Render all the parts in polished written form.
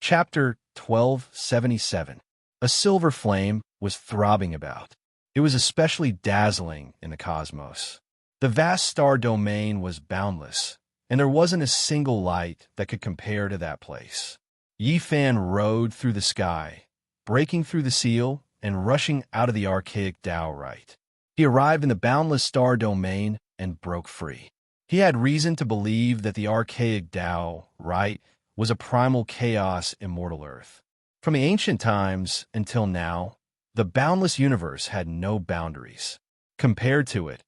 Chapter 1277. A silver flame was throbbing about. It was especially dazzling in the cosmos. The vast star domain was boundless, and there wasn't a single light that could compare to that place. Yi Fan rode through the sky, breaking through the seal and rushing out of the archaic Tao right. He arrived in the boundless star domain and broke free. He had reason to believe that the archaic Tao right was a primal chaos immortal Earth. From the ancient times until now, the boundless universe had no boundaries. Compared to it,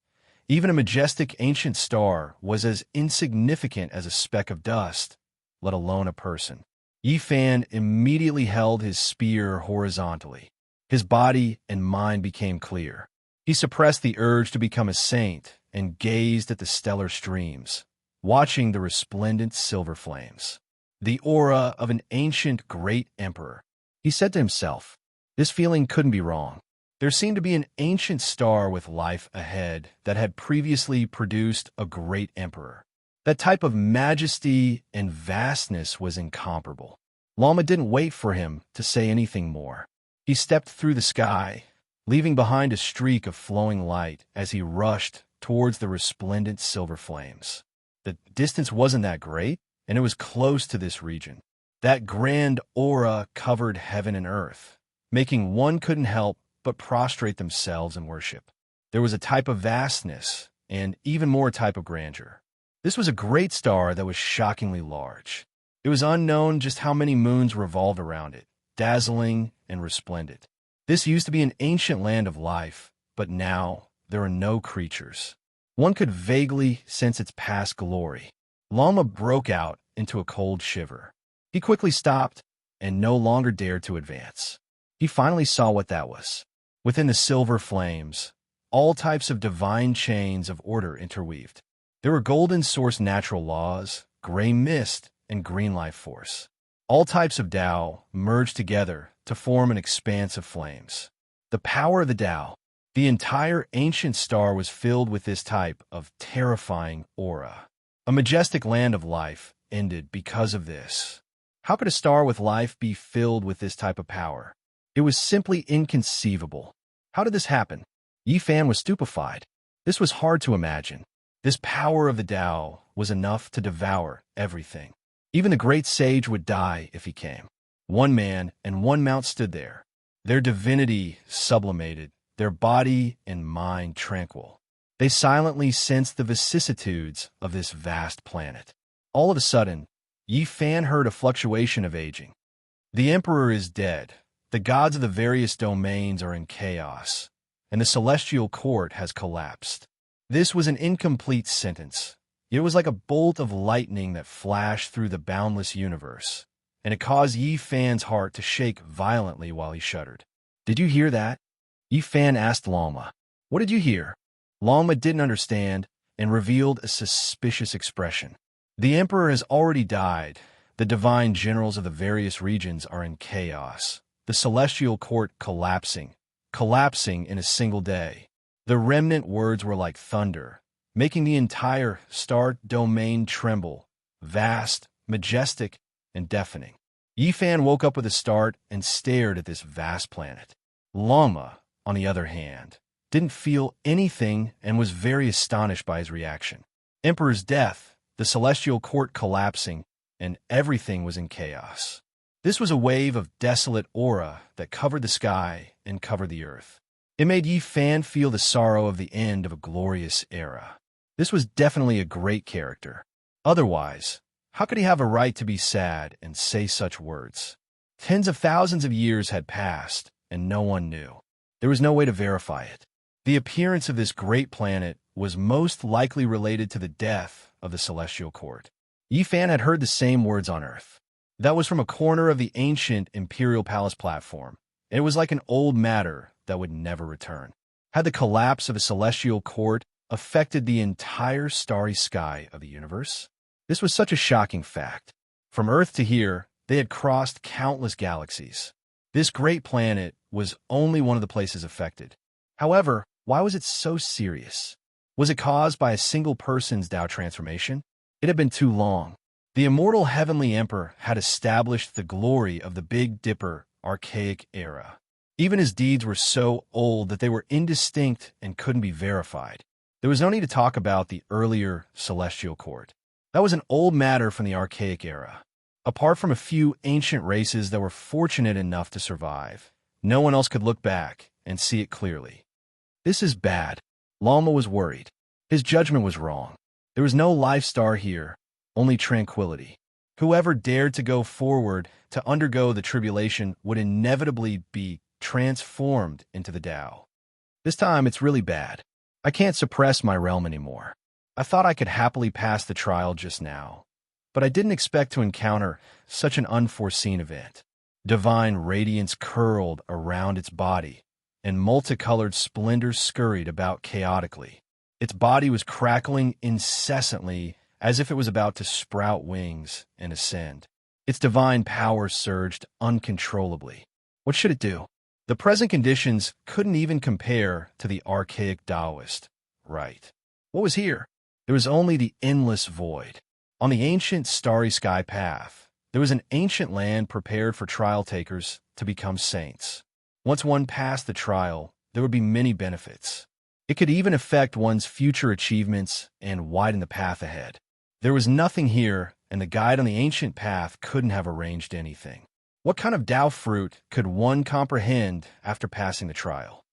even a majestic ancient star was as insignificant as a speck of dust, let alone a person. Yi Fan immediately held his spear horizontally. His body and mind became clear. He suppressed the urge to become a saint and gazed at the stellar streams, watching the resplendent silver flames. The aura of an ancient great emperor. He said to himself, this feeling couldn't be wrong. There seemed to be an ancient star with life ahead that had previously produced a great emperor. That type of majesty and vastness was incomparable. Lama didn't wait for him to say anything more. He stepped through the sky, leaving behind a streak of flowing light as he rushed towards the resplendent silver flames. The distance wasn't that great, and it was close to this region. That grand aura covered heaven and earth, making one couldn't help but prostrate themselves in worship. There was a type of vastness, and even more type of grandeur. This was a great star that was shockingly large. It was unknown just how many moons revolved around it, dazzling and resplendent. This used to be an ancient land of life, but now there are no creatures. One could vaguely sense its past glory. Lama broke out into a cold shiver. He quickly stopped and no longer dared to advance. He finally saw what that was. Within the silver flames, all types of divine chains of order interweaved. There were golden source natural laws, gray mist, and green life force. All types of Tao merged together to form an expanse of flames. The power of the Tao. The entire ancient star was filled with this type of terrifying aura. A majestic land of life ended because of this. How could a star with life be filled with this type of power? It was simply inconceivable. How did this happen? Yi Fan was stupefied. This was hard to imagine. This power of the Tao was enough to devour everything. Even the great sage would die if he came. One man and one mount stood there, their divinity sublimated, their body and mind tranquil. They silently sensed the vicissitudes of this vast planet. All of a sudden, Yi Fan heard a fluctuation of aging. The emperor is dead. The gods of the various domains are in chaos, and the celestial court has collapsed. This was an incomplete sentence. It was like a bolt of lightning that flashed through the boundless universe, and it caused Yi Fan's heart to shake violently while he shuddered. Did you hear that? Yi Fan asked Lama. What did you hear? Lama didn't understand and revealed a suspicious expression. The emperor has already died. The divine generals of the various regions are in chaos. The celestial court collapsing in a single day. The remnant words were like thunder, making the entire star domain tremble, vast, majestic, and deafening. Yi Fan woke up with a start and stared at this vast planet. Lama, on the other hand, didn't feel anything and was very astonished by his reaction. Emperor's death, the celestial court collapsing, and everything was in chaos. This was a wave of desolate aura that covered the sky and covered the earth. It made Yi Fan feel the sorrow of the end of a glorious era. This was definitely a great character. Otherwise, how could he have a right to be sad and say such words? Tens of thousands of years had passed, and no one knew. There was no way to verify it. The appearance of this great planet was most likely related to the death of the celestial court. Yi Fan had heard the same words on Earth. That was from a corner of the ancient Imperial Palace platform, and it was like an old matter that would never return. Had the collapse of a celestial court affected the entire starry sky of the universe? This was such a shocking fact. From Earth to here, they had crossed countless galaxies. This great planet was only one of the places affected. However, why was it so serious? Was it caused by a single person's Tao transformation? It had been too long. The immortal Heavenly Emperor had established the glory of the Big Dipper archaic era. Even his deeds were so old that they were indistinct and couldn't be verified. There was no need to talk about the earlier celestial court. That was an old matter from the archaic era. Apart from a few ancient races that were fortunate enough to survive, no one else could look back and see it clearly. This is bad. Lalma was worried. His judgment was wrong. There was no life star here, only tranquility. Whoever dared to go forward to undergo the tribulation would inevitably be transformed into the Tao. This time it's really bad. I can't suppress my realm anymore. I thought I could happily pass the trial just now, but I didn't expect to encounter such an unforeseen event. Divine radiance curled around its body, and multicolored splendors scurried about chaotically. Its body was crackling incessantly as if it was about to sprout wings and ascend. Its divine power surged uncontrollably. What should it do? The present conditions couldn't even compare to the archaic Taoist. Right. What was here? There was only the endless void. On the ancient starry sky path, there was an ancient land prepared for trial takers to become saints. Once one passed the trial, there would be many benefits. It could even affect one's future achievements and widen the path ahead. There was nothing here, and the guide on the ancient path couldn't have arranged anything. What kind of Tao fruit could one comprehend after passing the trial?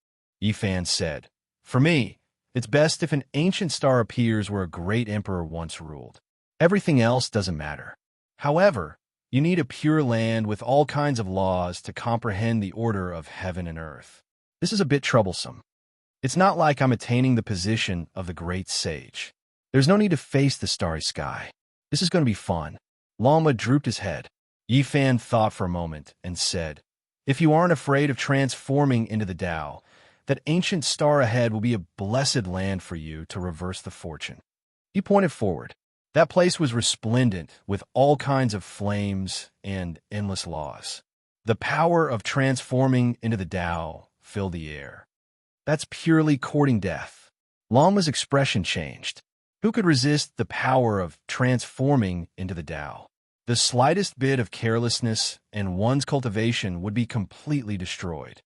Yifan said, "For me, it's best if an ancient star appears where a great emperor once ruled. Everything else doesn't matter. However, you need a pure land with all kinds of laws to comprehend the order of heaven and earth. This is a bit troublesome. It's not like I'm attaining the position of the great sage. There's no need to face the starry sky. This is going to be fun." Lalma drooped his head. Yifan thought for a moment and said, "If you aren't afraid of transforming into the Tao, that ancient star ahead will be a blessed land for you to reverse the fortune." He pointed forward. That place was resplendent with all kinds of flames and endless laws. The power of transforming into the Tao filled the air. That's purely courting death. Lalma's expression changed. Who could resist the power of transforming into the Tao? The slightest bit of carelessness and one's cultivation would be completely destroyed.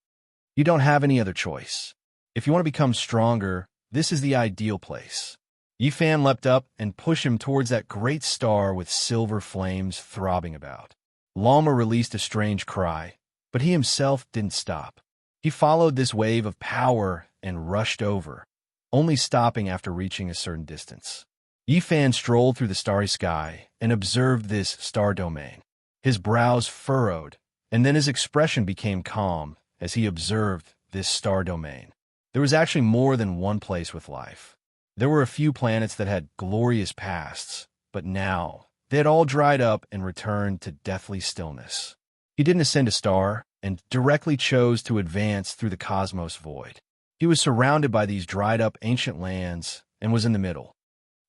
You don't have any other choice. If you want to become stronger, this is the ideal place. Yifan leapt up and pushed him towards that great star with silver flames throbbing about. Lalma released a strange cry, but he himself didn't stop. He followed this wave of power and rushed over, only stopping after reaching a certain distance. Yifan strolled through the starry sky and observed this star domain. His brows furrowed, and then his expression became calm as he observed this star domain. There was actually more than one place with life. There were a few planets that had glorious pasts, but now they had all dried up and returned to deathly stillness. He didn't ascend a star and directly chose to advance through the cosmos void. He was surrounded by these dried-up ancient lands and was in the middle.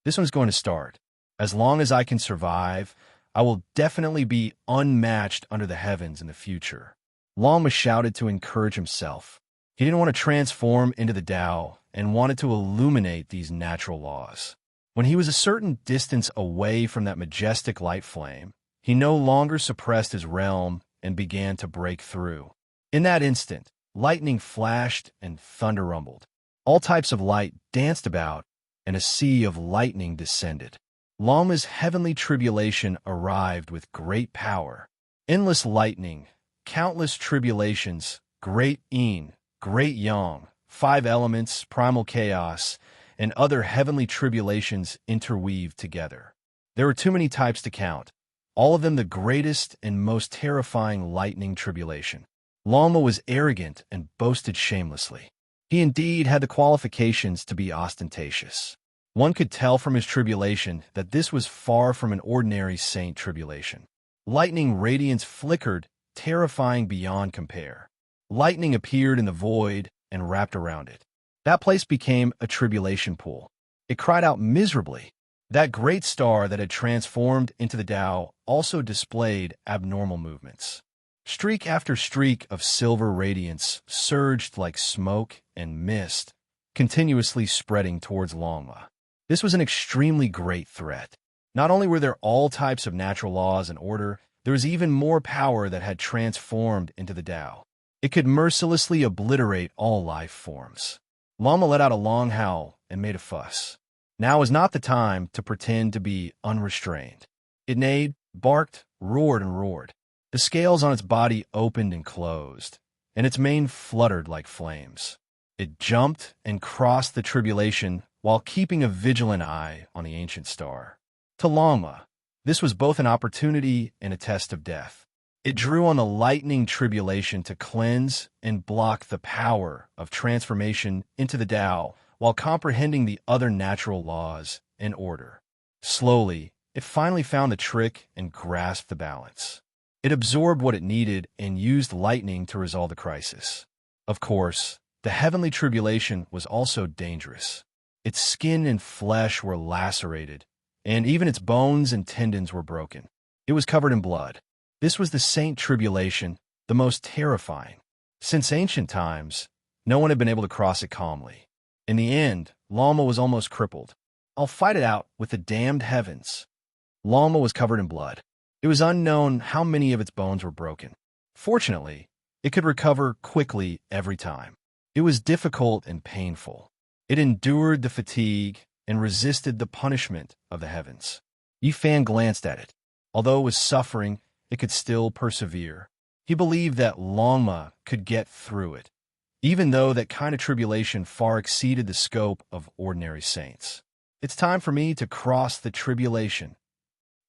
This one's going to start. As long as I can survive, I will definitely be unmatched under the heavens in the future. Lalma shouted to encourage himself. He didn't want to transform into the Tao and wanted to illuminate these natural laws. When he was a certain distance away from that majestic light flame, he no longer suppressed his realm and began to break through. In that instant, lightning flashed and thunder rumbled. All types of light danced about, and a sea of lightning descended. Lalma's heavenly tribulation arrived with great power. Endless lightning, countless tribulations, great yin, great yang, 5 elements, primal chaos, and other heavenly tribulations interweaved together. There were too many types to count, all of them the greatest and most terrifying lightning tribulation. Lalma was arrogant and boasted shamelessly. He indeed had the qualifications to be ostentatious. One could tell from his tribulation that this was far from an ordinary saint tribulation. Lightning radiance flickered, terrifying beyond compare. Lightning appeared in the void and wrapped around it. That place became a tribulation pool. It cried out miserably. That great star that had transformed into the Tao also displayed abnormal movements. Streak after streak of silver radiance surged like smoke and mist, continuously spreading towards Lalma. This was an extremely great threat. Not only were there all types of natural laws and order, there was even more power that had transformed into the Tao. It could mercilessly obliterate all life forms. Lama let out a long howl and made a fuss. Now was not the time to pretend to be unrestrained. It neighed, barked, roared and roared. The scales on its body opened and closed, and its mane fluttered like flames. It jumped and crossed the tribulation while keeping a vigilant eye on the ancient star. To Lama, this was both an opportunity and a test of death. It drew on the lightning tribulation to cleanse and block the power of transformation into the Tao while comprehending the other natural laws and order. Slowly, it finally found the trick and grasped the balance. It absorbed what it needed and used lightning to resolve the crisis. Of course, the heavenly tribulation was also dangerous. Its skin and flesh were lacerated, and even its bones and tendons were broken. It was covered in blood. This was the Saint Tribulation, the most terrifying. Since ancient times, no one had been able to cross it calmly. In the end, Lama was almost crippled. "I'll fight it out with the damned heavens." Lama was covered in blood. It was unknown how many of its bones were broken. Fortunately, it could recover quickly every time. It was difficult and painful. It endured the fatigue and resisted the punishment of the heavens. Yifan glanced at it. Although it was suffering, it could still persevere. He believed that Lama could get through it, even though that kind of tribulation far exceeded the scope of ordinary saints. "It's time for me to cross the tribulation."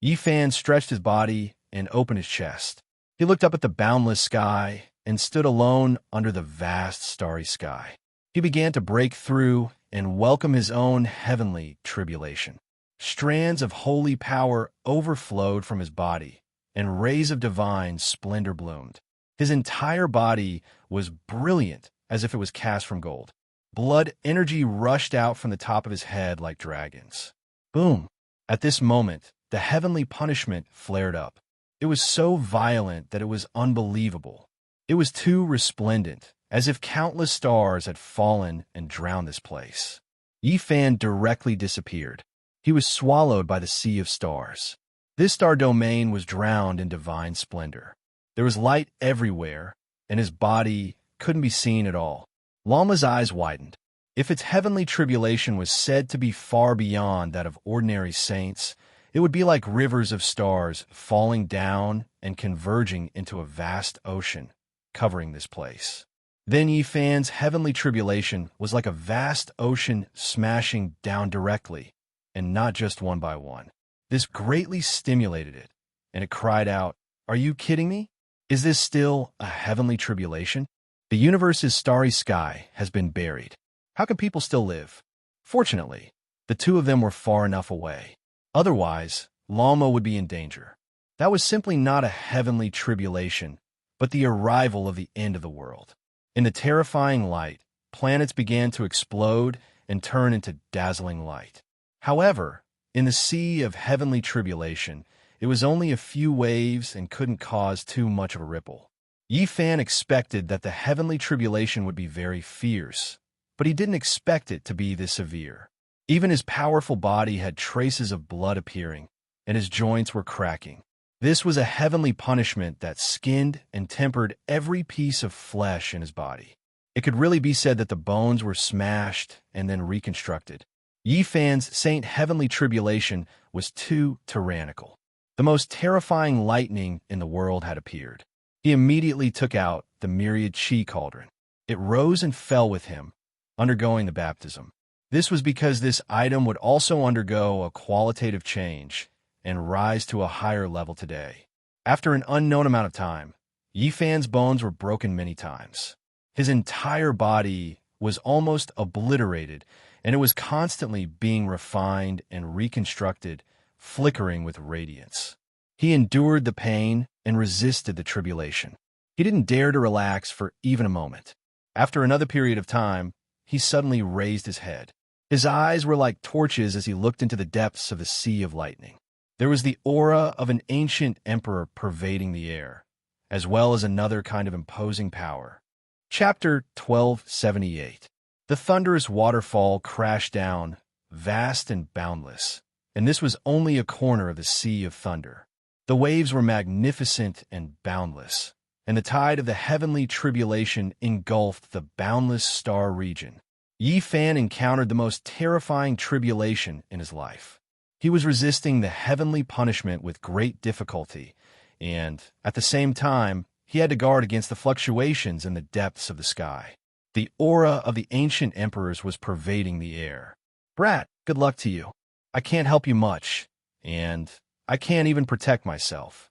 Yifan stretched his body and opened his chest. He looked up at the boundless sky and stood alone under the vast starry sky. He began to break through and welcome his own heavenly tribulation. Strands of holy power overflowed from his body, and rays of divine splendor bloomed. His entire body was brilliant as if it was cast from gold. Blood energy rushed out from the top of his head like dragons. Boom! At this moment, the heavenly punishment flared up. It was so violent that it was unbelievable. It was too resplendent, as if countless stars had fallen and drowned this place. Yifan directly disappeared. He was swallowed by the sea of stars. This star domain was drowned in divine splendor. There was light everywhere, and his body couldn't be seen at all. Lama's eyes widened. If its heavenly tribulation was said to be far beyond that of ordinary saints, it would be like rivers of stars falling down and converging into a vast ocean, covering this place. Then Yifan's heavenly tribulation was like a vast ocean smashing down directly, and not just one by one. This greatly stimulated it, and it cried out, "Are you kidding me? Is this still a heavenly tribulation? The universe's starry sky has been buried. How can people still live?" Fortunately, the two of them were far enough away. Otherwise, Lama would be in danger. That was simply not a heavenly tribulation, but the arrival of the end of the world. In the terrifying light, planets began to explode and turn into dazzling light. However, in the sea of heavenly tribulation, it was only a few waves and couldn't cause too much of a ripple. Yifan expected that the heavenly tribulation would be very fierce, but he didn't expect it to be this severe. Even his powerful body had traces of blood appearing, and his joints were cracking. This was a heavenly punishment that skinned and tempered every piece of flesh in his body. It could really be said that the bones were smashed and then reconstructed. Yifan's Saint Heavenly Tribulation was too tyrannical. The most terrifying lightning in the world had appeared. He immediately took out the myriad chi cauldron. It rose and fell with him, undergoing the baptism. This was because this item would also undergo a qualitative change and rise to a higher level today. After an unknown amount of time, Yifan's bones were broken many times. His entire body was almost obliterated, and it was constantly being refined and reconstructed, flickering with radiance. He endured the pain and resisted the tribulation. He didn't dare to relax for even a moment. After another period of time, he suddenly raised his head. His eyes were like torches as he looked into the depths of the sea of lightning. There was the aura of an ancient emperor pervading the air, as well as another kind of imposing power. Chapter 1278. The thunderous waterfall crashed down, vast and boundless, and this was only a corner of the Sea of Thunder. The waves were magnificent and boundless, and the tide of the heavenly tribulation engulfed the boundless star region. Yi Fan encountered the most terrifying tribulation in his life. He was resisting the heavenly punishment with great difficulty, and, at the same time, he had to guard against the fluctuations in the depths of the sky. The aura of the ancient emperors was pervading the air. "Brat, good luck to you. I can't help you much, and I can't even protect myself."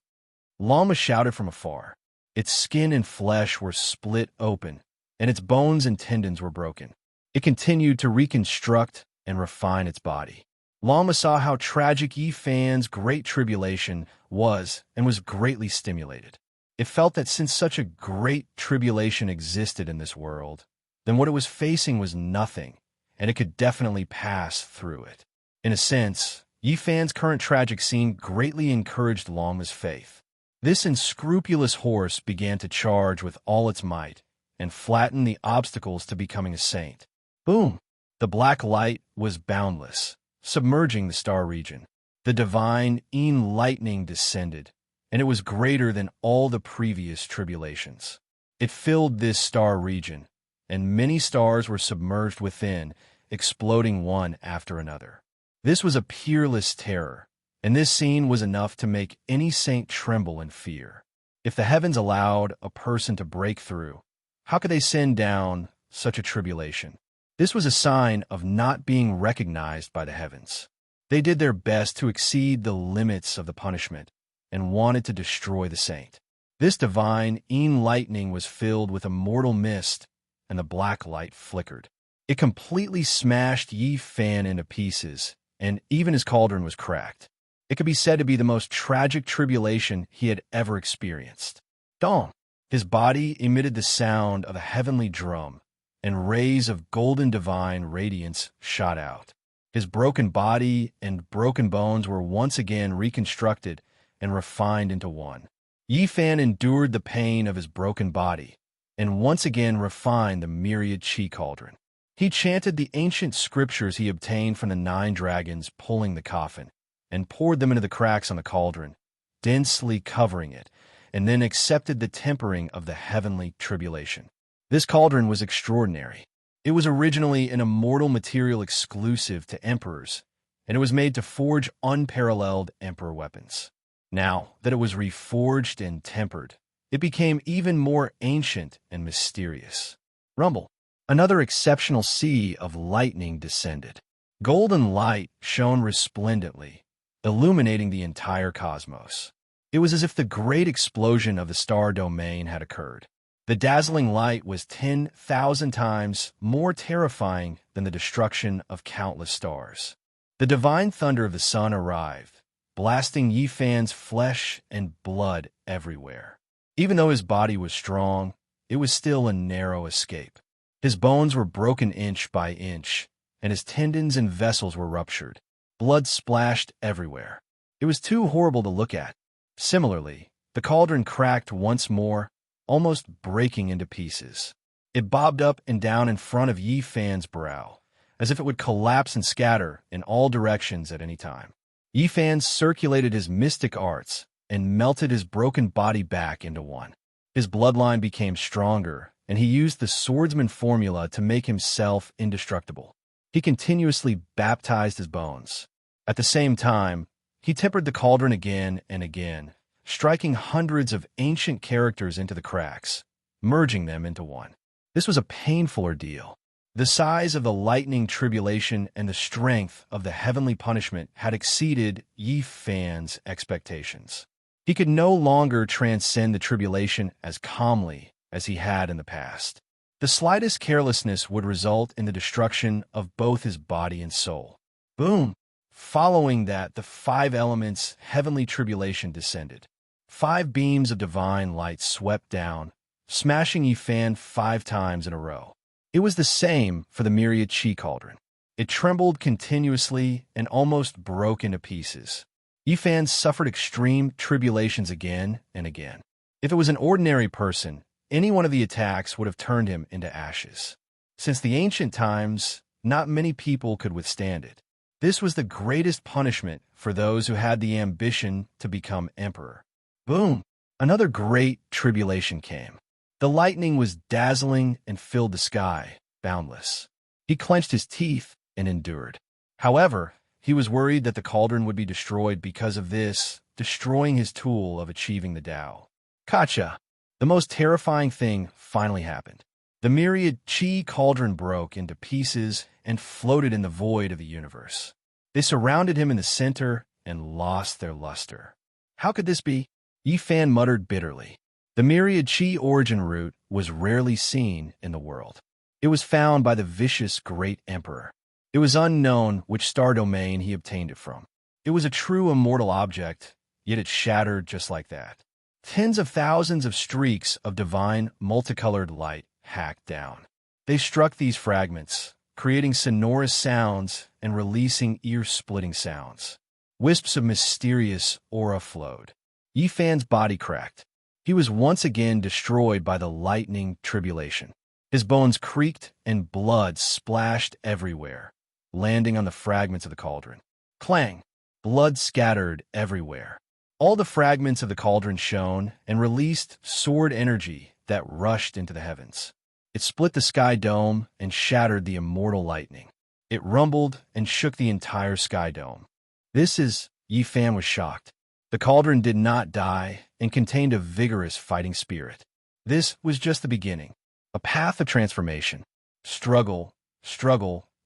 Lama shouted from afar. Its skin and flesh were split open, and its bones and tendons were broken. It continued to reconstruct and refine its body. Lama saw how tragic Yi Fan's great tribulation was and was greatly stimulated. It felt that since such a great tribulation existed in this world, then what it was facing was nothing, and it could definitely pass through it. In a sense, Yi Fan's current tragic scene greatly encouraged Lama's faith. This unscrupulous horse began to charge with all its might and flatten the obstacles to becoming a saint. Boom! The black light was boundless, submerging the star region. The divine lightning descended, and it was greater than all the previous tribulations. It filled this star region, and many stars were submerged within, exploding one after another. This was a peerless terror, and this scene was enough to make any saint tremble in fear. If the heavens allowed a person to break through, how could they send down such a tribulation? This was a sign of not being recognized by the heavens. They did their best to exceed the limits of the punishment and wanted to destroy the saint. This divine lightning was filled with a mortal mist, and the black light flickered. It completely smashed Yi Fan into pieces, and even his cauldron was cracked. It could be said to be the most tragic tribulation he had ever experienced. Dong! His body emitted the sound of a heavenly drum, and rays of golden divine radiance shot out. His broken body and broken bones were once again reconstructed and refined into one. Yi Fan endured the pain of his broken body, and once again refined the myriad chi cauldron. He chanted the ancient scriptures he obtained from the 9 dragons pulling the coffin, and poured them into the cracks on the cauldron, densely covering it, and then accepted the tempering of the heavenly tribulation. This cauldron was extraordinary. It was originally an immortal material exclusive to emperors, and it was made to forge unparalleled emperor weapons. Now that it was reforged and tempered, it became even more ancient and mysterious. Rumble! Another exceptional sea of lightning descended. Golden light shone resplendently, illuminating the entire cosmos. It was as if the great explosion of the star domain had occurred. The dazzling light was 10,000 times more terrifying than the destruction of countless stars. The divine thunder of the sun arrived, blasting Yi Fan's flesh and blood everywhere. Even though his body was strong, it was still a narrow escape. His bones were broken inch by inch, and his tendons and vessels were ruptured. Blood splashed everywhere. It was too horrible to look at. Similarly, the cauldron cracked once more, almost breaking into pieces. It bobbed up and down in front of Yi Fan's brow, as if it would collapse and scatter in all directions at any time. Yi Fan circulated his mystic arts and melted his broken body back into one. His bloodline became stronger, and he used the swordsman formula to make himself indestructible. He continuously baptized his bones. At the same time, he tempered the cauldron again and again, striking hundreds of ancient characters into the cracks, merging them into one. This was a painful ordeal. The size of the lightning tribulation and the strength of the heavenly punishment had exceeded Yi Fan's expectations. He could no longer transcend the tribulation as calmly as he had in the past. The slightest carelessness would result in the destruction of both his body and soul. Boom! Following that, the 5 elements' heavenly tribulation descended. 5 beams of divine light swept down, smashing Yi Fan 5 times in a row. It was the same for the myriad chi cauldron. It trembled continuously and almost broke into pieces. Yi Fan suffered extreme tribulations again and again. If it was an ordinary person, any one of the attacks would have turned him into ashes. Since the ancient times, not many people could withstand it. This was the greatest punishment for those who had the ambition to become emperor. Boom! Another great tribulation came. The lightning was dazzling and filled the sky, boundless. He clenched his teeth and endured. However, he was worried that the cauldron would be destroyed because of this, destroying his tool of achieving the Tao. Gotcha! The most terrifying thing finally happened. The myriad chi cauldron broke into pieces and floated in the void of the universe. They surrounded him in the center and lost their luster. How could this be? Yi Fan muttered bitterly. The myriad chi origin root was rarely seen in the world. It was found by the vicious great emperor. It was unknown which star domain he obtained it from. It was a true immortal object, yet it shattered just like that. Tens of thousands of streaks of divine multicolored light hacked down. They struck these fragments, creating sonorous sounds and releasing ear-splitting sounds. Wisps of mysterious aura flowed. Yi Fan's body cracked. He was once again destroyed by the lightning tribulation. His bones creaked and blood splashed everywhere, landing on the fragments of the cauldron. Clang! Blood scattered everywhere. All the fragments of the cauldron shone and released sword energy that rushed into the heavens. It split the sky dome and shattered the immortal lightning. It rumbled and shook the entire sky dome. Yi Fan was shocked. The cauldron did not die and contained a vigorous fighting spirit. This was just the beginning. A path of transformation. Struggle,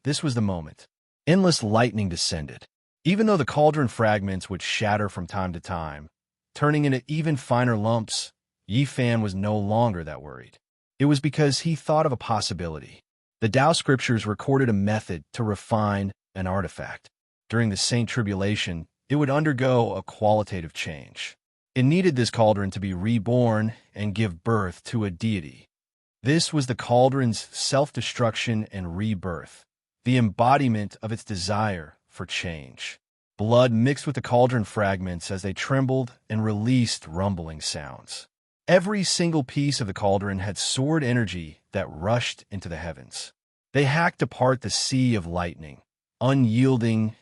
this was the moment. Endless lightning descended. Even though the cauldron fragments would shatter from time to time, turning into even finer lumps, Yi Fan was no longer that worried. It was because he thought of a possibility. The Tao scriptures recorded a method to refine an artifact. During the Saint Tribulation, it would undergo a qualitative change. It needed this cauldron to be reborn and give birth to a deity. This was the cauldron's self-destruction and rebirth, the embodiment of its desire for change. Blood mixed with the cauldron fragments as they trembled and released rumbling sounds. Every single piece of the cauldron had sword energy that rushed into the heavens. They hacked apart the sea of lightning, unyielding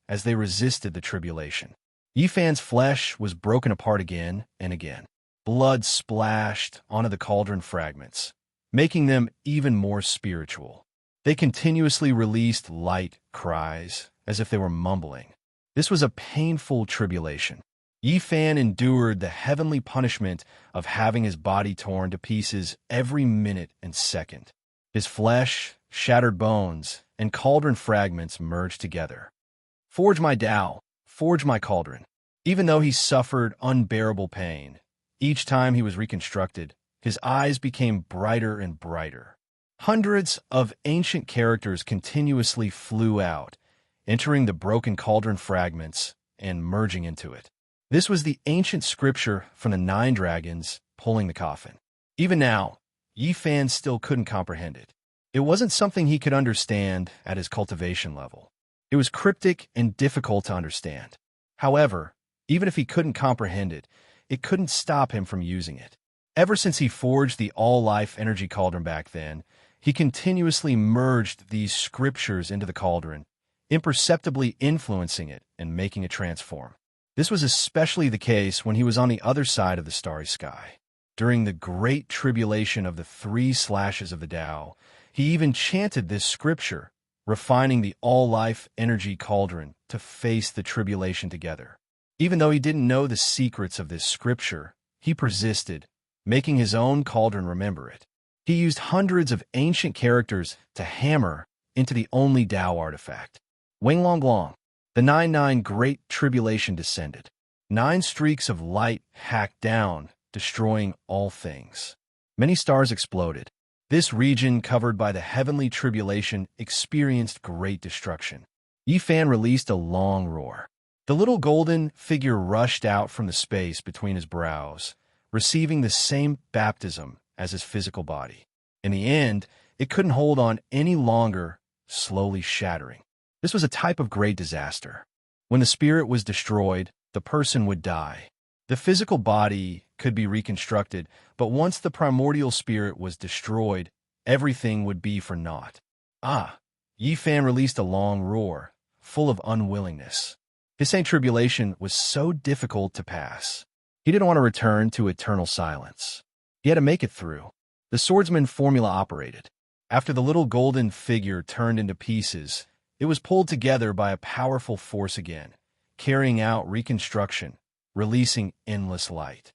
as they resisted the tribulation. Yi Fan's flesh was broken apart again and again. Blood splashed onto the cauldron fragments, making them even more spiritual. They continuously released light cries, as if they were mumbling. This was a painful tribulation. Yi Fan endured the heavenly punishment of having his body torn to pieces every minute and second. His flesh, shattered bones, and cauldron fragments merged together. Forge my Tao, forge my cauldron. Even though he suffered unbearable pain, each time he was reconstructed, his eyes became brighter and brighter. Hundreds of ancient characters continuously flew out, entering the broken cauldron fragments and merging into it. This was the ancient scripture from the 9 dragons pulling the coffin. Even now, Yi Fan still couldn't comprehend it. It wasn't something he could understand at his cultivation level. It was cryptic and difficult to understand. However, even if he couldn't comprehend it, it couldn't stop him from using it. Ever since he forged the all-life energy cauldron back then, he continuously merged these scriptures into the cauldron, imperceptibly influencing it and making it transform. This was especially the case when he was on the other side of the starry sky. During the great tribulation of the 3 slashes of the Tao, he even chanted this scripture, refining the all-life energy cauldron to face the tribulation together. Even though he didn't know the secrets of this scripture, he persisted, making his own cauldron remember it. He used hundreds of ancient characters to hammer into the only Tao artifact. Wing Long Long. The 9 Great Tribulation descended. 9 streaks of light hacked down, destroying all things. Many stars exploded. This region, covered by the heavenly tribulation, experienced great destruction. Yi Fan released a long roar. The little golden figure rushed out from the space between his brows, receiving the same baptism as his physical body. In the end, it couldn't hold on any longer, slowly shattering. This was a type of great disaster. When the spirit was destroyed, the person would die. The physical body could be reconstructed, but once the primordial spirit was destroyed, everything would be for naught. Yi Fan released a long roar, full of unwillingness. His same tribulation was so difficult to pass. He didn't want to return to eternal silence. He had to make it through. The swordsman formula operated. After the little golden figure turned into pieces, it was pulled together by a powerful force again, carrying out reconstruction, releasing endless light.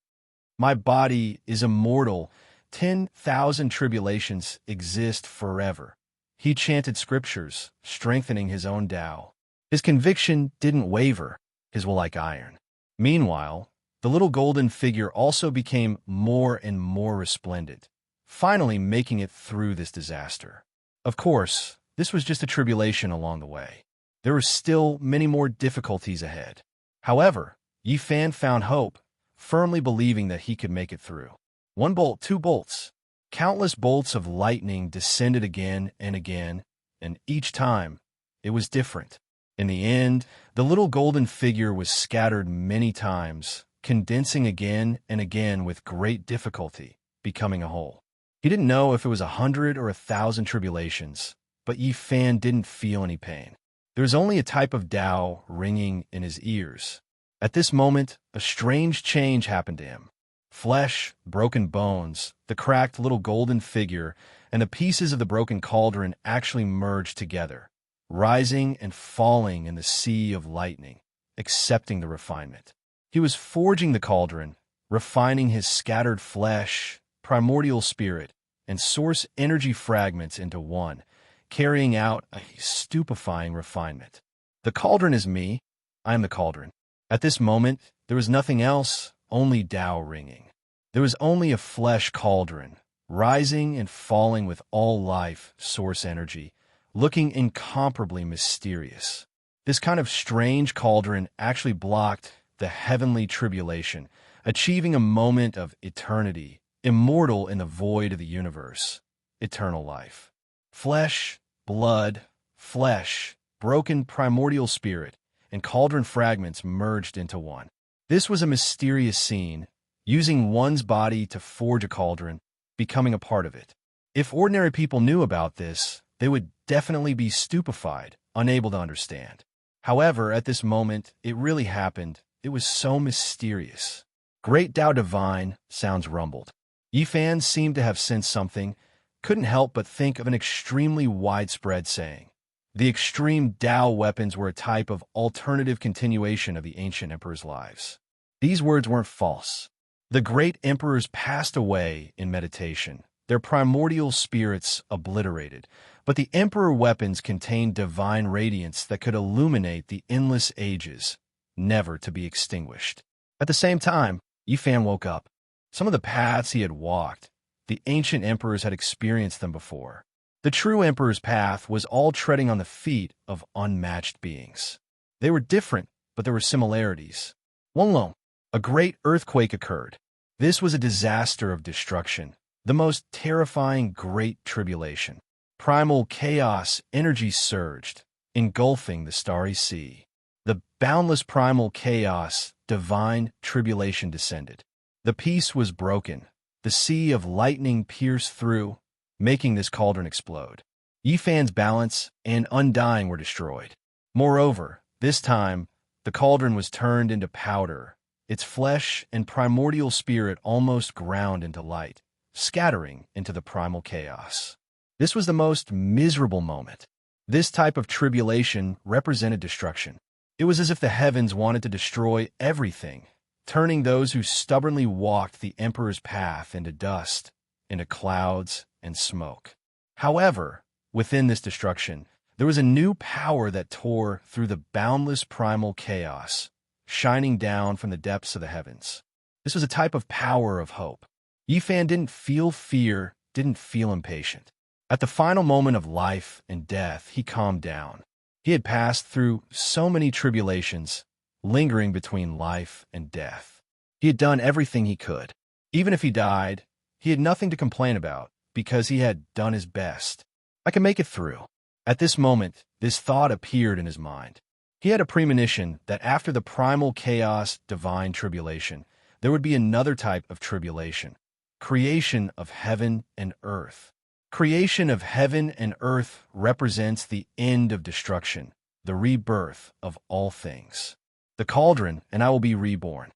My body is immortal. 10,000 tribulations exist forever. He chanted scriptures, strengthening his own Tao. His conviction didn't waver. His will like iron. Meanwhile, the little golden figure also became more and more resplendent, finally making it through this disaster. Of course, this was just a tribulation along the way. There were still many more difficulties ahead. However, Yi Fan found hope, firmly believing that he could make it through. 1 bolt, 2 bolts. Countless bolts of lightning descended again, and each time, it was different. In the end, the little golden figure was scattered many times, condensing again and again with great difficulty, becoming a whole. He didn't know if it was 100 or 1,000 tribulations, but Yi Fan didn't feel any pain. There was only a type of Tao ringing in his ears. At this moment, a strange change happened to him. Flesh, broken bones, the cracked little golden figure, and the pieces of the broken cauldron actually merged together, rising and falling in the sea of lightning, accepting the refinement. He was forging the cauldron, refining his scattered flesh, primordial spirit, and source energy fragments into one, carrying out a stupefying refinement. The cauldron is me. I am the cauldron. At this moment, there was nothing else, only Tao ringing. There was only a flesh cauldron, rising and falling with all life, source energy, looking incomparably mysterious. This kind of strange cauldron actually blocked the heavenly tribulation, achieving a moment of eternity, immortal in the void of the universe, eternal life. Flesh, blood, flesh, broken primordial spirit, and cauldron fragments merged into one. This was a mysterious scene, using one's body to forge a cauldron, becoming a part of it. If ordinary people knew about this, they would definitely be stupefied, unable to understand. However, at this moment, it really happened. It was so mysterious. Great Tao Divine, sounds rumbled. Yi Fan seemed to have sensed something, couldn't help but think of an extremely widespread saying. The extreme Tao weapons were a type of alternative continuation of the ancient emperor's lives. These words weren't false. The great emperors passed away in meditation, their primordial spirits obliterated, but the emperor weapons contained divine radiance that could illuminate the endless ages, never to be extinguished. At the same time, Yi Fan woke up. Some of the paths he had walked, the ancient emperors had experienced them before. The true emperor's path was all treading on the feet of unmatched beings. They were different, but there were similarities. One long, a great earthquake occurred. This was a disaster of destruction, the most terrifying great tribulation. Primal chaos energy surged, engulfing the starry sea. The boundless primal chaos, divine tribulation descended. The peace was broken. The sea of lightning pierced through, making this cauldron explode. Yi Fan's balance and undying were destroyed. Moreover, this time, the cauldron was turned into powder, its flesh and primordial spirit almost ground into light, scattering into the primal chaos. This was the most miserable moment. This type of tribulation represented destruction. It was as if the heavens wanted to destroy everything, turning those who stubbornly walked the emperor's path into dust, into clouds and smoke. However, within this destruction, there was a new power that tore through the boundless primal chaos, shining down from the depths of the heavens. This was a type of power of hope. Yi Fan didn't feel fear, didn't feel impatient. At the final moment of life and death, he calmed down. He had passed through so many tribulations, lingering between life and death. He had done everything he could. Even if he died, he had nothing to complain about, because he had done his best. I can make it through. At this moment, this thought appeared in his mind. He had a premonition that after the primal chaos, divine tribulation, there would be another type of tribulation, creation of heaven and earth. Creation of heaven and earth represents the end of destruction, the rebirth of all things. The cauldron, and I will be reborn.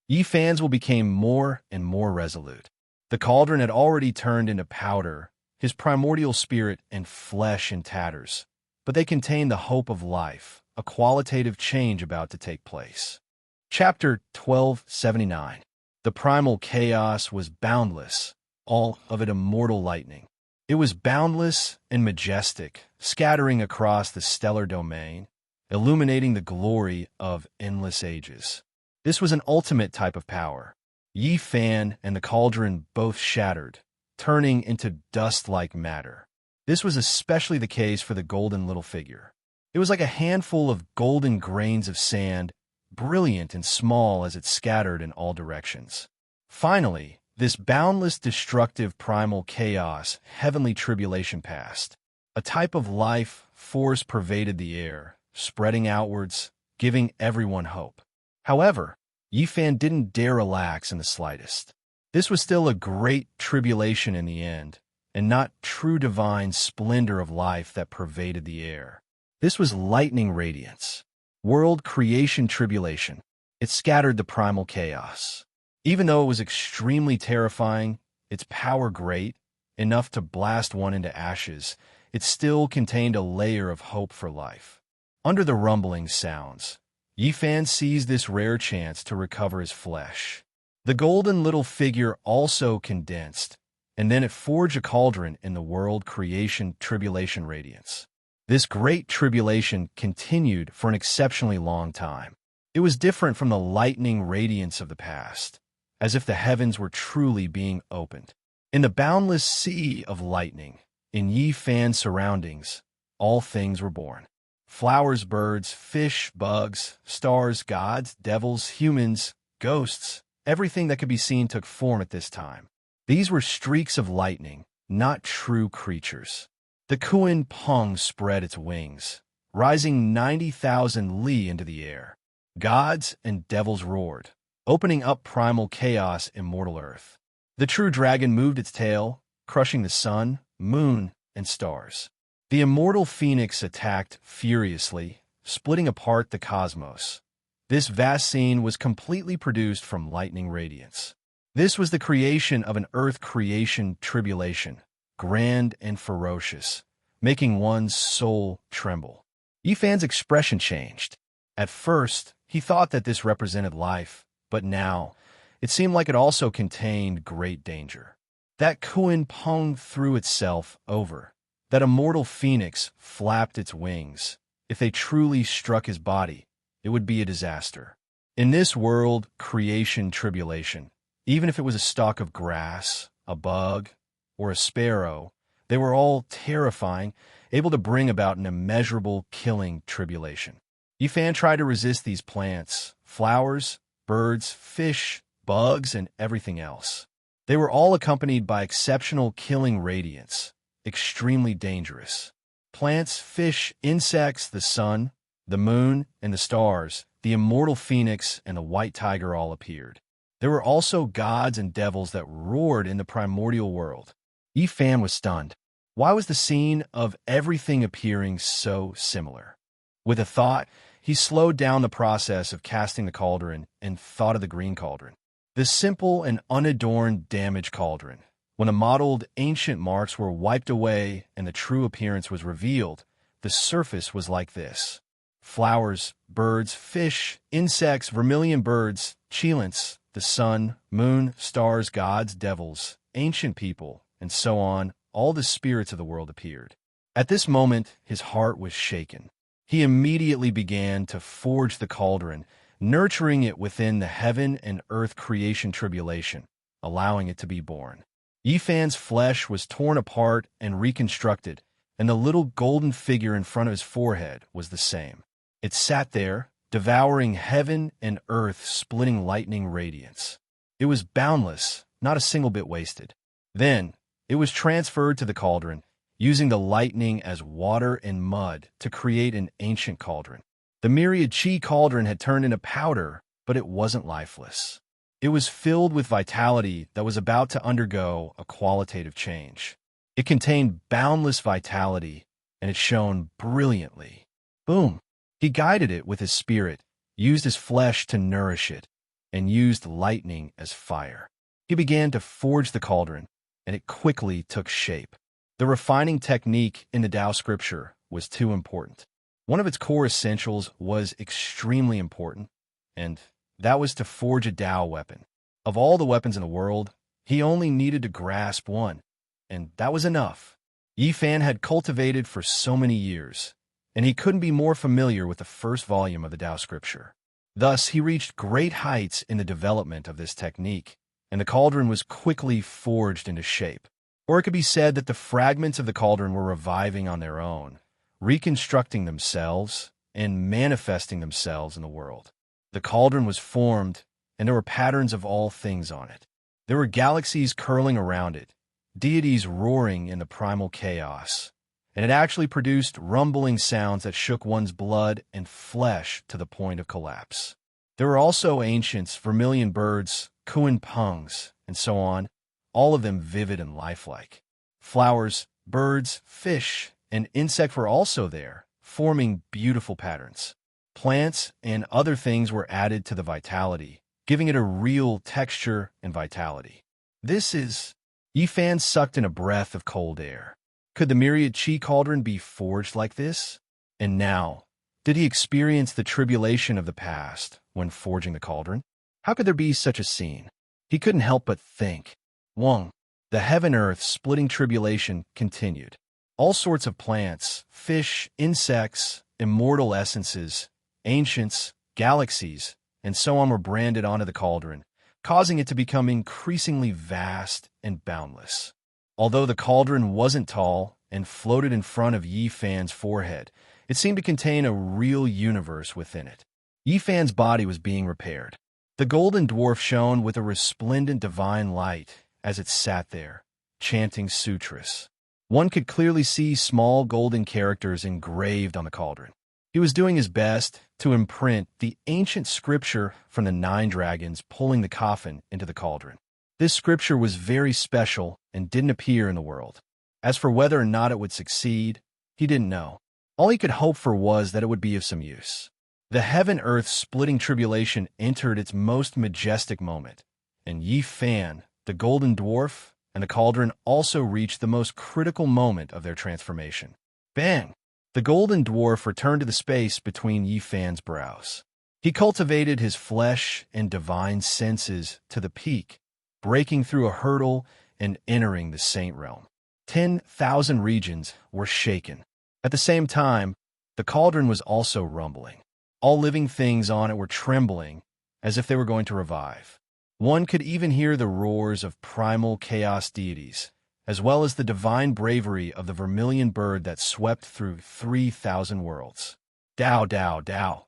Ye fans will become more and more resolute. The cauldron had already turned into powder, his primordial spirit and flesh in tatters, but they contained the hope of life, a qualitative change about to take place. Chapter 1279. The primal chaos was boundless, all of it immortal lightning. It was boundless and majestic, scattering across the stellar domain, illuminating the glory of endless ages. This was an ultimate type of power. Yi Fan and the cauldron both shattered, turning into dust-like matter. This was especially the case for the golden little figure. It was like a handful of golden grains of sand, brilliant and small as it scattered in all directions. Finally, this boundless destructive primal chaos, heavenly tribulation passed. A type of life force pervaded the air, spreading outwards, giving everyone hope. However, Yi Fan didn't dare relax in the slightest. This was still a great tribulation in the end, and not true divine splendor of life that pervaded the air. This was lightning radiance, world creation tribulation. It scattered the primal chaos. Even though it was extremely terrifying, its power great, enough to blast one into ashes, it still contained a layer of hope for life. Under the rumbling sounds, Yi Fan seized this rare chance to recover his flesh. The golden little figure also condensed, and then it forged a cauldron in the world creation tribulation radiance. This great tribulation continued for an exceptionally long time. It was different from the lightning radiance of the past, as if the heavens were truly being opened. In the boundless sea of lightning, in Yi Fan's surroundings, all things were born. Flowers, birds, fish, bugs, stars, gods, devils, humans, ghosts, everything that could be seen took form at this time. These were streaks of lightning, not true creatures. The Kuan Peng spread its wings, rising 90,000 li into the air. Gods and devils roared, opening up primal chaos in mortal earth. The true dragon moved its tail, crushing the sun, moon, and stars. The immortal phoenix attacked furiously, splitting apart the cosmos. This vast scene was completely produced from lightning radiance. This was the creation of an earth creation tribulation, grand and ferocious, making one's soul tremble. Yi Fan's expression changed. At first, he thought that this represented life, but now, it seemed like it also contained great danger. That Kuan Peng threw itself over. That immortal phoenix flapped its wings. If they truly struck his body, it would be a disaster. In this world, creation tribulation, even if it was a stalk of grass, a bug, or a sparrow, they were all terrifying, able to bring about an immeasurable killing tribulation. Yi Fan tried to resist these plants, flowers, birds, fish, bugs, and everything else. They were all accompanied by exceptional killing radiance, extremely dangerous. Plants, fish, insects, the sun, the moon, and the stars, the immortal phoenix, and the white tiger all appeared. There were also gods and devils that roared in the primordial world. Yi Fan was stunned. Why was the scene of everything appearing so similar? With a thought, he slowed down the process of casting the cauldron and thought of the green cauldron. The simple and unadorned damaged cauldron. When the mottled ancient marks were wiped away and the true appearance was revealed, the surface was like this. Flowers, birds, fish, insects, vermilion birds, cheilants, the sun, moon, stars, gods, devils, ancient people, and so on, all the spirits of the world appeared. At this moment, his heart was shaken. He immediately began to forge the cauldron, nurturing it within the heaven and earth creation tribulation, allowing it to be born. Yi Fan's flesh was torn apart and reconstructed, and the little golden figure in front of his forehead was the same. It sat there, devouring heaven and earth, splitting lightning radiance. It was boundless, not a single bit wasted. Then, it was transferred to the cauldron, using the lightning as water and mud to create an ancient cauldron. The myriad chi cauldron had turned into powder, but it wasn't lifeless. It was filled with vitality that was about to undergo a qualitative change. It contained boundless vitality, and it shone brilliantly. Boom! He guided it with his spirit, used his flesh to nourish it, and used lightning as fire. He began to forge the cauldron, and it quickly took shape. The refining technique in the Tao scripture was too important. One of its core essentials was extremely important, and that was to forge a Tao weapon. Of all the weapons in the world, he only needed to grasp one, and that was enough. Yi Fan had cultivated for so many years, and he couldn't be more familiar with the first volume of the Tao scripture. Thus, he reached great heights in the development of this technique, and the cauldron was quickly forged into shape. Or it could be said that the fragments of the cauldron were reviving on their own, reconstructing themselves and manifesting themselves in the world. The cauldron was formed, and there were patterns of all things on it. There were galaxies curling around it, deities roaring in the primal chaos, and it actually produced rumbling sounds that shook one's blood and flesh to the point of collapse. There were also ancients, vermilion birds, Kuan pungs, and so on, all of them vivid and lifelike. Flowers, birds, fish, and insects were also there, forming beautiful patterns. Plants and other things were added to the vitality, giving it a real texture and vitality. Yi Fan sucked in a breath of cold air. Could the myriad chi cauldron be forged like this? And now, did he experience the tribulation of the past when forging the cauldron? How could there be such a scene? He couldn't help but think. Wong, the heaven-earth splitting tribulation continued. All sorts of plants, fish, insects, immortal essences, ancients, galaxies, and so on were branded onto the cauldron, causing it to become increasingly vast and boundless. Although the cauldron wasn't tall and floated in front of Yi Fan's forehead, it seemed to contain a real universe within it. Yi Fan's body was being repaired. The golden dwarf shone with a resplendent divine light as it sat there, chanting sutras. One could clearly see small golden characters engraved on the cauldron. He was doing his best to imprint the ancient scripture from the 9 dragons pulling the coffin into the cauldron. This scripture was very special and didn't appear in the world. As for whether or not it would succeed, he didn't know. All he could hope for was that it would be of some use. The heaven-earth splitting tribulation entered its most majestic moment, and Yi Fan, the golden dwarf, and the cauldron also reached the most critical moment of their transformation. Bang! The golden dwarf returned to the space between Yi Fan's brows. He cultivated his flesh and divine senses to the peak, breaking through a hurdle and entering the saint realm. 10,000 regions were shaken. At the same time, the cauldron was also rumbling. All living things on it were trembling, as if they were going to revive. One could even hear the roars of primal chaos deities, as well as the divine bravery of the vermilion bird that swept through 3,000 worlds. Tao, Tao, Tao.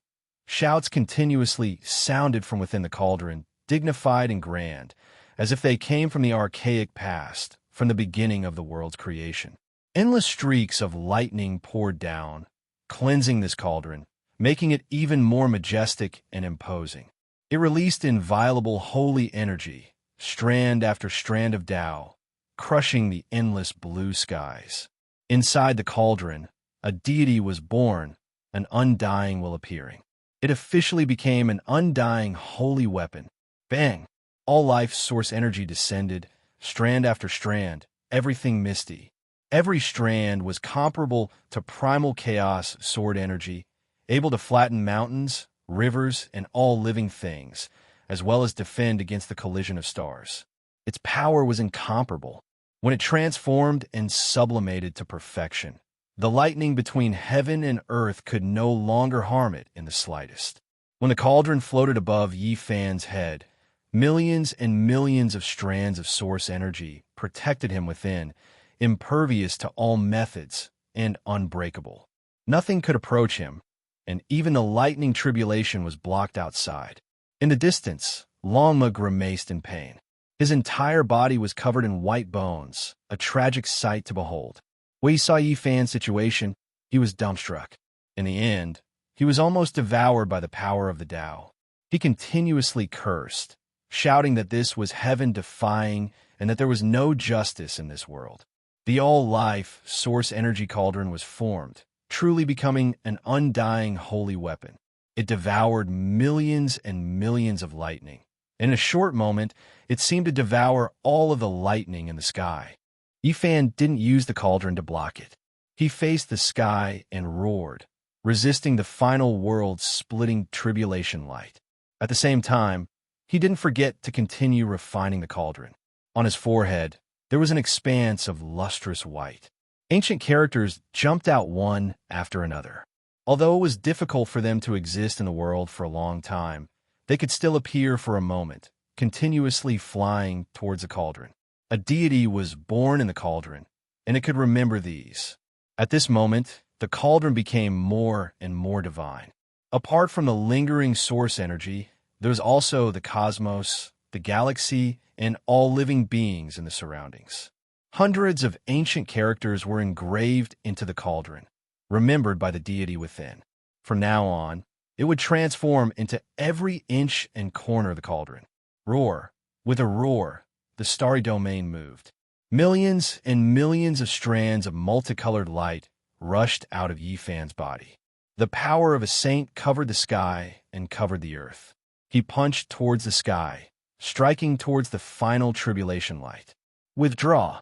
Shouts continuously sounded from within the cauldron, dignified and grand, as if they came from the archaic past, from the beginning of the world's creation. Endless streaks of lightning poured down, cleansing this cauldron, making it even more majestic and imposing. It released inviolable holy energy, strand after strand of Tao, crushing the endless blue skies. Inside the cauldron, a deity was born, an undying will appearing. It officially became an undying holy weapon. Bang! All life source energy descended, strand after strand, everything misty. Every strand was comparable to primal chaos sword energy, able to flatten mountains, rivers, and all living things, as well as defend against the collision of stars. Its power was incomparable. When it transformed and sublimated to perfection, the lightning between heaven and earth could no longer harm it in the slightest. When the cauldron floated above Yi Fan's head, millions and millions of strands of source energy protected him within, impervious to all methods and unbreakable. Nothing could approach him, and even the lightning tribulation was blocked outside. In the distance, Longma grimaced in pain. His entire body was covered in white bones, a tragic sight to behold. When he saw Yi Fan's situation, he was dumbstruck. In the end, he was almost devoured by the power of the Tao. He continuously cursed, shouting that this was heaven-defying and that there was no justice in this world. The all-life source energy cauldron was formed, truly becoming an undying holy weapon. It devoured millions and millions of lightning. In a short moment, it seemed to devour all of the lightning in the sky. Yifan didn't use the cauldron to block it. He faced the sky and roared, resisting the final world's splitting tribulation light. At the same time, he didn't forget to continue refining the cauldron. On his forehead, there was an expanse of lustrous white. Ancient characters jumped out one after another. Although it was difficult for them to exist in the world for a long time, they could still appear for a moment, continuously flying towards the cauldron. A deity was born in the cauldron, and it could remember these. At this moment, the cauldron became more and more divine. Apart from the lingering source energy, there was also the cosmos, the galaxy, and all living beings in the surroundings. Hundreds of ancient characters were engraved into the cauldron, remembered by the deity within. From now on, it would transform into every inch and corner of the cauldron. Roar. With a roar, the starry domain moved. Millions and millions of strands of multicolored light rushed out of Yifan's body. The power of a saint covered the sky and covered the earth. He punched towards the sky, striking towards the final tribulation light. Withdraw.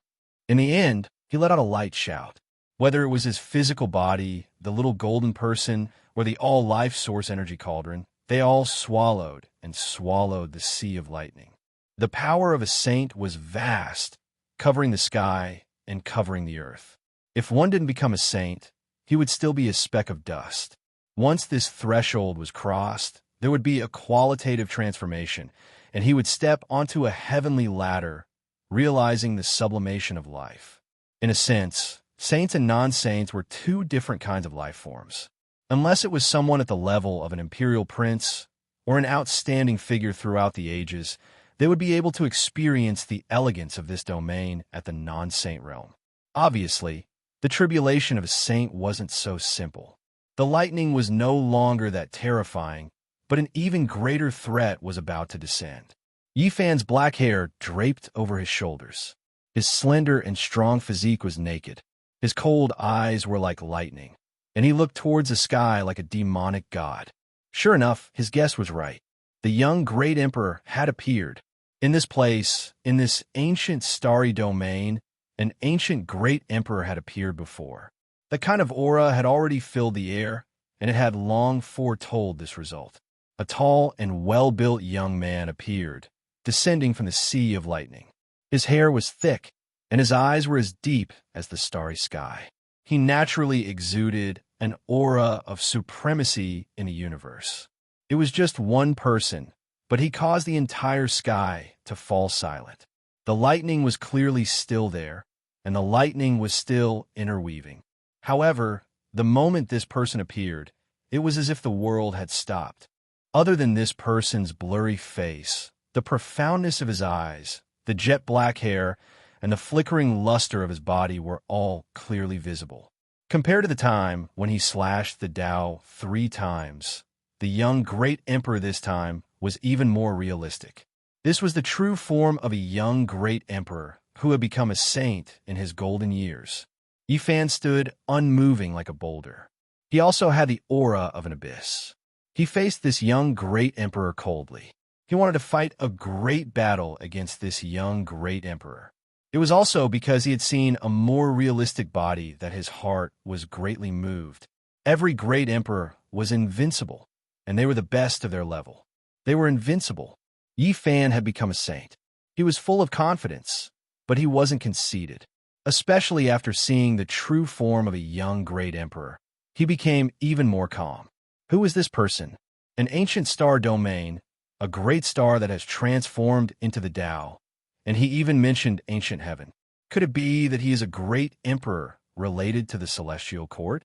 In the end, he let out a light shout. Whether it was his physical body, the little golden person, or the all-life source energy cauldron, they all swallowed and swallowed the sea of lightning. The power of a saint was vast, covering the sky and covering the earth. If one didn't become a saint, he would still be a speck of dust. Once this threshold was crossed, there would be a qualitative transformation, and he would step onto a heavenly ladder, realizing the sublimation of life. In a sense, saints and non-saints were two different kinds of life forms. Unless it was someone at the level of an imperial prince or an outstanding figure throughout the ages, they would be able to experience the elegance of this domain at the non-saint realm. Obviously, the tribulation of a saint wasn't so simple. The lightning was no longer that terrifying, but an even greater threat was about to descend. Yifan's black hair draped over his shoulders. His slender and strong physique was naked. His cold eyes were like lightning, and he looked towards the sky like a demonic god. Sure enough, his guess was right. The young great emperor had appeared. In this place, in this ancient starry domain, an ancient great emperor had appeared before. The kind of aura had already filled the air, and it had long foretold this result. A tall and well-built young man appeared, descending from the sea of lightning. His hair was thick, and his eyes were as deep as the starry sky. He naturally exuded an aura of supremacy in the universe. It was just one person, but he caused the entire sky to fall silent. The lightning was clearly still there, and the lightning was still interweaving. However, the moment this person appeared, it was as if the world had stopped. Other than this person's blurry face, the profoundness of his eyes, the jet black hair, and the flickering luster of his body were all clearly visible. Compared to the time when he slashed the Tao 3 times, the young great emperor this time was even more realistic. This was the true form of a young great emperor who had become a saint in his golden years. Yifan stood unmoving like a boulder. He also had the aura of an abyss. He faced this young great emperor coldly. He wanted to fight a great battle against this young great emperor. It was also because he had seen a more realistic body that his heart was greatly moved. Every great emperor was invincible, and they were the best of their level. They were invincible. Yifan had become a saint. He was full of confidence, but he wasn't conceited. Especially after seeing the true form of a young great emperor, he became even more calm. Who is this person? An ancient star domain, a great star that has transformed into the Tao, and he even mentioned ancient heaven. Could it be that he is a great emperor related to the celestial court?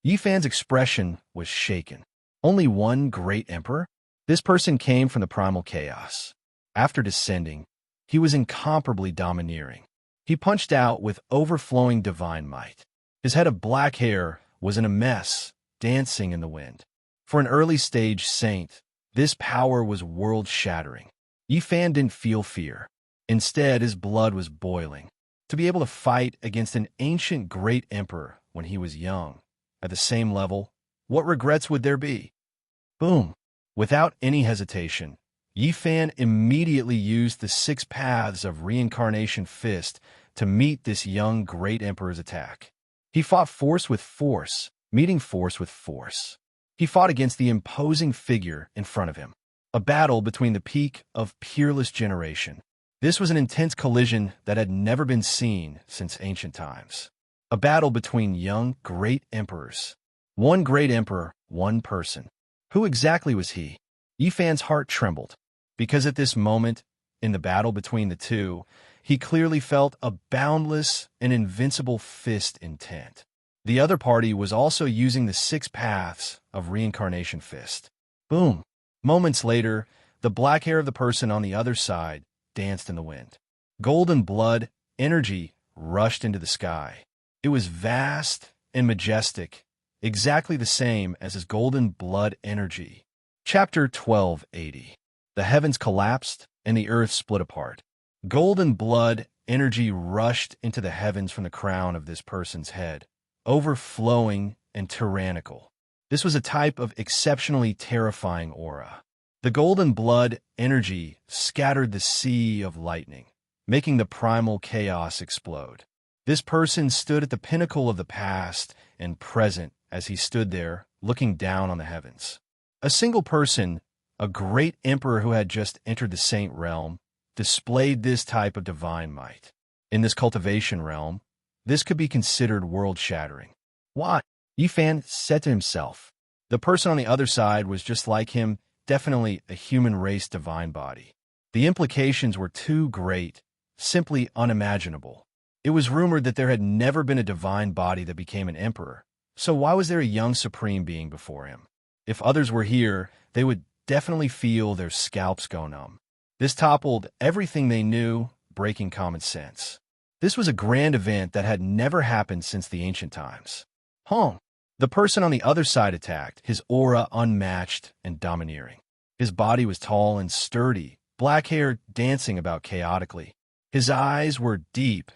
Yifan's expression was shaken. Only one great emperor? This person came from the primal chaos. After descending, he was incomparably domineering. He punched out with overflowing divine might. His head of black hair was in a mess, dancing in the wind. For an early-stage saint, this power was world-shattering. Yifan didn't feel fear. Instead, his blood was boiling. To To be able to fight against an ancient great emperor when he was young, at the same level, what regrets would there be? Boom! Without any hesitation, Yi Fan immediately used the 6 paths of reincarnation fist to meet this young great emperor's attack. He fought force with force, meeting force with force. He fought against the imposing figure in front of him. A battle between the peak of peerless generation. This was an intense collision that had never been seen since ancient times. A battle between young great emperors. One great emperor, one person. Who exactly was he? Yi Fan's heart trembled, because at this moment, in the battle between the two, he clearly felt a boundless and invincible fist intent. The other party was also using the 6 paths of reincarnation fist. Boom! Moments later, the black hair of the person on the other side danced in the wind. Golden blood energy rushed into the sky. It was vast and majestic, exactly the same as his golden blood energy. Chapter 1280. The heavens collapsed and the earth split apart. Golden blood energy rushed into the heavens from the crown of this person's head, overflowing and tyrannical. This was a type of exceptionally terrifying aura. The golden blood energy scattered the sea of lightning, making the primal chaos explode. This person stood at the pinnacle of the past and present as he stood there, looking down on the heavens. A single person, a great emperor who had just entered the saint realm, displayed this type of divine might. In this cultivation realm, this could be considered world-shattering. What? Yi Fan said to himself. The person on the other side was just like him, definitely a human race divine body. The implications were too great, simply unimaginable. It was rumored that there had never been a divine body that became an emperor, so why was there a young supreme being before him? If others were here, they would definitely feel their scalps go numb. This toppled everything they knew, breaking common sense. This was a grand event that had never happened since the ancient times. The person on the other side attacked, his aura unmatched and domineering. His body was tall and sturdy, black hair dancing about chaotically. His eyes were deep,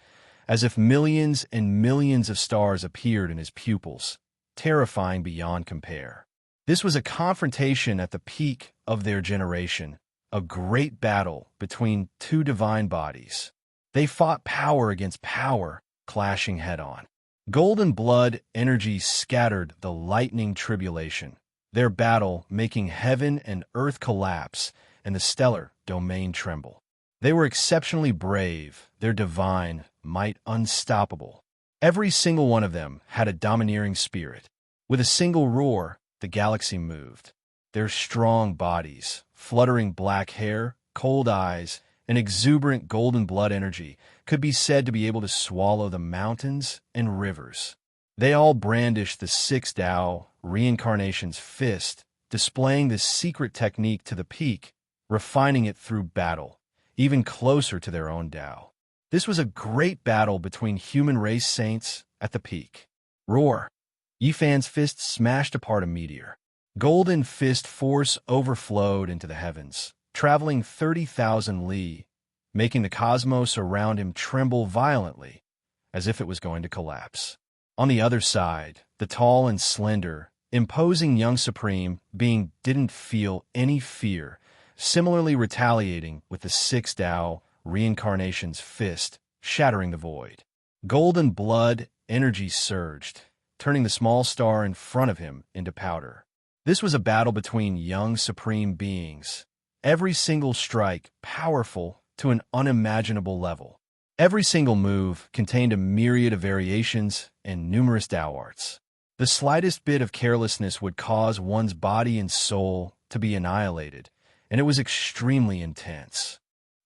as if millions and millions of stars appeared in his pupils, terrifying beyond compare. This was a confrontation at the peak of their generation, a great battle between two divine bodies. They fought power against power, clashing head-on. Golden blood energy scattered the lightning tribulation, their battle making heaven and earth collapse and the stellar domain tremble. They were exceptionally brave, their divine might unstoppable. Every single one of them had a domineering spirit. With a single roar, the galaxy moved. Their strong bodies, fluttering black hair, cold eyes, and exuberant golden blood energy could be said to be able to swallow the mountains and rivers. They all brandished the 6 Tao, reincarnation's fist, displaying this secret technique to the peak, refining it through battle, even closer to their own Tao. This was a great battle between human race saints at the peak. Roar! Yi Fan's fist smashed apart a meteor. Golden fist force overflowed into the heavens, traveling 30,000 li, making the cosmos around him tremble violently, as if it was going to collapse. On the other side, the tall and slender, imposing young supreme being didn't feel any fear, similarly retaliating with the 6 Tao, reincarnation's fist, shattering the void. Golden blood energy surged, turning the small star in front of him into powder. This was a battle between young supreme beings, every single strike powerful to an unimaginable level. Every single move contained a myriad of variations and numerous Tao arts. The slightest bit of carelessness would cause one's body and soul to be annihilated, and it was extremely intense.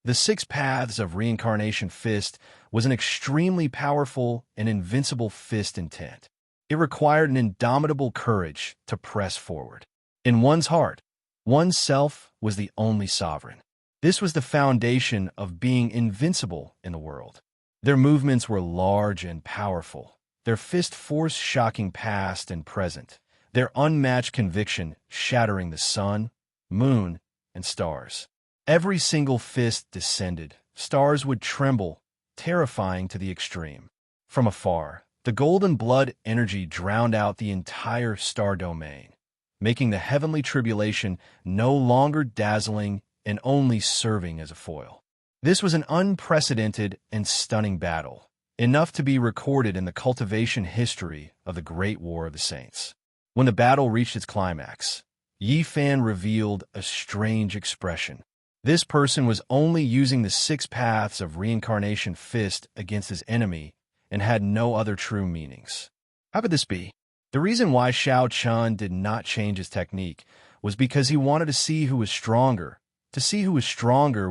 The 6 paths of reincarnation fist was an extremely powerful and invincible fist intent. It required an indomitable courage to press forward. In one's heart, one's self was the only sovereign. This was the foundation of being invincible in the world. Their movements were large and powerful, their fist force shocking past and present, their unmatched conviction shattering the sun, moon, and stars. Every single fist descended, stars would tremble, terrifying to the extreme. From afar, the golden blood energy drowned out the entire star domain, making the heavenly tribulation no longer dazzling and only serving as a foil. This was an unprecedented and stunning battle, enough to be recorded in the cultivation history of the Great War of the Saints. When the battle reached its climax, Yi Fan revealed a strange expression. This person was only using the 6 paths of reincarnation fist against his enemy and had no other true meanings. How could this be? The reason why Xiao Chun did not change his technique was because he wanted to see who was stronger,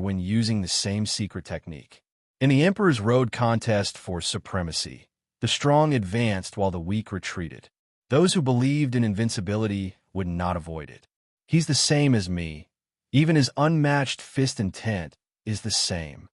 when using the same secret technique. In the Emperor's Road contest for supremacy, the strong advanced while the weak retreated. Those who believed in invincibility would not avoid it. He's the same as me. Even his unmatched fist intent is the same.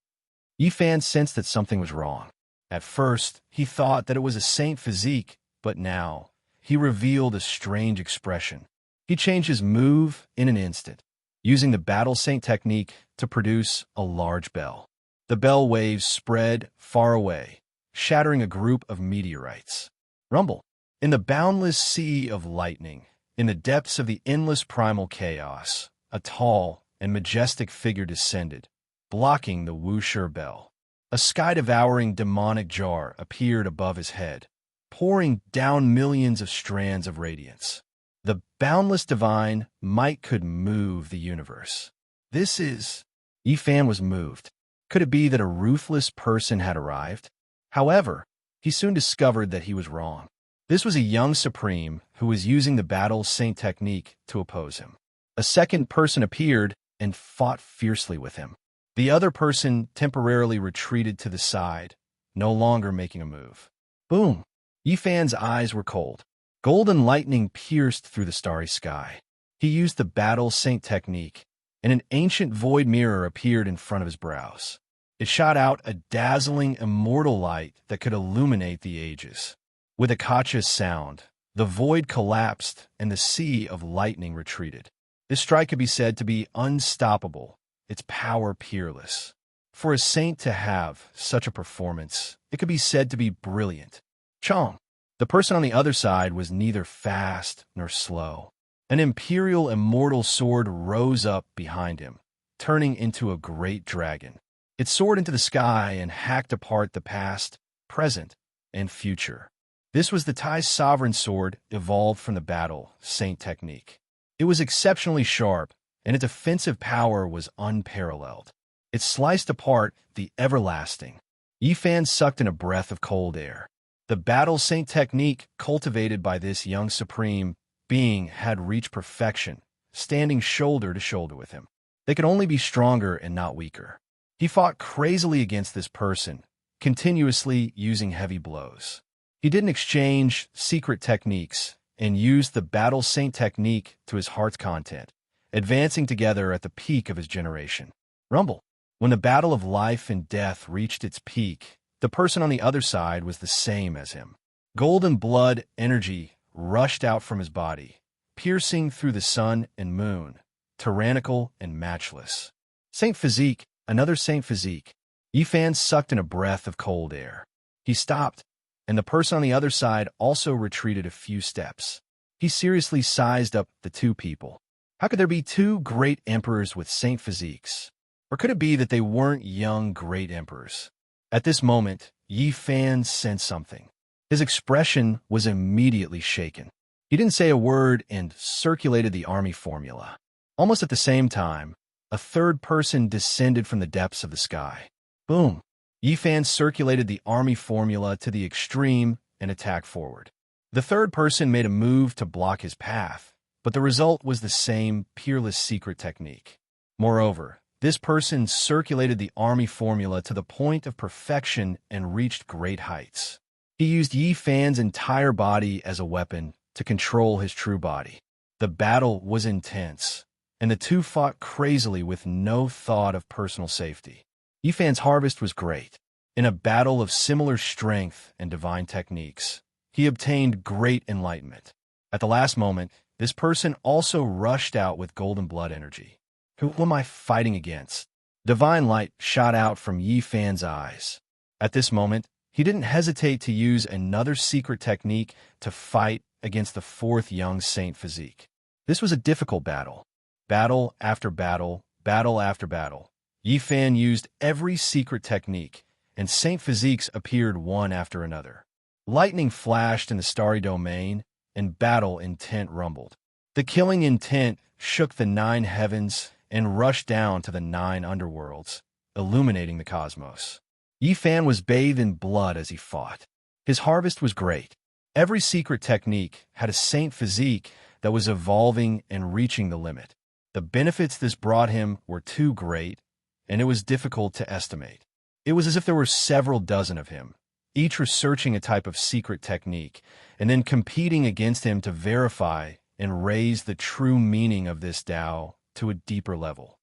Yi Fan sensed that something was wrong. At first, he thought that it was a saint physique, but now, he revealed a strange expression. He changed his move in an instant, using the battle saint technique to produce a large bell. The bell waves spread far away, shattering a group of meteorites. Rumble. In the boundless sea of lightning, in the depths of the endless primal chaos, a tall and majestic figure descended, blocking the Wuxia bell. A sky-devouring demonic jar appeared above his head, pouring down millions of strands of radiance. The boundless divine might could move the universe. This is... Yi Fan was moved. Could it be that a ruthless person had arrived? However, he soon discovered that he was wrong. This was a young supreme who was using the battle saint technique to oppose him. A second person appeared and fought fiercely with him. The other person temporarily retreated to the side, no longer making a move. Boom! Yi Fan's eyes were cold. Golden lightning pierced through the starry sky. He used the battle saint technique, and an ancient void mirror appeared in front of his brows. It shot out a dazzling immortal light that could illuminate the ages. With a cautious sound, the void collapsed and the sea of lightning retreated. This strike could be said to be unstoppable, its power peerless. For a saint to have such a performance, it could be said to be brilliant. Chong. The person on the other side was neither fast nor slow. An imperial immortal sword rose up behind him, turning into a great dragon. It soared into the sky and hacked apart the past, present, and future. This was the Tai's sovereign sword evolved from the battle saint technique. It was exceptionally sharp, and its offensive power was unparalleled. It sliced apart the everlasting. Yi Fan sucked in a breath of cold air. The battle saint technique cultivated by this young supreme being had reached perfection, standing shoulder to shoulder with him. They could only be stronger and not weaker. He fought crazily against this person, continuously using heavy blows. He didn't exchange secret techniques and used the battle saint technique to his heart's content, advancing together at the peak of his generation. Rumble. When the battle of life and death reached its peak, the person on the other side was the same as him. Golden blood energy rushed out from his body, piercing through the sun and moon, tyrannical and matchless. Saint Physique, another Saint Physique. Yi Fan sucked in a breath of cold air. He stopped, and the person on the other side also retreated a few steps. He seriously sized up the two people. How could there be two great emperors with Saint Physiques? Or could it be that they weren't young great emperors? At this moment, Yi Fan sensed something. His expression was immediately shaken. He didn't say a word and circulated the army formula. Almost at the same time, a third person descended from the depths of the sky. Boom! Yi Fan circulated the army formula to the extreme and attacked forward. The third person made a move to block his path, but the result was the same peerless secret technique. Moreover, this person circulated the army formula to the point of perfection and reached great heights. He used Yi Fan's entire body as a weapon to control his true body. The battle was intense, and the two fought crazily with no thought of personal safety. Yi Fan's harvest was great. In a battle of similar strength and divine techniques, he obtained great enlightenment. At the last moment, this person also rushed out with golden blood energy. Who am I fighting against? Divine light shot out from Yi Fan's eyes. At this moment, he didn't hesitate to use another secret technique to fight against the fourth young Saint Physique. This was a difficult battle. Battle after battle, battle after battle. Yi Fan used every secret technique, and Saint Physiques appeared one after another. Lightning flashed in the starry domain, and battle intent rumbled. The killing intent shook the 9 heavens and rushed down to the 9 underworlds, illuminating the cosmos. Yi Fan was bathed in blood as he fought. His harvest was great. Every secret technique had a Saint Physique that was evolving and reaching the limit. The benefits this brought him were too great, and it was difficult to estimate. It was as if there were several dozen of him, each researching a type of secret technique, and then competing against him to verify and raise the true meaning of this Tao to a deeper level.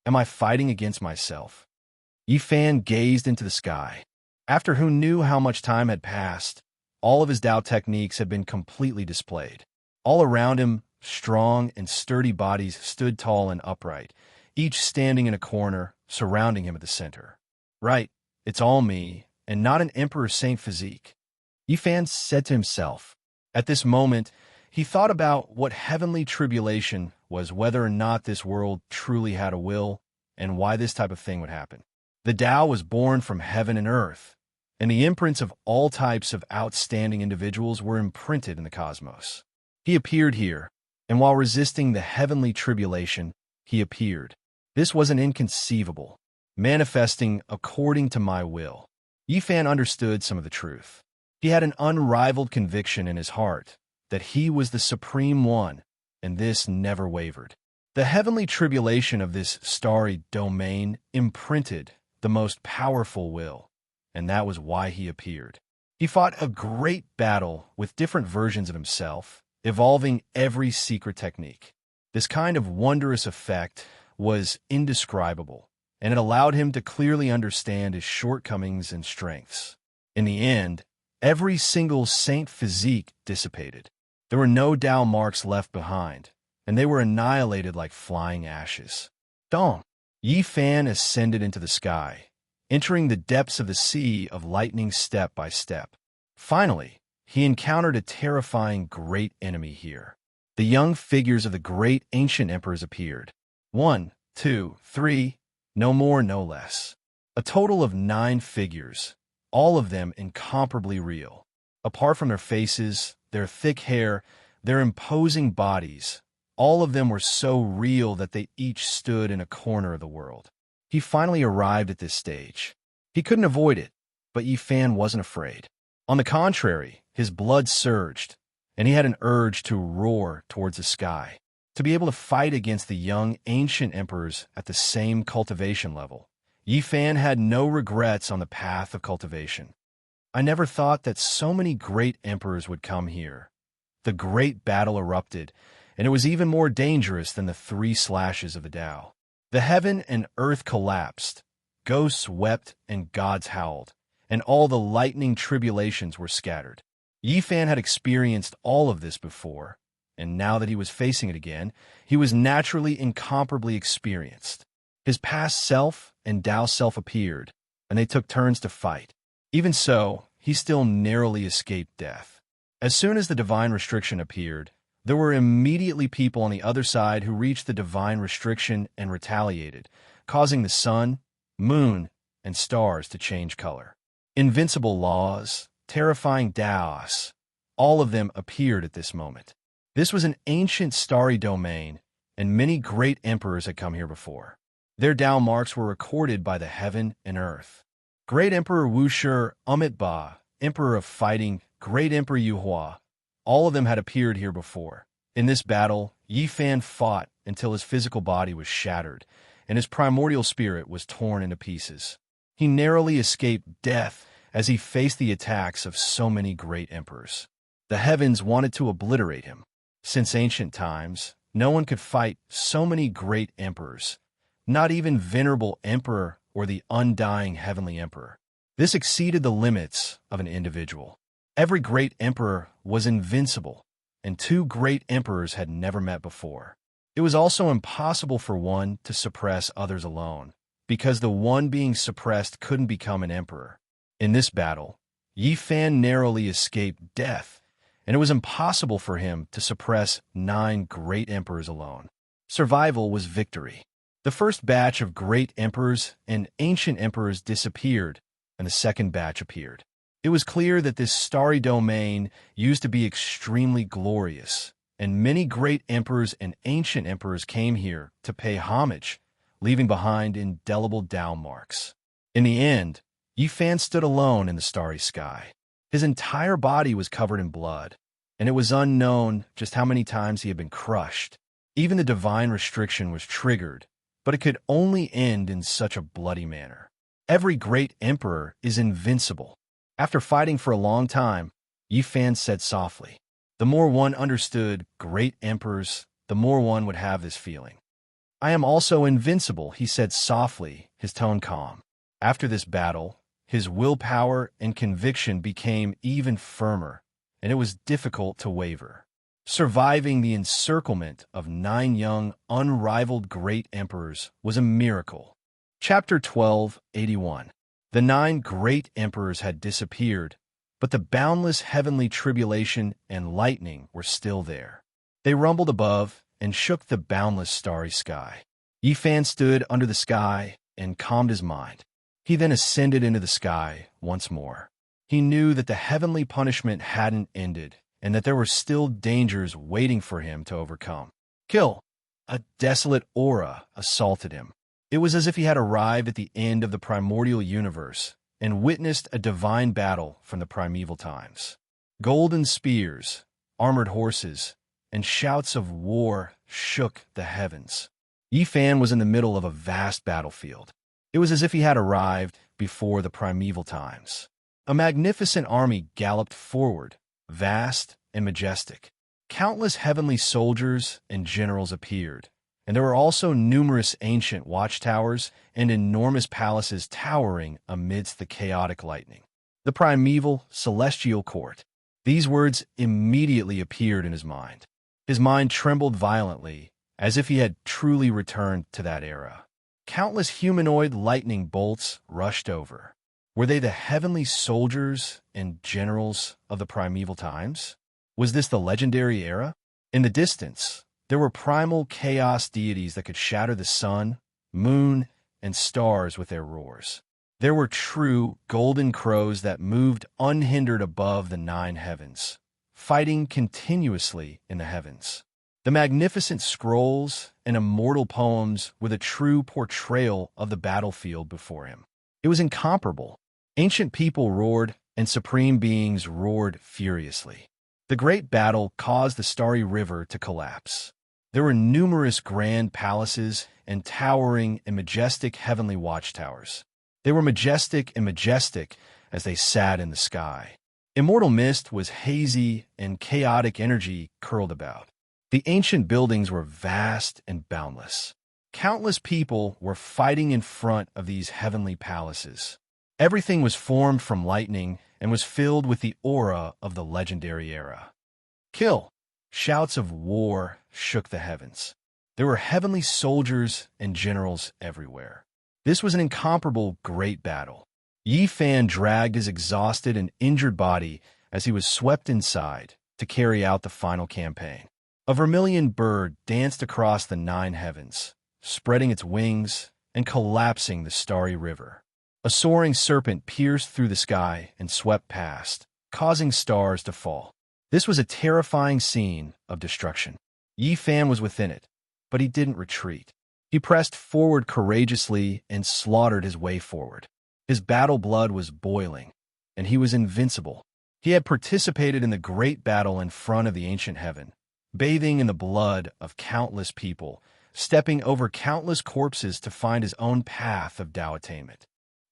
Am I fighting against myself? Yi Fan gazed into the sky. After who knew how much time had passed, all of his Tao techniques had been completely displayed. All around him, strong and sturdy bodies stood tall and upright, each standing in a corner, surrounding him at the center. Right, it's all me, and not an Emperor Saint Physique. Yi Fan said to himself. At this moment, he thought about what heavenly tribulation was, whether or not this world truly had a will, and why this type of thing would happen. The Tao was born from heaven and earth, and the imprints of all types of outstanding individuals were imprinted in the cosmos. He appeared here, and while resisting the heavenly tribulation, he appeared. This wasn't inconceivable, manifesting according to my will. Yi Fan understood some of the truth. He had an unrivaled conviction in his heart that he was the Supreme One, and this never wavered. The heavenly tribulation of this starry domain imprinted the most powerful will, and that was why he appeared. He fought a great battle with different versions of himself, evolving every secret technique. This kind of wondrous effect was indescribable, and it allowed him to clearly understand his shortcomings and strengths. In the end, every single Saint Physique dissipated. There were no Tao marks left behind, and they were annihilated like flying ashes. Dong! Yi Fan ascended into the sky, entering the depths of the sea of lightning step by step. Finally, he encountered a terrifying great enemy here. The young figures of the great ancient emperors appeared. 1, 2, 3, no more, no less. A total of 9 figures, all of them incomparably real. Apart from their faces, their thick hair, their imposing bodies, all of them were so real that they each stood in a corner of the world. He finally arrived at this stage. He couldn't avoid it, but Yi Fan wasn't afraid. On the contrary, his blood surged, and he had an urge to roar towards the sky, to be able to fight against the young ancient emperors at the same cultivation level. Yi Fan had no regrets on the path of cultivation. I never thought that so many great emperors would come here. The great battle erupted, and it was even more dangerous than the 3 slashes of the Tao. The heaven and earth collapsed, ghosts wept and gods howled, and all the lightning tribulations were scattered. Yi Fan had experienced all of this before, and now that he was facing it again, he was naturally incomparably experienced. His past self and Tao self appeared, and they took turns to fight. Even so, he still narrowly escaped death. As soon as the divine restriction appeared, there were immediately people on the other side who reached the divine restriction and retaliated, causing the sun, moon, and stars to change color. Invincible laws, terrifying Taos, all of them appeared at this moment. This was an ancient starry domain, and many great emperors had come here before. Their Tao marks were recorded by the heaven and earth. Great Emperor Wushi, Ba, Emperor of Fighting, Great Emperor Yuhua, all of them had appeared here before. In this battle, Yi Fan fought until his physical body was shattered, and his primordial spirit was torn into pieces. He narrowly escaped death as he faced the attacks of so many great emperors. The heavens wanted to obliterate him. Since ancient times, no one could fight so many great emperors, not even Venerable Emperor or the undying Heavenly Emperor. This exceeded the limits of an individual. Every great emperor was invincible, and 2 great emperors had never met before. It was also impossible for one to suppress others alone, because the one being suppressed couldn't become an emperor. In this battle, Yi Fan narrowly escaped death, and it was impossible for him to suppress 9 great emperors alone. Survival was victory. The first batch of great emperors and ancient emperors disappeared, and the second batch appeared. It was clear that this starry domain used to be extremely glorious, and many great emperors and ancient emperors came here to pay homage, leaving behind indelible down marks. In the end, Yi Fan stood alone in the starry sky. His entire body was covered in blood, and it was unknown just how many times he had been crushed. Even the divine restriction was triggered, but it could only end in such a bloody manner. Every great emperor is invincible. After fighting for a long time, Yi Fan said softly, "The more one understood great emperors, the more one would have this feeling." "I am also invincible," he said softly, his tone calm. After this battle, his willpower and conviction became even firmer, and it was difficult to waver. Surviving the encirclement of 9 young, unrivaled great emperors was a miracle. Chapter 12:81. The 9 great emperors had disappeared, but the boundless heavenly tribulation and lightning were still there. They rumbled above and shook the boundless starry sky. Yi Fan stood under the sky and calmed his mind. He then ascended into the sky once more. He knew that the heavenly punishment hadn't ended, and that there were still dangers waiting for him to overcome. Kill! A desolate aura assaulted him. It was as if he had arrived at the end of the primordial universe and witnessed a divine battle from the primeval times. Golden spears, armored horses, and shouts of war shook the heavens. Yi Fan was in the middle of a vast battlefield. It was as if he had arrived before the primeval times. A magnificent army galloped forward, vast and majestic. Countless heavenly soldiers and generals appeared, and there were also numerous ancient watchtowers and enormous palaces towering amidst the chaotic lightning. The primeval celestial court. These words immediately appeared in his mind. His mind trembled violently, as if he had truly returned to that era. Countless humanoid lightning bolts rushed over. Were they the heavenly soldiers and generals of the primeval times? Was this the legendary era? In the distance, there were primal chaos deities that could shatter the sun, moon, and stars with their roars. There were true golden crows that moved unhindered above the 9 heavens, fighting continuously in the heavens. The magnificent scrolls and immortal poems were the true portrayal of the battlefield before him. It was incomparable. Ancient people roared, and supreme beings roared furiously. The great battle caused the starry river to collapse. There were numerous grand palaces and towering and majestic heavenly watchtowers. They were majestic and majestic as they sat in the sky. Immortal mist was hazy and chaotic energy curled about. The ancient buildings were vast and boundless. Countless people were fighting in front of these heavenly palaces. Everything was formed from lightning and was filled with the aura of the legendary era. Kill! Shouts of war shook the heavens. There were heavenly soldiers and generals everywhere. This was an incomparable great battle. Yi Fan dragged his exhausted and injured body as he was swept inside to carry out the final campaign. A vermilion bird danced across the 9 heavens, spreading its wings and collapsing the starry river. A soaring serpent pierced through the sky and swept past, causing stars to fall. This was a terrifying scene of destruction. Yi Fan was within it, but he didn't retreat. He pressed forward courageously and slaughtered his way forward. His battle blood was boiling, and he was invincible. He had participated in the great battle in front of the ancient heaven, bathing in the blood of countless people, stepping over countless corpses to find his own path of Tao attainment.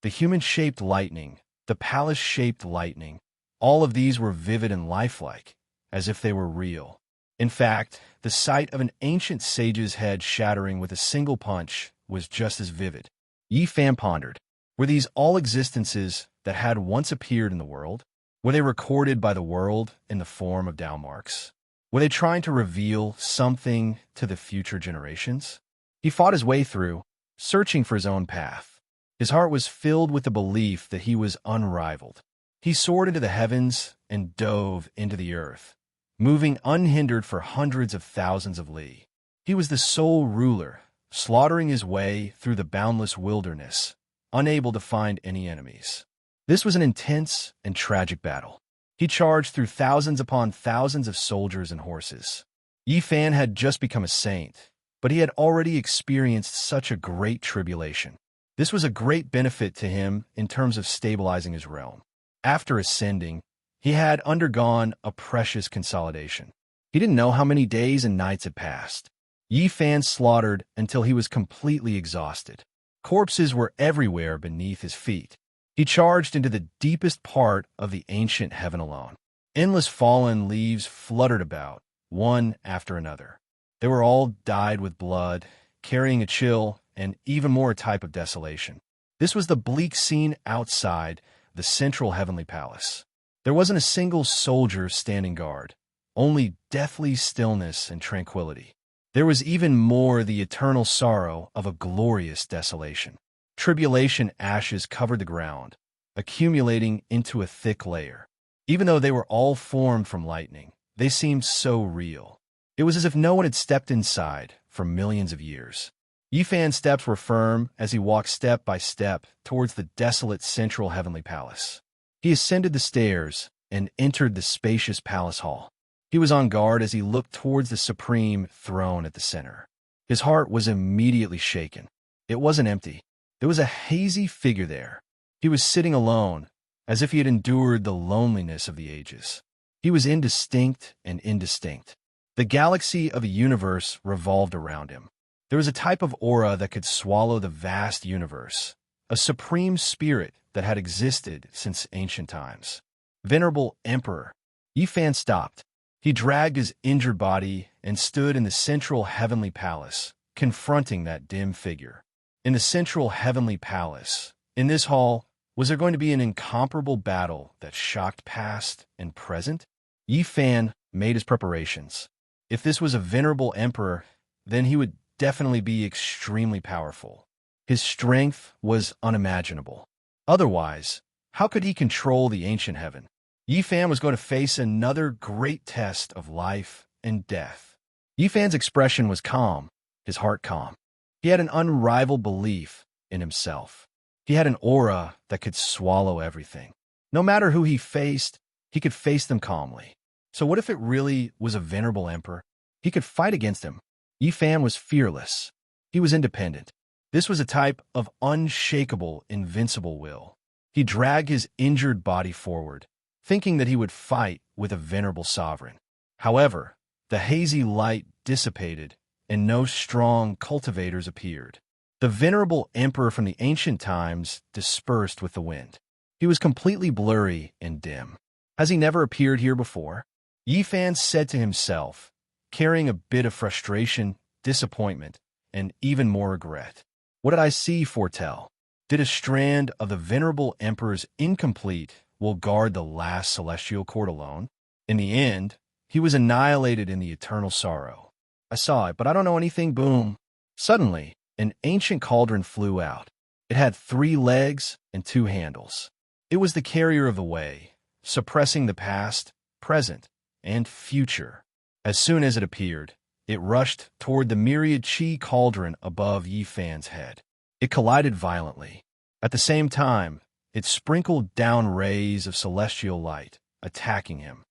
The human-shaped lightning, the palace-shaped lightning, all of these were vivid and lifelike, as if they were real. In fact, the sight of an ancient sage's head shattering with a single punch was just as vivid. Yi Fan pondered. Were these all existences that had once appeared in the world? Were they recorded by the world in the form of Tao marks? Were they trying to reveal something to the future generations? He fought his way through, searching for his own path. His heart was filled with the belief that he was unrivaled. He soared into the heavens and dove into the earth, moving unhindered for hundreds of thousands of li. He was the sole ruler, slaughtering his way through the boundless wilderness, unable to find any enemies. This was an intense and tragic battle. He charged through thousands upon thousands of soldiers and horses. Yi Fan had just become a saint, but he had already experienced such a great tribulation. This was a great benefit to him in terms of stabilizing his realm. After ascending, he had undergone a precious consolidation. He didn't know how many days and nights had passed. Yi Fan slaughtered until he was completely exhausted. Corpses were everywhere beneath his feet. He charged into the deepest part of the ancient heaven alone. Endless fallen leaves fluttered about, one after another. They were all dyed with blood, carrying a chill and even more type of desolation. This was the bleak scene outside the central heavenly palace. There wasn't a single soldier standing guard, only deathly stillness and tranquility. There was even more the eternal sorrow of a glorious desolation. Tribulation ashes covered the ground, accumulating into a thick layer. Even though they were all formed from lightning, they seemed so real. It was as if no one had stepped inside for millions of years. Yi Fan's steps were firm as he walked step by step towards the desolate central heavenly palace. He ascended the stairs and entered the spacious palace hall. He was on guard as he looked towards the supreme throne at the center. His heart was immediately shaken. It wasn't empty. There was a hazy figure there. He was sitting alone, as if he had endured the loneliness of the ages. He was indistinct and indistinct. The galaxy of a universe revolved around him. There was a type of aura that could swallow the vast universe, a supreme spirit that had existed since ancient times. Venerable Emperor. Yi Fan stopped. He dragged his injured body and stood in the central heavenly palace, confronting that dim figure. In the central heavenly palace, in this hall, was there going to be an incomparable battle that shocked past and present? Yi Fan made his preparations. If this was a venerable emperor, then he would definitely be extremely powerful. His strength was unimaginable. Otherwise, how could he control the ancient heaven? Yi Fan was going to face another great test of life and death. Yi Fan's expression was calm, his heart calm. He had an unrivaled belief in himself. He had an aura that could swallow everything. No matter who he faced, he could face them calmly. So what if it really was a venerable emperor? He could fight against him. Yi Fan was fearless. He was independent. This was a type of unshakable, invincible will. He dragged his injured body forward, thinking that he would fight with a venerable sovereign. However, the hazy light dissipated, and no strong cultivators appeared. The venerable emperor from the ancient times dispersed with the wind. He was completely blurry and dim. Has he never appeared here before? Yi Fan said to himself, carrying a bit of frustration, disappointment, and even more regret. What did I see foretell? Did a strand of the venerable emperor's incomplete will guard the last celestial court alone? In the end, he was annihilated in the eternal sorrow. I saw it, but I don't know anything. Boom. Suddenly, an ancient cauldron flew out. It had 3 legs and 2 handles. It was the carrier of the way, suppressing the past, present, and future. As soon as it appeared, it rushed toward the myriad chi cauldron above Yi Fan's head. It collided violently. At the same time, it sprinkled down rays of celestial light, attacking him.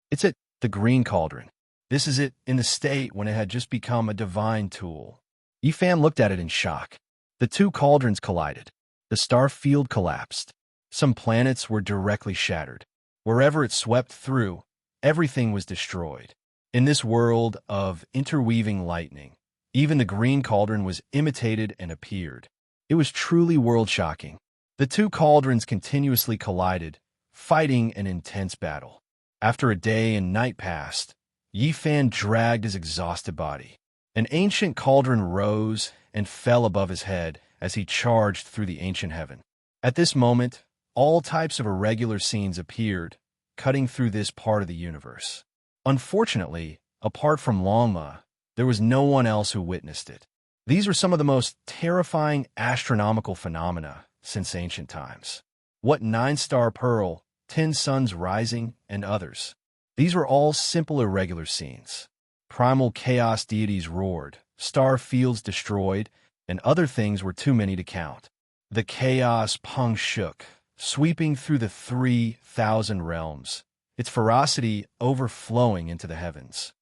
It's at the green cauldron. This is it in the state when it had just become a divine tool. Yi Fan looked at it in shock. The 2 cauldrons collided. The star field collapsed. Some planets were directly shattered. Wherever it swept through, everything was destroyed. In this world of interweaving lightning, even the green cauldron was imitated and appeared. It was truly world-shocking. The 2 cauldrons continuously collided, fighting an intense battle. After a day and night passed, Yi Fan dragged his exhausted body. An ancient cauldron rose and fell above his head as he charged through the ancient heaven. At this moment, all types of irregular scenes appeared, cutting through this part of the universe. Unfortunately, apart from Longma, there was no one else who witnessed it. These were some of the most terrifying astronomical phenomena since ancient times. What 9-star pearl, 10 suns rising, and others. These were all simple irregular scenes. Primal chaos deities roared, star fields destroyed, and other things were too many to count. The chaos pung shook, sweeping through the 3,000 realms, its ferocity overflowing into the heavens.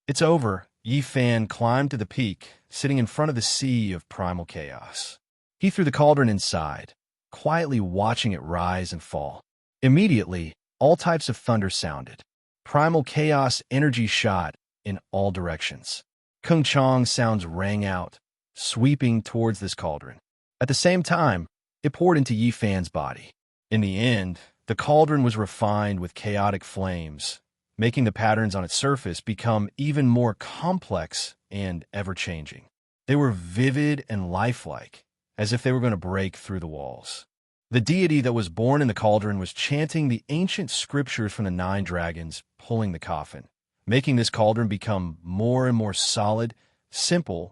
It's over. Yi Fan climbed to the peak, sitting in front of the sea of primal chaos. He threw the cauldron inside, quietly watching it rise and fall. Immediately, all types of thunder sounded. Primal chaos energy shot in all directions. Kung Chong sounds rang out, sweeping towards this cauldron. At the same time, it poured into Yi Fan's body. In the end, the cauldron was refined with chaotic flames, making the patterns on its surface become even more complex and ever-changing. They were vivid and lifelike, as if they were going to break through the walls. The deity that was born in the cauldron was chanting the ancient scriptures from the 9 dragons, pulling the coffin, making this cauldron become more and more solid, simple,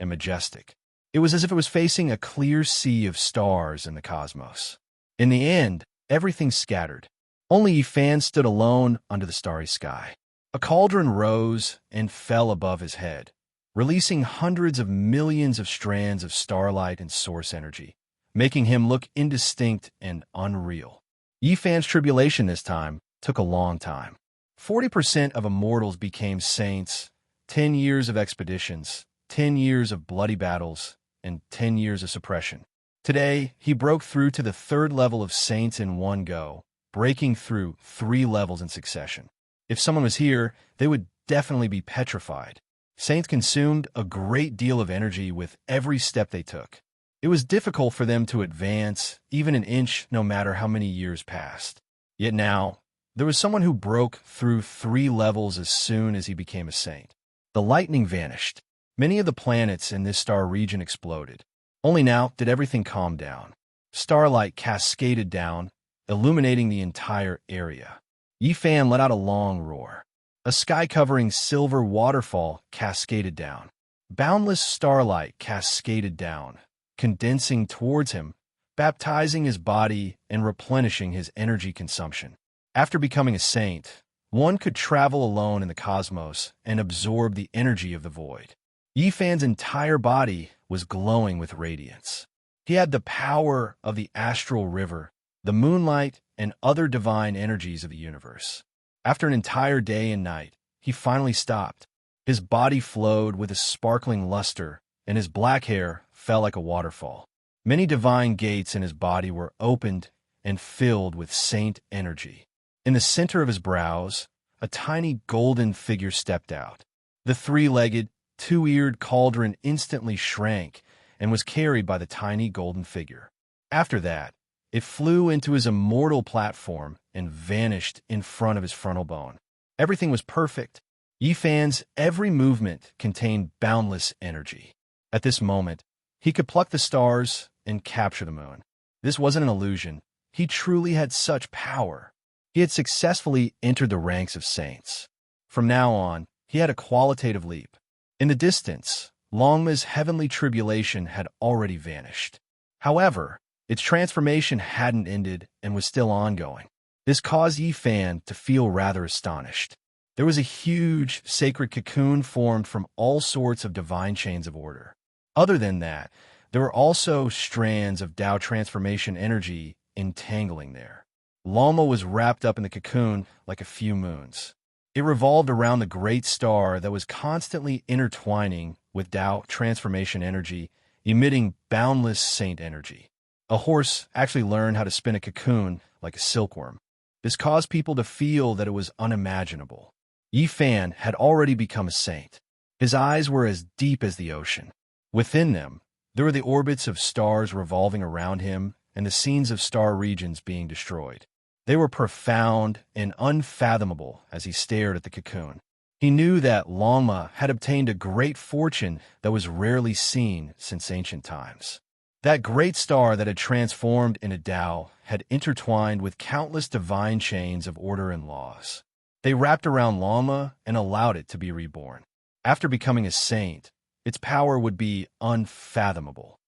and majestic. It was as if it was facing a clear sea of stars in the cosmos. In the end, everything scattered. Only Yi Fan stood alone under the starry sky. A cauldron rose and fell above his head, releasing hundreds of millions of strands of starlight and source energy, making him look indistinct and unreal. Yi Fan's tribulation this time took a long time. 40% of immortals became saints, 10 years of expeditions, 10 years of bloody battles, and 10 years of suppression. Today, he broke through to the 3rd level of saints in one go, breaking through 3 levels in succession. If someone was here, they would definitely be petrified. Saints consumed a great deal of energy with every step they took. It was difficult for them to advance even an inch no matter how many years passed. Yet now, there was someone who broke through 3 levels as soon as he became a saint. The lightning vanished. Many of the planets in this star region exploded. Only now did everything calm down. Starlight cascaded down, illuminating the entire area. Yi Fan let out a long roar. A sky-covering silver waterfall cascaded down. Boundless starlight cascaded down, condensing towards him, baptizing his body and replenishing his energy consumption. After becoming a saint, one could travel alone in the cosmos and absorb the energy of the void. Yi Fan's entire body was glowing with radiance. He had the power of the astral river, the moonlight, and other divine energies of the universe. After an entire day and night, he finally stopped. His body flowed with a sparkling luster, and his black hair fell like a waterfall. Many divine gates in his body were opened and filled with saint energy. In the center of his brows, a tiny golden figure stepped out. The 3-legged, 2-eared cauldron instantly shrank and was carried by the tiny golden figure. After that, it flew into his immortal platform and vanished in front of his frontal bone. Everything was perfect. Yi Fan's every movement contained boundless energy. At this moment, he could pluck the stars and capture the moon. This wasn't an illusion. He truly had such power. He had successfully entered the ranks of saints. From now on, he had a qualitative leap. In the distance, Longma's heavenly tribulation had already vanished. However, its transformation hadn't ended and was still ongoing. This caused Yi Fan to feel rather astonished. There was a huge sacred cocoon formed from all sorts of divine chains of order. Other than that, there were also strands of Tao transformation energy entangling there. Longma was wrapped up in the cocoon like a few moons. It revolved around the great star that was constantly intertwining with Tao transformation energy, emitting boundless saint energy. A horse actually learned how to spin a cocoon like a silkworm. This caused people to feel that it was unimaginable. Yi Fan had already become a saint. His eyes were as deep as the ocean. Within them, there were the orbits of stars revolving around him and the scenes of star regions being destroyed. They were profound and unfathomable as he stared at the cocoon. He knew that Longma had obtained a great fortune that was rarely seen since ancient times. That great star that had transformed into Tao had intertwined with countless divine chains of order and laws. They wrapped around Longma and allowed it to be reborn. After becoming a saint, its power would be unfathomable.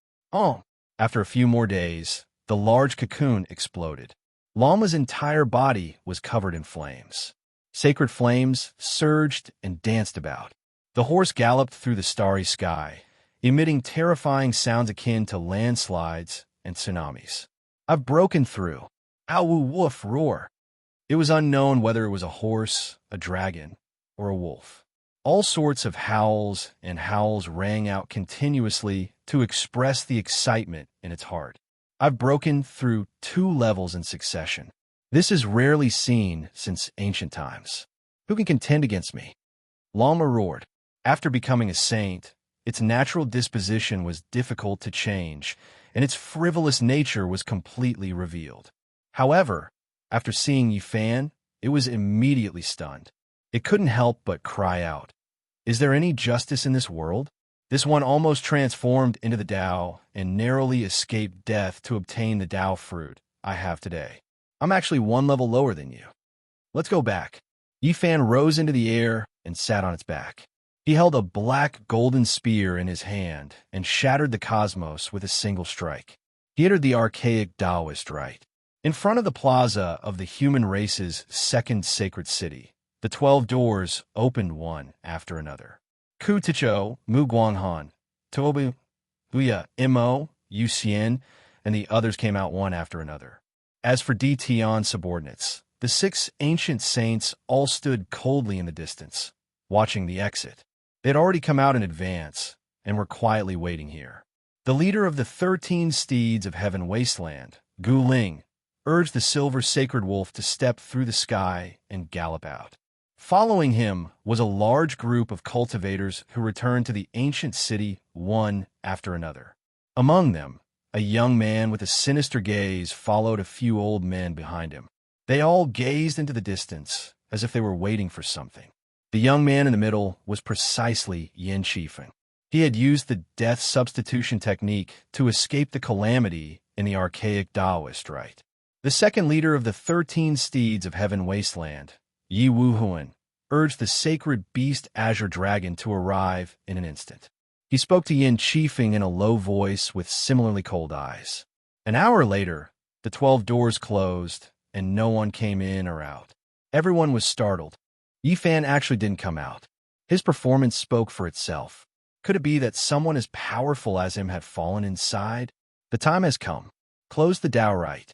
After a few more days, the large cocoon exploded. Llama's entire body was covered in flames. Sacred flames surged and danced about. The horse galloped through the starry sky, emitting terrifying sounds akin to landslides and tsunamis. I've broken through. Ow woof roar. It was unknown whether it was a horse, a dragon, or a wolf. All sorts of howls and howls rang out continuously to express the excitement in its heart. I've broken through 2 levels in succession. This is rarely seen since ancient times. Who can contend against me? Llama roared. After becoming a saint, its natural disposition was difficult to change, and its frivolous nature was completely revealed. However, after seeing Yifan, it was immediately stunned. It couldn't help but cry out, "Is there any justice in this world?" This one almost transformed into the Tao and narrowly escaped death to obtain the Tao fruit I have today. I'm actually 1 level lower than you. Let's go back. Yifan rose into the air and sat on its back. He held a black golden spear in his hand and shattered the cosmos with a single strike. He entered the archaic Taoist rite. In front of the plaza of the human race's second sacred city, the 12 doors opened one after another. Ku Ticho, Mu Guanghan, Tobu, Huya, Mo, Yu Xian, and the others came out one after another. As for Di Tian's subordinates, the 6 ancient saints all stood coldly in the distance, watching the exit. They had already come out in advance and were quietly waiting here. The leader of the 13 steeds of Heaven Wasteland, Gu Ling, urged the silver sacred wolf to step through the sky and gallop out. Following him was a large group of cultivators who returned to the ancient city one after another. Among them, a young man with a sinister gaze followed a few old men behind him. They all gazed into the distance as if they were waiting for something. The young man in the middle was precisely Yin Qifeng. He had used the death substitution technique to escape the calamity in the archaic Taoist rite. The second leader of the 13 steeds of Heaven Wasteland, Yi Wuhuan, urged the sacred beast Azure Dragon to arrive in an instant. He spoke to Yin Qifeng in a low voice with similarly cold eyes. An hour later, the 12 doors closed and no one came in or out. Everyone was startled. Yifan actually didn't come out. His performance spoke for itself. Could it be that someone as powerful as him had fallen inside? The time has come. Close the Tao rite.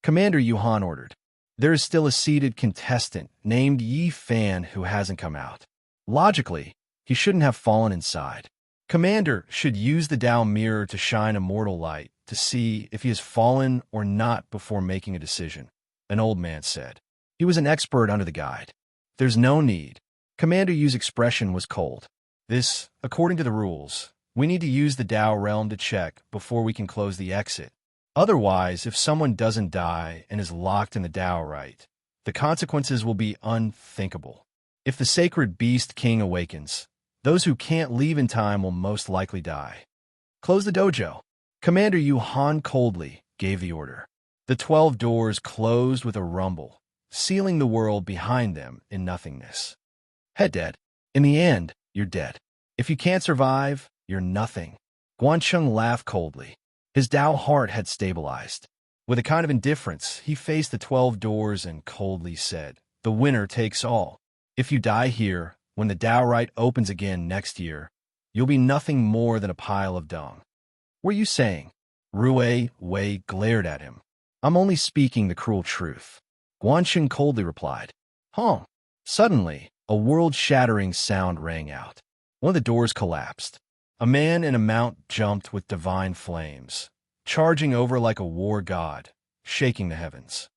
Commander Yuhan ordered. There is still a seated contestant named Yifan who hasn't come out. Logically, he shouldn't have fallen inside. Commander should use the Tao mirror to shine a mortal light to see if he has fallen or not before making a decision, an old man said. He was an expert under the guide. There's no need. Commander Yu's expression was cold. This, according to the rules, we need to use the Tao realm to check before we can close the exit. Otherwise, if someone doesn't die and is locked in the Tao rite, the consequences will be unthinkable. If the sacred beast king awakens, those who can't leave in time will most likely die. Close the dojo. Commander Yuhan coldly gave the order. The 12 doors closed with a rumble, sealing the world behind them in nothingness. Head dead. In the end, you're dead. If you can't survive, you're nothing. Guancheng laughed coldly. His Tao heart had stabilized. With a kind of indifference, he faced the 12 doors and coldly said, "The winner takes all. If you die here, when the Tao rite opens again next year, you'll be nothing more than a pile of dung." "What are you saying?" Rue Wei glared at him. "I'm only speaking the cruel truth." Guancheng coldly replied. "Huh." Suddenly, a world-shattering sound rang out. One of the doors collapsed. A man in a mount jumped with divine flames, charging over like a war god, shaking the heavens.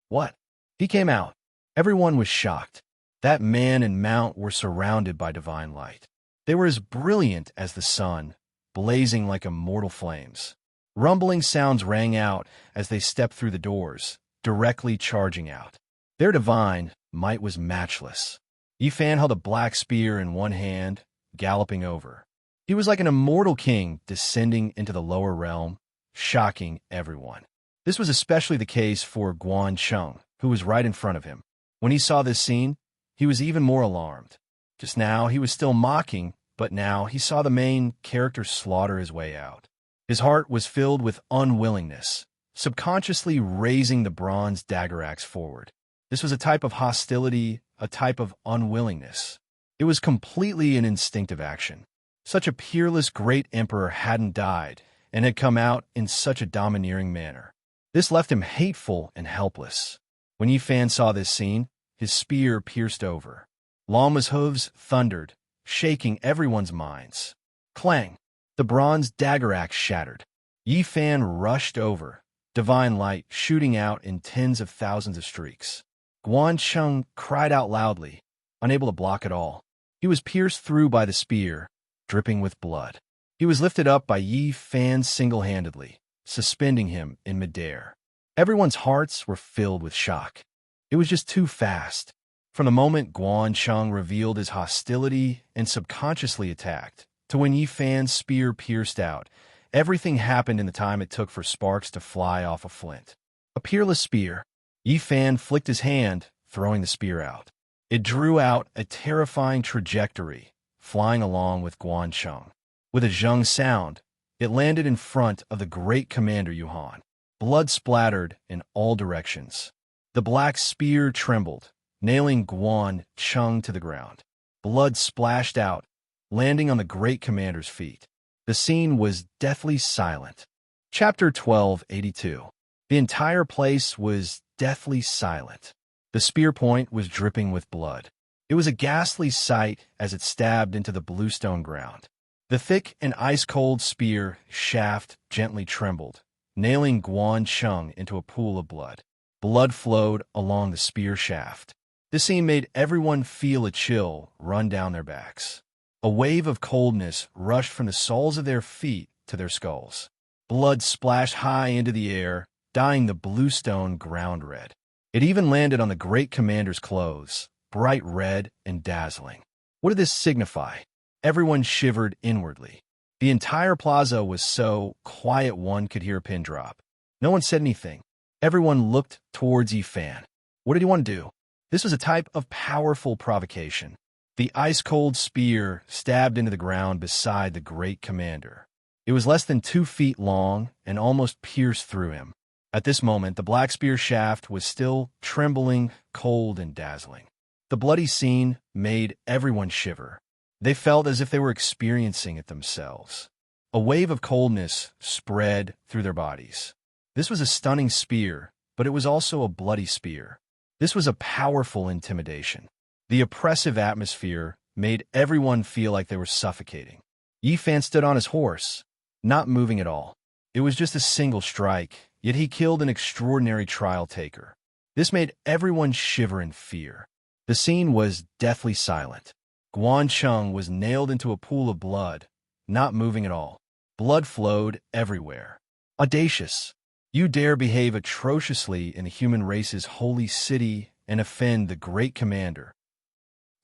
What? He came out. Everyone was shocked. That man and mount were surrounded by divine light. They were as brilliant as the sun, blazing like immortal flames. Rumbling sounds rang out as they stepped through the doors, directly charging out. Their divine might was matchless. Yifan held a black spear in one hand, galloping over. He was like an immortal king descending into the lower realm, shocking everyone. This was especially the case for Guancheng, who was right in front of him. When he saw this scene, he was even more alarmed. Just now, he was still mocking, but now he saw the main character slaughter his way out. His heart was filled with unwillingness, subconsciously raising the bronze dagger axe forward. This was a type of hostility, a type of unwillingness. It was completely an instinctive action. Such a peerless great emperor hadn't died and had come out in such a domineering manner. This left him hateful and helpless. When Yi Fan saw this scene, his spear pierced over. Lama's hooves thundered, shaking everyone's minds. Clang! The bronze dagger axe shattered. Yi Fan rushed over, divine light shooting out in tens of thousands of streaks. Guan Cheng cried out loudly, unable to block it all. He was pierced through by the spear, dripping with blood. He was lifted up by Yi Fan single-handedly, suspending him in midair. Everyone's hearts were filled with shock. It was just too fast. From the moment Guan Cheng revealed his hostility and subconsciously attacked, to when Yi Fan's spear pierced out, everything happened in the time it took for sparks to fly off a flint. A peerless spear. Yi Fan flicked his hand, throwing the spear out. It drew out a terrifying trajectory, flying along with Guan Cheng. With a zhung sound, it landed in front of the great commander Yuhan. Blood splattered in all directions. The black spear trembled, nailing Guan Cheng to the ground. Blood splashed out, landing on the great commander's feet. The scene was deathly silent. Chapter 1282. The entire place was deathly silent. The spear point was dripping with blood. It was a ghastly sight as it stabbed into the bluestone ground. The thick and ice-cold spear shaft gently trembled, nailing Guan Cheng into a pool of blood. Blood flowed along the spear shaft. This scene made everyone feel a chill run down their backs. A wave of coldness rushed from the soles of their feet to their skulls. Blood splashed high into the air, dyeing the bluestone ground red. It even landed on the great commander's clothes, bright red and dazzling. What did this signify? Everyone shivered inwardly. The entire plaza was so quiet one could hear a pin drop. No one said anything. Everyone looked towards Yi Fan. What did he want to do? This was a type of powerful provocation. The ice-cold spear stabbed into the ground beside the great commander. It was less than 2 feet long and almost pierced through him. At this moment, the black spear shaft was still trembling, cold, and dazzling. The bloody scene made everyone shiver. They felt as if they were experiencing it themselves. A wave of coldness spread through their bodies. This was a stunning spear, but it was also a bloody spear. This was a powerful intimidation. The oppressive atmosphere made everyone feel like they were suffocating. Yi Fan stood on his horse, not moving at all. It was just a single strike, yet he killed an extraordinary trial taker. This made everyone shiver in fear. The scene was deathly silent. Guan Cheng was nailed into a pool of blood, not moving at all. Blood flowed everywhere. Audacious! You dare behave atrociously in the human race's holy city and offend the great commander.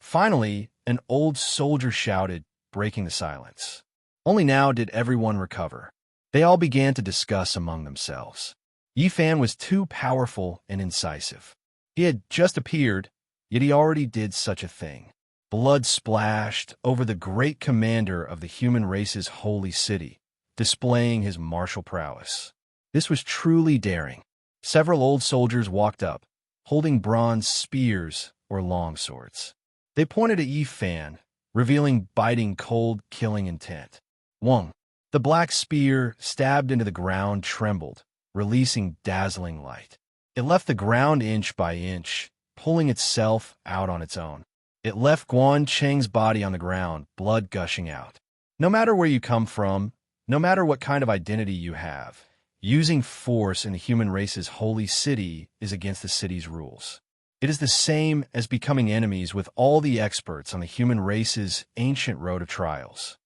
Finally, an old soldier shouted, breaking the silence. Only now did everyone recover. They all began to discuss among themselves. Yi Fan was too powerful and incisive. He had just appeared, yet he already did such a thing. Blood splashed over the great commander of the human race's holy city, displaying his martial prowess. This was truly daring. Several old soldiers walked up, holding bronze spears or long swords. They pointed at Yi Fan, revealing biting, cold, killing intent. Wong. The black spear stabbed into the ground trembled, releasing dazzling light. It left the ground inch by inch, pulling itself out on its own. It left Guan Cheng's body on the ground, blood gushing out. No matter where you come from, no matter what kind of identity you have, using force in the human race's holy city is against the city's rules. It is the same as becoming enemies with all the experts on the human race's ancient road of trials.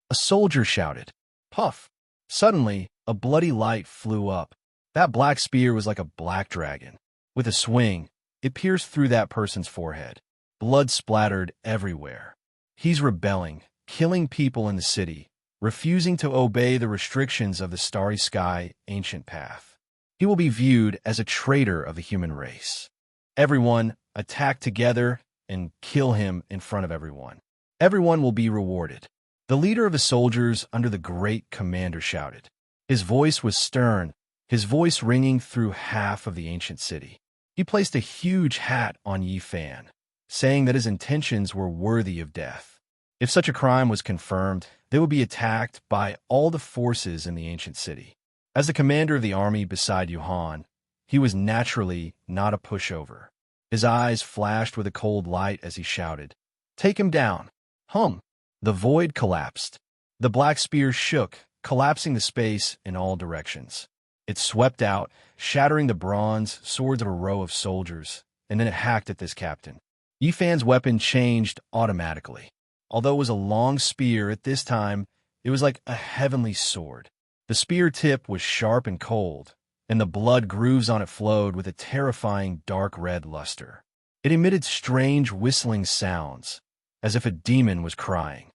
A soldier shouted, "Puff!" Suddenly, a bloody light flew up. That black spear was like a black dragon. With a swing, it pierced through that person's forehead. Blood splattered everywhere. He's rebelling, killing people in the city, refusing to obey the restrictions of the starry sky ancient path. He will be viewed as a traitor of the human race. Everyone attack together and kill him in front of everyone. Everyone will be rewarded. The leader of the soldiers under the great commander shouted. His voice was stern, his voice ringing through half of the ancient city. He placed a huge hat on Yi Fan, saying that his intentions were worthy of death. If such a crime was confirmed, they would be attacked by all the forces in the ancient city. As the commander of the army beside Yuhan, he was naturally not a pushover. His eyes flashed with a cold light as he shouted, "Take him down!" Hum! The void collapsed. The black spear shook, collapsing the space in all directions. It swept out, shattering the bronze swords of a row of soldiers, and then it hacked at this captain. Yi Fan's weapon changed automatically. Although it was a long spear at this time, it was like a heavenly sword. The spear tip was sharp and cold, and the blood grooves on it flowed with a terrifying dark red luster. It emitted strange whistling sounds, as if a demon was crying.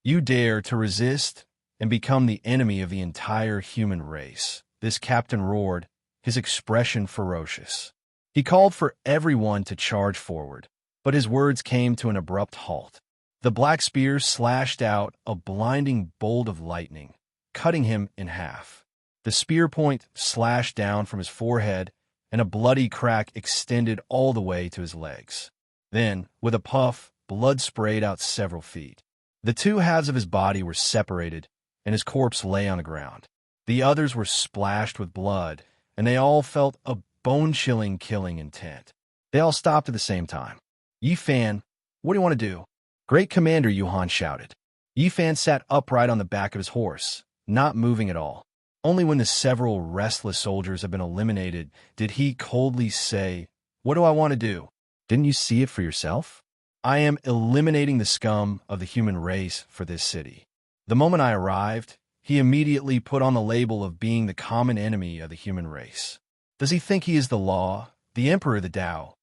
"You dare to resist and become the enemy of the entire human race," this captain roared, his expression ferocious. He called for everyone to charge forward, but his words came to an abrupt halt. The black spear slashed out a blinding bolt of lightning, cutting him in half. The spear point slashed down from his forehead, and a bloody crack extended all the way to his legs. Then, with a puff, blood sprayed out several feet. The two halves of his body were separated, and his corpse lay on the ground. The others were splashed with blood, and they all felt a bone-chilling killing intent. They all stopped at the same time. "Yi Fan, what do you want to do?" "Great Commander," Yuhan shouted. Yi Fan sat upright on the back of his horse, not moving at all. Only when the several restless soldiers had been eliminated did he coldly say, "What do I want to do? Didn't you see it for yourself? I am eliminating the scum of the human race for this city." The moment I arrived, he immediately put on the label of being the common enemy of the human race. Does he think he is the law, the emperor of the Tao?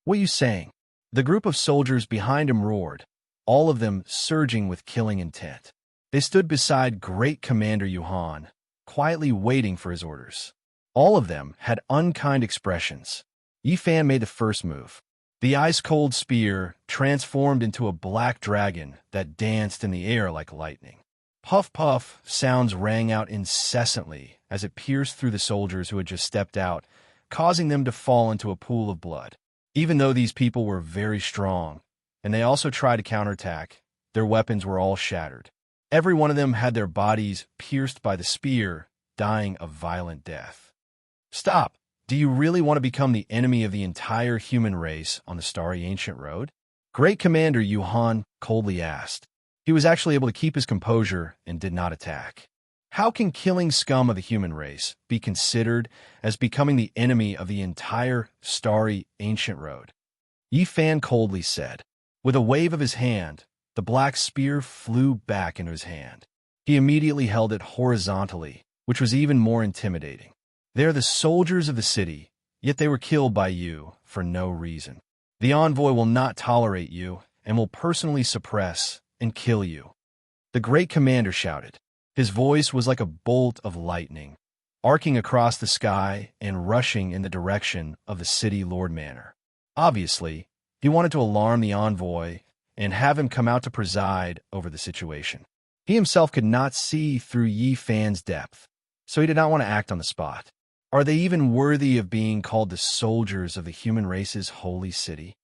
"What are you saying?" The group of soldiers behind him roared, all of them surging with killing intent. They stood beside Great Commander Yuhan, quietly waiting for his orders. All of them had unkind expressions. Yi Fan made the first move. The ice-cold spear transformed into a black dragon that danced in the air like lightning. Puff, puff sounds rang out incessantly as it pierced through the soldiers who had just stepped out, causing them to fall into a pool of blood. Even though these people were very strong, and they also tried to counterattack, their weapons were all shattered. Every one of them had their bodies pierced by the spear, dying a violent death. "Stop! Do you really want to become the enemy of the entire human race on the starry ancient road?" Great Commander Yuhan coldly asked. He was actually able to keep his composure and did not attack. How can killing scum of the human race be considered as becoming the enemy of the entire starry ancient road? Yi Fan coldly said. With a wave of his hand, the black spear flew back into his hand. He immediately held it horizontally, which was even more intimidating. They are the soldiers of the city, yet they were killed by you for no reason. The envoy will not tolerate you and will personally suppress and kill you. The great commander shouted. His voice was like a bolt of lightning, arcing across the sky and rushing in the direction of the city Lord Manor. Obviously, he wanted to alarm the envoy and have him come out to preside over the situation. He himself could not see through Yi Fan's depth, so he did not want to act on the spot. Are they even worthy of being called the soldiers of the human race's holy city?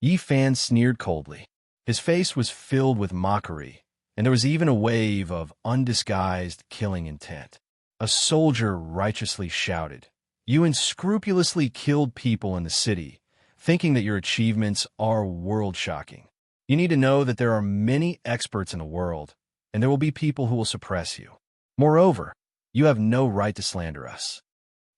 Yi Fan sneered coldly. His face was filled with mockery, and there was even a wave of undisguised killing intent. A soldier righteously shouted, "You unscrupulously killed people in the city, thinking that your achievements are world-shocking. You need to know that there are many experts in the world, and there will be people who will suppress you. Moreover, you have no right to slander us."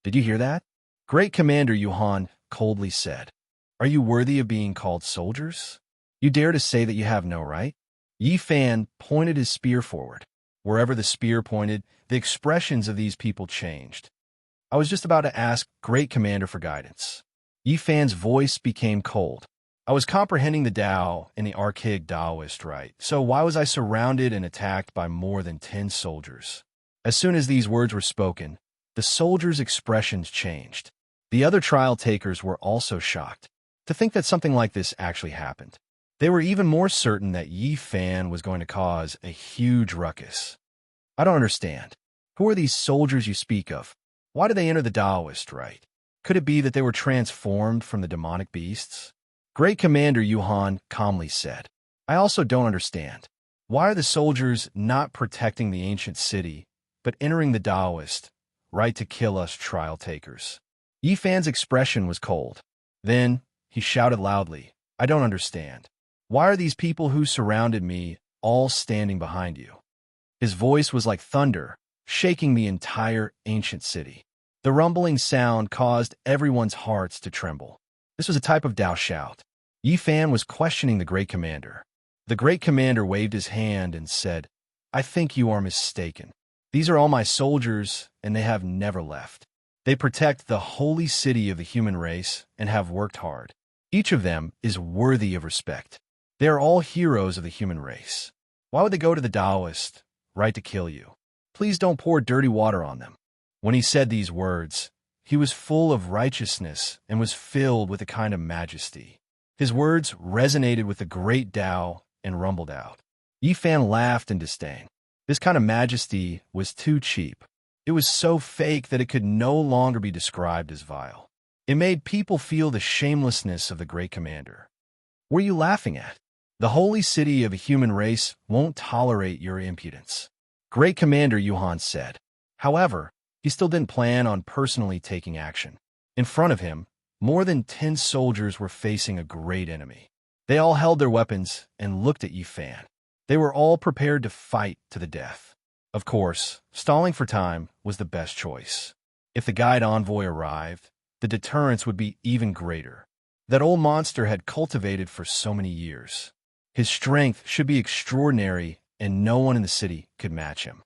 Did you hear that? Great Commander Yuhan coldly said. Are you worthy of being called soldiers? You dare to say that you have no right? Yi Fan pointed his spear forward. Wherever the spear pointed, the expressions of these people changed. I was just about to ask Great Commander for guidance. Yi Fan's voice became cold. I was comprehending the Tao and the archaic Taoist rite, so why was I surrounded and attacked by more than 10 soldiers? As soon as these words were spoken, the soldiers' expressions changed. The other trial takers were also shocked to think that something like this actually happened. They were even more certain that Yi Fan was going to cause a huge ruckus. I don't understand. Who are these soldiers you speak of? Why did they enter the Taoist rite? Could it be that they were transformed from the demonic beasts? Great Commander Yuhan calmly said, I also don't understand. Why are the soldiers not protecting the ancient city, but entering the Taoist rite to kill us trial takers? Yi Fan's expression was cold. Then he shouted loudly, I don't understand. Why are these people who surrounded me all standing behind you? His voice was like thunder, shaking the entire ancient city. The rumbling sound caused everyone's hearts to tremble. This was a type of Dao shout. Yi Fan was questioning the Great Commander. The Great Commander waved his hand and said, I think you are mistaken. These are all my soldiers, and they have never left. They protect the holy city of the human race and have worked hard. Each of them is worthy of respect. They are all heroes of the human race. Why would they go to the Taoist rite to kill you? Please don't pour dirty water on them. When he said these words, he was full of righteousness and was filled with a kind of majesty. His words resonated with the great Tao and rumbled out. Yi Fan laughed in disdain. This kind of majesty was too cheap. It was so fake that it could no longer be described as vile. It made people feel the shamelessness of the Great Commander. What are you laughing at? The holy city of a human race won't tolerate your impudence. Great Commander Yuhan said. However, he still didn't plan on personally taking action. In front of him, more than 10 soldiers were facing a great enemy. They all held their weapons and looked at Yi Fan. They were all prepared to fight to the death. Of course, stalling for time was the best choice. If the guide envoy arrived, the deterrence would be even greater. That old monster had cultivated for so many years. His strength should be extraordinary, and no one in the city could match him.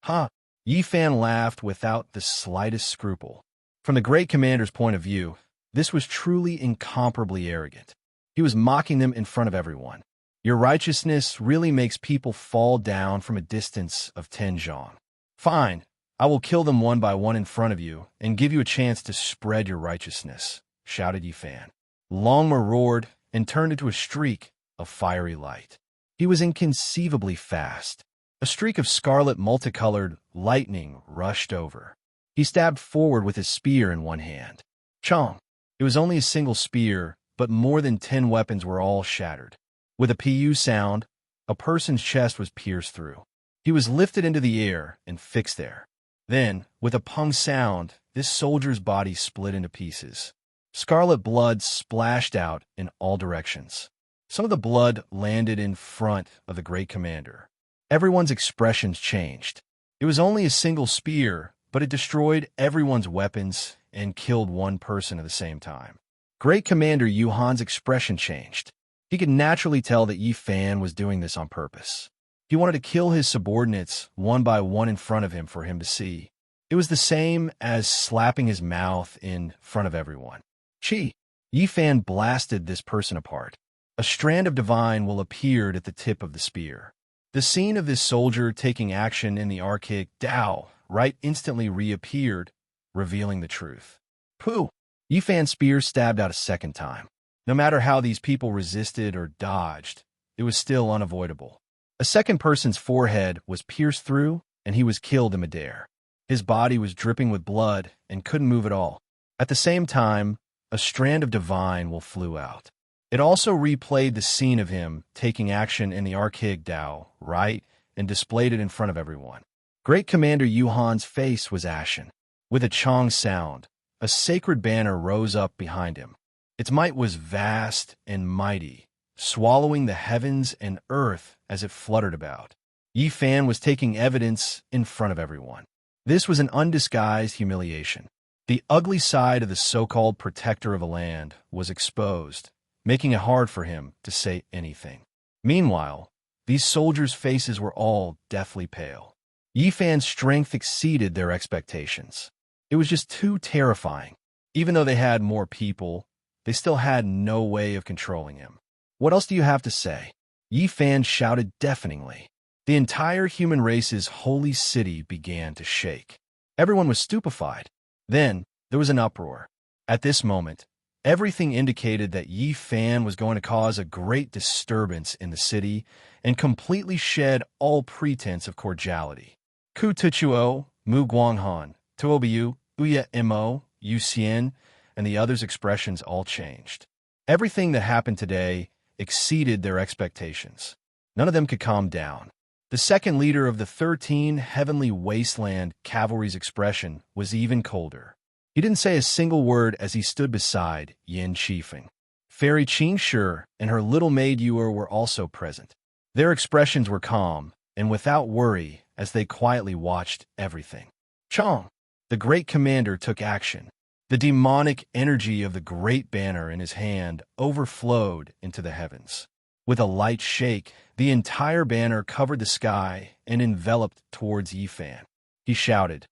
Ha! Yi Fan laughed without the slightest scruple. From the Great Commander's point of view, this was truly incomparably arrogant. He was mocking them in front of everyone. Your righteousness really makes people fall down from a distance of 10 zhang. Fine, I will kill them one by one in front of you and give you a chance to spread your righteousness, shouted Yi Fan. Longma roared and turned into a streak of fiery light. He was inconceivably fast. A streak of scarlet multicolored lightning rushed over. He stabbed forward with his spear in one hand. Chong! It was only a single spear, but more than 10 weapons were all shattered. With a pu sound, a person's chest was pierced through. He was lifted into the air and fixed there. Then, with a pung sound, this soldier's body split into pieces. Scarlet blood splashed out in all directions. Some of the blood landed in front of the Great Commander. Everyone's expressions changed. It was only a single spear, but it destroyed everyone's weapons and killed one person at the same time. Great Commander Yuhan's expression changed. He could naturally tell that Yi Fan was doing this on purpose. He wanted to kill his subordinates one by one in front of him for him to see. It was the same as slapping his mouth in front of everyone. Chi! Yi Fan blasted this person apart. A strand of divine will appeared at the tip of the spear. The scene of this soldier taking action in the archaic Tao rite instantly reappeared, revealing the truth. Pooh! Yi Fan's spear stabbed out a second time. No matter how these people resisted or dodged, it was still unavoidable. A second person's forehead was pierced through, and he was killed in midair. His body was dripping with blood and couldn't move at all. At the same time, a strand of divine will flew out. It also replayed the scene of him taking action in the archaic Tao rite and displayed it in front of everyone. Great Commander Yuhan's face was ashen. With a chong sound, a sacred banner rose up behind him. Its might was vast and mighty, swallowing the heavens and earth as it fluttered about. Yi Fan was taking evidence in front of everyone. This was an undisguised humiliation. The ugly side of the so-called protector of a land was exposed, making it hard for him to say anything. Meanwhile, these soldiers' faces were all deathly pale. Yi Fan's strength exceeded their expectations. It was just too terrifying. Even though they had more people, they still had no way of controlling him. What else do you have to say? Yi Fan shouted deafeningly. The entire human race's holy city began to shake. Everyone was stupefied. Then, there was an uproar. At this moment, everything indicated that Yi Fan was going to cause a great disturbance in the city and completely shed all pretense of cordiality. Ku Tuchuo, Mu Guanghan, Tuobiu, Uya Mo, Yuxian, and the others' expressions all changed. Everything that happened today exceeded their expectations. None of them could calm down. The second leader of the 13 Heavenly Wasteland Cavalry's expression was even colder. He didn't say a single word as he stood beside Yin Qifeng. Fairy Qingshi and her little maid Yuer were also present. Their expressions were calm and without worry as they quietly watched everything. Chong, the great commander, took action. The demonic energy of the great banner in his hand overflowed into the heavens. With a light shake, the entire banner covered the sky and enveloped towards Yifan. He shouted,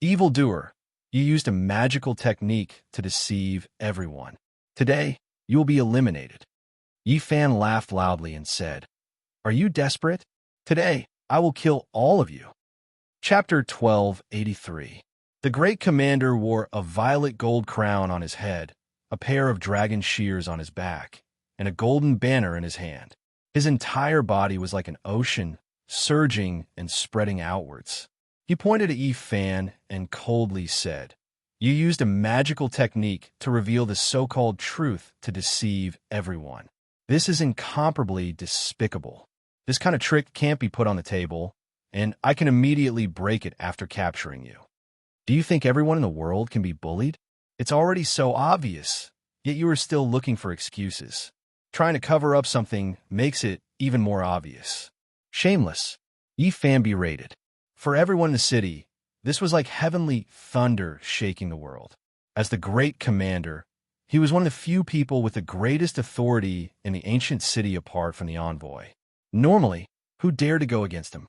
"Evildoer, you used a magical technique to deceive everyone. Today, you will be eliminated." Yifan laughed loudly and said, "Are you desperate? Today, I will kill all of you." Chapter 1283. The great commander wore a violet gold crown on his head, a pair of dragon shears on his back, and a golden banner in his hand. His entire body was like an ocean, surging and spreading outwards. He pointed at Yifan and coldly said, "You used a magical technique to reveal the so-called truth to deceive everyone. This is incomparably despicable. This kind of trick can't be put on the table, and I can immediately break it after capturing you. Do you think everyone in the world can be bullied? It's already so obvious, yet you are still looking for excuses. Trying to cover up something makes it even more obvious. Shameless." Yifan berated. For everyone in the city, this was like heavenly thunder shaking the world. As the great commander, he was one of the few people with the greatest authority in the ancient city apart from the envoy. Normally, who dared to go against him?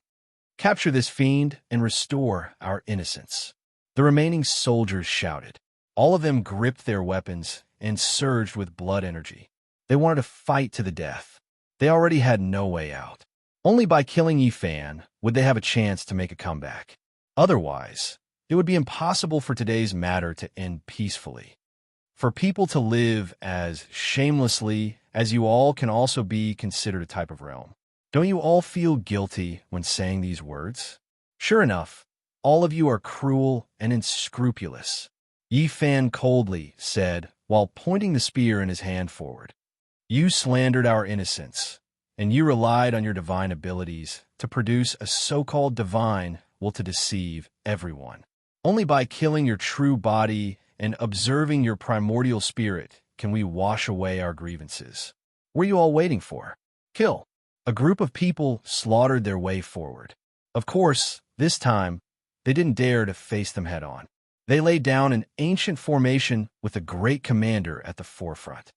"Capture this fiend and restore our innocence." The remaining soldiers shouted. All of them gripped their weapons and surged with blood energy. They wanted to fight to the death. They already had no way out. Only by killing Yifan would they have a chance to make a comeback. Otherwise, it would be impossible for today's matter to end peacefully. For people to live as shamelessly as you all can also be considered a type of realm. Don't you all feel guilty when saying these words? Sure enough, all of you are cruel and unscrupulous. Yifan coldly said while pointing the spear in his hand forward. You slandered our innocence, and you relied on your divine abilities to produce a so-called divine will to deceive everyone. Only by killing your true body and observing your primordial spirit can we wash away our grievances. What are you all waiting for? Kill. A group of people slaughtered their way forward. Of course, this time, they didn't dare to face them head-on. They laid down an ancient formation with the great commander at the forefront.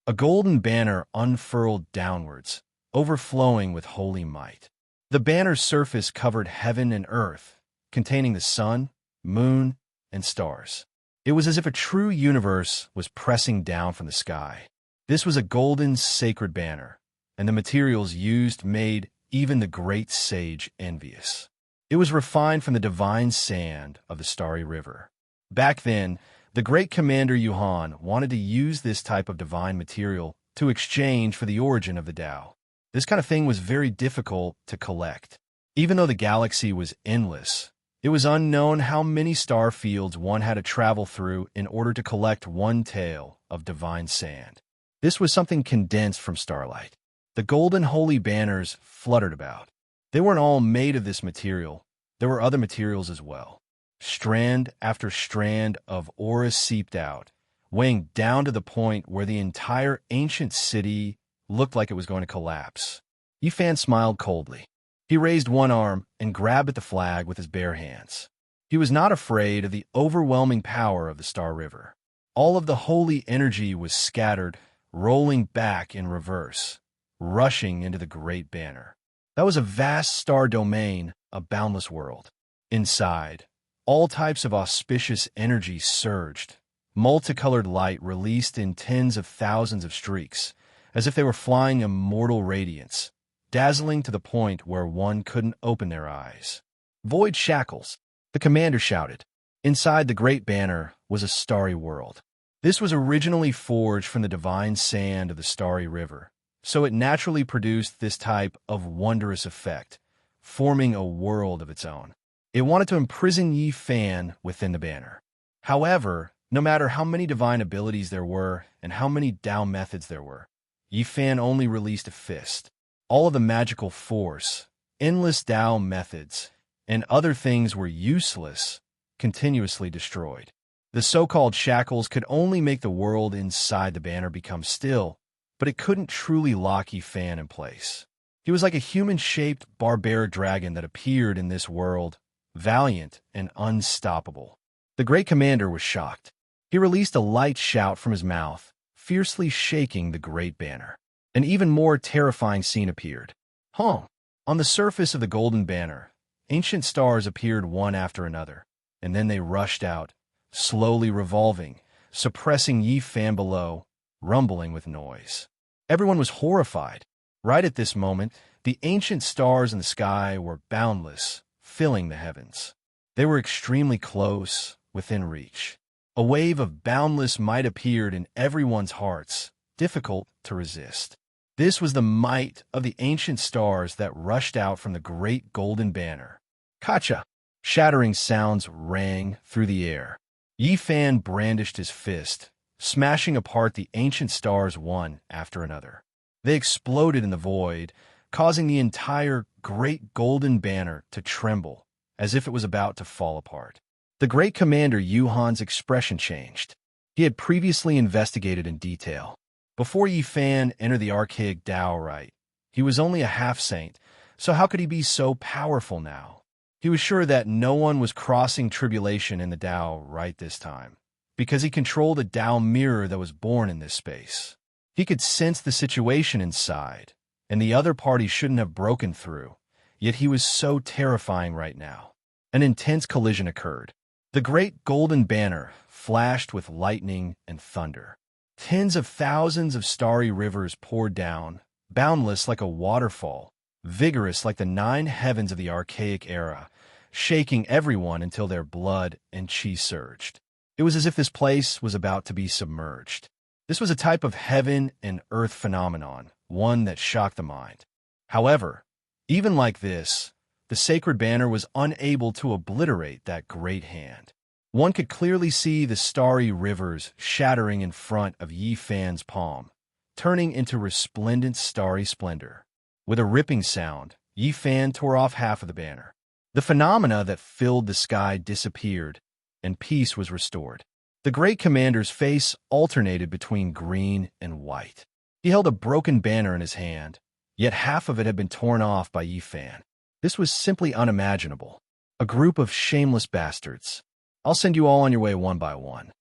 A golden banner unfurled downwards, overflowing with holy might. The banner's surface covered heaven and earth, containing the sun, moon, and stars. It was as if a true universe was pressing down from the sky. This was a golden, sacred banner, and the materials used made even the great sage envious. It was refined from the divine sand of the starry river. Back then, the great commander Yuhan wanted to use this type of divine material to exchange for the origin of the Tao. This kind of thing was very difficult to collect. Even though the galaxy was endless, it was unknown how many star fields one had to travel through in order to collect one tael of divine sand. This was something condensed from starlight. The golden holy banners fluttered about. They weren't all made of this material. There were other materials as well. Strand after strand of aura seeped out, weighing down to the point where the entire ancient city looked like it was going to collapse. Yifan smiled coldly. He raised one arm and grabbed at the flag with his bare hands. He was not afraid of the overwhelming power of the Star River. All of the holy energy was scattered, rolling back in reverse, rushing into the great banner. That was a vast star domain, a boundless world. Inside, all types of auspicious energy surged. Multicolored light released in tens of thousands of streaks, as if they were flying immortal radiance, dazzling to the point where one couldn't open their eyes. Void shackles, the commander shouted. Inside the great banner was a starry world. This was originally forged from the divine sand of the starry river, so it naturally produced this type of wondrous effect, forming a world of its own. It wanted to imprison Yi Fan within the banner. However, no matter how many divine abilities there were and how many Tao methods there were, Yi Fan only released a fist. All of the magical force, endless Tao methods, and other things were useless, continuously destroyed. The so-called shackles could only make the world inside the banner become still, but it couldn't truly lock Yi Fan in place. He was like a human-shaped barbaric dragon that appeared in this world, valiant and unstoppable. The great commander was shocked. He released a light shout from his mouth, fiercely shaking the great banner. An even more terrifying scene appeared. On the surface of the golden banner, ancient stars appeared one after another, and then they rushed out, slowly revolving, suppressing Yi Fan below, rumbling with noise. Everyone was horrified. Right at this moment, the ancient stars in the sky were boundless, filling the heavens. They were extremely close, within reach. A wave of boundless might appeared in everyone's hearts, difficult to resist. This was the might of the ancient stars that rushed out from the great golden banner. Kacha! Shattering sounds rang through the air. Yi Fan brandished his fist, smashing apart the ancient stars one after another. They exploded in the void, causing the entire great golden banner to tremble, as if it was about to fall apart. The great commander Yuhan's expression changed. He had previously investigated in detail. Before Yi Fan entered the archaic Tao rite, he was only a half-saint, so how could he be so powerful now? He was sure that no one was crossing tribulation in the Tao right this time, because he controlled a Tao mirror that was born in this space. He could sense the situation inside, and the other party shouldn't have broken through, yet he was so terrifying right now. An intense collision occurred. The great golden banner flashed with lightning and thunder. Tens of thousands of starry rivers poured down, boundless like a waterfall, vigorous like the 9 heavens of the archaic era, shaking everyone until their blood and chi surged. It was as if this place was about to be submerged. This was a type of heaven and earth phenomenon, one that shocked the mind. However, even like this, the sacred banner was unable to obliterate that great hand. One could clearly see the starry rivers shattering in front of Yi Fan's palm, turning into resplendent starry splendor. With a ripping sound, Yi Fan tore off half of the banner. The phenomena that filled the sky disappeared, and peace was restored. The great commander's face alternated between green and white. He held a broken banner in his hand, yet half of it had been torn off by Yi Fan. This was simply unimaginable. A group of shameless bastards. I'll send you all on your way one by one.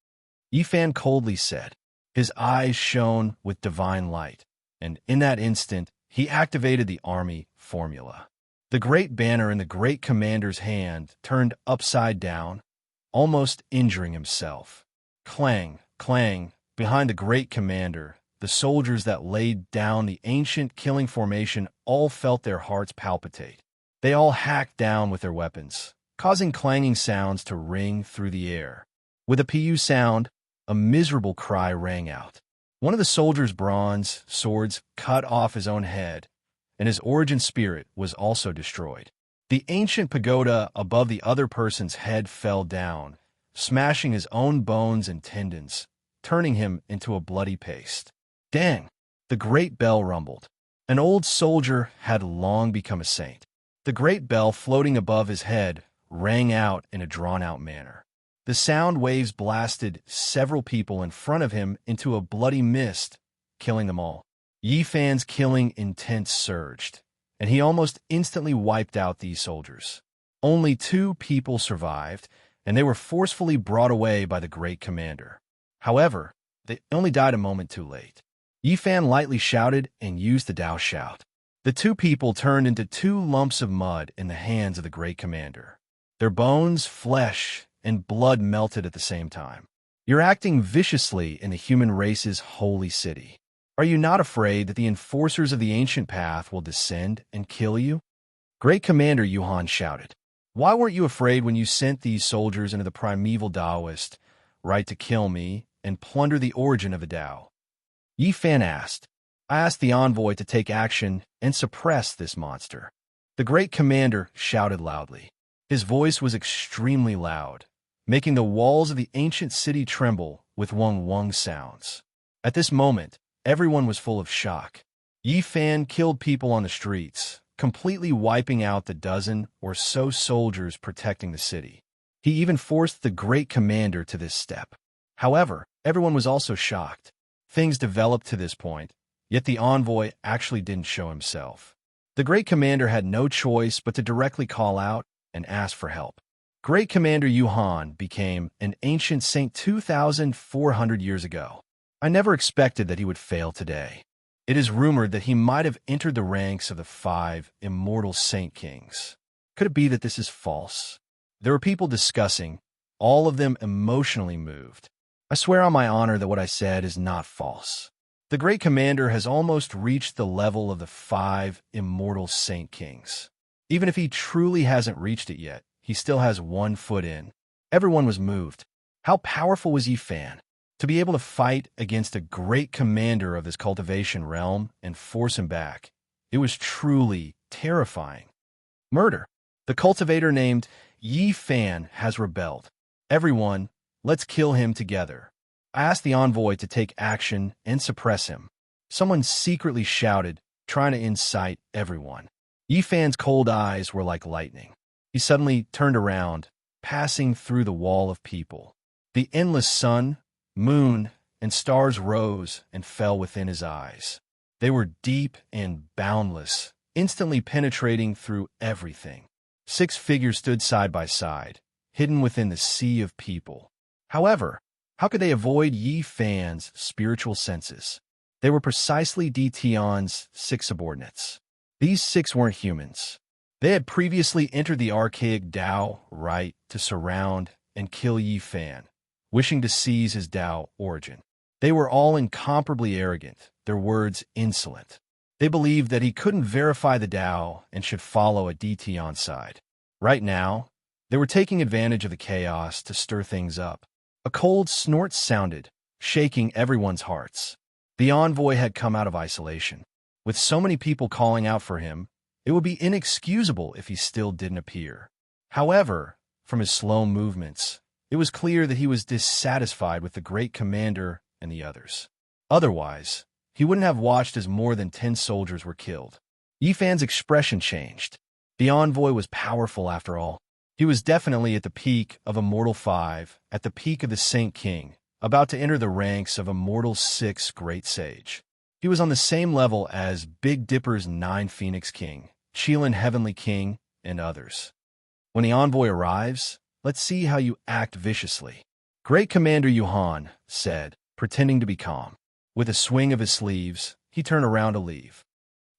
Yi Fan coldly said. His eyes shone with divine light, and in that instant, he activated the army formula. The great banner in the great commander's hand turned upside down, almost injuring himself. Clang, clang, behind the great commander, the soldiers that laid down the ancient killing formation all felt their hearts palpitate. They all hacked down with their weapons, causing clanging sounds to ring through the air. With a PU sound, a miserable cry rang out. One of the soldiers' bronze swords cut off his own head, and his origin spirit was also destroyed. The ancient pagoda above the other person's head fell down, smashing his own bones and tendons, turning him into a bloody paste. Dang! The great bell rumbled. An old soldier had long become a saint. The great bell floating above his head rang out in a drawn-out manner. The sound waves blasted several people in front of him into a bloody mist, killing them all. Yi Fan's killing intent surged, and he almost instantly wiped out these soldiers. Only 2 people survived, and they were forcefully brought away by the great commander. However, they only died a moment too late. Yi Fan lightly shouted and used the Tao shout. The 2 people turned into 2 lumps of mud in the hands of the great commander. Their bones, flesh, and blood melted at the same time. You're acting viciously in the human race's holy city. Are you not afraid that the enforcers of the ancient path will descend and kill you? Great Commander Yuhan shouted. Why weren't you afraid when you sent these soldiers into the primeval Taoist, right to kill me and plunder the origin of the Tao? Yi Fan asked. I asked the envoy to take action and suppress this monster. The great commander shouted loudly. His voice was extremely loud, making the walls of the ancient city tremble with wung-wung sounds. At this moment, everyone was full of shock. Yi Fan killed people on the streets, completely wiping out the dozen or so soldiers protecting the city. He even forced the great commander to this step. However, everyone was also shocked. Things developed to this point, yet the envoy actually didn't show himself. The great commander had no choice but to directly call out and ask for help. Great Commander Yuhan became an ancient saint 2,400 years ago. I never expected that he would fail today. It is rumored that he might have entered the ranks of the 5 immortal saint kings. Could it be that this is false? There were people discussing, all of them emotionally moved. I swear on my honor that what I said is not false. The great commander has almost reached the level of the 5 immortal saint kings. Even if he truly hasn't reached it yet, he still has 1 foot in. Everyone was moved. How powerful was Yi Fan? To be able to fight against a great commander of this cultivation realm and force him back, it was truly terrifying. Murder. The cultivator named Yi Fan has rebelled. Everyone, let's kill him together. I asked the envoy to take action and suppress him. Someone secretly shouted, trying to incite everyone. Yi Fan's cold eyes were like lightning. He suddenly turned around, passing through the wall of people. The endless sun, moon, and stars rose and fell within his eyes. They were deep and boundless, instantly penetrating through everything. 6 figures stood side by side, hidden within the sea of people. However, how could they avoid Yi Fan's spiritual senses? They were precisely Tion's 6 subordinates. These 6 weren't humans. They had previously entered the archaic Tao rite to surround and kill Yi Fan, wishing to seize his Tao origin. They were all incomparably arrogant, their words insolent. They believed that he couldn't verify the Tao and should follow a Tion's side. Right now, they were taking advantage of the chaos to stir things up. A cold snort sounded, shaking everyone's hearts. The envoy had come out of isolation. With so many people calling out for him, it would be inexcusable if he still didn't appear. However, from his slow movements, it was clear that he was dissatisfied with the great commander and the others. Otherwise, he wouldn't have watched as more than 10 soldiers were killed. Yi Fan's expression changed. The envoy was powerful after all. He was definitely at the peak of Immortal 5, at the peak of the Saint King, about to enter the ranks of Immortal 6 Great Sage. He was on the same level as Big Dipper's 9 Phoenix King, Qilin Heavenly King, and others. When the envoy arrives, let's see how you act viciously. Great Commander Yuhan said, pretending to be calm. With a swing of his sleeves, he turned around to leave.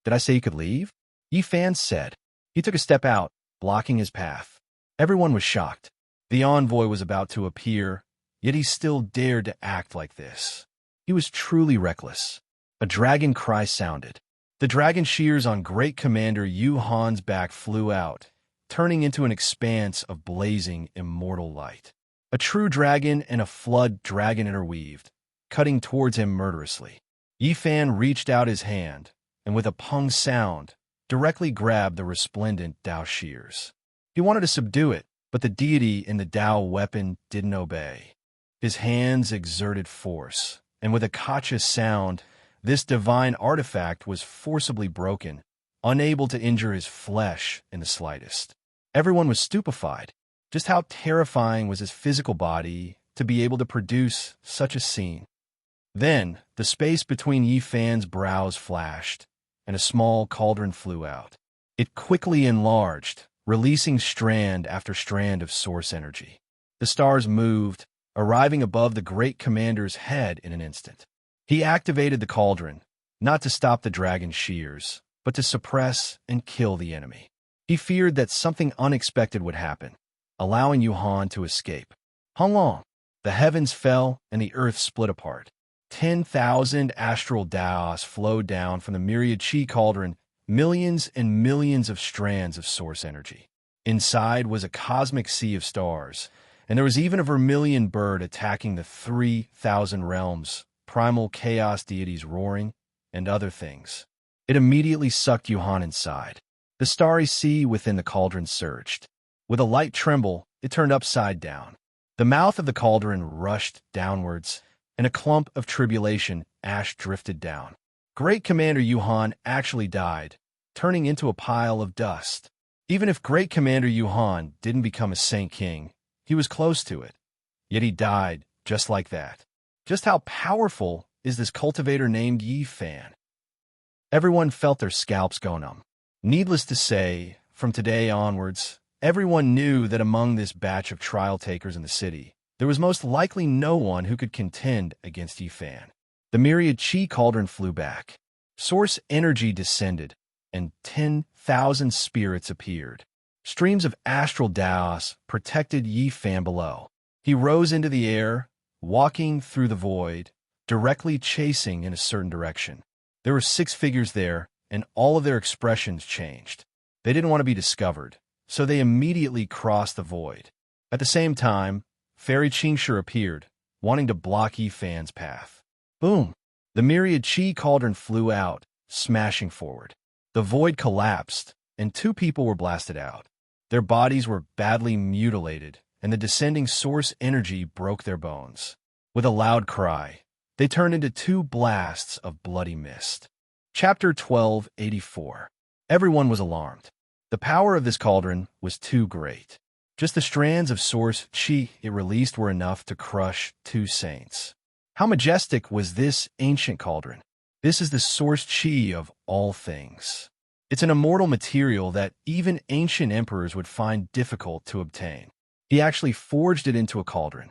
Did I say he could leave? Yi Fan said. He took a step out, blocking his path. Everyone was shocked. The envoy was about to appear, yet he still dared to act like this. He was truly reckless. A dragon cry sounded. The dragon shears on Great Commander Yuhan's back flew out, turning into an expanse of blazing immortal light. A true dragon and a flood dragon interweaved, cutting towards him murderously. Yi Fan reached out his hand, and with a pung sound, directly grabbed the resplendent Tao shears. He wanted to subdue it, but the deity in the Tao weapon didn't obey. His hands exerted force, and with a cautious sound, this divine artifact was forcibly broken, unable to injure his flesh in the slightest. Everyone was stupefied. Just how terrifying was his physical body to be able to produce such a scene? Then, the space between Yi Fan's brows flashed, and a small cauldron flew out. It quickly enlarged, releasing strand after strand of source energy. The stars moved, arriving above the great commander's head in an instant. He activated the cauldron, not to stop the dragon's shears, but to suppress and kill the enemy. He feared that something unexpected would happen, allowing Yuhan to escape. Long, the heavens fell and the earth split apart. 10,000 astral Daos flowed down from the myriad chi cauldron, millions and millions of strands of source energy. Inside was a cosmic sea of stars, and there was even a vermilion bird attacking the 3,000 realms, primal chaos deities roaring, and other things. It immediately sucked Yuhan inside. The starry sea within the cauldron surged. With a light tremble, it turned upside down. The mouth of the cauldron rushed downwards. In a clump of tribulation, ash drifted down. Great Commander Yuhan actually died, turning into a pile of dust. Even if Great Commander Yuhan didn't become a Saint King, he was close to it. Yet he died just like that. Just how powerful is this cultivator named Yi Fan? Everyone felt their scalps go numb. Needless to say, from today onwards, everyone knew that among this batch of trial takers in the city, there was most likely no one who could contend against Yi Fan. The myriad chi cauldron flew back. Source energy descended, and 10,000 spirits appeared. Streams of astral Daos protected Yi Fan below. He rose into the air, walking through the void, directly chasing in a certain direction. There were 6 figures there, and all of their expressions changed. They didn't want to be discovered, so they immediately crossed the void. At the same time, Fairy Qingshi appeared, wanting to block Yi Fan's path. Boom! The myriad chi cauldron flew out, smashing forward. The void collapsed, and 2 people were blasted out. Their bodies were badly mutilated, and the descending source energy broke their bones. With a loud cry, they turned into 2 blasts of bloody mist. Chapter 1284. Everyone was alarmed. The power of this cauldron was too great. Just the strands of source chi it released were enough to crush 2 saints. How majestic was this ancient cauldron? This is the source chi of all things. It's an immortal material that even ancient emperors would find difficult to obtain. He actually forged it into a cauldron.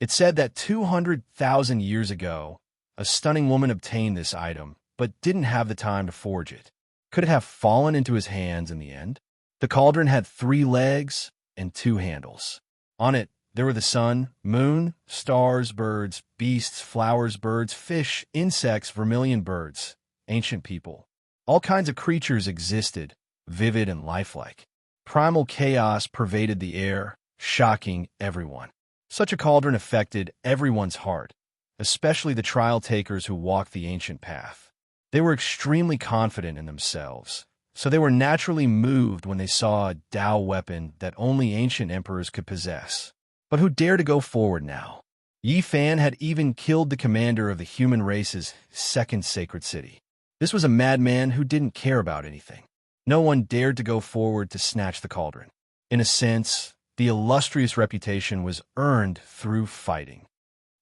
It's said that 200,000 years ago, a stunning woman obtained this item, but didn't have the time to forge it. Could it have fallen into his hands in the end? The cauldron had 3 legs and 2 handles. On it, there were the sun, moon, stars, birds, beasts, flowers, birds, fish, insects, vermilion birds, ancient people. All kinds of creatures existed, vivid and lifelike. Primal chaos pervaded the air, shocking everyone. Such a cauldron affected everyone's heart, especially the trial takers who walked the ancient path. They were extremely confident in themselves, so they were naturally moved when they saw a Dao weapon that only ancient emperors could possess. But who dared to go forward now? Yi Fan had even killed the commander of the human race's 2nd sacred city. This was a madman who didn't care about anything. No one dared to go forward to snatch the cauldron. In a sense, the illustrious reputation was earned through fighting.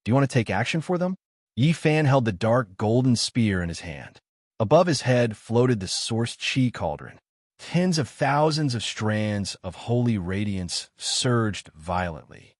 Do you want to take action for them? Yi Fan held the dark golden spear in his hand. Above his head floated the source chi cauldron. Tens of thousands of strands of holy radiance surged violently.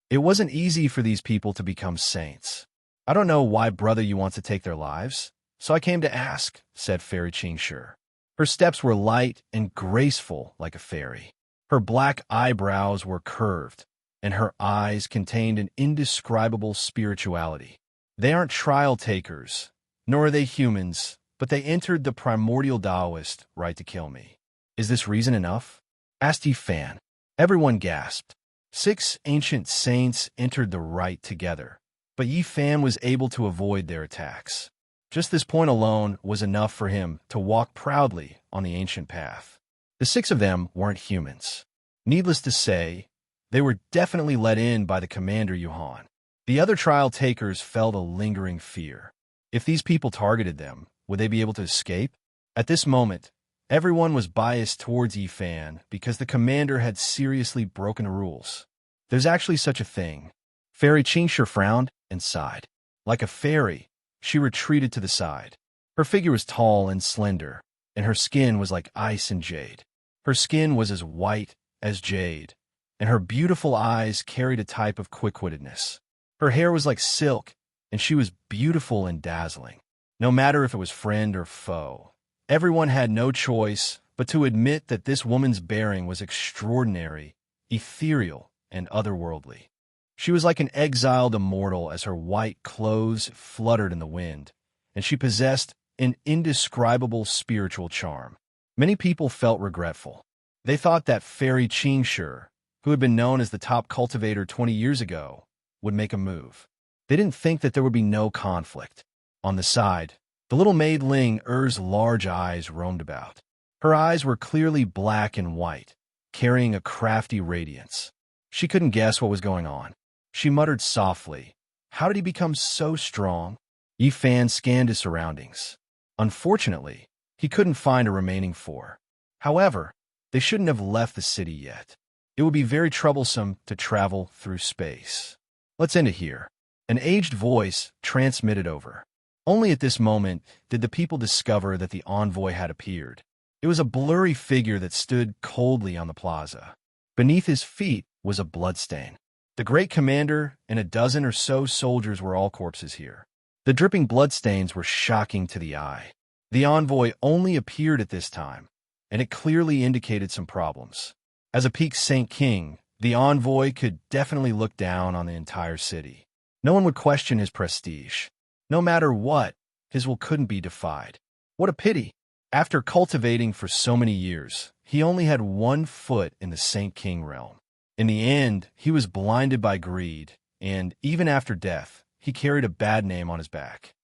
It wasn't easy for these people to become saints. I don't know why, brother, you want to take their lives, so I came to ask, said Fairy Qingshi. Her steps were light and graceful like a fairy. Her black eyebrows were curved, and her eyes contained an indescribable spirituality. They aren't trial takers, nor are they humans, but they entered the primordial Taoist right to kill me. Is this reason enough? Asked Yi Fan. Everyone gasped. 6 ancient saints entered the rite together, but Yi Fan was able to avoid their attacks. Just this point alone was enough for him to walk proudly on the ancient path. The 6 of them weren't humans. Needless to say, they were definitely let in by the commander Yuhan. The other trial takers felt a lingering fear. If these people targeted them, would they be able to escape? At this moment, everyone was biased towards Yi Fan because the commander had seriously broken the rules. There's actually such a thing. Fairy Qingshi frowned and sighed. Like a fairy, she retreated to the side. Her figure was tall and slender, and her skin was like ice and jade. Her skin was as white as jade, and her beautiful eyes carried a type of quick-wittedness. Her hair was like silk, and she was beautiful and dazzling. No matter if it was friend or foe, everyone had no choice but to admit that this woman's bearing was extraordinary, ethereal, and otherworldly. She was like an exiled immortal as her white clothes fluttered in the wind, and she possessed an indescribable spiritual charm. Many people felt regretful. They thought that Fairy Qingshi, who had been known as the top cultivator 20 years ago, would make a move. They didn't think that there would be no conflict. On the side, the little maid Ling Er's large eyes roamed about. Her eyes were clearly black and white, carrying a crafty radiance. She couldn't guess what was going on. She muttered softly, "How did he become so strong?" Yi Fan scanned his surroundings. Unfortunately, he couldn't find a remaining four. However, they shouldn't have left the city yet. It would be very troublesome to travel through space. "Let's end it here." An aged voice transmitted over. Only at this moment did the people discover that the envoy had appeared. It was a blurry figure that stood coldly on the plaza. Beneath his feet was a bloodstain. The great commander and a dozen or so soldiers were all corpses here. The dripping bloodstains were shocking to the eye. The envoy only appeared at this time, and it clearly indicated some problems. As a peak Saint King, the envoy could definitely look down on the entire city. No one would question his prestige. No matter what, his will couldn't be defied. What a pity! After cultivating for so many years, he only had 1 foot in the Saint King realm. In the end, he was blinded by greed, and even after death, he carried a bad name on his back.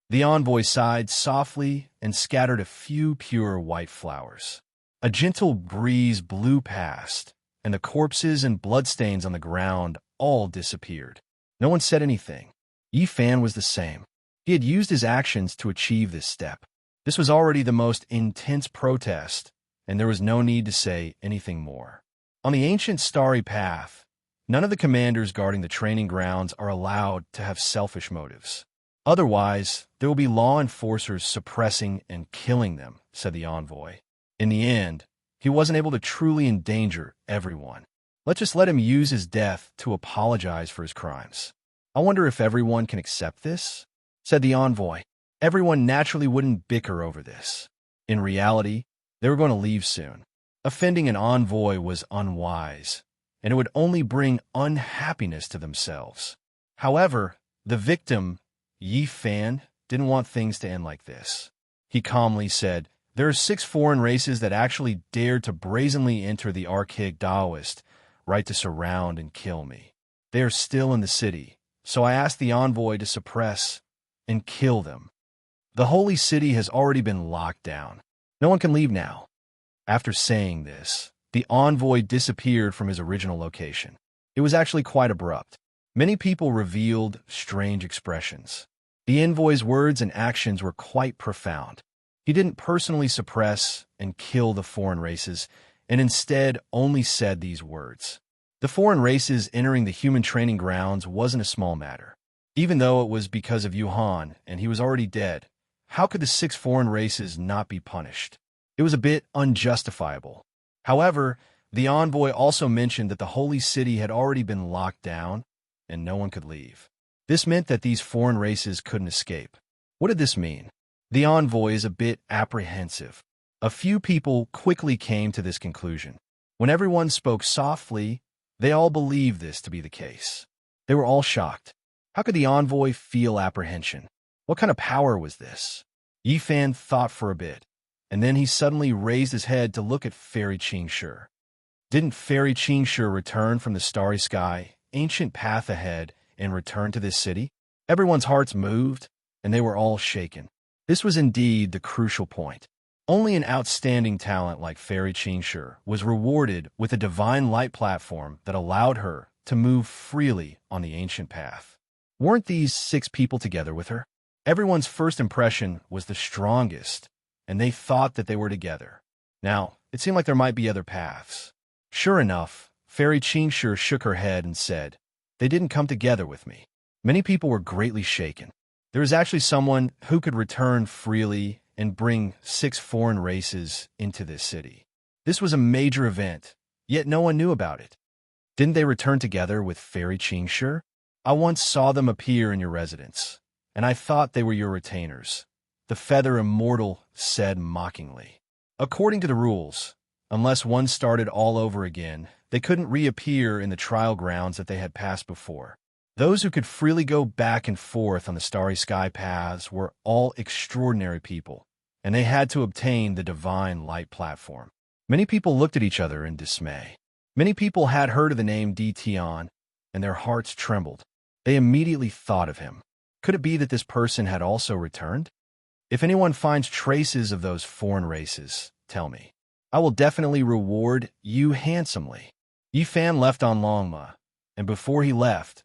The envoy sighed softly and scattered a few pure white flowers. A gentle breeze blew past, and the corpses and bloodstains on the ground all disappeared. No one said anything. Yi Fan was the same. He had used his actions to achieve this step. This was already the most intense protest, and there was no need to say anything more. On the ancient starry path, none of the commanders guarding the training grounds are allowed to have selfish motives. Otherwise, there will be law enforcers suppressing and killing them, said the envoy. In the end, he wasn't able to truly endanger everyone. Let's just let him use his death to apologize for his crimes. I wonder if everyone can accept this, said the envoy. Everyone naturally wouldn't bicker over this. In reality, they were going to leave soon. Offending an envoy was unwise, and it would only bring unhappiness to themselves. However, the victim, Yi Fan, didn't want things to end like this. He calmly said, "There are 6 foreign races that actually dared to brazenly enter the archaic Taoist right to surround and kill me. They are still in the city, so I asked the envoy to suppress and kill them. The holy city has already been locked down. No one can leave now." After saying this, the envoy disappeared from his original location. It was actually quite abrupt. Many people revealed strange expressions. The envoy's words and actions were quite profound. He didn't personally suppress and kill the foreign races, and instead only said these words. The foreign races entering the human training grounds wasn't a small matter. Even though it was because of Yuhan and he was already dead, how could the 6 foreign races not be punished? It was a bit unjustifiable. However, the envoy also mentioned that the holy city had already been locked down and no one could leave. This meant that these foreign races couldn't escape. What did this mean? The envoy is a bit apprehensive. A few people quickly came to this conclusion. When everyone spoke softly, they all believed this to be the case. They were all shocked. How could the envoy feel apprehension? What kind of power was this? Yi Fan thought for a bit, and then he suddenly raised his head to look at Fairy Qingshi. Didn't Fairy Qingshi return from the starry sky, ancient path ahead, and return to this city? Everyone's hearts moved, and they were all shaken. This was indeed the crucial point. Only an outstanding talent like Fairy Qingshi was rewarded with a divine light platform that allowed her to move freely on the ancient path. Weren't these 6 people together with her? Everyone's first impression was the strongest, and they thought that they were together. Now, it seemed like there might be other paths. Sure enough, Fairy Qingshi shook her head and said, "They didn't come together with me." Many people were greatly shaken. There was actually someone who could return freely and bring 6 foreign races into this city. This was a major event, yet no one knew about it. Didn't they return together with Fairy Qingshi? I once saw them appear in your residence, and I thought they were your retainers, the Feather Immortal said mockingly. According to the rules, unless one started all over again, they couldn't reappear in the trial grounds that they had passed before. Those who could freely go back and forth on the starry sky paths were all extraordinary people, and they had to obtain the divine light platform. Many people looked at each other in dismay. Many people had heard of the name Di Tian, and their hearts trembled. They immediately thought of him. Could it be that this person had also returned? If anyone finds traces of those foreign races, tell me. I will definitely reward you handsomely. Yi Fan left on Longma, and before he left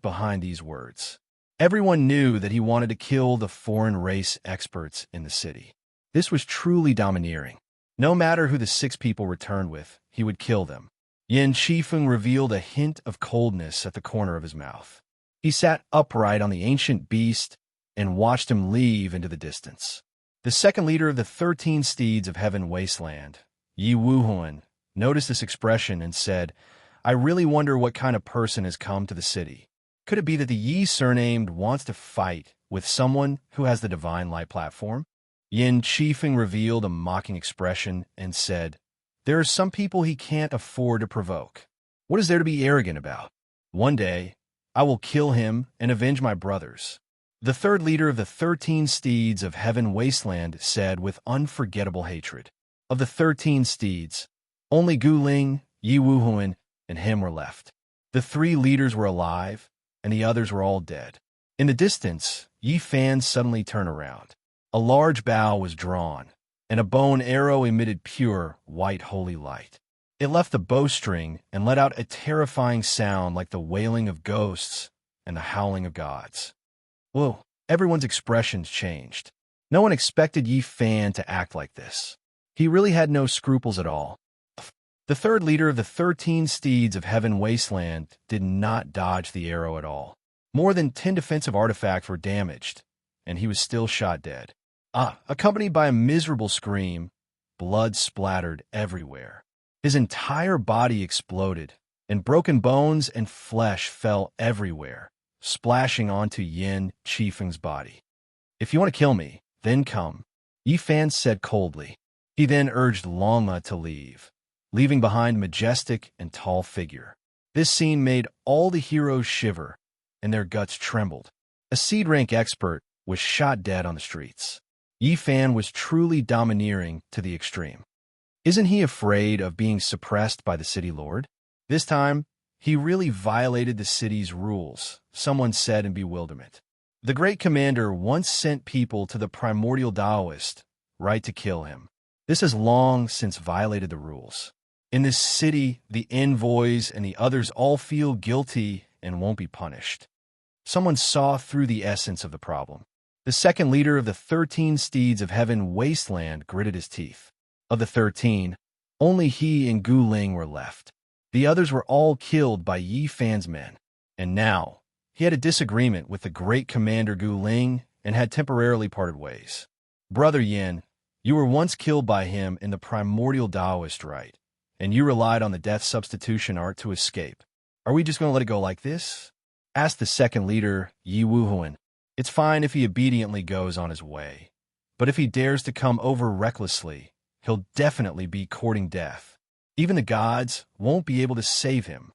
behind these words. Everyone knew that he wanted to kill the foreign race experts in the city. This was truly domineering. No matter who the 6 people returned with, he would kill them. Yin Qifeng revealed a hint of coldness at the corner of his mouth. He sat upright on the ancient beast and watched him leave into the distance. The second leader of the 13 steeds of Heaven Wasteland, Yi Wuhuan, noticed this expression and said, I really wonder what kind of person has come to the city. Could it be that the Yi surnamed wants to fight with someone who has the divine light platform? Yin Qifeng revealed a mocking expression and said, there are some people he can't afford to provoke. What is there to be arrogant about? One day, I will kill him and avenge my brothers. The third leader of the 13 steeds of Heaven Wasteland said with unforgettable hatred. Of the 13 steeds, only Gu Ling, Yi Wuhuan, and him were left. The 3 leaders were alive, and the others were all dead. In the distance, Yi Fan suddenly turned around. A large bow was drawn, and a bow and arrow emitted pure, white holy light. It left the bowstring and let out a terrifying sound like the wailing of ghosts and the howling of gods. Whoa, everyone's expressions changed. No one expected Yi Fan to act like this. He really had no scruples at all. The third leader of the 13 steeds of Heaven Wasteland did not dodge the arrow at all. More than 10 defensive artifacts were damaged, and he was still shot dead. Accompanied by a miserable scream, blood splattered everywhere. His entire body exploded, and broken bones and flesh fell everywhere, splashing onto Yin Qifeng's body. If you want to kill me, then come, Yi Fan said coldly. He then urged Longma to leave, leaving behind a majestic and tall figure. This scene made all the heroes shiver, and their guts trembled. A seed rank expert was shot dead on the streets. Yi Fan was truly domineering to the extreme. Isn't he afraid of being suppressed by the city lord? This time, he really violated the city's rules, someone said in bewilderment. The great commander once sent people to the primordial Taoist, right to kill him. This has long since violated the rules. In this city, the envoys and the others all feel guilty and won't be punished. Someone saw through the essence of the problem. The second leader of the 13 steeds of Heaven Wasteland gritted his teeth. Of the 13, only he and Gu Ling were left. The others were all killed by Yi Fan's men. And now, he had a disagreement with the great commander Gu Ling and had temporarily parted ways. Brother Yin, you were once killed by him in the primordial Taoist rite, and you relied on the death substitution art to escape. Are we just going to let it go like this? Asked the second leader, Yi Wuhuan. It's fine if he obediently goes on his way, but if he dares to come over recklessly, he'll definitely be courting death. Even the gods won't be able to save him.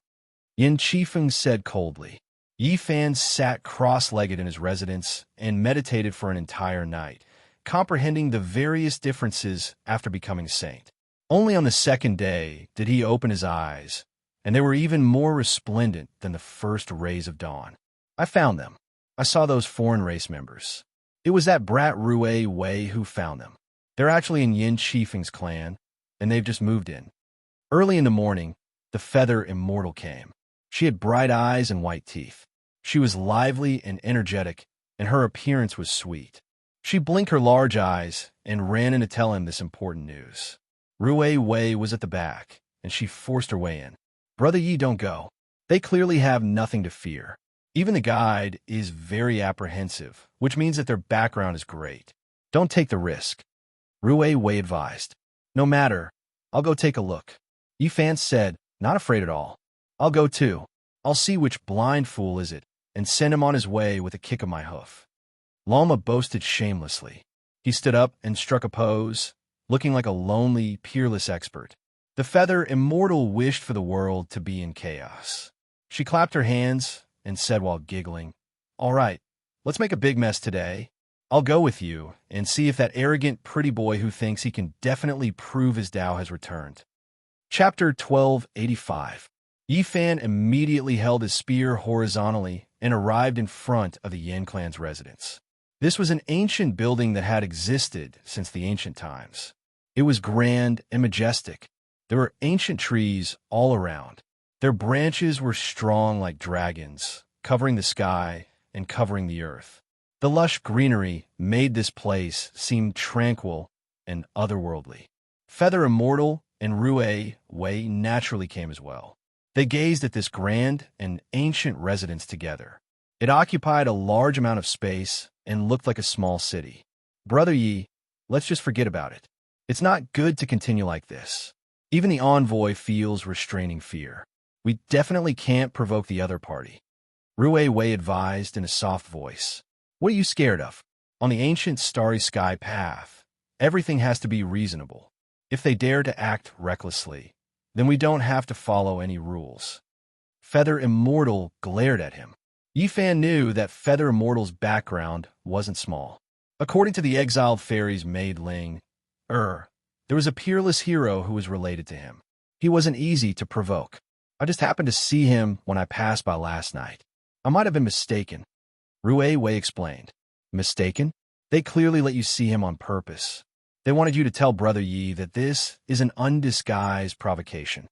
Yin Qifeng said coldly. Yi Fan sat cross-legged in his residence and meditated for an entire night, comprehending the various differences after becoming saint. Only on the second day did he open his eyes, and they were even more resplendent than the first rays of dawn. I found them. I saw those foreign race members. It was that brat Rue Wei who found them. They're actually in Yin Qifeng's clan, and they've just moved in. Early in the morning, the feather immortal came. She had bright eyes and white teeth. She was lively and energetic, and her appearance was sweet. She blinked her large eyes and ran in to tell him this important news. Rue Wei was at the back, and she forced her way in. Brother Yi, don't go. They clearly have nothing to fear. Even the guide is very apprehensive, which means that their background is great. Don't take the risk. Rue Wei advised. No matter. I'll go take a look. Yi Fan said, not afraid at all. I'll go too. I'll see which blind fool is it, and send him on his way with a kick of my hoof. Lama boasted shamelessly. He stood up and struck a pose, looking like a lonely, peerless expert. The feather immortal wished for the world to be in chaos. She clapped her hands and said while giggling, all right, let's make a big mess today. I'll go with you and see if that arrogant pretty boy who thinks he can definitely prove his Tao has returned. Chapter 1285. Yi Fan immediately held his spear horizontally and arrived in front of the Yin clan's residence. This was an ancient building that had existed since the ancient times. It was grand and majestic. There were ancient trees all around. Their branches were strong like dragons, covering the sky and covering the earth. The lush greenery made this place seem tranquil and otherworldly. Feather Immortal and Rue Wei naturally came as well. They gazed at this grand and ancient residence together. It occupied a large amount of space and looked like a small city. Brother Yi, let's just forget about it. It's not good to continue like this. Even the envoy feels restraining fear. We definitely can't provoke the other party. Rue Wei advised in a soft voice. What are you scared of? On the ancient starry sky path, everything has to be reasonable. If they dare to act recklessly, then we don't have to follow any rules. Feather Immortal glared at him. Yifan knew that Feather Immortal's background wasn't small. According to the exiled fairy's maid Ling, there was a peerless hero who was related to him. He wasn't easy to provoke. I just happened to see him when I passed by last night. I might have been mistaken. Rue Wei explained. Mistaken? They clearly let you see him on purpose. They wanted you to tell Brother Yi that this is an undisguised provocation.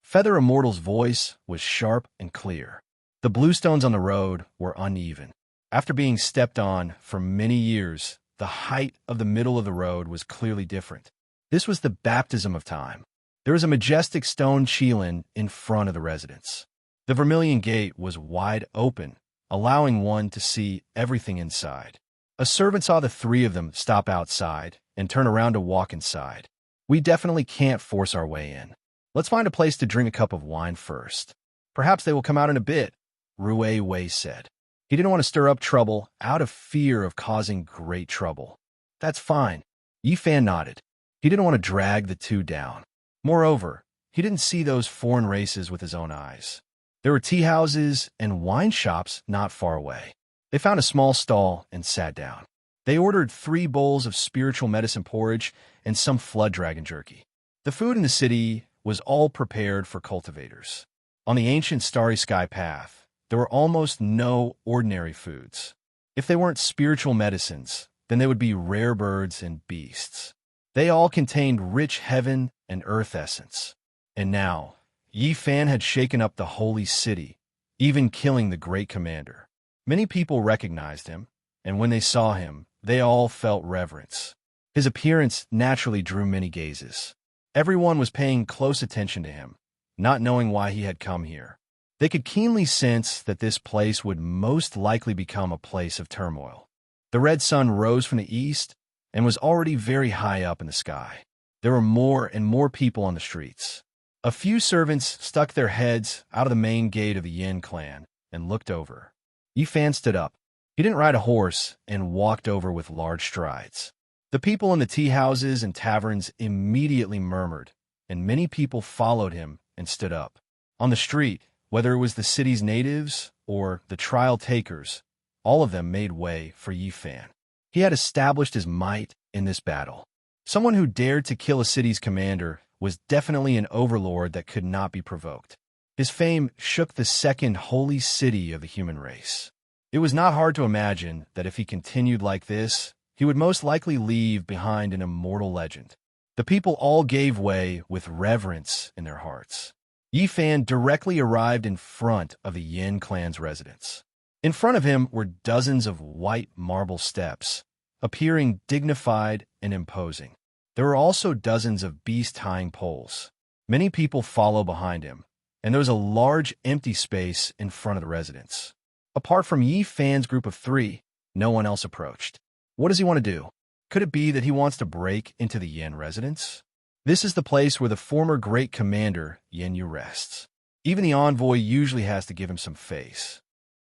Feather Immortal's voice was sharp and clear. The bluestones on the road were uneven. After being stepped on for many years, the height of the middle of the road was clearly different. This was the baptism of time. There was a majestic stone chilin in front of the residence. The Vermilion Gate was wide open, allowing one to see everything inside. A servant saw the three of them stop outside and turn around to walk inside. We definitely can't force our way in. Let's find a place to drink a cup of wine first. Perhaps they will come out in a bit, Rue Wei said. He didn't want to stir up trouble out of fear of causing great trouble. That's fine. Yifan nodded. He didn't want to drag the two down. Moreover, he didn't see those foreign races with his own eyes. There were tea houses and wine shops not far away. They found a small stall and sat down. They ordered 3 bowls of spiritual medicine porridge and some flood dragon jerky. The food in the city was all prepared for cultivators. On the ancient starry sky path, there were almost no ordinary foods. If they weren't spiritual medicines, then they would be rare birds and beasts. They all contained rich heaven and earth essence. And now, Yifan had shaken up the holy city, even killing the great commander. Many people recognized him, and when they saw him, they all felt reverence. His appearance naturally drew many gazes. Everyone was paying close attention to him, not knowing why he had come here. They could keenly sense that this place would most likely become a place of turmoil. The red sun rose from the east and was already very high up in the sky. There were more and more people on the streets. A few servants stuck their heads out of the main gate of the Yin clan and looked over. Yifan stood up. He didn't ride a horse and walked over with large strides. The people in the tea houses and taverns immediately murmured, and many people followed him and stood up. On the street, whether it was the city's natives or the trial takers, all of them made way for Yifan. He had established his might in this battle. Someone who dared to kill a city's commander was definitely an overlord that could not be provoked. His fame shook the second holy city of the human race. It was not hard to imagine that if he continued like this, he would most likely leave behind an immortal legend. The people all gave way with reverence in their hearts. Yifan directly arrived in front of the Yin clan's residence. In front of him were dozens of white marble steps, appearing dignified and imposing. There were also dozens of beast-tying poles. Many people follow behind him, and there was a large empty space in front of the residence. Apart from Yifan's group of 3, no one else approached. What does he want to do? Could it be that he wants to break into the Yin residence? This is the place where the former great commander, Yin Yu, rests. Even the envoy usually has to give him some face.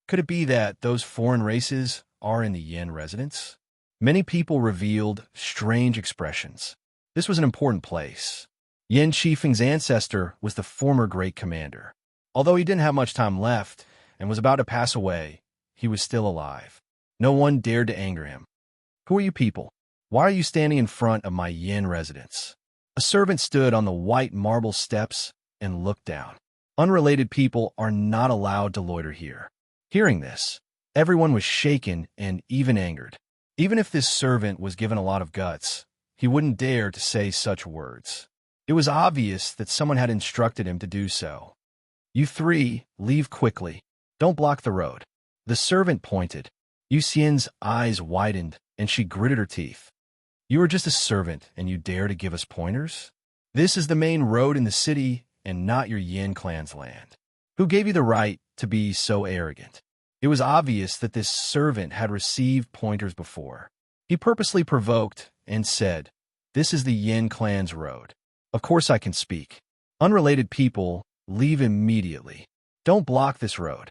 Could it be that those foreign races are in the Yin residence? Many people revealed strange expressions. This was an important place. Yin Qifeng's ancestor was the former great commander. Although he didn't have much time left and was about to pass away, he was still alive. No one dared to anger him. Who are you people? Why are you standing in front of my Yin residence? A servant stood on the white marble steps and looked down. Unrelated people are not allowed to loiter here. Hearing this, everyone was shaken and even angered. Even if this servant was given a lot of guts, he wouldn't dare to say such words. It was obvious that someone had instructed him to do so. "You three, leave quickly. Don't block the road." The servant pointed. Yu Xian's eyes widened, and she gritted her teeth. "You are just a servant, and you dare to give us pointers? This is the main road in the city, and not your Yin clan's land. Who gave you the right to be so arrogant?" It was obvious that this servant had received pointers before. He purposely provoked and said, "This is the Yin clan's road. Of course I can speak. Unrelated people, leave immediately. Don't block this road."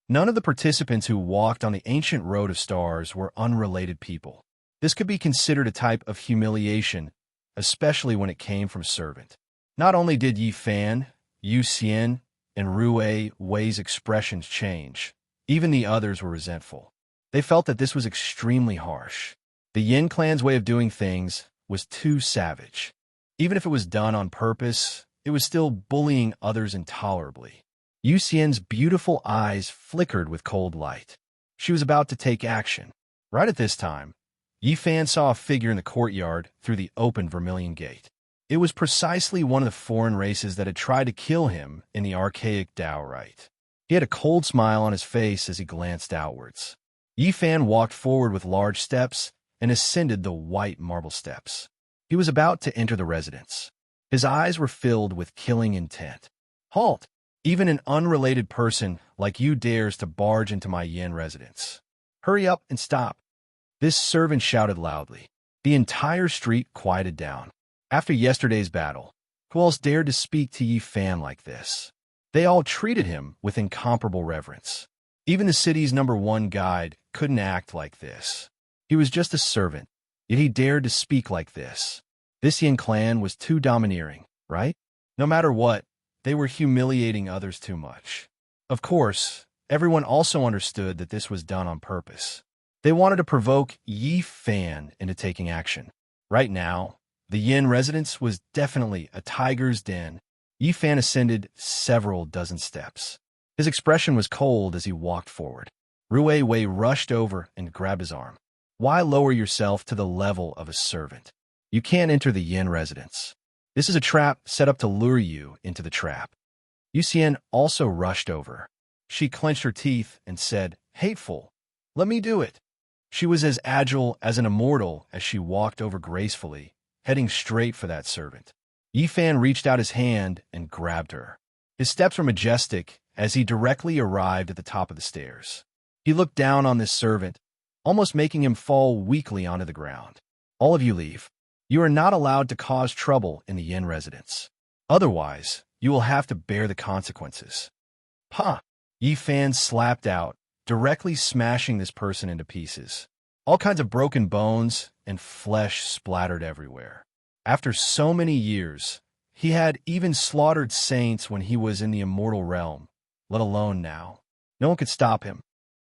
None of the participants who walked on the ancient road of stars were unrelated people. This could be considered a type of humiliation, especially when it came from a servant. Not only did Yi Fan, Yu Xian, and Rue Wei's expressions change, even the others were resentful. They felt that this was extremely harsh. The Yin clan's way of doing things was too savage. Even if it was done on purpose, it was still bullying others intolerably. Yu Xian's beautiful eyes flickered with cold light. She was about to take action. Right at this time, Yi Fan saw a figure in the courtyard through the open vermilion gate. It was precisely one of the foreign races that had tried to kill him in the archaic Dao rite. He had a cold smile on his face as he glanced outwards. Yi Fan walked forward with large steps and ascended the white marble steps. He was about to enter the residence. His eyes were filled with killing intent. "Halt! Even an unrelated person like you dares to barge into my Yin residence. Hurry up and stop." This servant shouted loudly. The entire street quieted down. After yesterday's battle, who else dared to speak to Yi Fan like this? They all treated him with incomparable reverence. Even the city's #1 guide couldn't act like this. He was just a servant, yet he dared to speak like this. This Yin clan was too domineering, right? No matter what, they were humiliating others too much. Of course, everyone also understood that this was done on purpose. They wanted to provoke Yi Fan into taking action. Right now, the Yin residence was definitely a tiger's den. Yi Fan ascended several dozen steps. His expression was cold as he walked forward. Rue Wei rushed over and grabbed his arm. "Why lower yourself to the level of a servant? You can't enter the Yin residence. This is a trap set up to lure you into the trap." Yu Xian also rushed over. She clenched her teeth and said, "Hateful, let me do it." She was as agile as an immortal as she walked over gracefully, heading straight for that servant. Yi Fan reached out his hand and grabbed her. His steps were majestic as he directly arrived at the top of the stairs. He looked down on this servant, almost making him fall weakly onto the ground. "All of you leave. You are not allowed to cause trouble in the Yin residence. Otherwise, you will have to bear the consequences." "Pah!" Yi Fan slapped out, directly smashing this person into pieces. All kinds of broken bones and flesh splattered everywhere. After so many years, he had even slaughtered saints when he was in the immortal realm, let alone now. No one could stop him.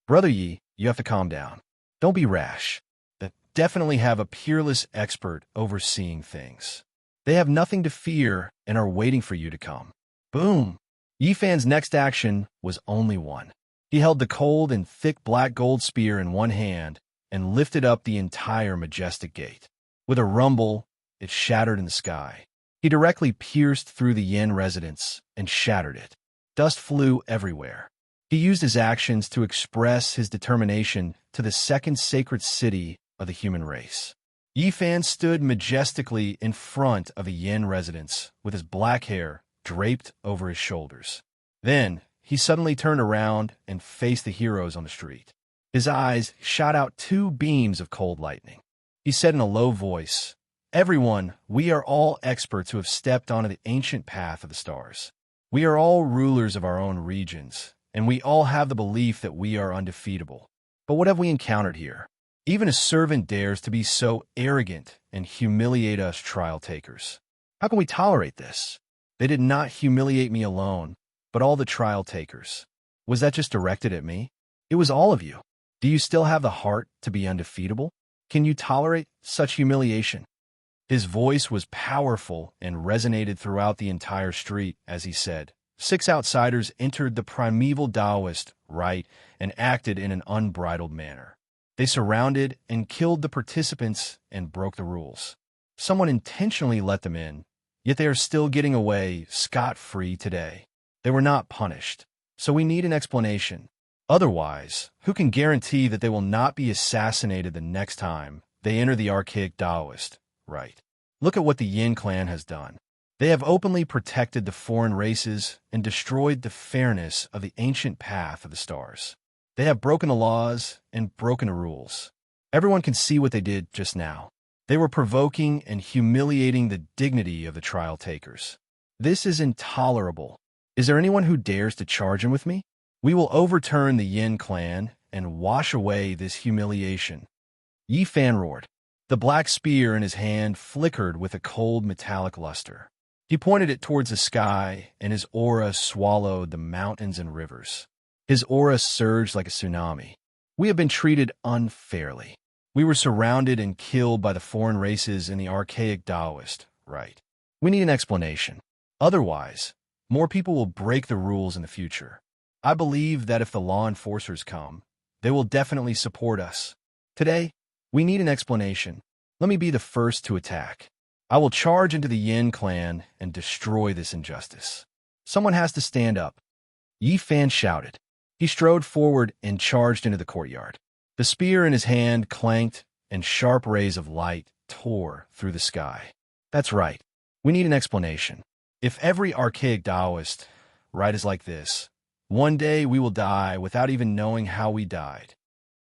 "Brother Yi, you have to calm down. Don't be rash. They definitely have a peerless expert overseeing things. They have nothing to fear and are waiting for you to come." Boom! Yi Fan's next action was only one. He held the cold and thick black gold spear in one hand and lifted up the entire majestic gate. With a rumble, it shattered in the sky. He directly pierced through the Yin residence and shattered it. Dust flew everywhere. He used his actions to express his determination to the second sacred city of the human race. Yi Fan stood majestically in front of the Yin residence with his black hair draped over his shoulders. Then, he suddenly turned around and faced the heroes on the street. His eyes shot out 2 beams of cold lightning. He said in a low voice, "Everyone, we are all experts who have stepped onto the ancient path of the stars. We are all rulers of our own regions, and we all have the belief that we are undefeatable. But what have we encountered here? Even a servant dares to be so arrogant and humiliate us trial takers. How can we tolerate this? They did not humiliate me alone, but all the trial takers. Was that just directed at me? It was all of you. Do you still have the heart to be undefeatable? Can you tolerate such humiliation?" His voice was powerful and resonated throughout the entire street as he said. 6 outsiders entered the primeval Taoist rite and acted in an unbridled manner. They surrounded and killed the participants and broke the rules. Someone intentionally let them in, yet they are still getting away scot-free today. They were not punished, so we need an explanation. Otherwise, who can guarantee that they will not be assassinated the next time they enter the archaic Taoist rite? Look at what the Yin clan has done. They have openly protected the foreign races and destroyed the fairness of the ancient path of the stars. They have broken the laws and broken the rules. Everyone can see what they did just now. They were provoking and humiliating the dignity of the trial takers. This is intolerable. Is there anyone who dares to charge in with me? We will overturn the Yin clan and wash away this humiliation. Yi Fan roared. The black spear in his hand flickered with a cold metallic luster. He pointed it towards the sky, and his aura swallowed the mountains and rivers. His aura surged like a tsunami. We have been treated unfairly. We were surrounded and killed by the foreign races in the archaic Taoist rite. We need an explanation. Otherwise, more people will break the rules in the future. I believe that if the law enforcers come, they will definitely support us. Today, we need an explanation. Let me be the first to attack. I will charge into the Yin clan and destroy this injustice. Someone has to stand up. Yi Fan shouted. He strode forward and charged into the courtyard. The spear in his hand clanked, and sharp rays of light tore through the sky. That's right. We need an explanation. If every archaic Taoist rite is like this, one day we will die without even knowing how we died.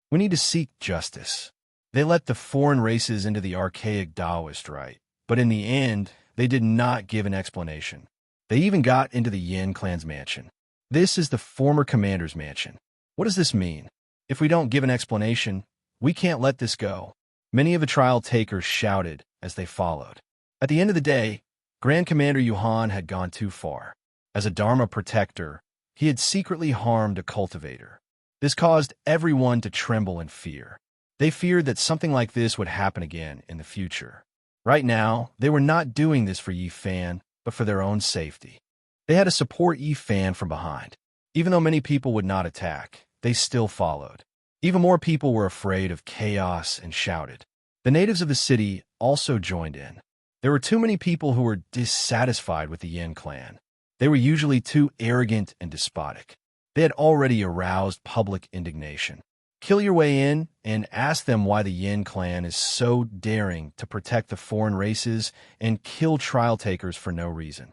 We need to seek justice. They let the foreign races into the archaic Taoist rite, but in the end, they did not give an explanation. They even got into the Yin clan's mansion. This is the former commander's mansion. What does this mean? If we don't give an explanation, we can't let this go. Many of the trial takers shouted as they followed. At the end of the day, Grand Commander Yuhan had gone too far. As a Dharma protector, he had secretly harmed a cultivator. This caused everyone to tremble in fear. They feared that something like this would happen again in the future. Right now, they were not doing this for Yi Fan, but for their own safety. They had to support Yi Fan from behind. Even though many people would not attack, they still followed. Even more people were afraid of chaos and shouted. The natives of the city also joined in. There were too many people who were dissatisfied with the Yin clan. They were usually too arrogant and despotic. They had already aroused public indignation. Kill your way in and ask them why the Yin clan is so daring to protect the foreign races and kill trial takers for no reason.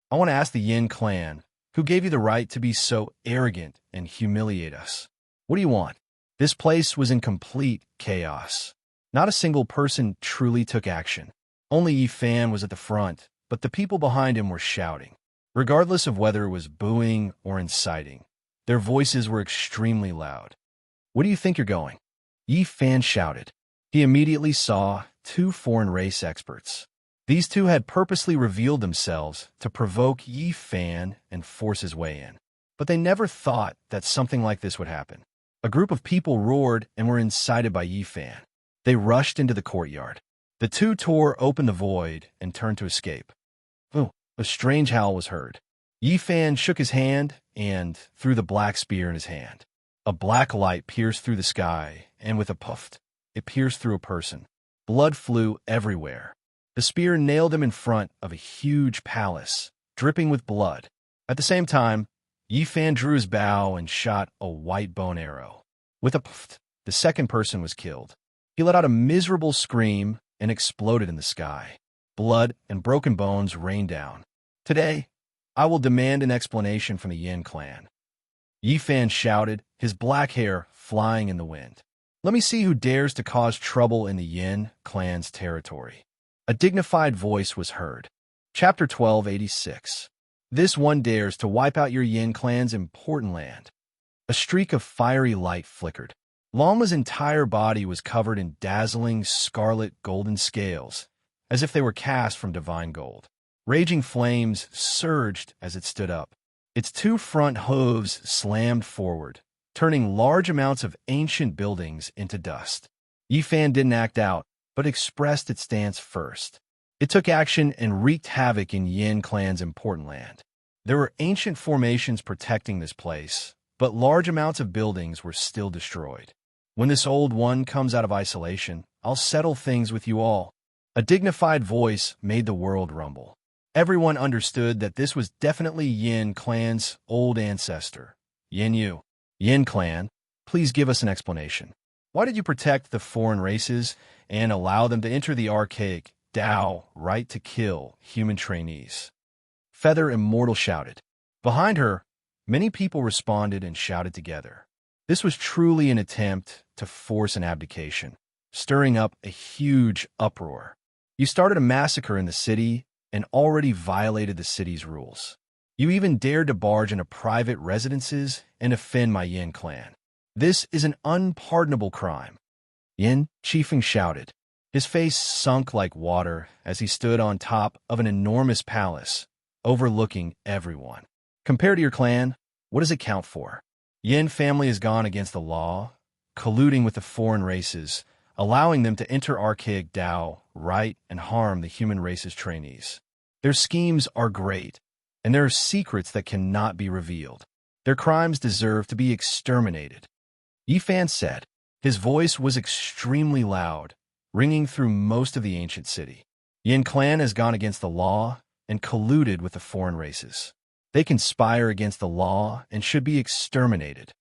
I want to ask the Yin clan, who gave you the right to be so arrogant and humiliate us? What do you want? This place was in complete chaos. Not a single person truly took action. Only Yi Fan was at the front, but the people behind him were shouting. Regardless of whether it was booing or inciting, their voices were extremely loud. Where do you think you're going? Yi Fan shouted. He immediately saw two foreign race experts. These two had purposely revealed themselves to provoke Yi Fan and force his way in. But they never thought that something like this would happen. A group of people roared and were incited by Yi Fan. They rushed into the courtyard. The two tore open the void and turned to escape. Oh, a strange howl was heard. Yi Fan shook his hand and threw the black spear in his hand. A black light pierced through the sky, and with a puff, it pierced through a person. Blood flew everywhere. The spear nailed him in front of a huge palace, dripping with blood. At the same time, Yi Fan drew his bow and shot a white bone arrow. With a puff, the second person was killed. He let out a miserable scream and exploded in the sky. Blood and broken bones rained down. Today, I will demand an explanation from the Yin clan. Yi Fan shouted, his black hair flying in the wind. Let me see who dares to cause trouble in the Yin clan's territory. A dignified voice was heard. Chapter 1286. This one dares to wipe out your Yin clan's important land. A streak of fiery light flickered. Lama's entire body was covered in dazzling scarlet golden scales, as if they were cast from divine gold. Raging flames surged as it stood up. Its two front hooves slammed forward, turning large amounts of ancient buildings into dust. Yi Fan didn't act out, but expressed its stance first. It took action and wreaked havoc in Yin clan's important land. There were ancient formations protecting this place, but large amounts of buildings were still destroyed. When this old one comes out of isolation, I'll settle things with you all. A dignified voice made the world rumble. Everyone understood that this was definitely Yin clan's old ancestor. Yin Yu. Yin clan, please give us an explanation. Why did you protect the foreign races and allow them to enter the archaic Dao right to kill human trainees? Feather Immortal shouted. Behind her, many people responded and shouted together. This was truly an attempt to force an abdication, stirring up a huge uproar. You started a massacre in the city and already violated the city's rules. You even dared to barge into private residences and offend my Yin clan. This is an unpardonable crime. Yin Qifeng shouted. His face sunk like water as he stood on top of an enormous palace, overlooking everyone. Compared to your clan, what does it count for? Yin family has gone against the law, colluding with the foreign races, allowing them to enter archaic Dao, right, and harm the human race's trainees. Their schemes are great, and there are secrets that cannot be revealed. Their crimes deserve to be exterminated. Yifan said. His voice was extremely loud, ringing through most of the ancient city. Yin clan has gone against the law and colluded with the foreign races. They conspire against the law and should be exterminated.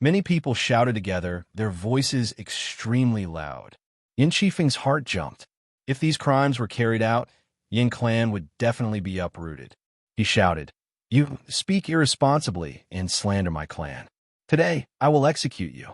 Many people shouted together, their voices extremely loud. Yin Qifeng's heart jumped. If these crimes were carried out, Yin clan would definitely be uprooted. He shouted, "You speak irresponsibly and slander my clan. Today, I will execute you."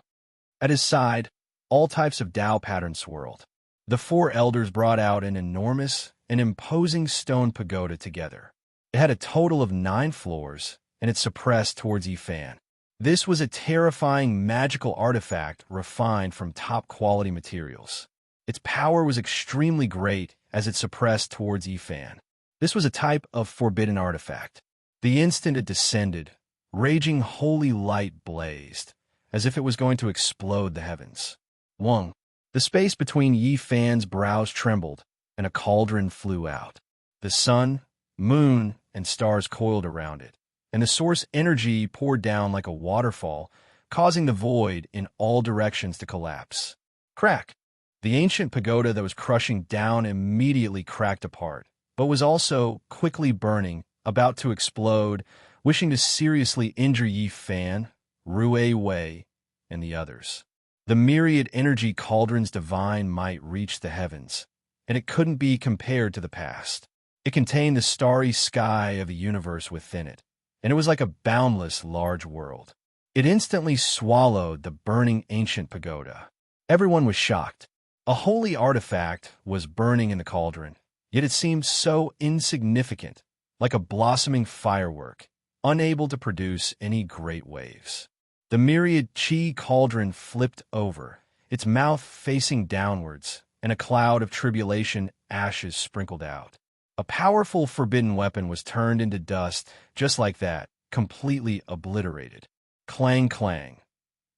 At his side, all types of Dao patterns swirled. The four elders brought out an enormous and imposing stone pagoda together. It had a total of 9 floors, and it suppressed towards Yifan. This was a terrifying magical artifact refined from top-quality materials. Its power was extremely great as it suppressed towards Yifan. This was a type of forbidden artifact. The instant it descended, raging holy light blazed, as if it was going to explode the heavens. Wong. The space between Yifan's brows trembled, and a cauldron flew out. The sun, moon, and stars coiled around it, and the source energy poured down like a waterfall, causing the void in all directions to collapse. Crack! The ancient pagoda that was crushing down immediately cracked apart, but was also quickly burning, about to explode, wishing to seriously injure Yifan, Rue Wei, and the others. The myriad energy cauldron's divine might reached the heavens, and it couldn't be compared to the past. It contained the starry sky of the universe within it, and it was like a boundless large world. It instantly swallowed the burning ancient pagoda. Everyone was shocked. A holy artifact was burning in the cauldron, yet it seemed so insignificant, like a blossoming firework, unable to produce any great waves. The myriad chi cauldron flipped over, its mouth facing downwards, and a cloud of tribulation ashes sprinkled out. A powerful forbidden weapon was turned into dust just like that, completely obliterated. Clang, clang.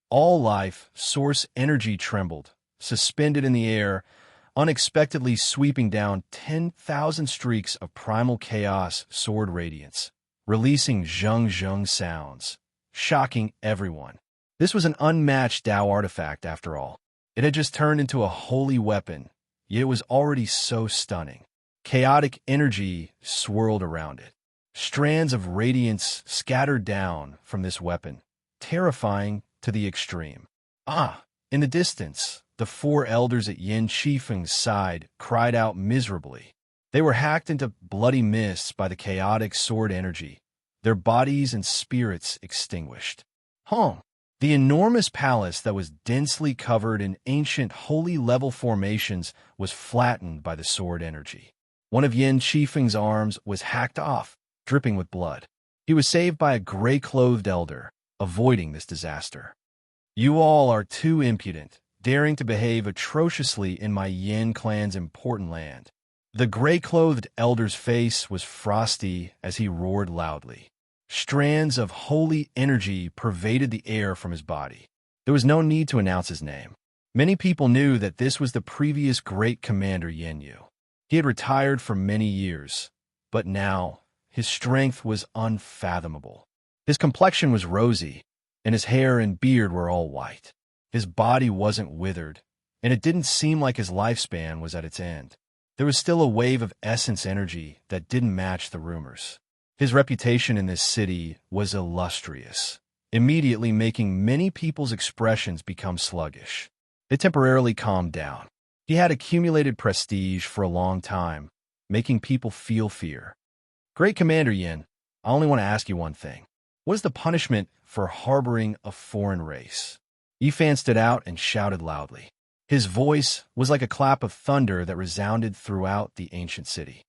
All life, source energy trembled, suspended in the air, unexpectedly sweeping down 10,000 streaks of primal chaos sword radiance, releasing zhung sounds, shocking everyone. This was an unmatched Dao artifact after all. It had just turned into a holy weapon, yet it was already so stunning. Chaotic energy swirled around it. Strands of radiance scattered down from this weapon, terrifying to the extreme. In the distance, the 4 elders at Yin Qifeng's side cried out miserably. They were hacked into bloody mists by the chaotic sword energy, their bodies and spirits extinguished. The enormous palace that was densely covered in ancient holy-level formations was flattened by the sword energy. One of Yin Qifeng's arms was hacked off, dripping with blood. He was saved by a gray-clothed elder, avoiding this disaster. "You all are too impudent, daring to behave atrociously in my Yin clan's important land." The gray-clothed elder's face was frosty as he roared loudly. Strands of holy energy pervaded the air from his body. There was no need to announce his name. Many people knew that this was the previous great commander Yin Yu. He had retired for many years, but now his strength was unfathomable. His complexion was rosy, and his hair and beard were all white. His body wasn't withered, and it didn't seem like his lifespan was at its end. There was still a wave of essence energy that didn't match the rumors. His reputation in this city was illustrious, immediately making many people's expressions become sluggish. They temporarily calmed down. He had accumulated prestige for a long time, making people feel fear. Great Commander Yin, I only want to ask you one thing. What is the punishment for harboring a foreign race? Yifan stood out and shouted loudly. His voice was like a clap of thunder that resounded throughout the ancient city.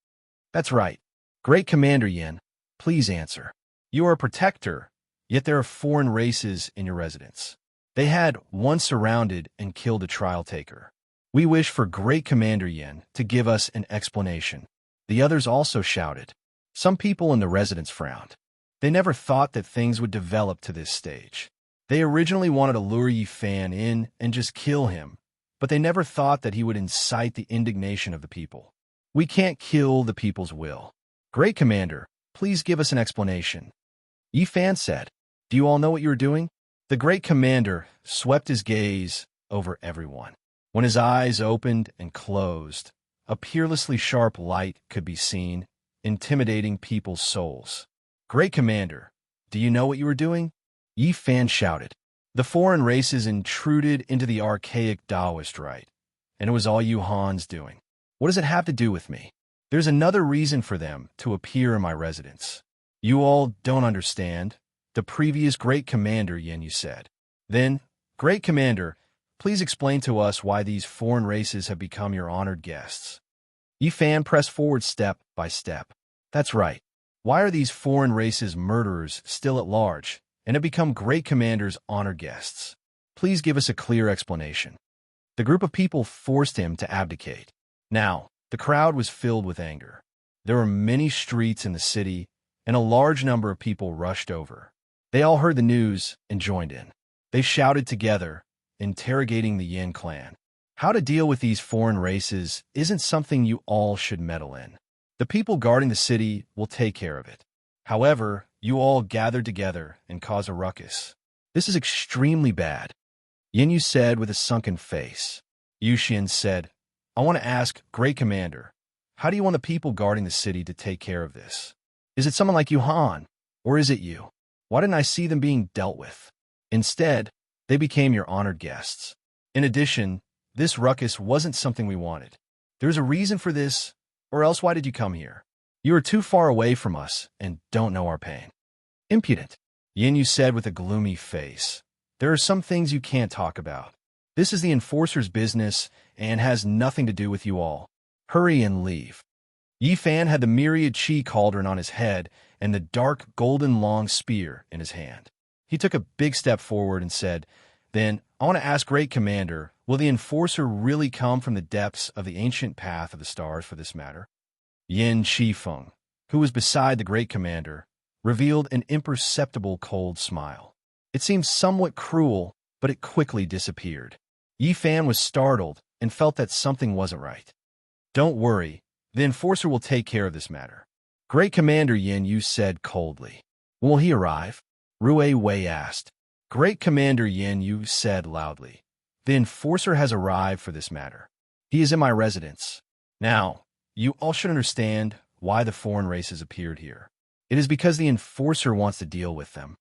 That's right. Great Commander Yin, please answer. You are a protector, yet there are foreign races in your residence. They had once surrounded and killed a trial taker. We wish for Great Commander Yin to give us an explanation. The others also shouted. Some people in the residence frowned. They never thought that things would develop to this stage. They originally wanted to lure Yifan in and just kill him, but they never thought that he would incite the indignation of the people. We can't kill the people's will. Great Commander, please give us an explanation. Yifan said, Do you all know what you are doing? The Great Commander swept his gaze over everyone. When his eyes opened and closed, a peerlessly sharp light could be seen, intimidating people's souls. Great Commander, do you know what you are doing? Yifan shouted. The foreign races intruded into the archaic Taoist rite, and it was all Yuhan's doing. What does it have to do with me? There's another reason for them to appear in my residence. You all don't understand. The previous Great Commander, Yin, you said. Then, Great Commander, please explain to us why these foreign races have become your honored guests. Yifan pressed forward step by step. That's right. Why are these foreign races murderers still at large and have become Great Commander's honored guests? Please give us a clear explanation. The group of people forced him to abdicate. Now, the crowd was filled with anger. There were many streets in the city, and a large number of people rushed over. They all heard the news and joined in. They shouted together, interrogating the Yin clan. How to deal with these foreign races isn't something you all should meddle in. The people guarding the city will take care of it. However, you all gathered together and caused a ruckus. This is extremely bad. Yin Yu said with a sunken face. Yuxian said, I want to ask, Great Commander, how do you want the people guarding the city to take care of this? Is it someone like Yuhan, or is it you? Why didn't I see them being dealt with? Instead, they became your honored guests. In addition, this ruckus wasn't something we wanted. There's a reason for this, or else why did you come here? You are too far away from us and don't know our pain. Impudent, Yin Yu said with a gloomy face. There are some things you can't talk about. This is the enforcer's business and has nothing to do with you all. Hurry and leave. Yifan had the myriad chi cauldron on his head and the dark golden long spear in his hand. He took a big step forward and said, Then, I want to ask Great Commander, will the enforcer really come from the depths of the ancient path of the stars for this matter? Yin Shifeng, who was beside the Great Commander, revealed an imperceptible cold smile. It seemed somewhat cruel, but it quickly disappeared. Yifan was startled and felt that something wasn't right. Don't worry, the enforcer will take care of this matter. Great Commander Yin Yu said coldly. When will he arrive? Rue Wei asked. Great Commander Yin Yu said loudly. The enforcer has arrived for this matter. He is in my residence. Now, you all should understand why the foreign races appeared here. It is because the enforcer wants to deal with them.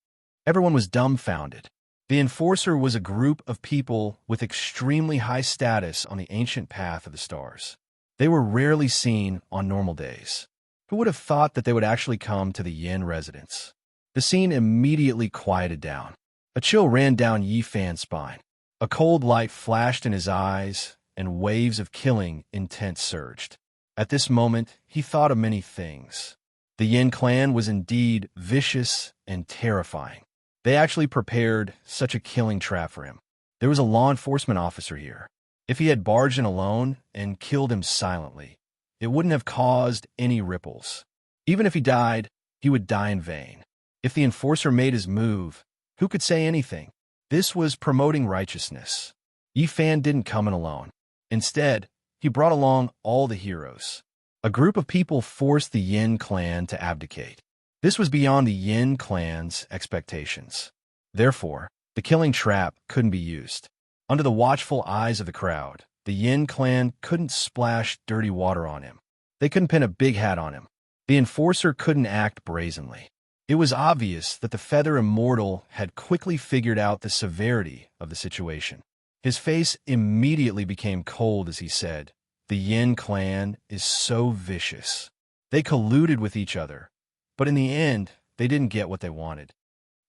Everyone was dumbfounded. The enforcer was a group of people with extremely high status on the ancient path of the stars. They were rarely seen on normal days. Who would have thought that they would actually come to the Yin residence? The scene immediately quieted down. A chill ran down Yifan's spine. A cold light flashed in his eyes, and waves of killing intent surged. At this moment, he thought of many things. The Yin clan was indeed vicious and terrifying. They actually prepared such a killing trap for him. There was a law enforcement officer here. If he had barged in alone and killed him silently, it wouldn't have caused any ripples. Even if he died, he would die in vain. If the enforcer made his move, who could say anything? This was promoting righteousness. Yifan didn't come in alone. Instead, he brought along all the heroes. A group of people forced the Yin clan to abdicate. This was beyond the Yin clan's expectations. Therefore, the killing trap couldn't be used. Under the watchful eyes of the crowd, The Yin clan couldn't splash dirty water on him. They couldn't pin a big hat on him. The enforcer couldn't act brazenly. It was obvious that the Feather Immortal had quickly figured out the severity of the situation. His face immediately became cold as he said, "The Yin clan is so vicious. They colluded with each other, but in the end, they didn't get what they wanted.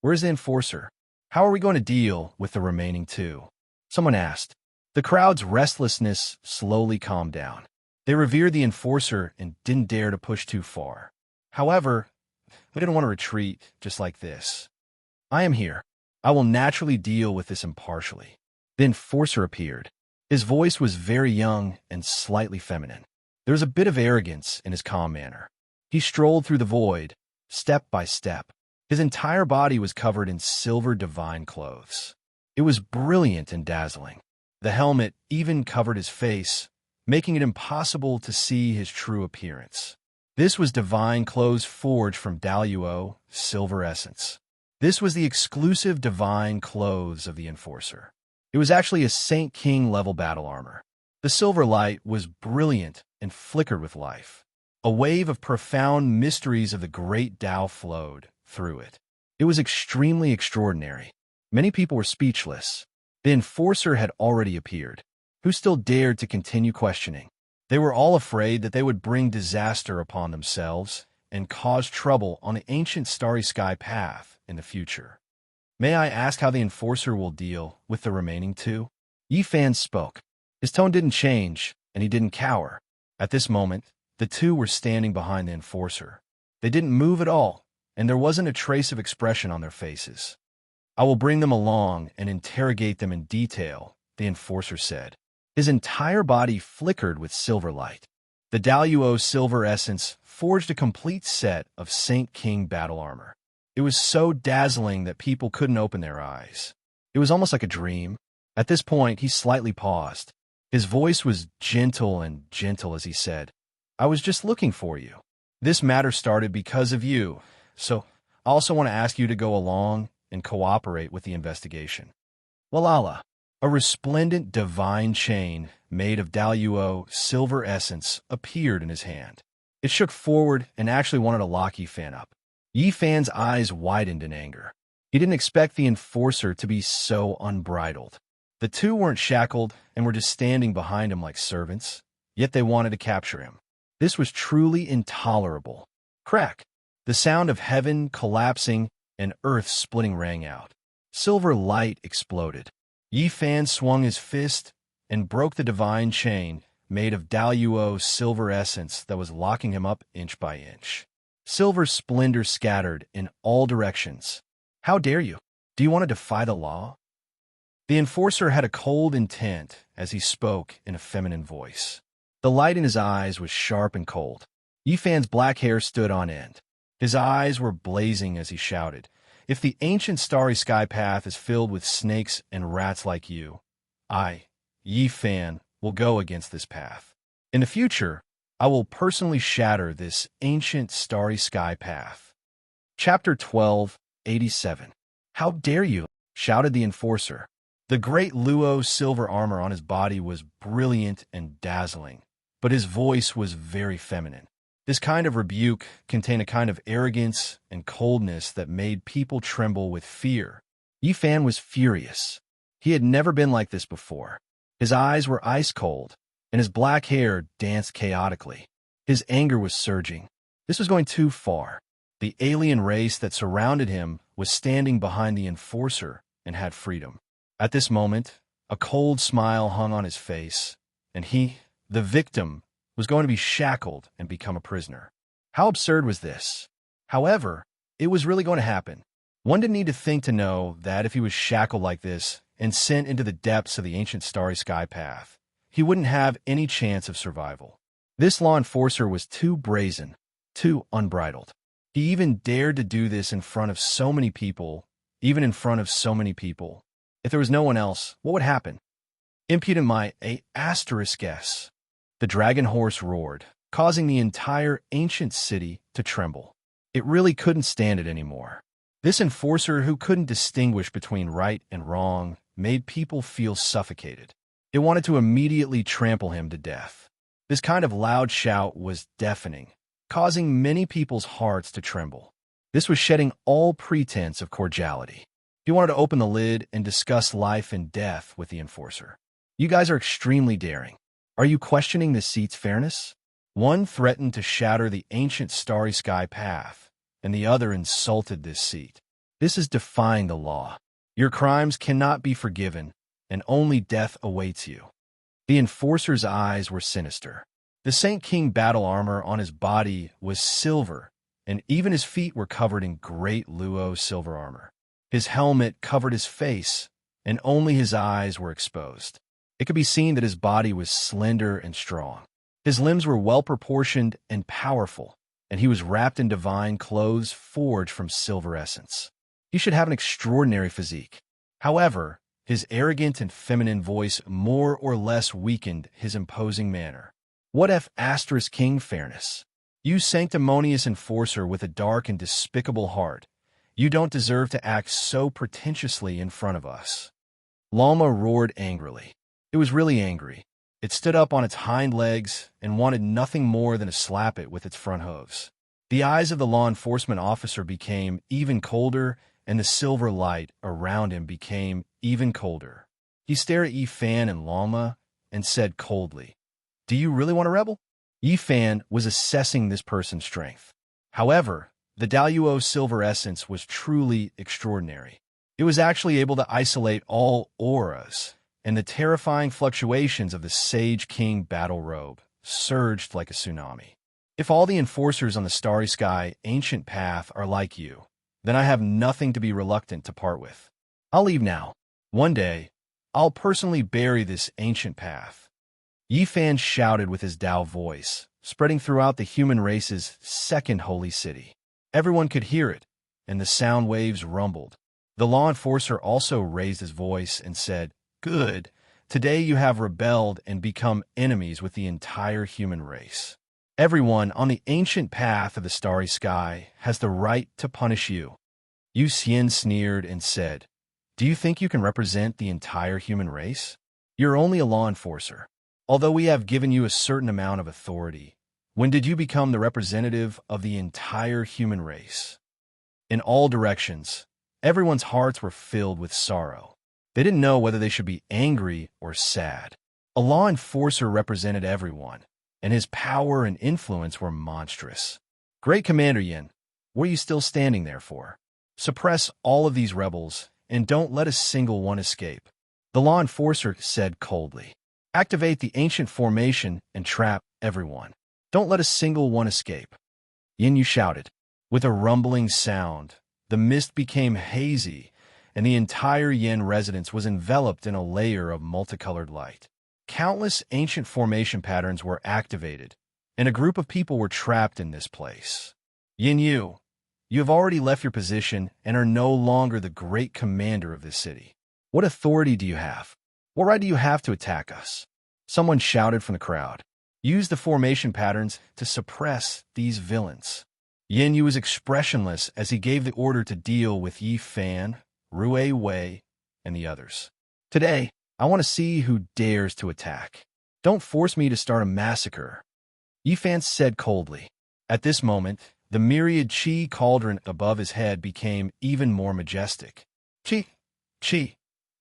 Where's the enforcer? How are we going to deal with the remaining two?" Someone asked. The crowd's restlessness slowly calmed down. They revered the enforcer and didn't dare to push too far. However, we didn't want to retreat just like this. "I am here. I will naturally deal with this impartially." The enforcer appeared. His voice was very young and slightly feminine. There was a bit of arrogance in his calm manner. He strolled through the void, step by step. His entire body was covered in silver divine clothes. It was brilliant and dazzling. The helmet even covered his face, making it impossible to see his true appearance. This was divine clothes forged from Daluo silver essence. This was the exclusive divine clothes of the enforcer. It was actually a Saint King level battle armor. The silver light was brilliant and flickered with life. A wave of profound mysteries of the great Tao flowed through it. It was extremely extraordinary. Many people were speechless. The enforcer had already appeared. Who still dared to continue questioning? They were all afraid that they would bring disaster upon themselves and cause trouble on the ancient starry sky path in the future. "May I ask how the enforcer will deal with the remaining two?" Yi Fan spoke. His tone didn't change, and he didn't cower. At this moment, the two were standing behind the enforcer. They didn't move at all, and there wasn't a trace of expression on their faces. "I will bring them along and interrogate them in detail," the enforcer said. His entire body flickered with silver light. The Daluo silver essence forged a complete set of Saint King battle armor. It was so dazzling that people couldn't open their eyes. It was almost like a dream. At this point, he slightly paused. His voice was gentle as he said, "I was just looking for you. This matter started because of you, so I also want to ask you to go along and cooperate with the investigation." Walala, a resplendent divine chain made of Daluo silver essence appeared in his hand. It shook forward and actually wanted to lock Yi Fan up. Yi Fan's eyes widened in anger. He didn't expect the enforcer to be so unbridled. The two weren't shackled and were just standing behind him like servants, yet they wanted to capture him. This was truly intolerable. Crack! The sound of heaven collapsing and earth splitting rang out. Silver light exploded. Yi Fan swung his fist and broke the divine chain made of Daluo silver essence that was locking him up inch by inch. Silver splendor scattered in all directions. "How dare you? Do you want to defy the law?" The enforcer had a cold intent as he spoke in a feminine voice. The light in his eyes was sharp and cold. Yi Fan's black hair stood on end. His eyes were blazing as he shouted, "If the ancient starry sky path is filled with snakes and rats like you, I, Yi Fan, will go against this path. In the future, I will personally shatter this ancient starry sky path." Chapter 12:87. "How dare you?" shouted the enforcer. The great Luo silver armor on his body was brilliant and dazzling, but his voice was very feminine. This kind of rebuke contained a kind of arrogance and coldness that made people tremble with fear. Yi Fan was furious. He had never been like this before. His eyes were ice cold, and his black hair danced chaotically. His anger was surging. This was going too far. The alien race that surrounded him was standing behind the enforcer and had freedom. At this moment, a cold smile hung on his face, and he, the victim, was going to be shackled and become a prisoner. How absurd was this? However, it was really going to happen. One didn't need to think to know that if he was shackled like this and sent into the depths of the ancient starry sky path, he wouldn't have any chance of survival. This law enforcer was too brazen, too unbridled. He even dared to do this in front of so many people, even in front of so many people. If there was no one else, what would happen? Impudent might a asterisk guess. The dragon horse roared, causing the entire ancient city to tremble. It really couldn't stand it anymore. This enforcer who couldn't distinguish between right and wrong made people feel suffocated. It wanted to immediately trample him to death. This kind of loud shout was deafening, causing many people's hearts to tremble. This was shedding all pretense of cordiality. He wanted to open the lid and discuss life and death with the enforcer. You guys are extremely daring. Are you questioning the seat's fairness? One threatened to shatter the ancient starry sky path, and the other insulted this seat. This is defying the law. Your crimes cannot be forgiven, and only death awaits you. The enforcer's eyes were sinister. The Saint King battle armor on his body was silver, and even his feet were covered in great luo silver armor. His helmet covered his face, and only his eyes were exposed. It could be seen that his body was slender and strong. His limbs were well-proportioned and powerful, and he was wrapped in divine clothes forged from silver essence. He should have an extraordinary physique. However, his arrogant and feminine voice more or less weakened his imposing manner. What if King fairness? You sanctimonious enforcer with a dark and despicable heart, you don't deserve to act so pretentiously in front of us. Llama roared angrily. It was really angry. It stood up on its hind legs and wanted nothing more than to slap it with its front hooves. The eyes of the law enforcement officer became even colder, and the silver light around him became even colder. He stared at Yifan and Llama and said coldly, "Do you really want to rebel?" Yifan was assessing this person's strength. However, the Daluo silver essence was truly extraordinary. It was actually able to isolate all auras, and the terrifying fluctuations of the Sage King battle robe surged like a tsunami. If all the enforcers on the starry sky ancient path are like you, then I have nothing to be reluctant to part with. I'll leave now. One day, I'll personally bury this ancient path. Yifan shouted with his Dao voice, spreading throughout the human race's second holy city. Everyone could hear it, and the sound waves rumbled. The law enforcer also raised his voice and said, "Good. Today you have rebelled and become enemies with the entire human race. Everyone on the ancient path of the starry sky has the right to punish you." Yu Xian sneered and said, "Do you think you can represent the entire human race? You're only a law enforcer. Although we have given you a certain amount of authority, when did you become the representative of the entire human race?" In all directions, everyone's hearts were filled with sorrow. They didn't know whether they should be angry or sad. A law enforcer represented everyone, and his power and influence were monstrous. "Great Commander Yin, what are you still standing there for? Suppress all of these rebels, and don't let a single one escape," the law enforcer said coldly. "Activate the ancient formation and trap everyone. Don't let a single one escape." Yin Yu shouted. With a rumbling sound, the mist became hazy, and the entire Yin residence was enveloped in a layer of multicolored light. Countless ancient formation patterns were activated, and a group of people were trapped in this place. "Yin Yu, you have already left your position and are no longer the great commander of this city. What authority do you have? What right do you have to attack us?" Someone shouted from the crowd. "Use the formation patterns to suppress these villains." Yin Yu was expressionless as he gave the order to deal with Yi Fan, Rui Wei, and the others. "Today, I want to see who dares to attack. Don't force me to start a massacre," Yifan said coldly. At this moment, the myriad chi cauldron above his head became even more majestic. Chi! Chi!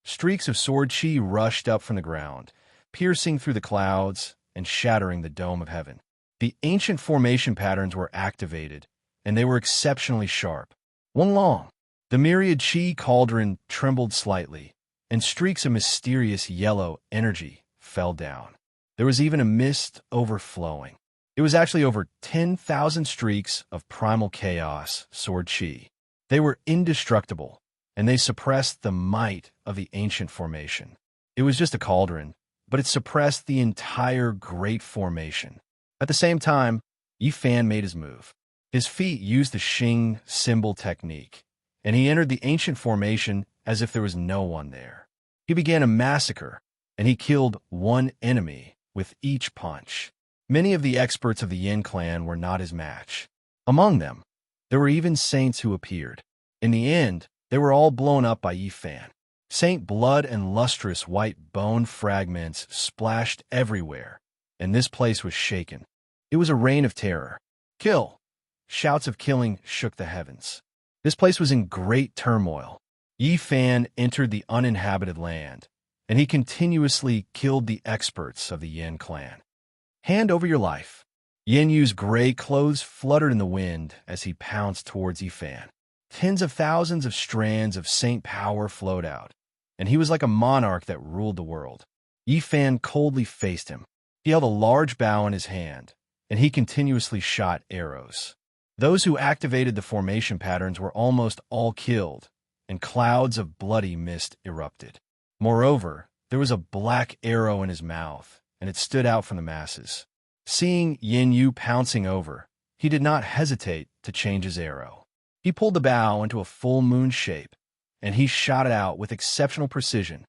Streaks of sword chi rushed up from the ground, piercing through the clouds and shattering the dome of heaven. The ancient formation patterns were activated, and they were exceptionally sharp. One long. The myriad chi cauldron trembled slightly, and streaks of mysterious yellow energy fell down. There was even a mist overflowing. It was actually over 10,000 streaks of primal chaos sword chi. They were indestructible, and they suppressed the might of the ancient formation. It was just a cauldron, but it suppressed the entire great formation. At the same time, Yifan made his move. His feet used the Xing symbol technique, and he entered the ancient formation as if there was no one there. He began a massacre, and he killed one enemy with each punch. Many of the experts of the Yin clan were not his match. Among them, there were even saints who appeared. In the end, they were all blown up by Yifan. Saint blood and lustrous white bone fragments splashed everywhere, and this place was shaken. It was a reign of terror. Kill! Shouts of killing shook the heavens. This place was in great turmoil. Yi Fan entered the uninhabited land, and he continuously killed the experts of the Yin clan. Hand over your life. Yin Yu's gray clothes fluttered in the wind as he pounced towards Yi Fan. Tens of thousands of strands of saint power flowed out, and he was like a monarch that ruled the world. Yi Fan coldly faced him. He held a large bow in his hand, and he continuously shot arrows. Those who activated the formation patterns were almost all killed, and clouds of bloody mist erupted. Moreover, there was a black arrow in his mouth, and it stood out from the masses. Seeing Yin Yu pouncing over, he did not hesitate to change his arrow. He pulled the bow into a full moon shape, and he shot it out with exceptional precision.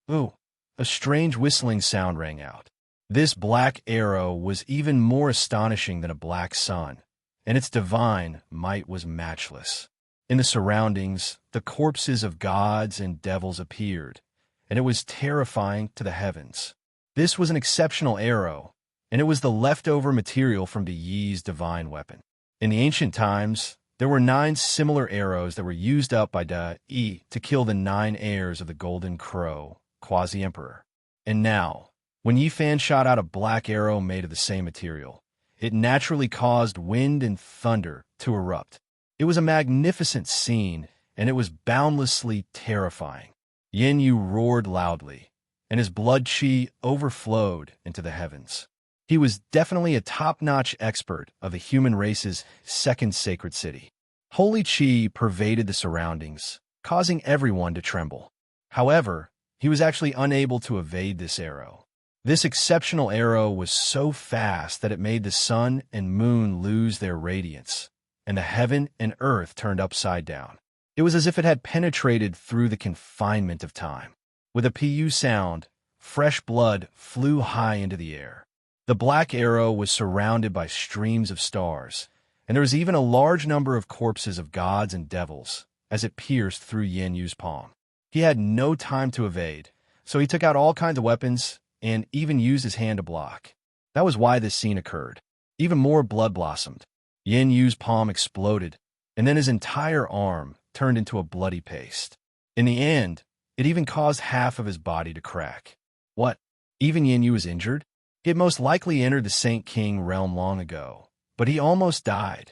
Ooh! A strange whistling sound rang out. This black arrow was even more astonishing than a black sun, and its divine might was matchless. In the surroundings, the corpses of gods and devils appeared, and it was terrifying to the heavens. This was an exceptional arrow, and it was the leftover material from the Yi's divine weapon. In the ancient times, there were 9 similar arrows that were used up by the Yi to kill the 9 heirs of the Golden Crow, Quasi-Emperor. And now, when Yi Fan shot out a black arrow made of the same material, it naturally caused wind and thunder to erupt. It was a magnificent scene, and it was boundlessly terrifying. Yin Yu roared loudly, and his blood chi overflowed into the heavens. He was definitely a top-notch expert of the human race's second sacred city. Holy chi pervaded the surroundings, causing everyone to tremble. However, he was actually unable to evade this arrow. This exceptional arrow was so fast that it made the sun and moon lose their radiance, and the heaven and earth turned upside down. It was as if it had penetrated through the confinement of time. With a pu sound, fresh blood flew high into the air. The black arrow was surrounded by streams of stars, and there was even a large number of corpses of gods and devils as it pierced through Yin Yu's palm. He had no time to evade, so he took out all kinds of weapons and even used his hand to block. That was why this scene occurred. Even more blood blossomed. Yin Yu's palm exploded, and then his entire arm turned into a bloody paste. In the end, it even caused half of his body to crack. What? Even Yin Yu was injured? He had most likely entered the Saint King realm long ago, but he almost died.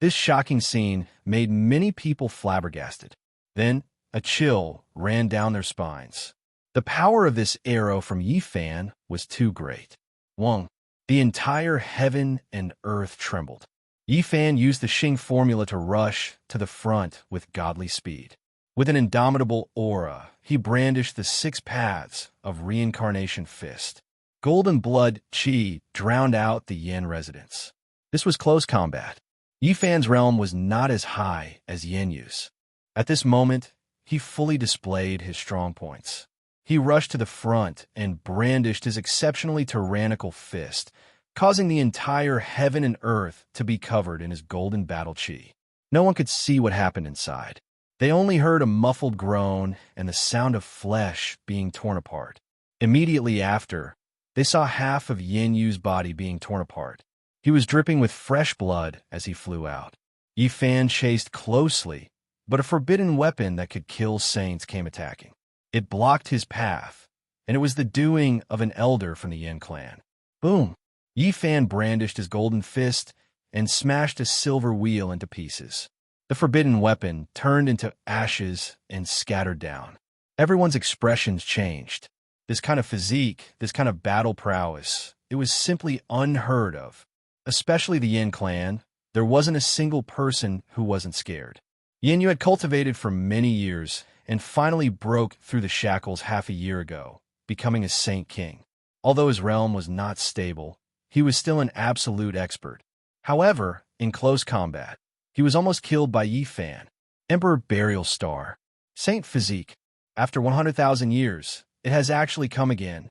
This shocking scene made many people flabbergasted. Then, a chill ran down their spines. The power of this arrow from Yi Fan was too great. Wong, the entire heaven and earth trembled. Yi Fan used the Xing formula to rush to the front with godly speed. With an indomitable aura, he brandished the 6 paths of reincarnation fist. Golden blood chi drowned out the Yin residents. This was close combat. Yi Fan's realm was not as high as Yin Yu's. At this moment, he fully displayed his strong points. He rushed to the front and brandished his exceptionally tyrannical fist, causing the entire heaven and earth to be covered in his golden battle chi. No one could see what happened inside. They only heard a muffled groan and the sound of flesh being torn apart. Immediately after, they saw half of Yin Yu's body being torn apart. He was dripping with fresh blood as he flew out. Yi Fan chased closely, but a forbidden weapon that could kill saints came attacking. It blocked his path, and it was the doing of an elder from the Yin clan. Boom! Yi Fan brandished his golden fist and smashed a silver wheel into pieces. The forbidden weapon turned into ashes and scattered down. Everyone's expressions changed. This kind of physique, this kind of battle prowess, it was simply unheard of. Especially the Yin clan, there wasn't a single person who wasn't scared. Yin Yu had cultivated for many years and finally broke through the shackles half a year ago, becoming a Saint King. Although his realm was not stable, he was still an absolute expert. However, in close combat, he was almost killed by Yi Fan. Emperor Burial Star. Saint Physique. After 100,000 years, it has actually come again.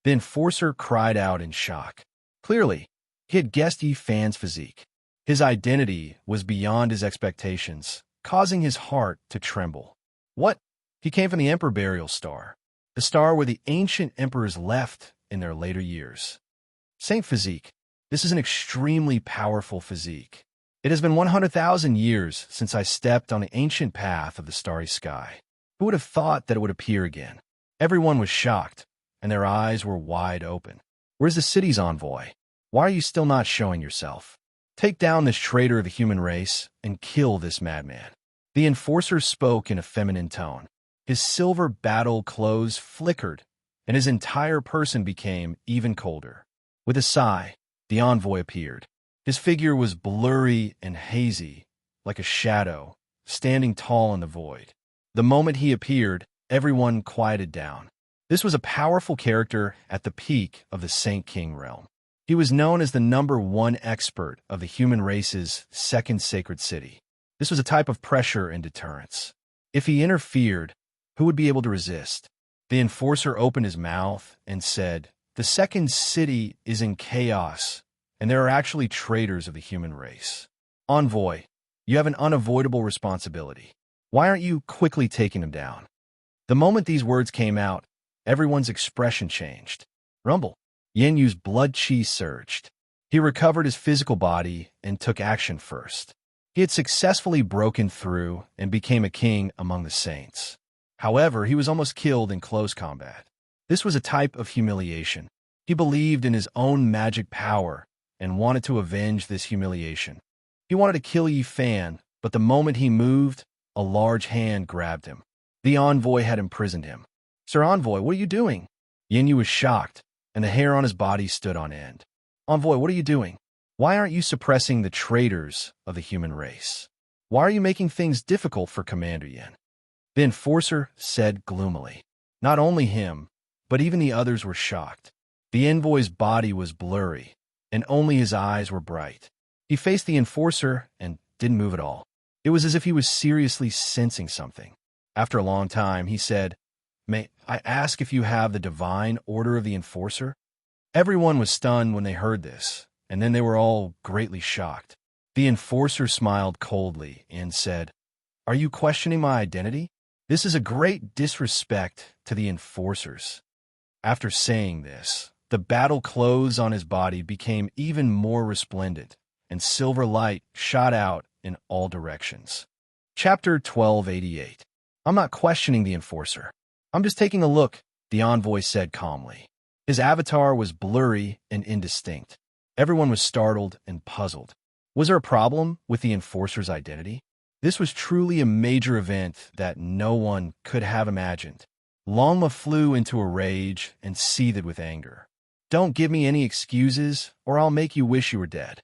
The enforcer cried out in shock. Clearly, he had guessed Yi Fan's physique. His identity was beyond his expectations, causing his heart to tremble. What? He came from the Emperor Burial Star, the star where the ancient emperors left in their later years. Saint Physique. This is an extremely powerful physique. It has been 100,000 years since I stepped on the ancient path of the starry sky. Who would have thought that it would appear again? Everyone was shocked, and their eyes were wide open. Where's the city's envoy? Why are you still not showing yourself? Take down this traitor of the human race and kill this madman. The enforcer spoke in a feminine tone. His silver battle clothes flickered, and his entire person became even colder. With a sigh, the envoy appeared. His figure was blurry and hazy, like a shadow, standing tall in the void. The moment he appeared, everyone quieted down. This was a powerful character at the peak of the Saint King realm. He was known as the #1 expert of the human race's second sacred city. This was a type of pressure and deterrence. If he interfered, who would be able to resist? The enforcer opened his mouth and said, "The second city is in chaos, and there are actually traitors of the human race. Envoy, you have an unavoidable responsibility. Why aren't you quickly taking them down?" The moment these words came out, everyone's expression changed. Rumble. Yin Yu's blood chi surged. He recovered his physical body and took action first. He had successfully broken through and became a king among the saints. However, he was almost killed in close combat. This was a type of humiliation. He believed in his own magic power and wanted to avenge this humiliation. He wanted to kill Yi Fan, but the moment he moved, a large hand grabbed him. The envoy had imprisoned him. "Sir Envoy, what are you doing?" Yin Yu was shocked, and the hair on his body stood on end. "Envoy, what are you doing? Why aren't you suppressing the traitors of the human race? Why are you making things difficult for Commander Yin?" The enforcer said gloomily. Not only him, but even the others were shocked. The envoy's body was blurry, and only his eyes were bright. He faced the enforcer and didn't move at all. It was as if he was seriously sensing something. After a long time, he said, "May I ask if you have the divine order of the enforcer?" Everyone was stunned when they heard this, and then they were all greatly shocked. The enforcer smiled coldly and said, "Are you questioning my identity? This is a great disrespect to the enforcers." After saying this, the battle clothes on his body became even more resplendent, and silver light shot out in all directions. Chapter 1288. I'm not questioning the enforcer. I'm just taking a look, the envoy said calmly. His avatar was blurry and indistinct. Everyone was startled and puzzled. Was there a problem with the enforcer's identity? This was truly a major event that no one could have imagined. Longma flew into a rage and seethed with anger. "Don't give me any excuses, or I'll make you wish you were dead."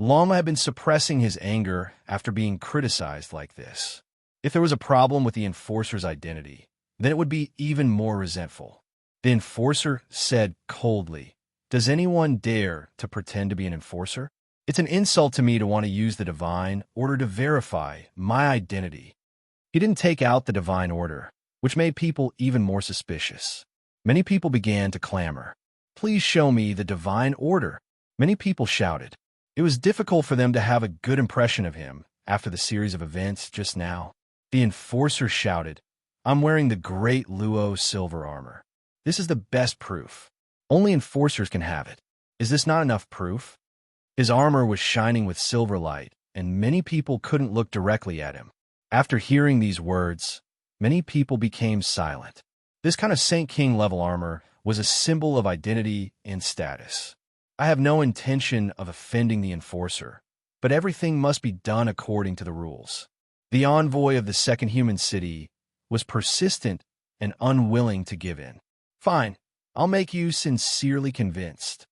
Longma had been suppressing his anger after being criticized like this. If there was a problem with the enforcer's identity, then it would be even more resentful. The enforcer said coldly, "Does anyone dare to pretend to be an enforcer? It's an insult to me to want to use the divine order to verify my identity." He didn't take out the divine order, which made people even more suspicious. Many people began to clamor. "Please show me the divine order." Many people shouted. It was difficult for them to have a good impression of him after the series of events just now. The enforcer shouted, "I'm wearing the great Luo silver armor. This is the best proof. Only enforcers can have it. Is this not enough proof?" His armor was shining with silver light, and many people couldn't look directly at him. After hearing these words, many people became silent. This kind of Saint King level armor was a symbol of identity and status. I have no intention of offending the enforcer, but everything must be done according to the rules. The envoy of the second human city was persistent and unwilling to give in. "Fine, I'll make you sincerely convinced."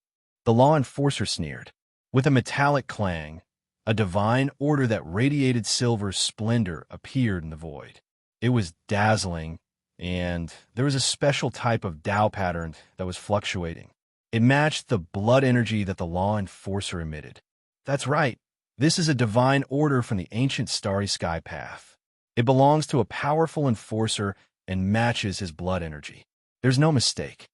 The law enforcer sneered. With a metallic clang, a divine order that radiated silver splendor appeared in the void. It was dazzling, and there was a special type of Tao pattern that was fluctuating. It matched the blood energy that the law enforcer emitted. That's right. This is a divine order from the ancient starry sky path. It belongs to a powerful enforcer and matches his blood energy. There's no mistake.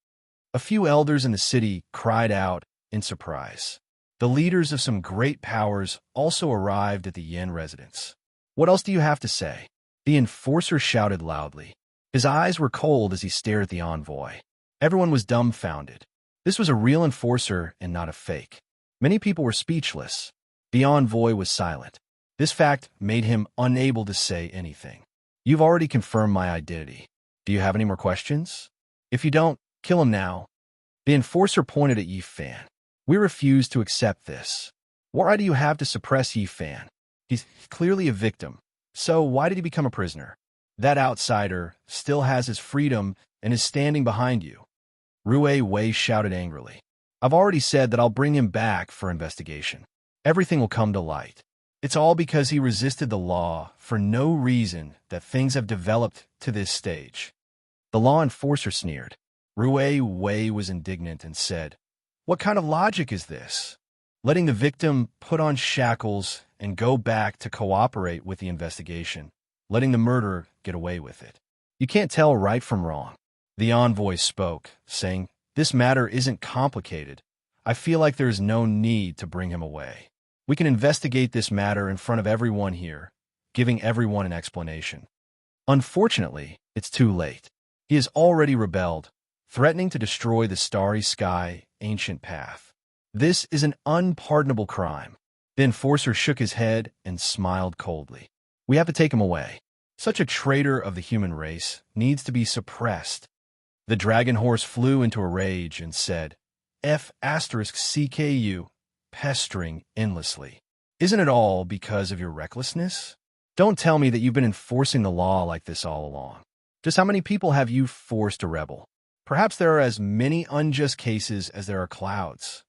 A few elders in the city cried out in surprise. The leaders of some great powers also arrived at the Yin residence. "What else do you have to say?" The enforcer shouted loudly. His eyes were cold as he stared at the envoy. Everyone was dumbfounded. This was a real enforcer and not a fake. Many people were speechless. The envoy was silent. This fact made him unable to say anything. You've already confirmed my identity. Do you have any more questions? If you don't, kill him now. The enforcer pointed at Yifan. We refuse to accept this. What right do you have to suppress Yifan? He's clearly a victim. So why did he become a prisoner? That outsider still has his freedom and is standing behind you. Rue Wei shouted angrily. I've already said that I'll bring him back for investigation. Everything will come to light. It's all because he resisted the law for no reason that things have developed to this stage. The law enforcer sneered. Rue Wei was indignant and said, What kind of logic is this? Letting the victim put on shackles and go back to cooperate with the investigation, letting the murderer get away with it. You can't tell right from wrong. The envoy spoke, saying, This matter isn't complicated. I feel like there is no need to bring him away. We can investigate this matter in front of everyone here, giving everyone an explanation. Unfortunately, it's too late. He has already rebelled, threatening to destroy the starry sky, ancient path. This is an unpardonable crime. The enforcer shook his head and smiled coldly. We have to take him away. Such a traitor of the human race needs to be suppressed. The dragon horse flew into a rage and said, F***CKU, pestering endlessly. Isn't it all because of your recklessness? Don't tell me that you've been enforcing the law like this all along. Just how many people have you forced to rebel? Perhaps there are as many unjust cases as there are clouds.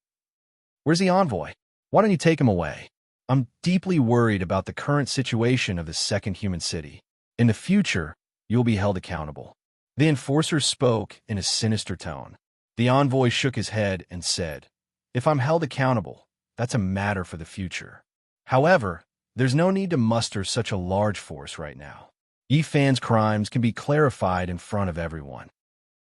Where's the envoy? Why don't you take him away? I'm deeply worried about the current situation of the second human city. In the future, you'll be held accountable. The enforcer spoke in a sinister tone. The envoy shook his head and said, If I'm held accountable, that's a matter for the future. However, there's no need to muster such a large force right now. Yifan's crimes can be clarified in front of everyone.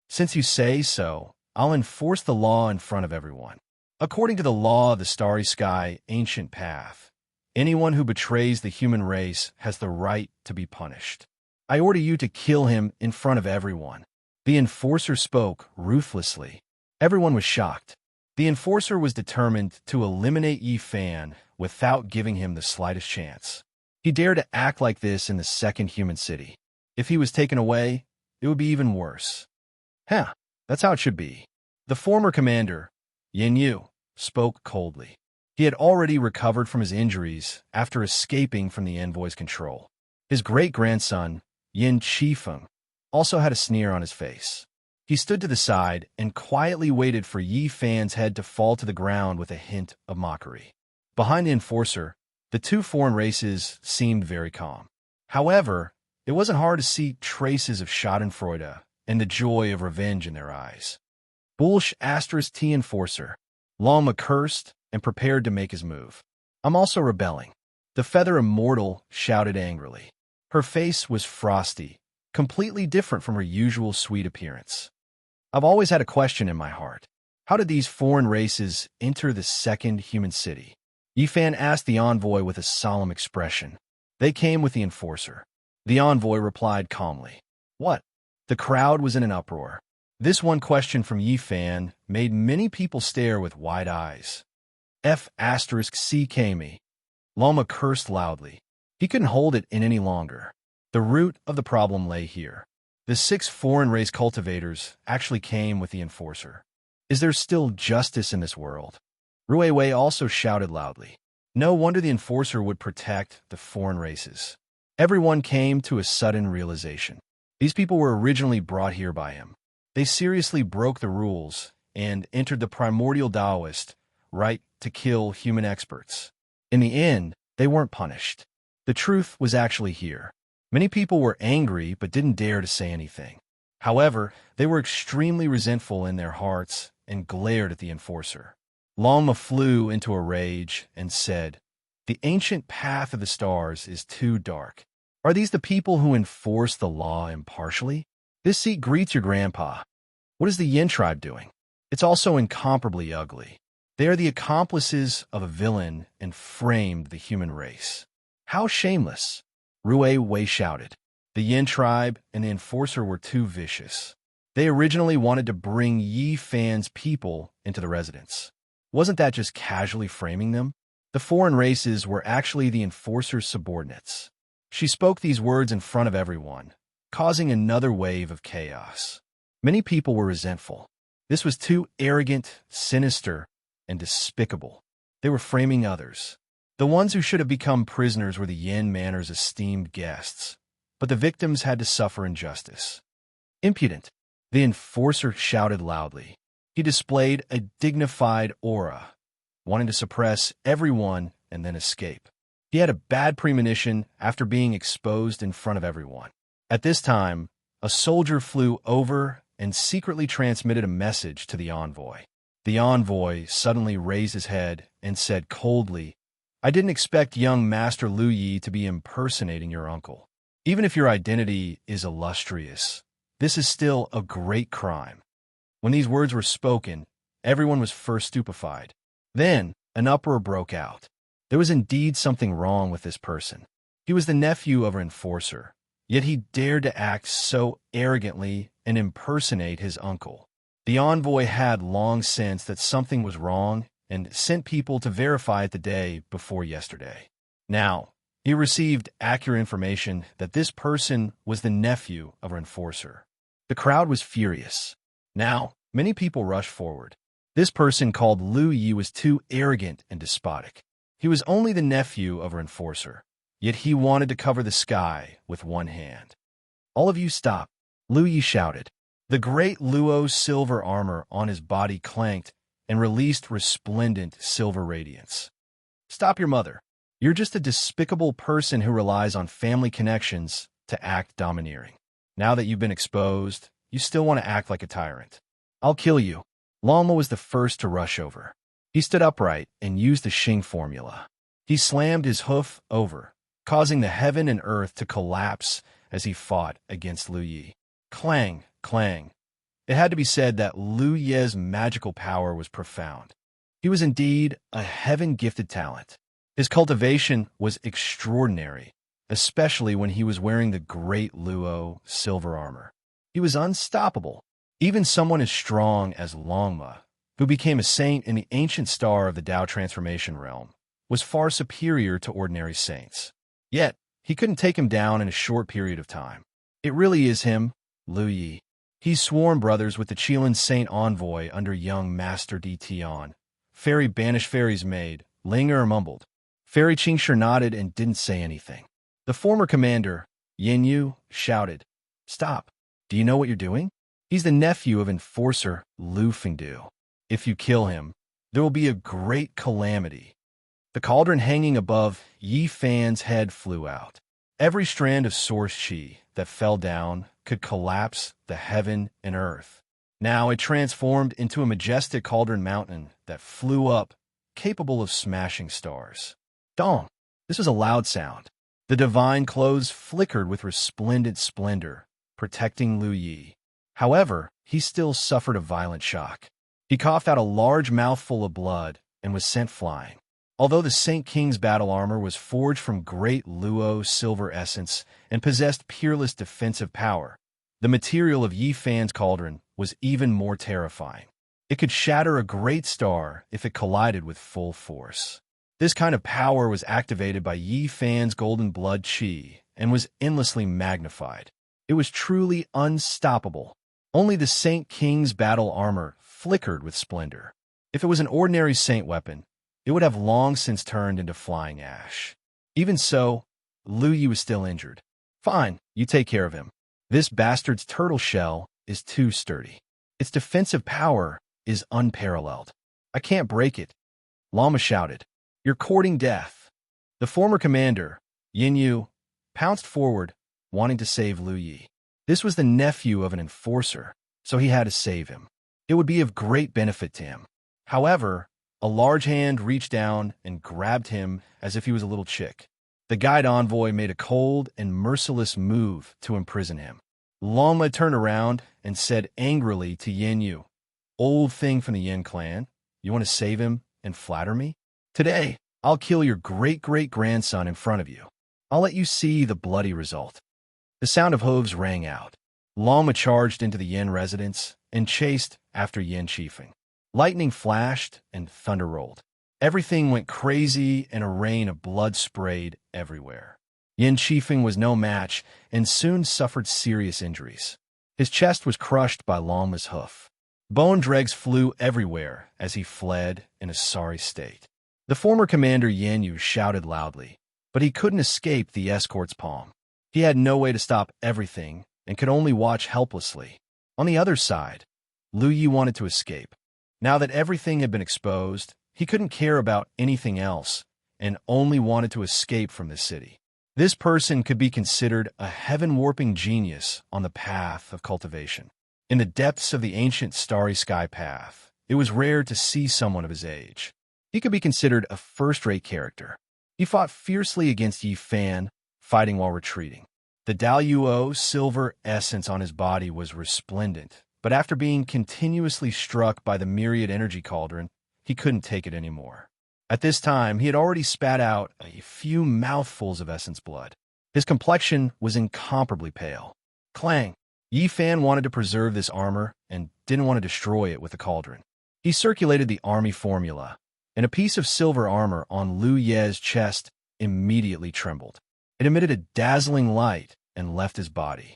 Since you say so, I'll enforce the law in front of everyone. According to the law of the starry sky, ancient path, anyone who betrays the human race has the right to be punished. I order you to kill him in front of everyone. The enforcer spoke ruthlessly. Everyone was shocked. The enforcer was determined to eliminate Yifan without giving him the slightest chance. He dared to act like this in the second human city. If he was taken away, it would be even worse. That's how it should be. The former commander, Yin Yu, spoke coldly. He had already recovered from his injuries after escaping from the envoy's control. His great-grandson, Yin Qifeng, also had a sneer on his face. He stood to the side and quietly waited for Yifan's head to fall to the ground with a hint of mockery. Behind the enforcer, the two foreign races seemed very calm. However, it wasn't hard to see traces of schadenfreude and the joy of revenge in their eyes. Bulsh *T enforcer. Lama cursed and prepared to make his move. I'm also rebelling. The feather immortal shouted angrily. Her face was frosty, completely different from her usual sweet appearance. I've always had a question in my heart. How did these foreign races enter the second human city? Yifan asked the envoy with a solemn expression. They came with the enforcer. The envoy replied calmly. What? The crowd was in an uproar. This one question from Yifan made many people stare with wide eyes. F***C me. Lama cursed loudly. He couldn't hold it in any longer. The root of the problem lay here. The 6 foreign race cultivators actually came with the enforcer. Is there still justice in this world? Rue Wei also shouted loudly. No wonder the enforcer would protect the foreign races. Everyone came to a sudden realization. These people were originally brought here by him. They seriously broke the rules and entered the primordial Taoist right to kill human experts. In the end, they weren't punished. The truth was actually here. Many people were angry but didn't dare to say anything. However, they were extremely resentful in their hearts and glared at the enforcer. Lama flew into a rage and said, The ancient path of the stars is too dark. Are these the people who enforce the law impartially? This seat greets your grandpa. What is the Yin tribe doing? It's also incomparably ugly. They are the accomplices of a villain and framed the human race. How shameless! Rue Wei shouted. The Yin tribe and the enforcer were too vicious. They originally wanted to bring Yi Fan's people into the residence. Wasn't that just casually framing them? The foreign races were actually the enforcer's subordinates. She spoke these words in front of everyone, causing another wave of chaos. Many people were resentful. This was too arrogant, sinister, and despicable. They were framing others. The ones who should have become prisoners were the Yin Manor's esteemed guests, but the victims had to suffer injustice. Impudent, the enforcer shouted loudly. He displayed a dignified aura, wanting to suppress everyone and then escape. He had a bad premonition after being exposed in front of everyone. At this time, a soldier flew over and secretly transmitted a message to the envoy. The envoy suddenly raised his head and said coldly, "I didn't expect young Master Lu Yi to be impersonating your uncle. Even if your identity is illustrious, this is still a great crime." When these words were spoken, everyone was first stupefied. Then, an uproar broke out. There was indeed something wrong with this person. He was the nephew of an enforcer, yet he dared to act so arrogantly and impersonate his uncle. The envoy had long sensed that something was wrong and sent people to verify it the day before yesterday. Now, he received accurate information that this person was the nephew of an enforcer. The crowd was furious. Now, many people rushed forward. This person called Lu Yi was too arrogant and despotic. He was only the nephew of an enforcer, yet he wanted to cover the sky with one hand. "All of you stop," Lu Yi shouted. The great Luo's silver armor on his body clanked and released resplendent silver radiance. "Stop your mother. You're just a despicable person who relies on family connections to act domineering. Now that you've been exposed, you still want to act like a tyrant. I'll kill you." Lama was the first to rush over. He stood upright and used the Xing formula. He slammed his hoof over, causing the heaven and earth to collapse as he fought against Lu Yi. Clang, clang. It had to be said that Lu Ye's magical power was profound. He was indeed a heaven-gifted talent. His cultivation was extraordinary, especially when he was wearing the great Luo silver armor. He was unstoppable. Even someone as strong as Longma, who became a saint in the ancient star of the Tao transformation realm, was far superior to ordinary saints. Yet, he couldn't take him down in a short period of time. It really is him, Lu Yi. He's sworn brothers with the Qilin Saint Envoy under young Master Di Tian. Fairy banished Fairy's maid, Linger mumbled. Fairy Qingshi nodded and didn't say anything. The former commander, Yin Yu, shouted, "Stop. Do you know what you're doing? He's the nephew of enforcer Lu Fengdu. If you kill him, there will be a great calamity." The cauldron hanging above Yi Fan's head flew out. Every strand of source qi that fell down could collapse the heaven and earth. Now it transformed into a majestic cauldron mountain that flew up, capable of smashing stars. Dong! This was a loud sound. The divine clothes flickered with resplendent splendor, protecting Lu Yi. However, he still suffered a violent shock. He coughed out a large mouthful of blood and was sent flying. Although the Saint King's battle armor was forged from great Luo silver essence and possessed peerless defensive power, the material of Yi Fan's cauldron was even more terrifying. It could shatter a great star if it collided with full force. This kind of power was activated by Yi Fan's golden blood qi and was endlessly magnified. It was truly unstoppable. Only the Saint King's battle armor flickered with splendor. If it was an ordinary saint weapon, it would have long since turned into flying ash. Even so, Lu Yi was still injured. "Fine, you take care of him. This bastard's turtle shell is too sturdy. Its defensive power is unparalleled. I can't break it." Lama shouted, "You're courting death." The former commander, Yin Yu, pounced forward, wanting to save Lu Yi. This was the nephew of an enforcer, so he had to save him. It would be of great benefit to him. However, a large hand reached down and grabbed him as if he was a little chick. The guide envoy made a cold and merciless move to imprison him. Longma turned around and said angrily to Yin Yu, "Old thing from the Yin clan, you want to save him and flatter me? Today, I'll kill your great-great-grandson in front of you. I'll let you see the bloody result." The sound of hooves rang out. Lama charged into the Yin residence and chased after Yin Qifeng. Lightning flashed and thunder rolled. Everything went crazy and a rain of blood sprayed everywhere. Yin Qifeng was no match and soon suffered serious injuries. His chest was crushed by Lama's hoof. Bone dregs flew everywhere as he fled in a sorry state. The former commander Yin Yu shouted loudly, but he couldn't escape the escort's palm. He had no way to stop everything and could only watch helplessly. On the other side, Lu Yi wanted to escape. Now that everything had been exposed, he couldn't care about anything else and only wanted to escape from the city. This person could be considered a heaven-warping genius on the path of cultivation. In the depths of the ancient starry sky path, it was rare to see someone of his age. He could be considered a first-rate character. He fought fiercely against Yi Fan, fighting while retreating. The Daluo silver essence on his body was resplendent, but after being continuously struck by the myriad energy cauldron, he couldn't take it anymore. At this time, he had already spat out a few mouthfuls of essence blood. His complexion was incomparably pale. Clang! Yi Fan wanted to preserve this armor and didn't want to destroy it with the cauldron. He circulated the army formula, and a piece of silver armor on Lu Ye's chest immediately trembled. It emitted a dazzling light and left his body.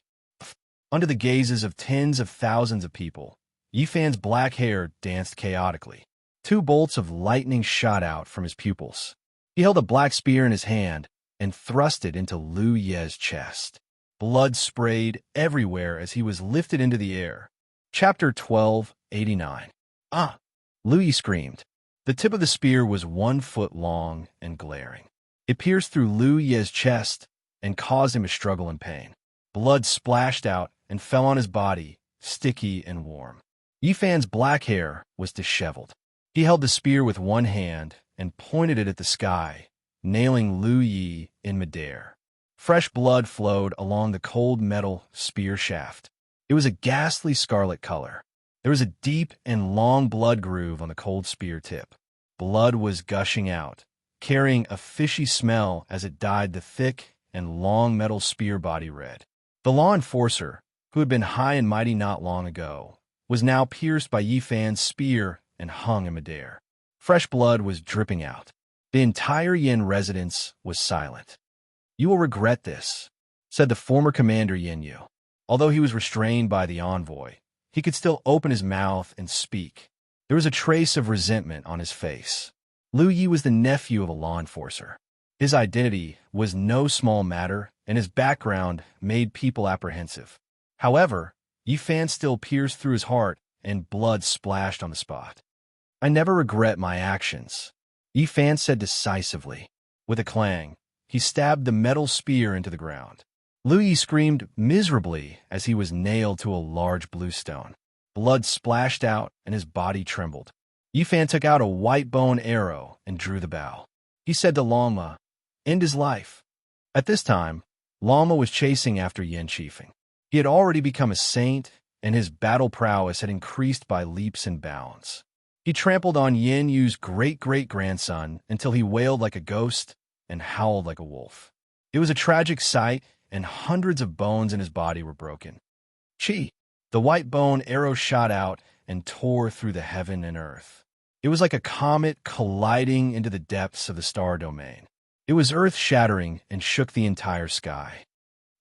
Under the gazes of tens of thousands of people, Yi Fan's black hair danced chaotically. 2 bolts of lightning shot out from his pupils. He held a black spear in his hand and thrust it into Lu Ye's chest. Blood sprayed everywhere as he was lifted into the air. Chapter 1289. Ah! Lu Yi screamed. The tip of the spear was 1 foot long and glaring. It pierced through Lu Ye's chest and caused him to struggle in pain. Blood splashed out and fell on his body, sticky and warm. Yi Fan's black hair was disheveled. He held the spear with one hand and pointed it at the sky, nailing Lu Yi in midair. Fresh blood flowed along the cold metal spear shaft. It was a ghastly scarlet color. There was a deep and long blood groove on the cold spear tip. Blood was gushing out, carrying a fishy smell as it dyed the thick and long metal spear body red. The law enforcer, who had been high and mighty not long ago, was now pierced by Yi Fan's spear and hung in midair. Fresh blood was dripping out. The entire Yin residence was silent. "You will regret this," said the former commander Yin Yu. Although he was restrained by the envoy, he could still open his mouth and speak. There was a trace of resentment on his face. Lu Yi was the nephew of a law enforcer. His identity was no small matter, and his background made people apprehensive. However, Yi Fan still pierced through his heart, and blood splashed on the spot. "I never regret my actions," Yi Fan said decisively. With a clang, he stabbed the metal spear into the ground. Lu Yi screamed miserably as he was nailed to a large blue stone. Blood splashed out and his body trembled. Yi Fan took out a white bone arrow and drew the bow. He said to Lama, "End his life." At this time, Lama was chasing after Yin Qifeng. He had already become a saint, and his battle prowess had increased by leaps and bounds. He trampled on Yin Yu's great-great-grandson until he wailed like a ghost and howled like a wolf. It was a tragic sight, and hundreds of bones in his body were broken. Chi! The white bone arrow shot out and tore through the heaven and earth. It was like a comet colliding into the depths of the star domain. It was earth-shattering and shook the entire sky.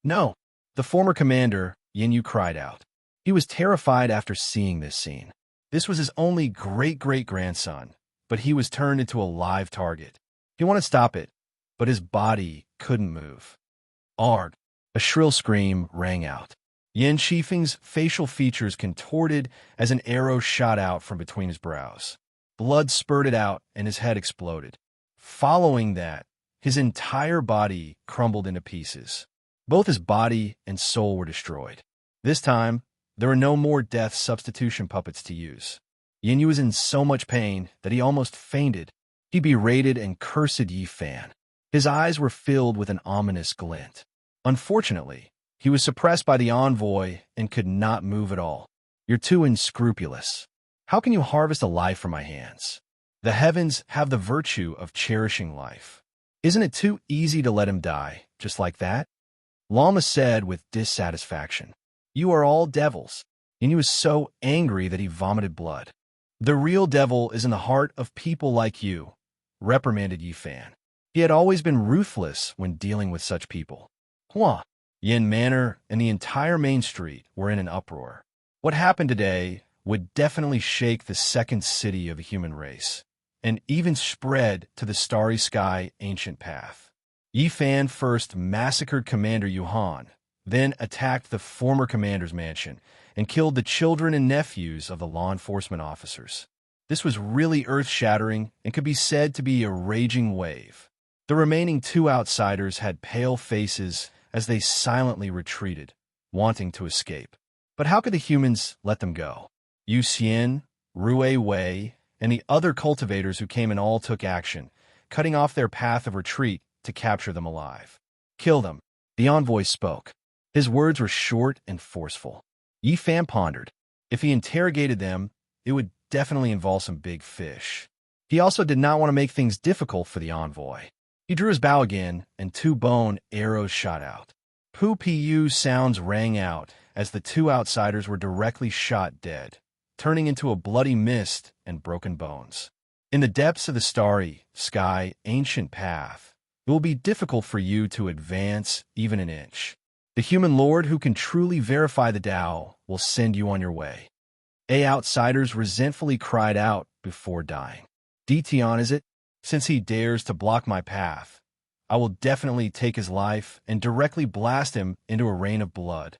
"No!" The former commander, Yin Yu, cried out. He was terrified after seeing this scene. This was his only great-great-grandson, but he was turned into a live target. He wanted to stop it, but his body couldn't move. "Ard!" A shrill scream rang out. Yin Qifeng's facial features contorted as an arrow shot out from between his brows. Blood spurted out and his head exploded. Following that, his entire body crumbled into pieces. Both his body and soul were destroyed. This time, there were no more death substitution puppets to use. Yin Yu was in so much pain that he almost fainted. He berated and cursed Yi Fan. His eyes were filled with an ominous glint. Unfortunately, he was suppressed by the envoy and could not move at all. "You're too unscrupulous. How can you harvest a life from my hands? The heavens have the virtue of cherishing life. Isn't it too easy to let him die, just like that?" Lama said with dissatisfaction. You are all devils. And he was so angry that he vomited blood. The real devil is in the heart of people like you, reprimanded Yi Fan. He had always been ruthless when dealing with such people. Hua, Yin Manor and the entire main street were in an uproar. What happened today would definitely shake the second city of the human race, and even spread to the starry sky ancient path. Yi Fan first massacred Commander Yuhan, then attacked the former commander's mansion, and killed the children and nephews of the law enforcement officers. This was really earth-shattering and could be said to be a raging wave. The remaining two outsiders had pale faces as they silently retreated, wanting to escape. But how could the humans let them go? Yu Xian, Rue Wei, and the other cultivators who came in all took action, cutting off their path of retreat to capture them alive. Kill them, the envoy spoke. His words were short and forceful. Yi Fan pondered. If he interrogated them, it would definitely involve some big fish. He also did not want to make things difficult for the envoy. He drew his bow again, and two bone arrows shot out. Pu sounds rang out as the two outsiders were directly shot dead, turning into a bloody mist and broken bones. In the depths of the starry sky ancient path, it will be difficult for you to advance even an inch. The human lord who can truly verify the Tao will send you on your way. Outsiders resentfully cried out before dying. Dition is it? Since he dares to block my path, I will definitely take his life and directly blast him into a rain of blood.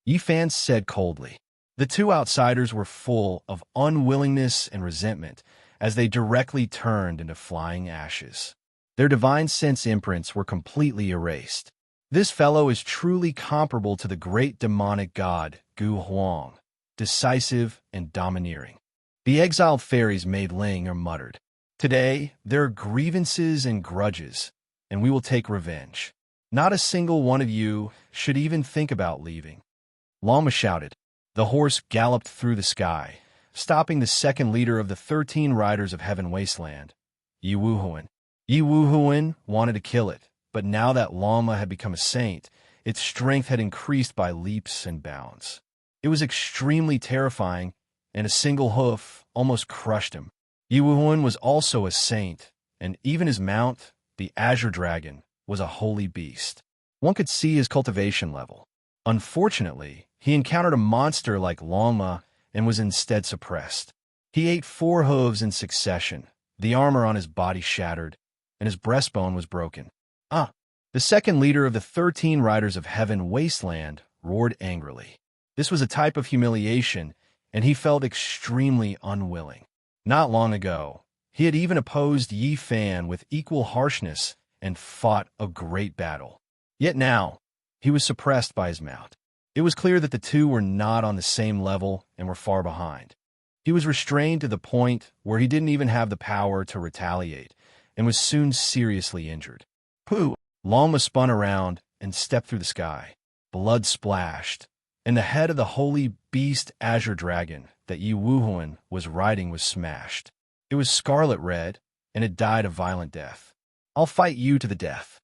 Yi Fan said coldly. The two outsiders were full of unwillingness and resentment as they directly turned into flying ashes. Their divine sense imprints were completely erased. This fellow is truly comparable to the great demonic god Gu Huang, decisive and domineering. The exiled fairies made Ling or muttered. Today, there are grievances and grudges, and we will take revenge. Not a single one of you should even think about leaving. Lama shouted. The horse galloped through the sky, stopping the second leader of the 13 riders of Heaven Wasteland, Yi Wuhuan. Yi Wuhuan wanted to kill it, but now that Lama had become a saint, its strength had increased by leaps and bounds. It was extremely terrifying, and a single hoof almost crushed him. Yi Wuhuan was also a saint, and even his mount, the Azure Dragon, was a holy beast. One could see his cultivation level. Unfortunately, he encountered a monster like Lama and was instead suppressed. He ate 4 hooves in succession, the armor on his body shattered, and his breastbone was broken. The second leader of the 13 riders of Heaven Wasteland roared angrily. This was a type of humiliation, and he felt extremely unwilling. Not long ago, he had even opposed Yi Fan with equal harshness and fought a great battle. Yet now, he was suppressed by his mount. It was clear that the two were not on the same level and were far behind. He was restrained to the point where he didn't even have the power to retaliate, and was soon seriously injured. Lama spun around and stepped through the sky. Blood splashed, and the head of the holy beast Azure Dragon that Yi Wuhuan was riding was smashed. It was scarlet red, and it died a violent death. I'll fight you to the death.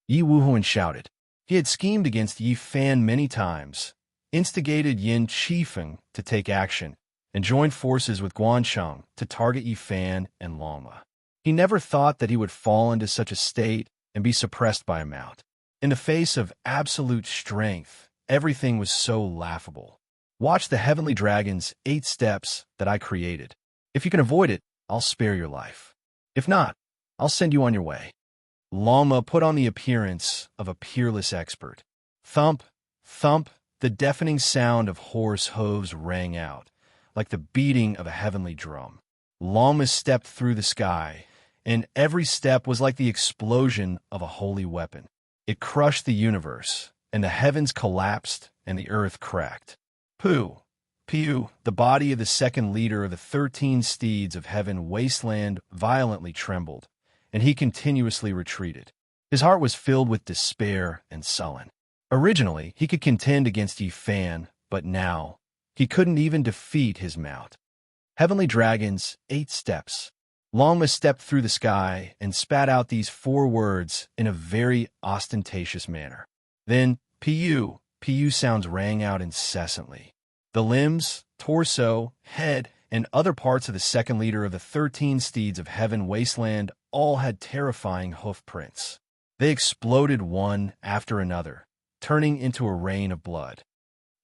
Yi Wuhuan shouted. He had schemed against Yi Fan many times, instigated Yin Qifeng to take action, and joined forces with Guancheng to target Yi Fan and Lama. He never thought that he would fall into such a state and be suppressed by a mount. In the face of absolute strength, everything was so laughable. Watch the heavenly dragon's 8 steps that I created. If you can avoid it, I'll spare your life. If not, I'll send you on your way. Lama put on the appearance of a peerless expert. Thump, thump, the deafening sound of horse hooves rang out, like the beating of a heavenly drum. Lama stepped through the sky, and every step was like the explosion of a holy weapon. It crushed the universe, and the heavens collapsed, and the earth cracked. Piu, the body of the second leader of the 13 steeds of Heaven Wasteland violently trembled, and he continuously retreated. His heart was filled with despair and sullen. Originally, he could contend against Yi Fan, but now, he couldn't even defeat his mount. Heavenly Dragon's 8 steps. Lama stepped through the sky and spat out these 4 words in a very ostentatious manner. Then, Pu sounds rang out incessantly. The limbs, torso, head, and other parts of the second leader of the 13 steeds of heaven wasteland all had terrifying hoof prints. They exploded one after another, turning into a rain of blood.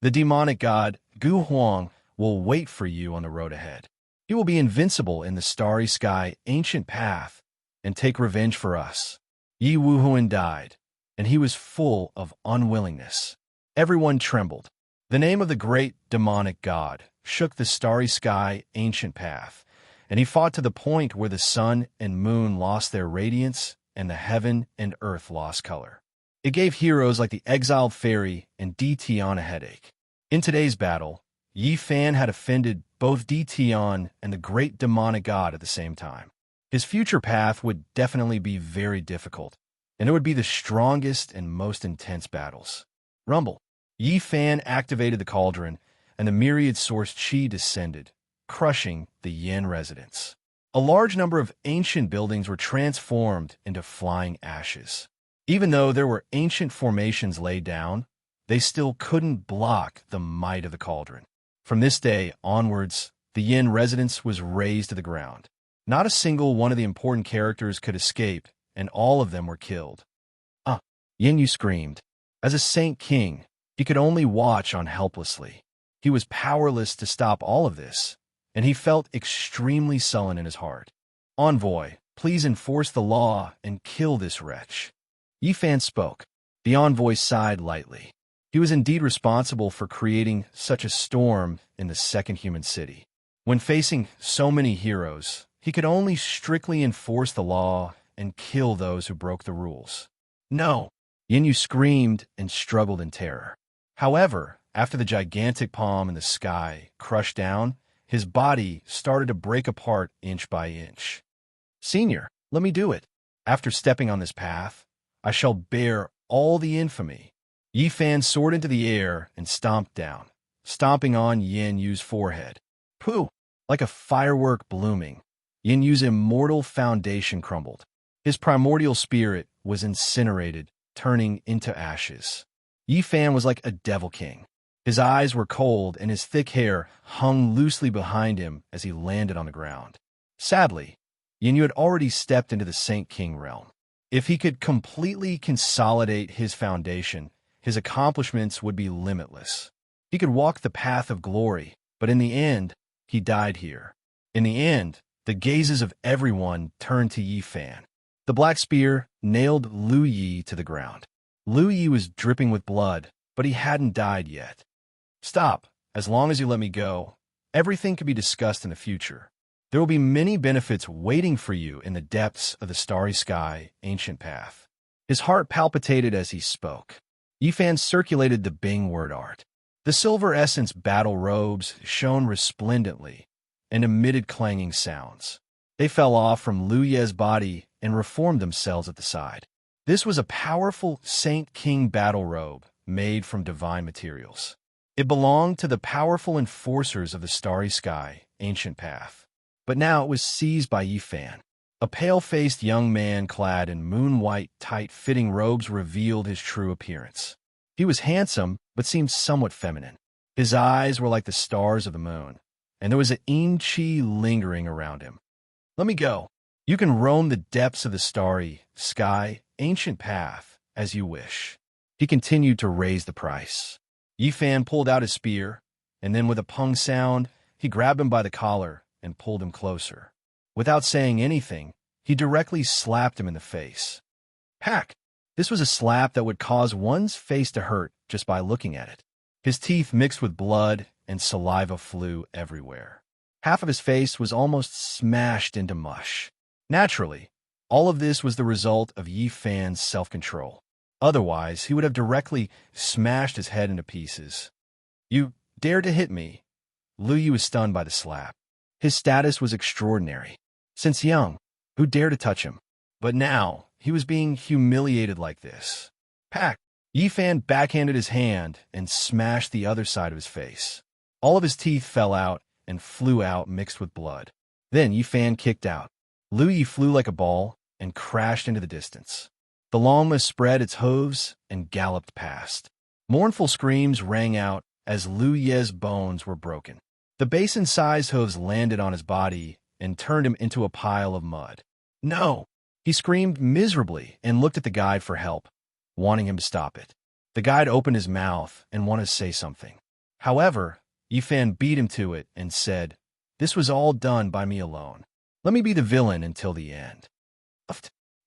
The demonic god, Gu Huang, will wait for you on the road ahead. He will be invincible in the starry sky ancient path and take revenge for us. Yi Wuhuan died, and he was full of unwillingness. Everyone trembled. The name of the great demonic god shook the starry sky ancient path, and he fought to the point where the sun and moon lost their radiance and the heaven and earth lost color. It gave heroes like the exiled fairy and Di Tian a headache. In today's battle, Yi Fan had offended both Di Tian and the great demonic god at the same time. His future path would definitely be very difficult, and it would be the strongest and most intense battles. Rumble. Yi Fan activated the cauldron, and the myriad source chi descended, crushing the Yin residence. A large number of ancient buildings were transformed into flying ashes. Even though there were ancient formations laid down, they still couldn't block the might of the cauldron. From this day onwards, the Yin residence was razed to the ground. Not a single one of the important characters could escape, and all of them were killed. Yin Yu screamed. As a saint king, he could only watch on helplessly. He was powerless to stop all of this, and he felt extremely sullen in his heart. Envoy, please enforce the law and kill this wretch. Yi Fan spoke. The envoy sighed lightly. He was indeed responsible for creating such a storm in the second human city. When facing so many heroes, he could only strictly enforce the law and kill those who broke the rules. No! Yin Yu screamed and struggled in terror. However, after the gigantic palm in the sky crushed down, his body started to break apart inch by inch. Senior, let me do it. After stepping on this path, I shall bear all the infamy. Yi Fan soared into the air and stomped down, stomping on Yin Yu's forehead. Pooh! Like a firework blooming, Yin Yu's immortal foundation crumbled. His primordial spirit was incinerated, turning into ashes. Yi Fan was like a devil king. His eyes were cold, and his thick hair hung loosely behind him as he landed on the ground. Sadly, Yin Yu had already stepped into the Saint King realm. If he could completely consolidate his foundation, his accomplishments would be limitless. He could walk the path of glory, but in the end, he died here. In the end, the gazes of everyone turned to Yi Fan. The black spear nailed Lu Yi to the ground. Lu Yi was dripping with blood, but he hadn't died yet. Stop. As long as you let me go, everything can be discussed in the future. There will be many benefits waiting for you in the depths of the starry sky, ancient path. His heart palpitated as he spoke. Yi Fan circulated the Bing word art. The silver essence battle robes shone resplendently and emitted clanging sounds. They fell off from Lu Ye's body and reformed themselves at the side. This was a powerful Saint King battle robe made from divine materials. It belonged to the powerful enforcers of the starry sky, ancient path. But now it was seized by Yi Fan. A pale-faced young man clad in moon-white, tight-fitting robes revealed his true appearance. He was handsome, but seemed somewhat feminine. His eyes were like the stars of the moon, and there was an yin qi lingering around him. Let me go. You can roam the depths of the starry sky, ancient path, as you wish. He continued to raise the price. Yi Fan pulled out his spear, and then with a pung sound, he grabbed him by the collar and pulled him closer. Without saying anything, he directly slapped him in the face. Pack! This was a slap that would cause one's face to hurt just by looking at it. His teeth mixed with blood and saliva flew everywhere. Half of his face was almost smashed into mush. Naturally, all of this was the result of Yi Fan's self-control. Otherwise, he would have directly smashed his head into pieces. You dared to hit me. Lu Yi was stunned by the slap. His status was extraordinary. Since young, who dared to touch him? But now, he was being humiliated like this. Pack! Yi Fan backhanded his hand and smashed the other side of his face. All of his teeth fell out and flew out mixed with blood. Then Yi Fan kicked out. Lu Yi flew like a ball and crashed into the distance. The llama spread its hooves and galloped past. Mournful screams rang out as Liu Ye's bones were broken. The basin-sized hooves landed on his body and turned him into a pile of mud. "No!" He screamed miserably and looked at the guide for help, wanting him to stop it. The guide opened his mouth and wanted to say something. However, Yifan beat him to it and said, "This was all done by me alone. Let me be the villain until the end."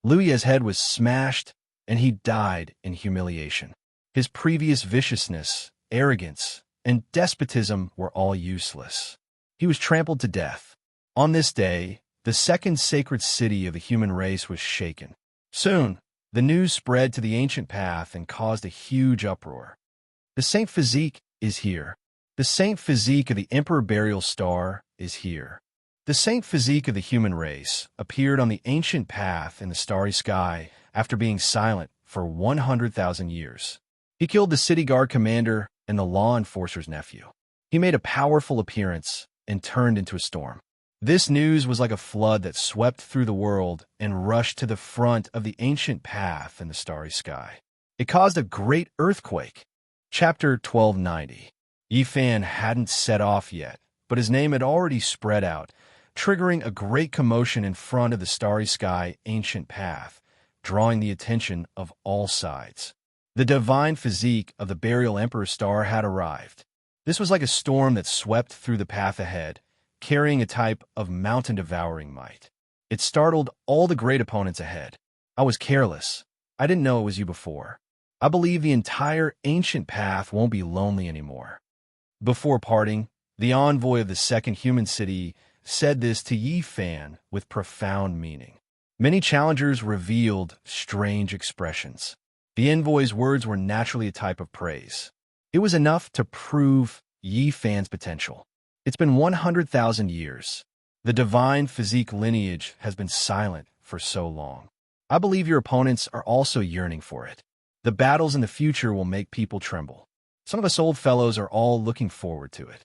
Liu Ye's head was smashed, and he died in humiliation. His previous viciousness, arrogance, and despotism were all useless. He was trampled to death. On this day, the second sacred city of the human race was shaken. Soon, the news spread to the ancient path and caused a huge uproar. The Saint Physique is here. The Saint Physique of the Emperor Burial Star is here. The Saint Physique of the human race appeared on the ancient path in the starry sky after being silent for 100,000 years. He killed the city guard commander and the law enforcer's nephew. He made a powerful appearance and turned into a storm. This news was like a flood that swept through the world and rushed to the front of the ancient path in the starry sky. It caused a great earthquake. Chapter 1290. Yifan hadn't set off yet, but his name had already spread out, triggering a great commotion in front of the starry sky ancient path, drawing the attention of all sides. The divine physique of the burial emperor star had arrived. This was like a storm that swept through the path ahead, carrying a type of mountain-devouring might. It startled all the great opponents ahead. "I was careless. I didn't know it was you before. I believe the entire ancient path won't be lonely anymore." Before parting, the envoy of the second human city said this to Yifan with profound meaning. Many challengers revealed strange expressions. The envoy's words were naturally a type of praise. It was enough to prove Yifan's potential. "It's been 100,000 years. The divine physique lineage has been silent for so long. I believe your opponents are also yearning for it. The battles in the future will make people tremble. Some of us old fellows are all looking forward to it."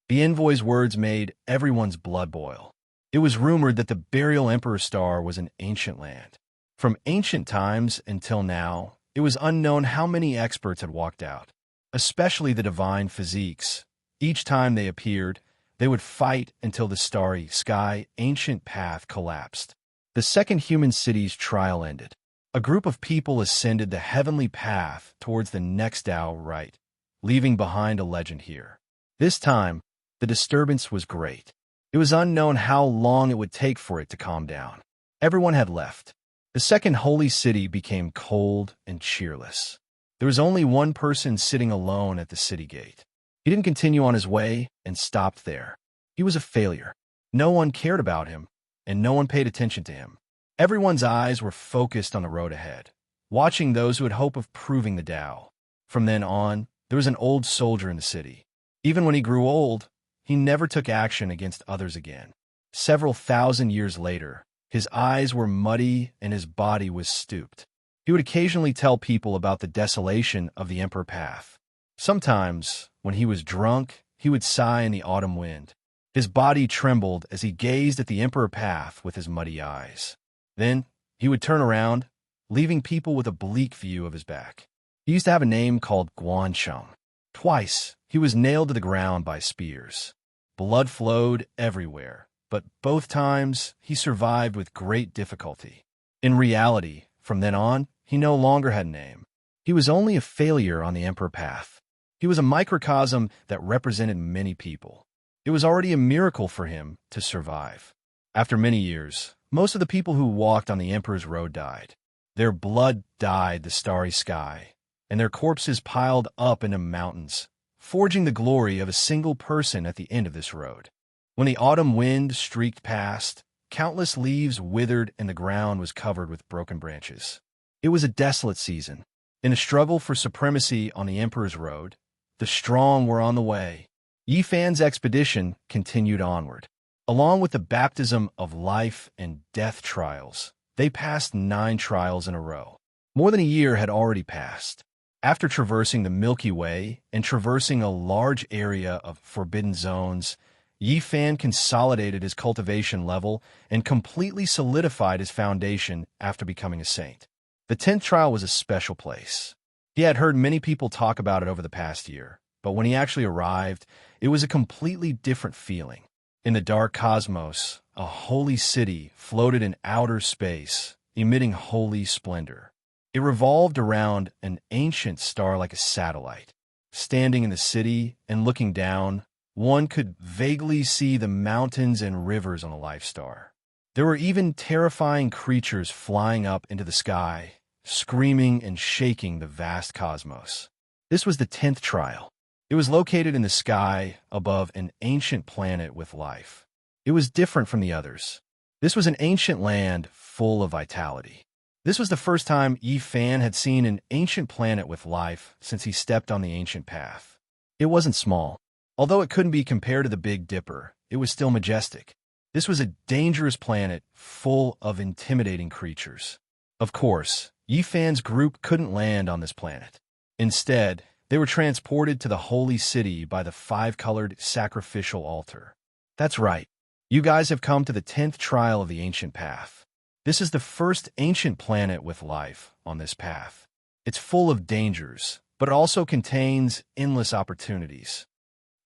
The envoy's words made everyone's blood boil. It was rumored that the burial emperor star was an ancient land. From ancient times until now, it was unknown how many experts had walked out, especially the divine physiques. Each time they appeared, they would fight until the starry sky ancient path collapsed. The second human city's trial ended. A group of people ascended the heavenly path towards the next Tao right, leaving behind a legend here. This time, the disturbance was great. It was unknown how long it would take for it to calm down. Everyone had left. The second holy city became cold and cheerless. There was only one person sitting alone at the city gate. He didn't continue on his way and stopped there. He was a failure. No one cared about him, and no one paid attention to him. Everyone's eyes were focused on the road ahead, watching those who had hope of proving the Tao. From then on, there was an old soldier in the city. Even when he grew old, he never took action against others again. Several thousand years later, his eyes were muddy and his body was stooped. He would occasionally tell people about the desolation of the Emperor Path. Sometimes, when he was drunk, he would sigh in the autumn wind. His body trembled as he gazed at the Emperor Path with his muddy eyes. Then, he would turn around, leaving people with a bleak view of his back. He used to have a name called Guancheng. Twice, he was nailed to the ground by spears. Blood flowed everywhere, but both times he survived with great difficulty. In reality, from then on, he no longer had a name. He was only a failure on the Emperor Path. He was a microcosm that represented many people. It was already a miracle for him to survive. After many years, most of the people who walked on the Emperor's road died. Their blood dyed the starry sky, and their corpses piled up into mountains, forging the glory of a single person at the end of this road. When the autumn wind streaked past, countless leaves withered and the ground was covered with broken branches. It was a desolate season. In a struggle for supremacy on the Emperor's road, the strong were on the way. Yifan's expedition continued onward. Along with the baptism of life and death trials, they passed 9 trials in a row. More than a year had already passed. After traversing the Milky Way and traversing a large area of forbidden zones, Yifan consolidated his cultivation level and completely solidified his foundation after becoming a saint. The 10th trial was a special place. He had heard many people talk about it over the past year, but when he actually arrived, it was a completely different feeling. In the dark cosmos, a holy city floated in outer space, emitting holy splendor. It revolved around an ancient star like a satellite. Standing in the city and looking down, one could vaguely see the mountains and rivers on a life star. There were even terrifying creatures flying up into the sky, screaming and shaking the vast cosmos. This was the 10th trial. It was located in the sky above an ancient planet with life. It was different from the others. This was an ancient land full of vitality. This was the first time Yi Fan had seen an ancient planet with life since he stepped on the ancient path. It wasn't small. Although it couldn't be compared to the Big Dipper, it was still majestic. This was a dangerous planet full of intimidating creatures. Of course, Yi Fan's group couldn't land on this planet. Instead, they were transported to the holy city by the 5-colored sacrificial altar. That's right. You guys have come to the 10th trial of the ancient path. This is the first ancient planet with life on this path. It's full of dangers, but it also contains endless opportunities.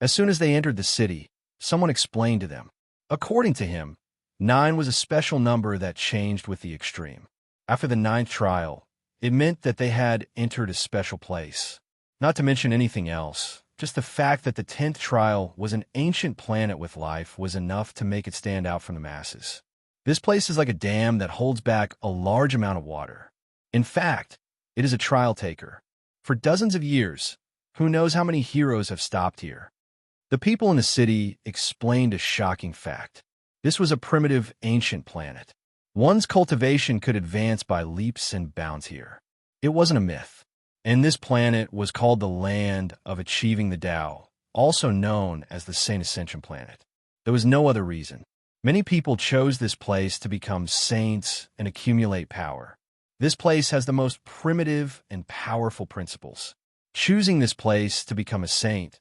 As soon as they entered the city, someone explained to them. According to him, 9 was a special number that changed with the extreme. After the 9th trial, it meant that they had entered a special place. Not to mention anything else, just the fact that the 10th trial was an ancient planet with life was enough to make it stand out from the masses. This place is like a dam that holds back a large amount of water. In fact, it is a trial taker. For dozens of years, who knows how many heroes have stopped here? The people in the city explained a shocking fact. This was a primitive, ancient planet. One's cultivation could advance by leaps and bounds here. It wasn't a myth. And this planet was called the Land of Achieving the Tao, also known as the Saint Ascension Planet. There was no other reason. Many people chose this place to become saints and accumulate power. This place has the most primitive and powerful principles. Choosing this place to become a saint,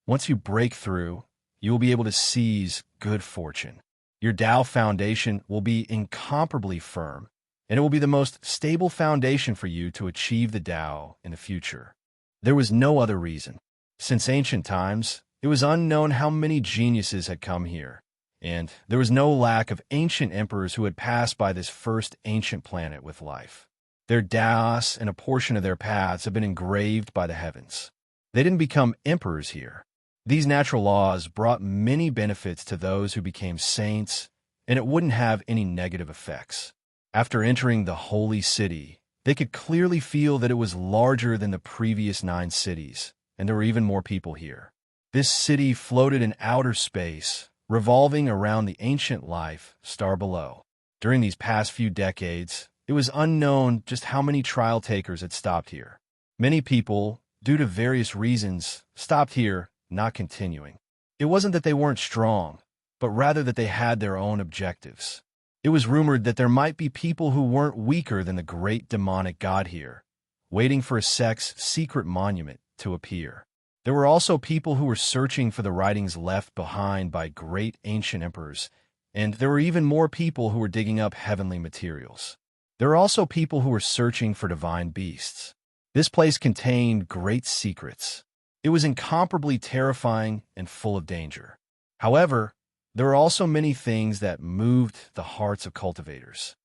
once you break through, you will be able to seize good fortune. Your Tao foundation will be incomparably firm, and it will be the most stable foundation for you to achieve the Tao in the future. There was no other reason. Since ancient times, it was unknown how many geniuses had come here, and there was no lack of ancient emperors who had passed by this first ancient planet with life. Their Taos and a portion of their paths have been engraved by the heavens. They didn't become emperors here. These natural laws brought many benefits to those who became saints, and it wouldn't have any negative effects. After entering the holy city, they could clearly feel that it was larger than the previous 9 cities, and there were even more people here. This city floated in outer space, revolving around the ancient life star below. During these past few decades, it was unknown just how many trial takers had stopped here. Many people, due to various reasons, stopped here, not continuing. It wasn't that they weren't strong, but rather that they had their own objectives. It was rumored that there might be people who weren't weaker than the great demonic god here, waiting for a secret monument to appear. There were also people who were searching for the writings left behind by great ancient emperors, and there were even more people who were digging up heavenly materials. There were also people who were searching for divine beasts. This place contained great secrets. It was incomparably terrifying and full of danger. However, there were also many things that moved the hearts of cultivators.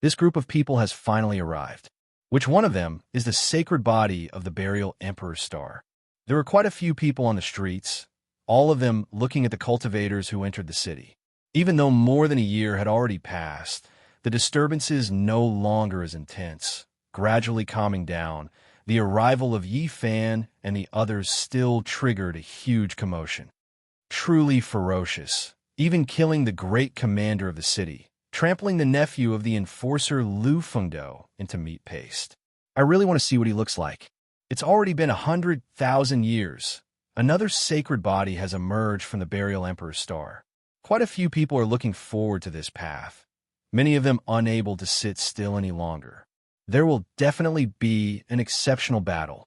This group of people has finally arrived. Which one of them is the sacred body of the burial Emperor's Star? There were quite a few people on the streets, all of them looking at the cultivators who entered the city. Even though more than a year had already passed, the disturbances no longer as intense. Gradually calming down, the arrival of Yi Fan and the others still triggered a huge commotion. Truly ferocious, even killing the great commander of the city, trampling the nephew of the enforcer Lu Fengdo into meat paste. I really want to see what he looks like. It's already been 100,000 years. Another sacred body has emerged from the burial Emperor's Star. Quite a few people are looking forward to this path, many of them unable to sit still any longer. There will definitely be an exceptional battle.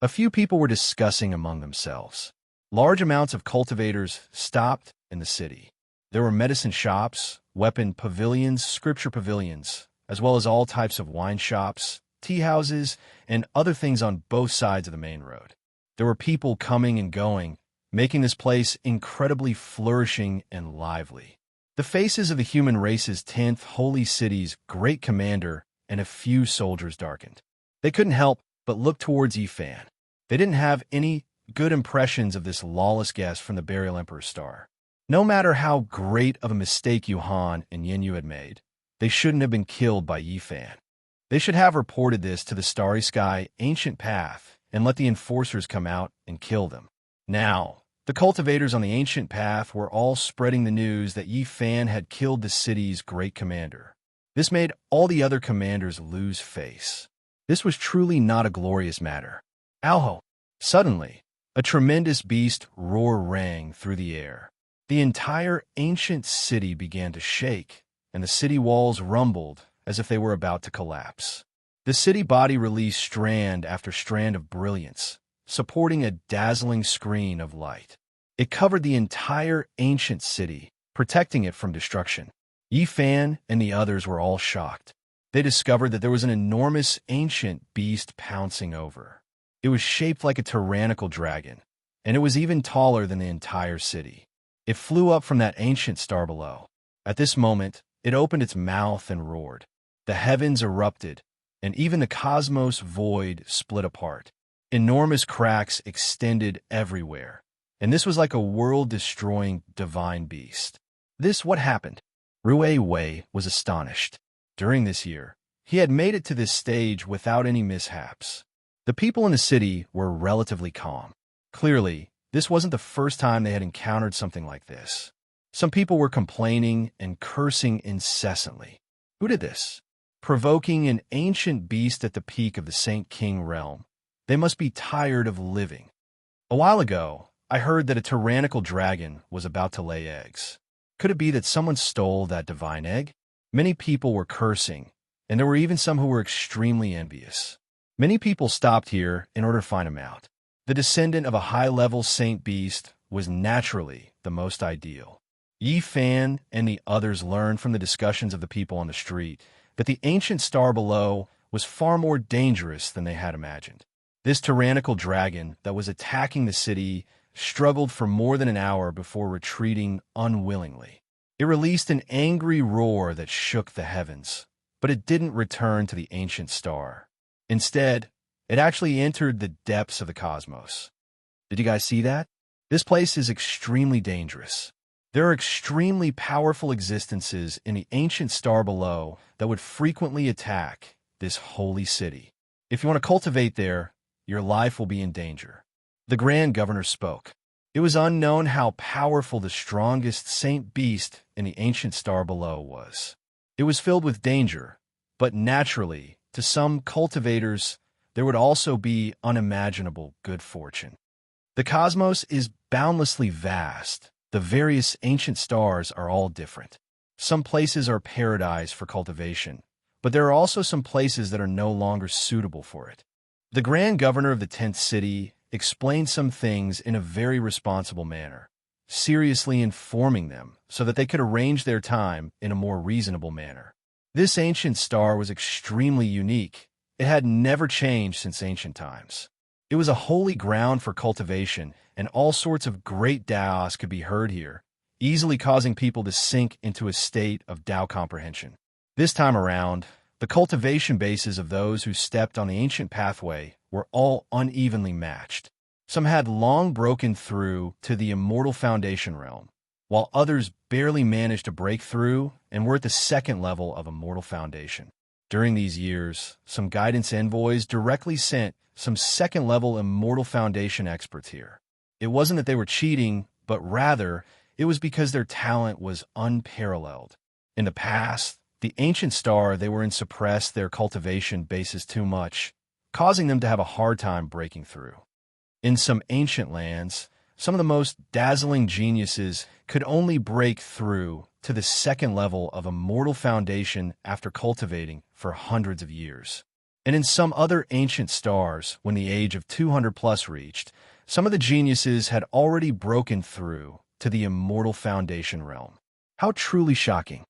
A few people were discussing among themselves. Large amounts of cultivators stopped in the city. There were medicine shops, weapon pavilions, scripture pavilions, as well as all types of wine shops, tea houses, and other things on both sides of the main road. There were people coming and going, making this place incredibly flourishing and lively. The faces of the human race's 10th holy city's great commander and a few soldiers darkened. They couldn't help but look towards Yifan. They didn't have any good impressions of this lawless guest from the Burial Emperor's star. No matter how great of a mistake Yuhan and Yenyu had made, they shouldn't have been killed by Yifan. They should have reported this to the Starry Sky Ancient Path and let the enforcers come out and kill them. Now, the cultivators on the Ancient Path were all spreading the news that Yifan had killed the city's great commander. This made all the other commanders lose face. This was truly not a glorious matter. Alho! Suddenly, a tremendous beast roar rang through the air. The entire ancient city began to shake, and the city walls rumbled as if they were about to collapse. The city body released strand after strand of brilliance, supporting a dazzling screen of light. It covered the entire ancient city, protecting it from destruction. Yifan and the others were all shocked. They discovered that there was an enormous ancient beast pouncing over. It was shaped like a tyrannical dragon, and it was even taller than the entire city. It flew up from that ancient star below. At this moment, it opened its mouth and roared. The heavens erupted, and even the cosmos void split apart. Enormous cracks extended everywhere, and this was like a world-destroying divine beast. What happened? Rue Wei was astonished. During this year, he had made it to this stage without any mishaps. The people in the city were relatively calm. Clearly, this wasn't the first time they had encountered something like this. Some people were complaining and cursing incessantly. Who did this? Provoking an ancient beast at the peak of the Saint King realm. They must be tired of living. A while ago, I heard that a tyrannical dragon was about to lay eggs. Could it be that someone stole that divine egg? Many people were cursing, and there were even some who were extremely envious. Many people stopped here in order to find him out. The descendant of a high-level saint beast was naturally the most ideal. Yifan and the others learned from the discussions of the people on the street that the ancient star below was far more dangerous than they had imagined. This tyrannical dragon that was attacking the city struggled for more than an hour before retreating unwillingly. It released an angry roar that shook the heavens, but it didn't return to the ancient star. Instead, it actually entered the depths of the cosmos. Did you guys see that? This place is extremely dangerous. There are extremely powerful existences in the ancient star below that would frequently attack this holy city. If you want to cultivate there, your life will be in danger. The Grand Governor spoke. It was unknown how powerful the strongest saint beast in the ancient star below was. It was filled with danger, but naturally, to some cultivators, there would also be unimaginable good fortune. The cosmos is boundlessly vast. The various ancient stars are all different. Some places are paradise for cultivation, but there are also some places that are no longer suitable for it. The Grand Governor of the 10th city explained some things in a very responsible manner, seriously informing them so that they could arrange their time in a more reasonable manner. This ancient star was extremely unique. It had never changed since ancient times. It was a holy ground for cultivation, and all sorts of great Taos could be heard here, easily causing people to sink into a state of Tao comprehension. This time around, the cultivation bases of those who stepped on the ancient pathway were all unevenly matched. Some had long broken through to the immortal foundation realm, while others barely managed to break through and were at the second level of immortal foundation. During these years, some guidance envoys directly sent some second-level immortal foundation experts here. It wasn't that they were cheating, but rather, it was because their talent was unparalleled. In the past, the ancient star they were in suppressed their cultivation bases too much, causing them to have a hard time breaking through. In some ancient lands, some of the most dazzling geniuses could only break through to the second level of immortal foundation after cultivating for hundreds of years. And in some other ancient stars, when the age of 200 plus reached, some of the geniuses had already broken through to the immortal foundation realm. How truly shocking.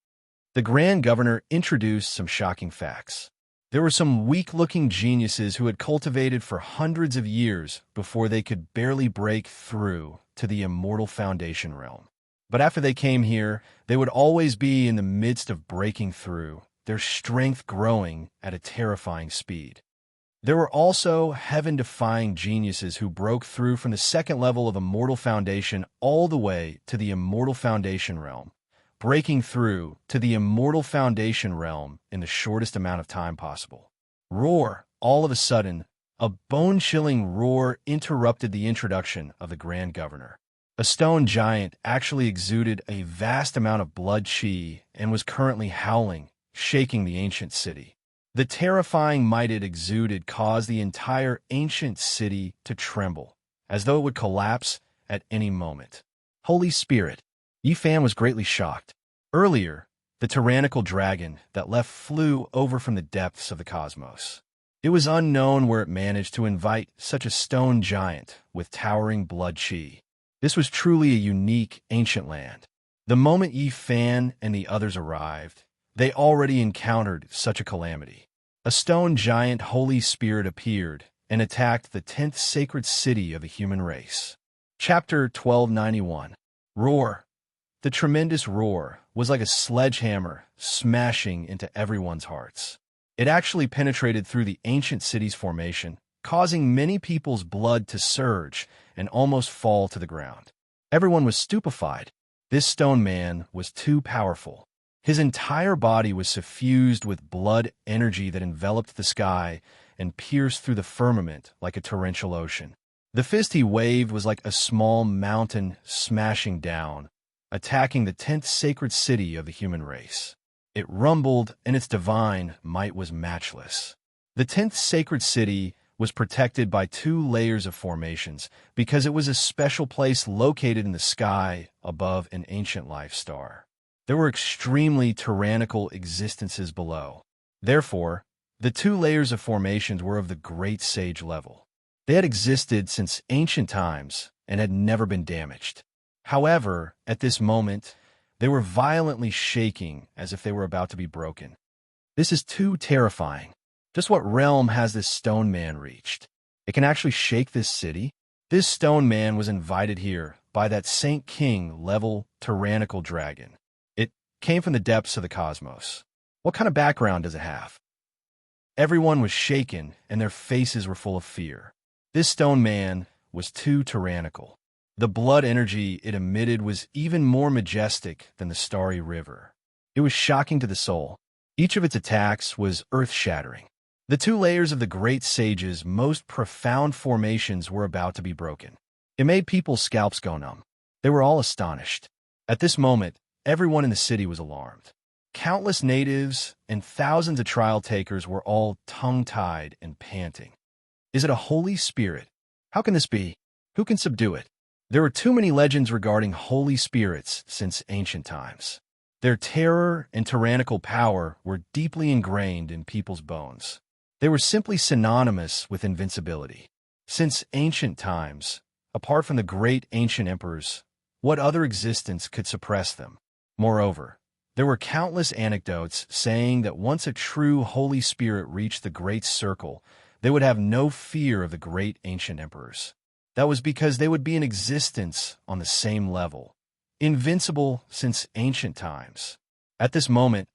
The Grand Governor introduced some shocking facts. There were some weak-looking geniuses who had cultivated for hundreds of years before they could barely break through to the immortal foundation realm. But after they came here, they would always be in the midst of breaking through, their strength growing at a terrifying speed. There were also heaven-defying geniuses who broke through from the second level of Immortal Foundation all the way to the Immortal Foundation realm, breaking through to the Immortal Foundation realm in the shortest amount of time possible. Roar! All of a sudden, a bone-chilling roar interrupted the introduction of the Grand Governor. A stone giant actually exuded a vast amount of blood chi and was currently howling, shaking the ancient city. The terrifying might it exuded caused the entire ancient city to tremble, as though it would collapse at any moment. Holy Spirit! Yi Fan was greatly shocked. Earlier, the tyrannical dragon that left flew over from the depths of the cosmos. It was unknown where it managed to invite such a stone giant with towering blood chi. This was truly a unique ancient land. The moment Yi Fan and the others arrived, they already encountered such a calamity. A stone giant Holy Spirit appeared and attacked the 10th sacred city of the human race. Chapter 1291. Roar. The tremendous roar was like a sledgehammer smashing into everyone's hearts. It actually penetrated through the ancient city's formation, causing many people's blood to surge and almost fall to the ground. Everyone was stupefied. This stone man was too powerful. His entire body was suffused with blood energy that enveloped the sky and pierced through the firmament like a torrential ocean. The fist he waved was like a small mountain smashing down, attacking the 10th sacred city of the human race. It rumbled, and its divine might was matchless. The 10th sacred city was protected by 2 layers of formations because it was a special place located in the sky above an ancient life star. There were extremely tyrannical existences below. Therefore, the 2 layers of formations were of the great sage level. They had existed since ancient times and had never been damaged. However, at this moment, they were violently shaking as if they were about to be broken. This is too terrifying. Just what realm has this stone man reached? It can actually shake this city? This stone man was invited here by that Saint King level tyrannical dragon. It came from the depths of the cosmos. What kind of background does it have? Everyone was shaken and their faces were full of fear. This stone man was too tyrannical. The blood energy it emitted was even more majestic than the starry river. It was shocking to the soul. Each of its attacks was earth-shattering. The 2 layers of the great sage's most profound formations were about to be broken. It made people's scalps go numb. They were all astonished. At this moment, everyone in the city was alarmed. Countless natives and thousands of trial takers were all tongue-tied and panting. Is it a holy spirit? How can this be? Who can subdue it? There were too many legends regarding holy spirits since ancient times. Their terror and tyrannical power were deeply ingrained in people's bones. They were simply synonymous with invincibility. Since ancient times, apart from the great ancient emperors, what other existence could suppress them? Moreover, there were countless anecdotes saying that once a true Holy Spirit reached the Great Circle, they would have no fear of the great ancient emperors. That was because they would be in existence on the same level, invincible since ancient times. At this moment,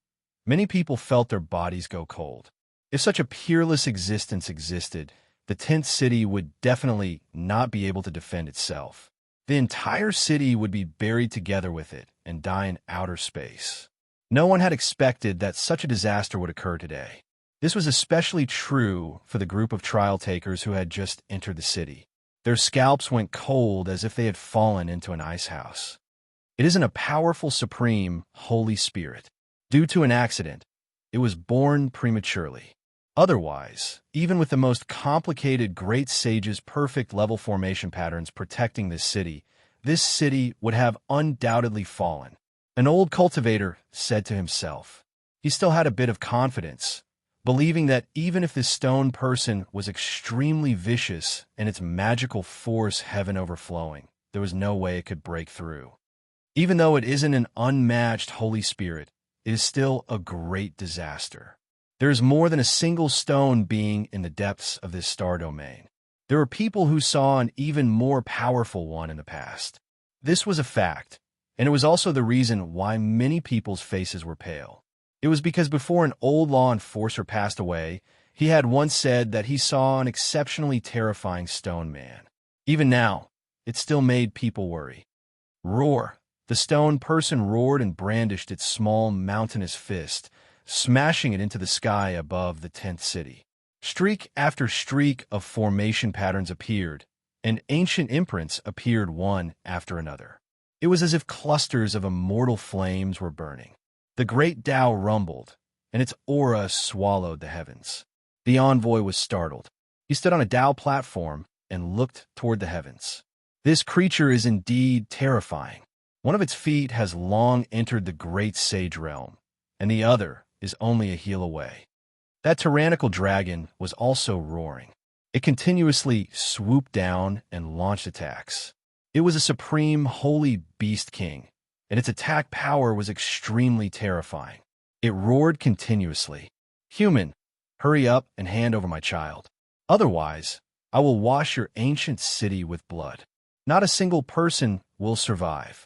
many people felt their bodies go cold. If such a peerless existence existed, the 10th city would definitely not be able to defend itself. The entire city would be buried together with it and die in outer space. No one had expected that such a disaster would occur today. This was especially true for the group of trial takers who had just entered the city. Their scalps went cold as if they had fallen into an ice house. It isn't a powerful, supreme, Holy Spirit. Due to an accident, it was born prematurely. Otherwise, even with the most complicated great sage's perfect level formation patterns protecting this city would have undoubtedly fallen. An old cultivator said to himself. He still had a bit of confidence, believing that even if this stone person was extremely vicious and its magical force heaven overflowing, there was no way it could break through. Even though it isn't an unmatched Holy Spirit, it is still a great disaster. There is more than a single stone being in the depths of this star domain. There are people who saw an even more powerful one in the past. This was a fact, and it was also the reason why many people's faces were pale. It was because before an old law enforcer passed away, he had once said that he saw an exceptionally terrifying stone man. Even now, it still made people worry. Roar! The stone person roared and brandished its small mountainous fist, smashing it into the sky above the 10th city. Streak after streak of formation patterns appeared, and ancient imprints appeared one after another. It was as if clusters of immortal flames were burning. The great Tao rumbled, and its aura swallowed the heavens. The envoy was startled. He stood on a Tao platform and looked toward the heavens. This creature is indeed terrifying. One of its feet has long entered the great sage realm, and the other is only a heel away. That tyrannical dragon was also roaring. It continuously swooped down and launched attacks. It was a supreme holy beast king, and its attack power was extremely terrifying. It roared continuously. Human, hurry up and hand over my child. Otherwise, I will wash your ancient city with blood. Not a single person will survive.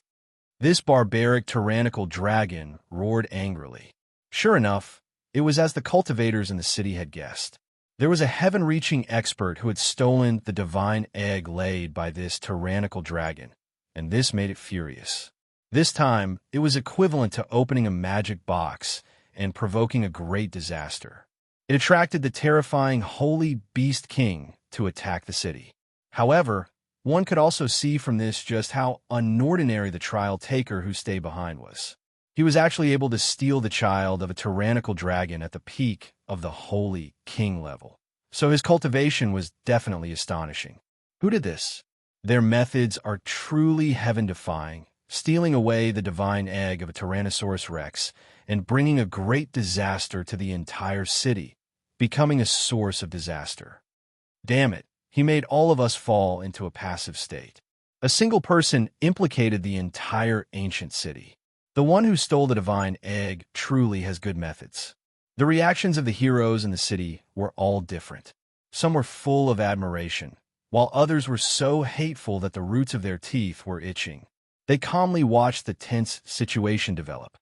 This barbaric tyrannical dragon roared angrily. Sure enough, it was as the cultivators in the city had guessed. There was a heaven-reaching expert who had stolen the divine egg laid by this tyrannical dragon, and this made it furious. This time, it was equivalent to opening a magic box and provoking a great disaster. It attracted the terrifying Holy Beast King to attack the city. However, one could also see from this just how unordinary the trial taker who stayed behind was. He was actually able to steal the child of a tyrannical dragon at the peak of the Holy King level. So his cultivation was definitely astonishing. Who did this? Their methods are truly heaven-defying, stealing away the divine egg of a Tyrannosaurus Rex and bringing a great disaster to the entire city, becoming a source of disaster. Damn it, he made all of us fall into a passive state. A single person implicated the entire ancient city. The one who stole the divine egg truly has good methods. The reactions of the heroes in the city were all different. Some were full of admiration, while others were so hateful that the roots of their teeth were itching. They calmly watched the tense situation develop.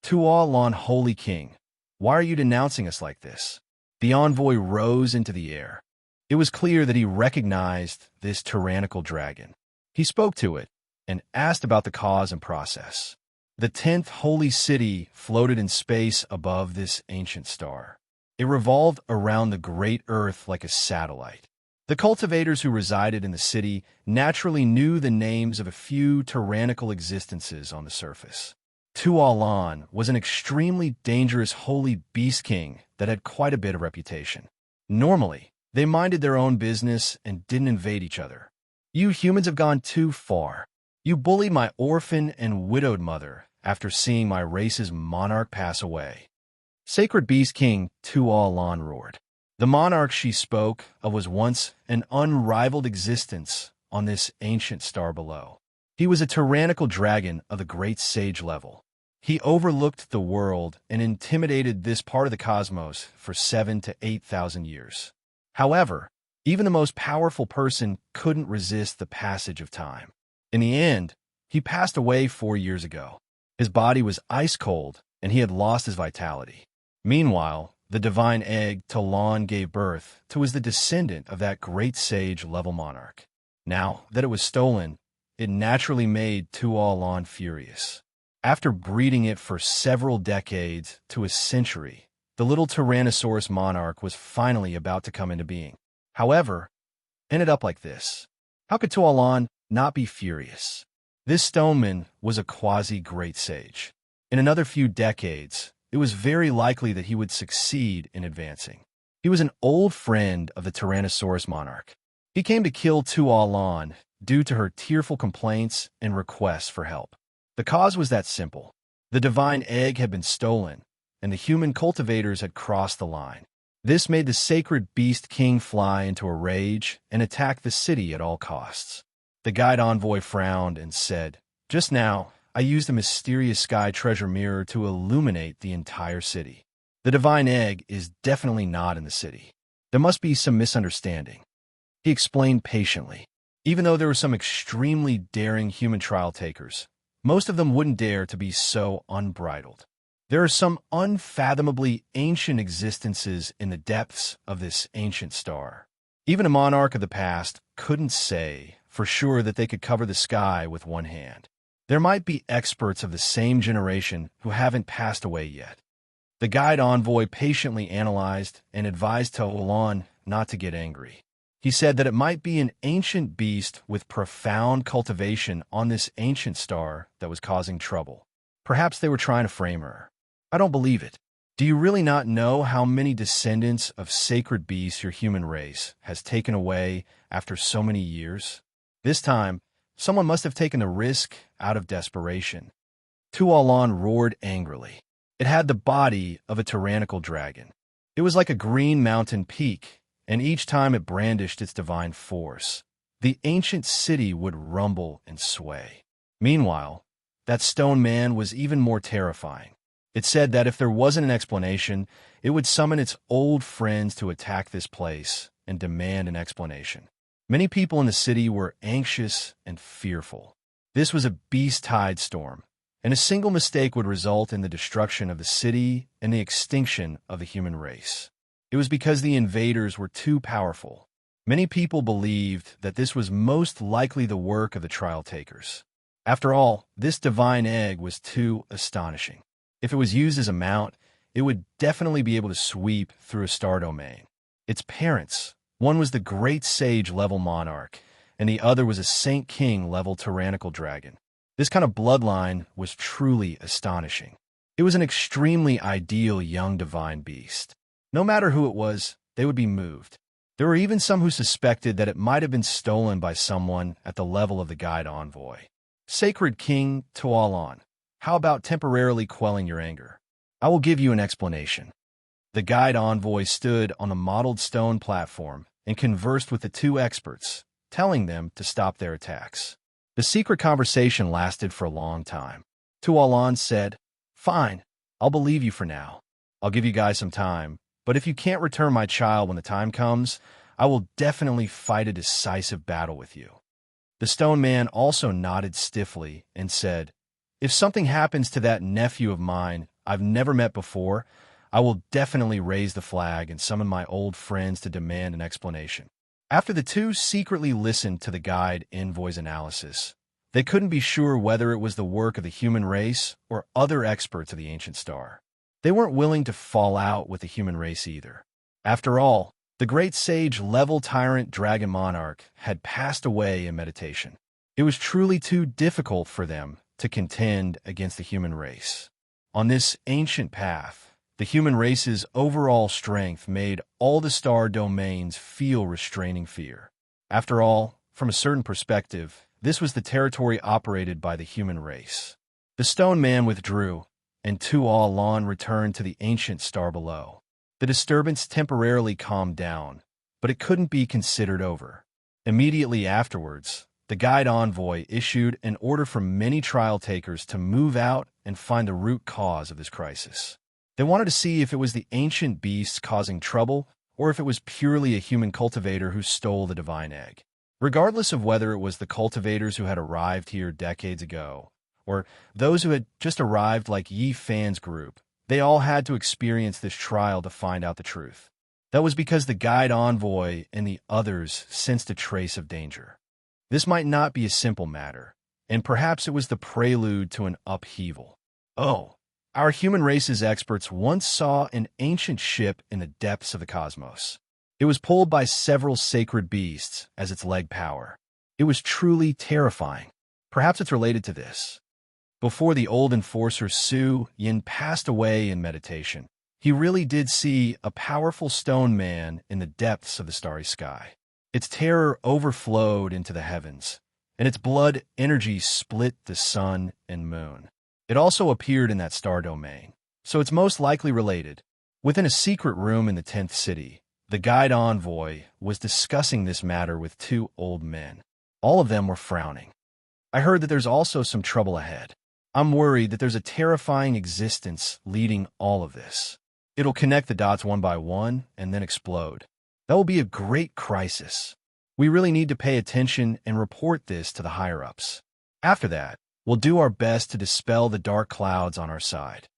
Tualan, Holy King, why are you denouncing us like this? The envoy rose into the air. It was clear that he recognized this tyrannical dragon. He spoke to it and asked about the cause and process. The 10th holy city floated in space above this ancient star. It revolved around the great Earth like a satellite. The cultivators who resided in the city naturally knew the names of a few tyrannical existences on the surface. Tualan was an extremely dangerous holy beast king that had quite a bit of reputation. Normally, they minded their own business and didn't invade each other. You humans have gone too far. You bullied my orphan and widowed mother after seeing my race's monarch pass away. Sacred Beast King Tualan roared. The monarch she spoke of was once an unrivaled existence on this ancient star below. He was a tyrannical dragon of the great sage level. He overlooked the world and intimidated this part of the cosmos for 7,000 to 8,000 years. However, even the most powerful person couldn't resist the passage of time. In the end, he passed away 4 years ago. His body was ice cold, and he had lost his vitality. Meanwhile, the divine egg Talon gave birth to was the descendant of that great sage-level monarch. Now that it was stolen, it naturally made Tualan furious. After breeding it for several decades to a century, the little Tyrannosaurus monarch was finally about to come into being. However, ended up like this. How could Tualan not be furious? This stoneman was a quasi-great sage. In another few decades, it was very likely that he would succeed in advancing. He was an old friend of the Tyrannosaurus monarch. He came to kill Tualan due to her tearful complaints and requests for help. The cause was that simple. The divine egg had been stolen, and the human cultivators had crossed the line. This made the sacred beast king fly into a rage and attack the city at all costs. The guide envoy frowned and said, "Just now, I used a mysterious sky treasure mirror to illuminate the entire city. The divine egg is definitely not in the city. There must be some misunderstanding. He explained patiently. Even though there were some extremely daring human trial takers, most of them wouldn't dare to be so unbridled. There are some unfathomably ancient existences in the depths of this ancient star. Even a monarch of the past couldn't say for sure that they could cover the sky with one hand. There might be experts of the same generation who haven't passed away yet. The guide envoy patiently analyzed and advised Tolan not to get angry. He said that it might be an ancient beast with profound cultivation on this ancient star that was causing trouble. Perhaps they were trying to frame her. I don't believe it. Do you really not know how many descendants of sacred beasts your human race has taken away after so many years? This time, someone must have taken the risk out of desperation. Tualan roared angrily. It had the body of a tyrannical dragon. It was like a green mountain peak, and each time it brandished its divine force, the ancient city would rumble and sway. Meanwhile, that stone man was even more terrifying. It said that if there wasn't an explanation, it would summon its old friends to attack this place and demand an explanation. Many people in the city were anxious and fearful. This was a beast tide storm, and a single mistake would result in the destruction of the city and the extinction of the human race. It was because the invaders were too powerful. Many people believed that this was most likely the work of the trial takers. After all, this divine egg was too astonishing. If it was used as a mount, it would definitely be able to sweep through a star domain. Its parents, one was the great sage-level monarch, and the other was a Saint King-level tyrannical dragon. This kind of bloodline was truly astonishing. It was an extremely ideal young divine beast. No matter who it was, they would be moved. There were even some who suspected that it might have been stolen by someone at the level of the guide envoy. Sacred King Tualan, how about temporarily quelling your anger? I will give you an explanation. The guide envoy stood on a mottled stone platform and conversed with the two experts, telling them to stop their attacks. The secret conversation lasted for a long time. Tualan said, "Fine, I'll believe you for now. I'll give you guys some time, but if you can't return my child when the time comes, I will definitely fight a decisive battle with you." The stone man also nodded stiffly and said, "If something happens to that nephew of mine I've never met before, I will definitely raise the flag and summon my old friends to demand an explanation." After the two secretly listened to the guide envoy's analysis, they couldn't be sure whether it was the work of the human race or other experts of the ancient star. They weren't willing to fall out with the human race either. After all, the great sage-level tyrant dragon monarch had passed away in meditation. It was truly too difficult for them to contend against the human race. On this ancient path, the human race's overall strength made all the star domains feel restraining fear. After all, from a certain perspective, this was the territory operated by the human race. The stone man withdrew, and Tualan returned to the ancient star below. The disturbance temporarily calmed down, but it couldn't be considered over. Immediately afterwards, the guide envoy issued an order for many trial takers to move out and find the root cause of this crisis. They wanted to see if it was the ancient beast causing trouble or if it was purely a human cultivator who stole the divine egg. Regardless of whether it was the cultivators who had arrived here decades ago or those who had just arrived like Yi Fan's group, they all had to experience this trial to find out the truth. That was because the guide envoy and the others sensed a trace of danger. This might not be a simple matter, and perhaps it was the prelude to an upheaval. Oh, our human race's experts once saw an ancient ship in the depths of the cosmos. It was pulled by several sacred beasts as its leg power. It was truly terrifying. Perhaps it's related to this. Before the old enforcer Su Yin passed away in meditation, he really did see a powerful stone man in the depths of the starry sky. Its terror overflowed into the heavens, and its blood energy split the sun and moon. It also appeared in that star domain, so it's most likely related. Within a secret room in the 10th city, the guide envoy was discussing this matter with two old men. All of them were frowning. "I heard that there's also some trouble ahead. I'm worried that there's a terrifying existence leading all of this." It'll connect the dots one by one and then explode. That will be a great crisis. We really need to pay attention and report this to the higher-ups. After that, we'll do our best to dispel the dark clouds on our side.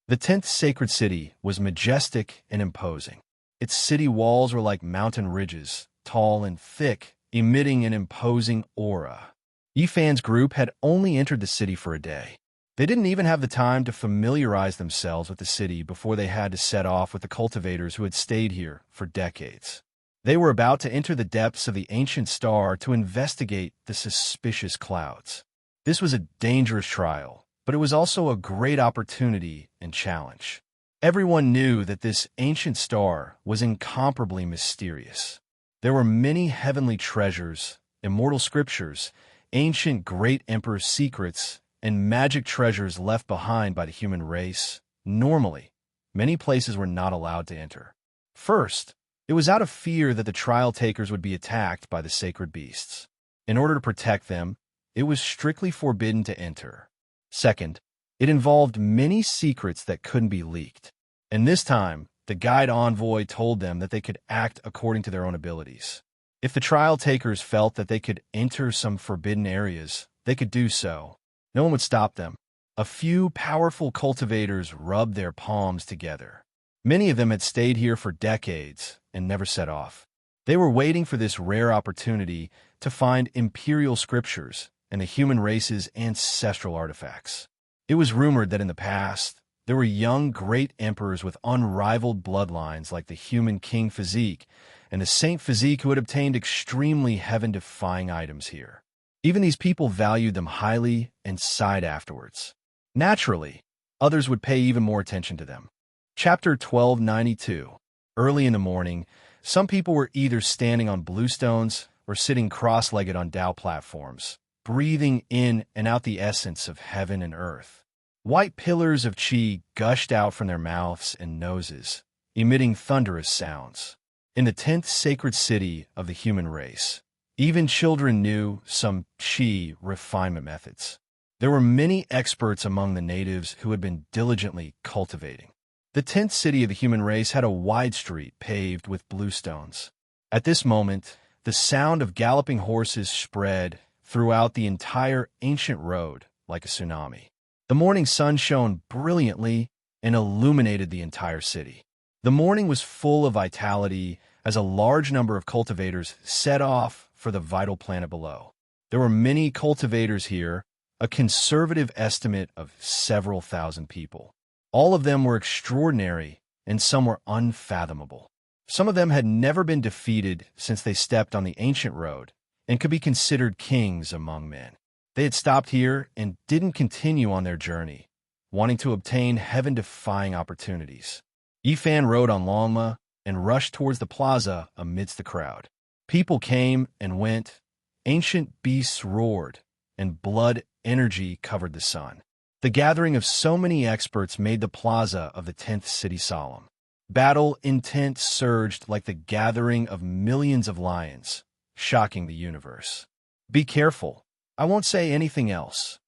The 10th sacred city was majestic and imposing. Its city walls were like mountain ridges, tall and thick, emitting an imposing aura. Yifan's group had only entered the city for a day. They didn't even have the time to familiarize themselves with the city before they had to set off with the cultivators who had stayed here for decades. They were about to enter the depths of the ancient star to investigate the suspicious clouds. This was a dangerous trial, but it was also a great opportunity and challenge. Everyone knew that this ancient star was incomparably mysterious. There were many heavenly treasures, immortal scriptures, ancient great emperor secrets, and magic treasures left behind by the human race. Normally, many places were not allowed to enter. First, it was out of fear that the trial takers would be attacked by the sacred beasts. In order to protect them, it was strictly forbidden to enter. Second, it involved many secrets that couldn't be leaked. And this time, the guide envoy told them that they could act according to their own abilities. If the trial takers felt that they could enter some forbidden areas, they could do so. No one would stop them. A few powerful cultivators rubbed their palms together. Many of them had stayed here for decades and never set off. They were waiting for this rare opportunity to find imperial scriptures and the human race's ancestral artifacts. It was rumored that in the past, there were young great emperors with unrivaled bloodlines like the human king physique and the saint physique who had obtained extremely heaven-defying items here. Even these people valued them highly and sighed afterwards. Naturally, others would pay even more attention to them. Chapter 1292. Early in the morning, some people were either standing on bluestones or sitting cross-legged on dhow platforms, breathing in and out the essence of heaven and earth. White pillars of chi gushed out from their mouths and noses, emitting thunderous sounds. In the 10th sacred city of the human race, even children knew some chi refinement methods. There were many experts among the natives who had been diligently cultivating. The 10th city of the human race had a wide street paved with bluestones. At this moment, the sound of galloping horses spread throughout the entire ancient road like a tsunami. The morning sun shone brilliantly and illuminated the entire city. The morning was full of vitality as a large number of cultivators set off for the vital planet below. There were many cultivators here, a conservative estimate of several thousand people. All of them were extraordinary, and some were unfathomable. Some of them had never been defeated since they stepped on the ancient road, and could be considered kings among men. They had stopped here and didn't continue on their journey, wanting to obtain heaven-defying opportunities. Yifan rode on Longma and rushed towards the plaza amidst the crowd. People came and went, ancient beasts roared, and blood energy covered the sun. The gathering of so many experts made the plaza of the 10th city solemn. Battle intent surged like the gathering of millions of lions, shocking the universe. Be careful. I won't say anything else.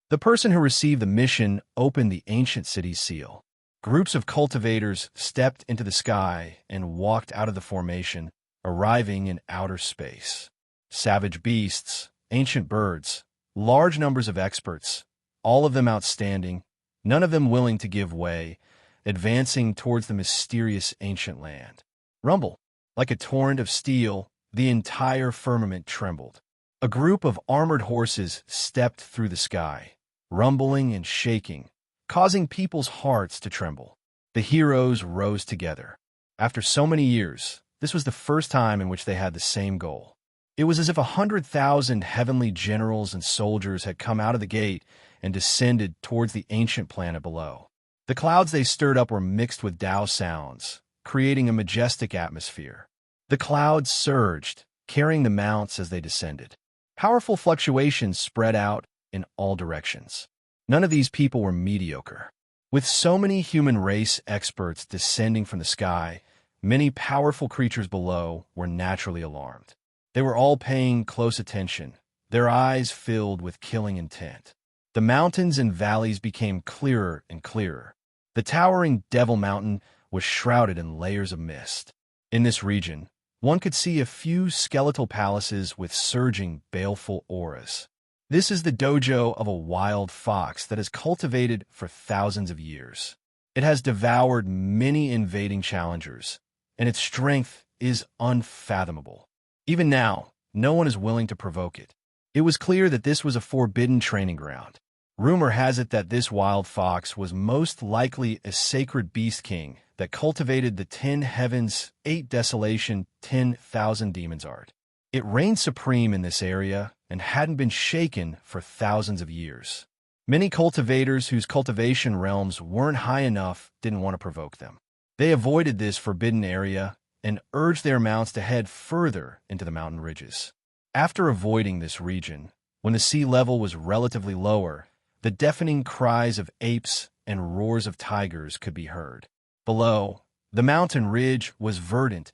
The person who received the mission opened the ancient city's seal. Groups of cultivators stepped into the sky and walked out of the formation, arriving in outer space. Savage beasts, ancient birds, large numbers of experts, all of them outstanding, none of them willing to give way, advancing towards the mysterious ancient land. Rumble. Like a torrent of steel, the entire firmament trembled. A group of armored horses stepped through the sky, rumbling and shaking, causing people's hearts to tremble. The heroes rose together. After so many years, this was the first time in which they had the same goal. It was as if 100,000 heavenly generals and soldiers had come out of the gate and descended towards the ancient planet below. The clouds they stirred up were mixed with Tao sounds, creating a majestic atmosphere. The clouds surged, carrying the mounts as they descended. Powerful fluctuations spread out in all directions. None of these people were mediocre. With so many human race experts descending from the sky, many powerful creatures below were naturally alarmed. They were all paying close attention, their eyes filled with killing intent. The mountains and valleys became clearer and clearer. The towering Devil Mountain was shrouded in layers of mist. In this region, one could see a few skeletal palaces with surging, baleful auras. This is the dojo of a wild fox that is cultivated for thousands of years. It has devoured many invading challengers, and its strength is unfathomable. Even now, no one is willing to provoke it. It was clear that this was a forbidden training ground. Rumor has it that this wild fox was most likely a sacred beast king that cultivated the 10 heavens, 8 desolation, 10,000 demons art. It reigned supreme in this area and hadn't been shaken for thousands of years. Many cultivators whose cultivation realms weren't high enough didn't want to provoke them. They avoided this forbidden area and urged their mounts to head further into the mountain ridges. After avoiding this region, when the sea level was relatively lower, the deafening cries of apes and roars of tigers could be heard. Below, the mountain ridge was verdant,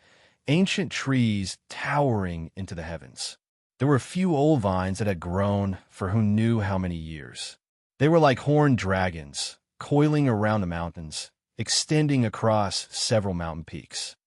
ancient trees towering into the heavens. There were a few old vines that had grown for who knew how many years. They were like horned dragons, coiling around the mountains, extending across several mountain peaks.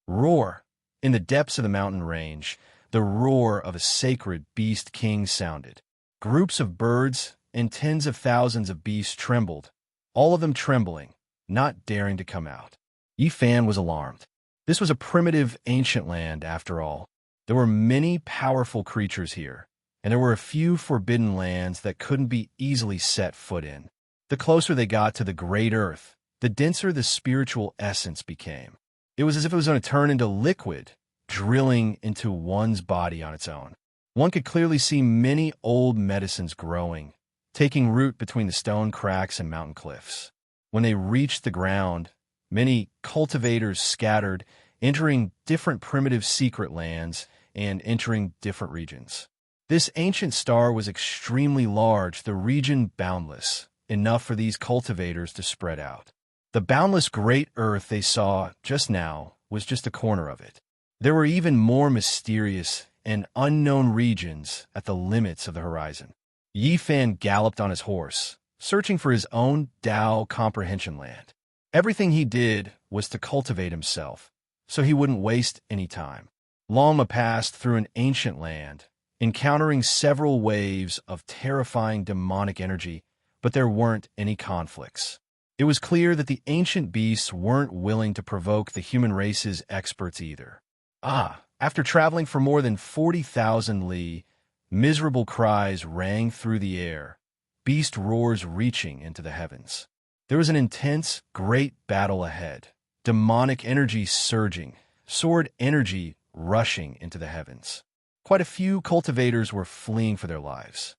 Roar! In the depths of the mountain range, the roar of a sacred beast king sounded. Groups of birds and tens of thousands of beasts trembled, all of them trembling, not daring to come out. Yi Fan was alarmed. This was a primitive, ancient land, after all. There were many powerful creatures here, and there were a few forbidden lands that couldn't be easily set foot in. The closer they got to the Great Earth, the denser the spiritual essence became. It was as if it was going to turn into liquid, drilling into one's body on its own. One could clearly see many old medicines growing, taking root between the stone cracks and mountain cliffs. When they reached the ground, many cultivators scattered, entering different primitive secret lands and entering different regions. This ancient star was extremely large, the region boundless, enough for these cultivators to spread out. The boundless great earth they saw just now was just a corner of it. There were even more mysterious and unknown regions at the limits of the horizon. Yi Fan galloped on his horse, searching for his own Tao comprehension land. Everything he did was to cultivate himself, so he wouldn't waste any time. Lama passed through an ancient land, encountering several waves of terrifying demonic energy, but there weren't any conflicts. It was clear that the ancient beasts weren't willing to provoke the human race's experts either. After traveling for more than 40,000 li, miserable cries rang through the air, beast roars reaching into the heavens. There was an intense, great battle ahead, demonic energy surging, sword energy rushing into the heavens. Quite a few cultivators were fleeing for their lives.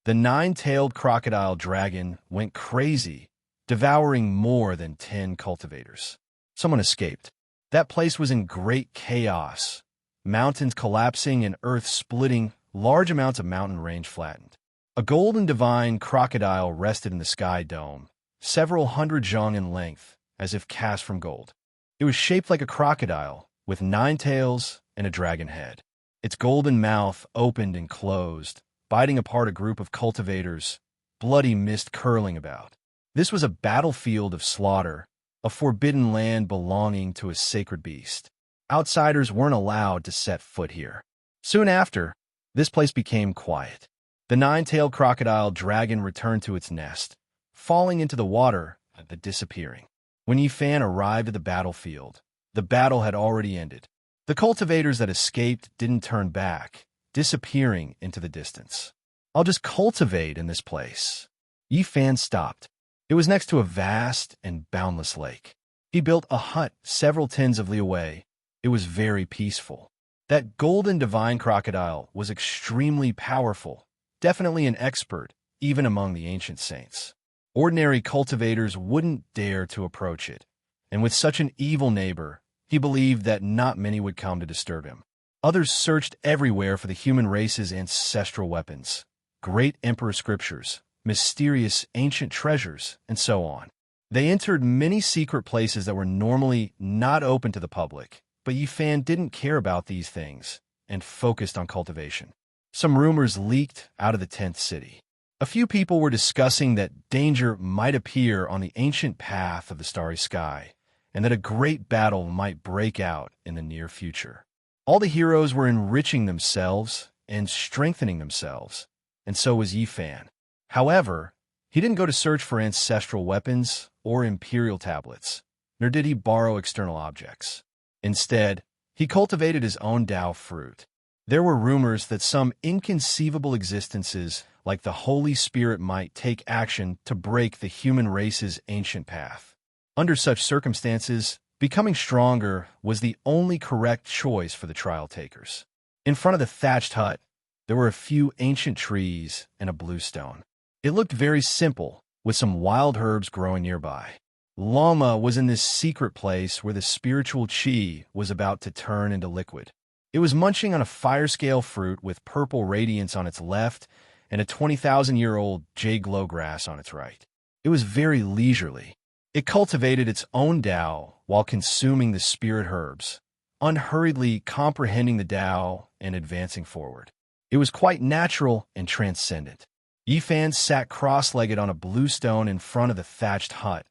The 9-tailed crocodile dragon went crazy, devouring more than 10 cultivators. Someone escaped. That place was in great chaos, mountains collapsing and earth splitting, large amounts of mountain range flattened. A golden divine crocodile rested in the sky dome, several hundred zhang in length, as if cast from gold. It was shaped like a crocodile, with 9 tails and a dragon head. Its golden mouth opened and closed, biting apart a group of cultivators, bloody mist curling about. This was a battlefield of slaughter, a forbidden land belonging to a sacred beast. Outsiders weren't allowed to set foot here. Soon after, this place became quiet. The 9-tailed crocodile dragon returned to its nest, falling into the water and disappearing. When Yi Fan arrived at the battlefield, the battle had already ended. The cultivators that escaped didn't turn back, disappearing into the distance. I'll just cultivate in this place. Yi Fan stopped. It was next to a vast and boundless lake. He built a hut several tens of li away. It was very peaceful. That golden divine crocodile was extremely powerful, definitely an expert, even among the ancient saints. Ordinary cultivators wouldn't dare to approach it, and with such an evil neighbor, he believed that not many would come to disturb him. Others searched everywhere for the human race's ancestral weapons, great emperor scriptures, mysterious ancient treasures, and so on. They entered many secret places that were normally not open to the public, but Yi Fan didn't care about these things and focused on cultivation. Some rumors leaked out of the 10th city. A few people were discussing that danger might appear on the ancient path of the starry sky, and that a great battle might break out in the near future. All the heroes were enriching themselves and strengthening themselves, and so was Yifan. However, he didn't go to search for ancestral weapons or imperial tablets, nor did he borrow external objects. Instead, he cultivated his own Tao fruit. There were rumors that some inconceivable existences like the Holy Spirit might take action to break the human race's ancient path. Under such circumstances, becoming stronger was the only correct choice for the trial takers. In front of the thatched hut, there were a few ancient trees and a bluestone. It looked very simple, with some wild herbs growing nearby. Lama was in this secret place where the spiritual chi was about to turn into liquid. It was munching on a fire-scale fruit with purple radiance on its left and a 20,000-year-old jade glow grass on its right. It was very leisurely. It cultivated its own Tao while consuming the spirit herbs, unhurriedly comprehending the Tao and advancing forward. It was quite natural and transcendent. Yifan sat cross-legged on a blue stone in front of the thatched hut,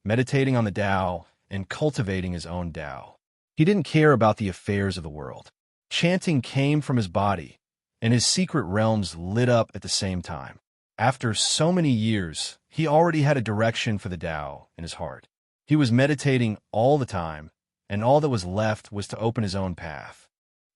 meditating on the Tao and cultivating his own Tao. He didn't care about the affairs of the world. Chanting came from his body, and his secret realms lit up at the same time. After so many years, he already had a direction for the Tao in his heart. He was meditating all the time, and all that was left was to open his own path.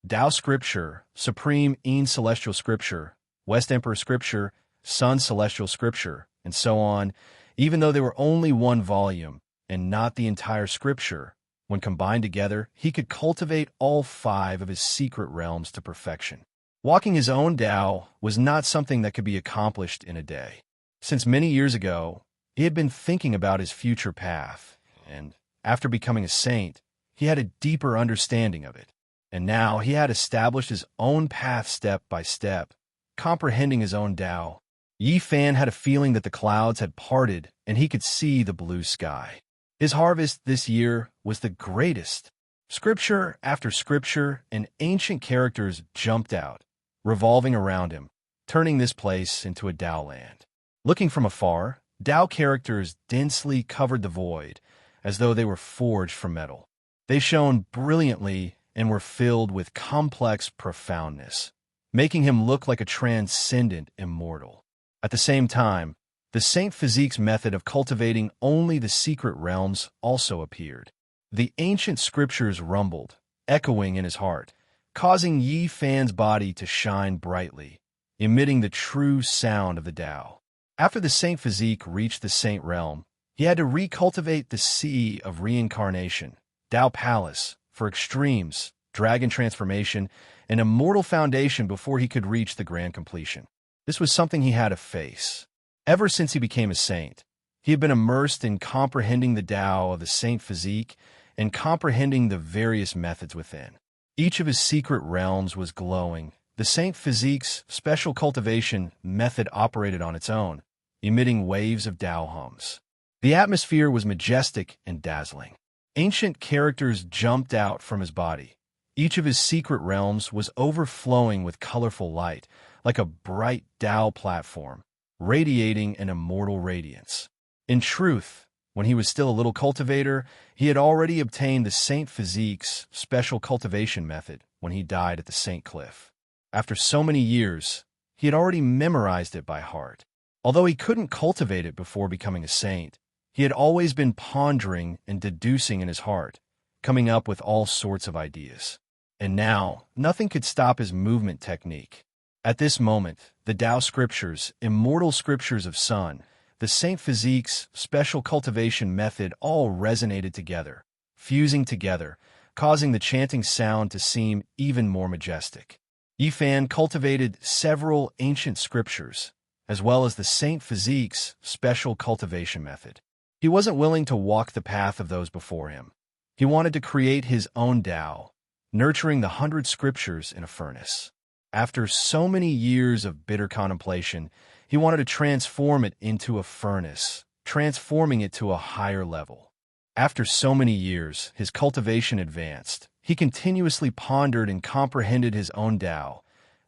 Tao Scripture, Supreme En Celestial Scripture, West Emperor Scripture, Sun Celestial Scripture, and so on, even though they were only one volume and not the entire Scripture, when combined together, he could cultivate all 5 of his secret realms to perfection. Walking his own Tao was not something that could be accomplished in a day. Since many years ago, he had been thinking about his future path, and after becoming a saint, he had a deeper understanding of it. And now he had established his own path step by step, comprehending his own Tao. Yifan had a feeling that the clouds had parted and he could see the blue sky. His harvest this year was the greatest. Scripture after scripture and ancient characters jumped out, revolving around him, turning this place into a Tao land. Looking from afar, Tao characters densely covered the void, as though they were forged from metal. They shone brilliantly and were filled with complex profoundness, making him look like a transcendent immortal. At the same time, the Saint Physique's method of cultivating only the secret realms also appeared. The ancient scriptures rumbled, echoing in his heart, causing Yifan's body to shine brightly, emitting the true sound of the Tao. After the Saint Physique reached the Saint Realm, he had to recultivate the Sea of Reincarnation, Tao Palace, for extremes, dragon transformation, and immortal foundation before he could reach the grand completion. This was something he had to face. Ever since he became a saint, he had been immersed in comprehending the Tao of the Saint Physique and comprehending the various methods within. Each of his secret realms was glowing. The Saint Physique's special cultivation method operated on its own, emitting waves of Tao hums. The atmosphere was majestic and dazzling. Ancient characters jumped out from his body. Each of his secret realms was overflowing with colorful light, like a bright Tao platform, radiating an immortal radiance. In truth, when he was still a little cultivator, he had already obtained the Saint Physique's special cultivation method when he died at the Saint Cliff. After so many years, he had already memorized it by heart. Although he couldn't cultivate it before becoming a saint, he had always been pondering and deducing in his heart, coming up with all sorts of ideas. And now, nothing could stop his movement technique. At this moment, the Tao Scriptures, immortal scriptures of Sun, the Saint Physique's special cultivation method all resonated together, fusing together, causing the chanting sound to seem even more majestic. Yifan cultivated several ancient scriptures, as well as the Saint Physique's special cultivation method. He wasn't willing to walk the path of those before him. He wanted to create his own Tao, nurturing the 100 scriptures in a furnace. After so many years of bitter contemplation, he wanted to transform it into a furnace, transforming it to a higher level. After so many years, his cultivation advanced. He continuously pondered and comprehended his own Tao,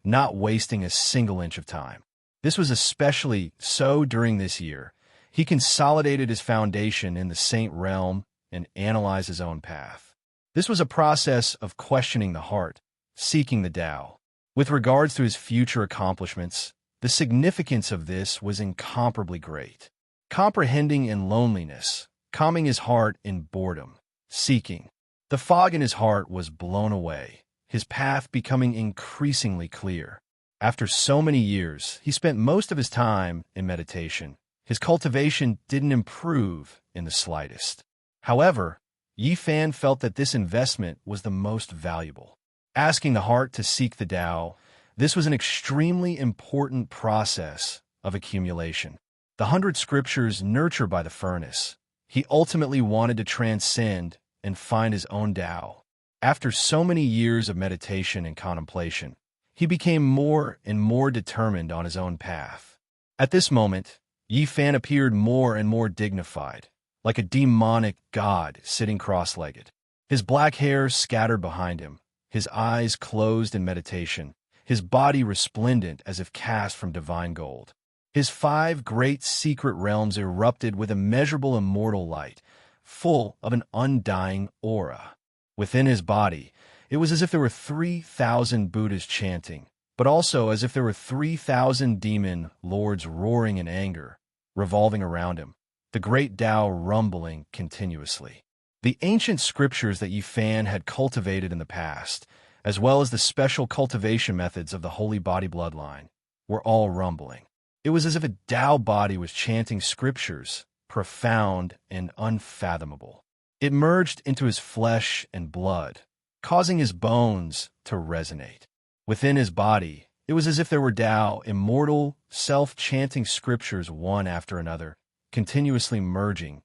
not wasting a single inch of time. This was especially so during this year. He consolidated his foundation in the Saint Realm and analyze his own path. This was a process of questioning the heart, seeking the Tao. With regards to his future accomplishments, the significance of this was incomparably great. Comprehending in loneliness, calming his heart in boredom, seeking. The fog in his heart was blown away, his path becoming increasingly clear. After so many years, he spent most of his time in meditation. His cultivation didn't improve in the slightest. However, Yi Fan felt that this investment was the most valuable. Asking the heart to seek the Tao, this was an extremely important process of accumulation. The 100 scriptures nurtured by the furnace, he ultimately wanted to transcend and find his own Tao. After so many years of meditation and contemplation, he became more and more determined on his own path. At this moment, Yi Fan appeared more and more dignified, like a demonic god sitting cross-legged. His black hair scattered behind him, his eyes closed in meditation, his body resplendent as if cast from divine gold. His 5 great secret realms erupted with immeasurable immortal light, full of an undying aura. Within his body, it was as if there were 3,000 Buddhas chanting, but also as if there were 3,000 demon lords roaring in anger, revolving around him, the great Tao rumbling continuously. The ancient scriptures that Yi Fan had cultivated in the past, as well as the special cultivation methods of the holy body bloodline, were all rumbling. It was as if a Tao body was chanting scriptures, profound and unfathomable. It merged into his flesh and blood, causing his bones to resonate. Within his body, it was as if there were Tao, immortal, self-chanting scriptures one after another, continuously merging.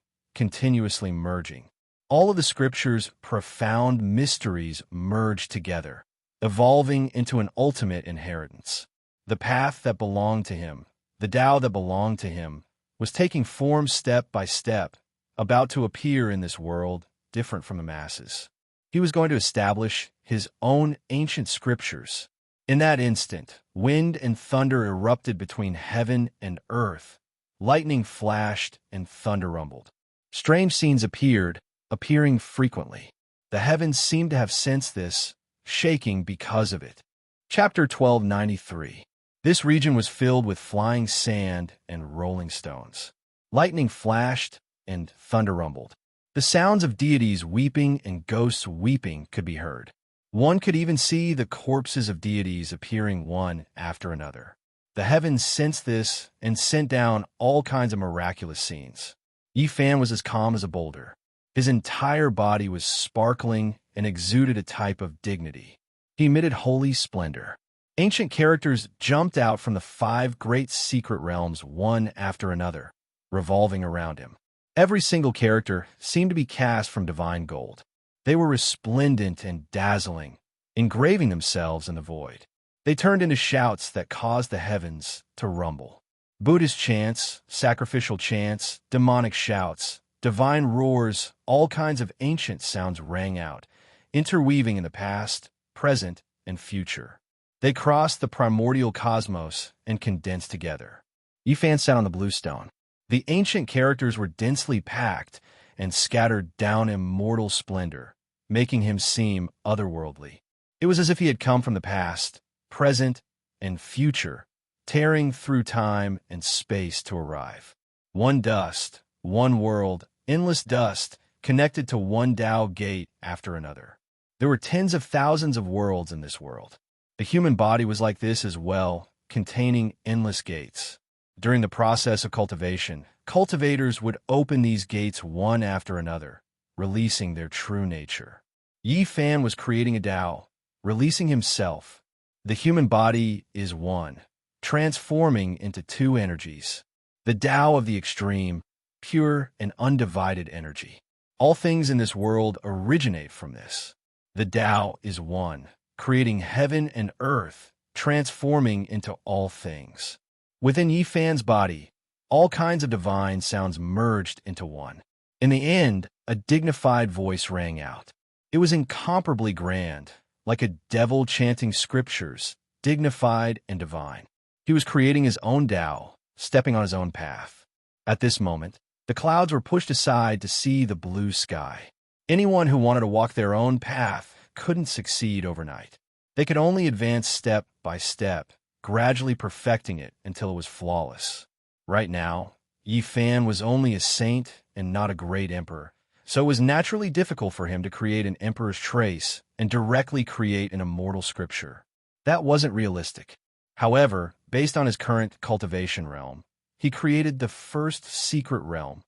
All of the scriptures' profound mysteries merged together, evolving into an ultimate inheritance. The path that belonged to him, the Tao that belonged to him, was taking form step by step, about to appear in this world different from the masses. He was going to establish his own ancient scriptures. In that instant, wind and thunder erupted between heaven and earth. Lightning flashed and thunder rumbled. Strange scenes appearing frequently. The heavens seemed to have sensed this, shaking because of it. Chapter 1293. This region was filled with flying sand and rolling stones. Lightning flashed and thunder rumbled. The sounds of deities weeping and ghosts weeping could be heard. One could even see the corpses of deities appearing one after another. The heavens sensed this and sent down all kinds of miraculous scenes. Yi Fan was as calm as a boulder. His entire body was sparkling and exuded a type of dignity. He emitted holy splendor. Ancient characters jumped out from the 5 great secret realms one after another, revolving around him. Every single character seemed to be cast from divine gold. They were resplendent and dazzling, engraving themselves in the void. They turned into shouts that caused the heavens to rumble. Buddhist chants, sacrificial chants, demonic shouts, divine roars, all kinds of ancient sounds rang out, interweaving in the past, present, and future. They crossed the primordial cosmos and condensed together. Yi Fan sat on the blue stone. The ancient characters were densely packed and scattered down immortal splendor, making him seem otherworldly. It was as if he had come from the past, present, and future, tearing through time and space to arrive. One dust, one world, endless dust, connected to one Tao gate after another. There were tens of thousands of worlds in this world. The human body was like this as well, containing endless gates. During the process of cultivation, cultivators would open these gates one after another, releasing their true nature. Yi Fan was creating a Tao, releasing himself. The human body is one, transforming into 2 energies. The Tao of the extreme, pure and undivided energy. All things in this world originate from this. The Tao is one, creating heaven and earth, transforming into all things. Within Yi Fan's body, all kinds of divine sounds merged into one. In the end, a dignified voice rang out. It was incomparably grand, like a devil chanting scriptures, dignified and divine. He was creating his own Tao, stepping on his own path. At this moment, The clouds were pushed aside to see the blue sky. Anyone who wanted to walk their own path couldn't succeed overnight. They could only advance step by step, gradually perfecting it until it was flawless. Right now, Yi Fan was only a saint and not a great emperor, so it was naturally difficult for him to create an emperor's trace and directly create an immortal scripture. That wasn't realistic. However, based on his current cultivation realm, he created the first secret realm,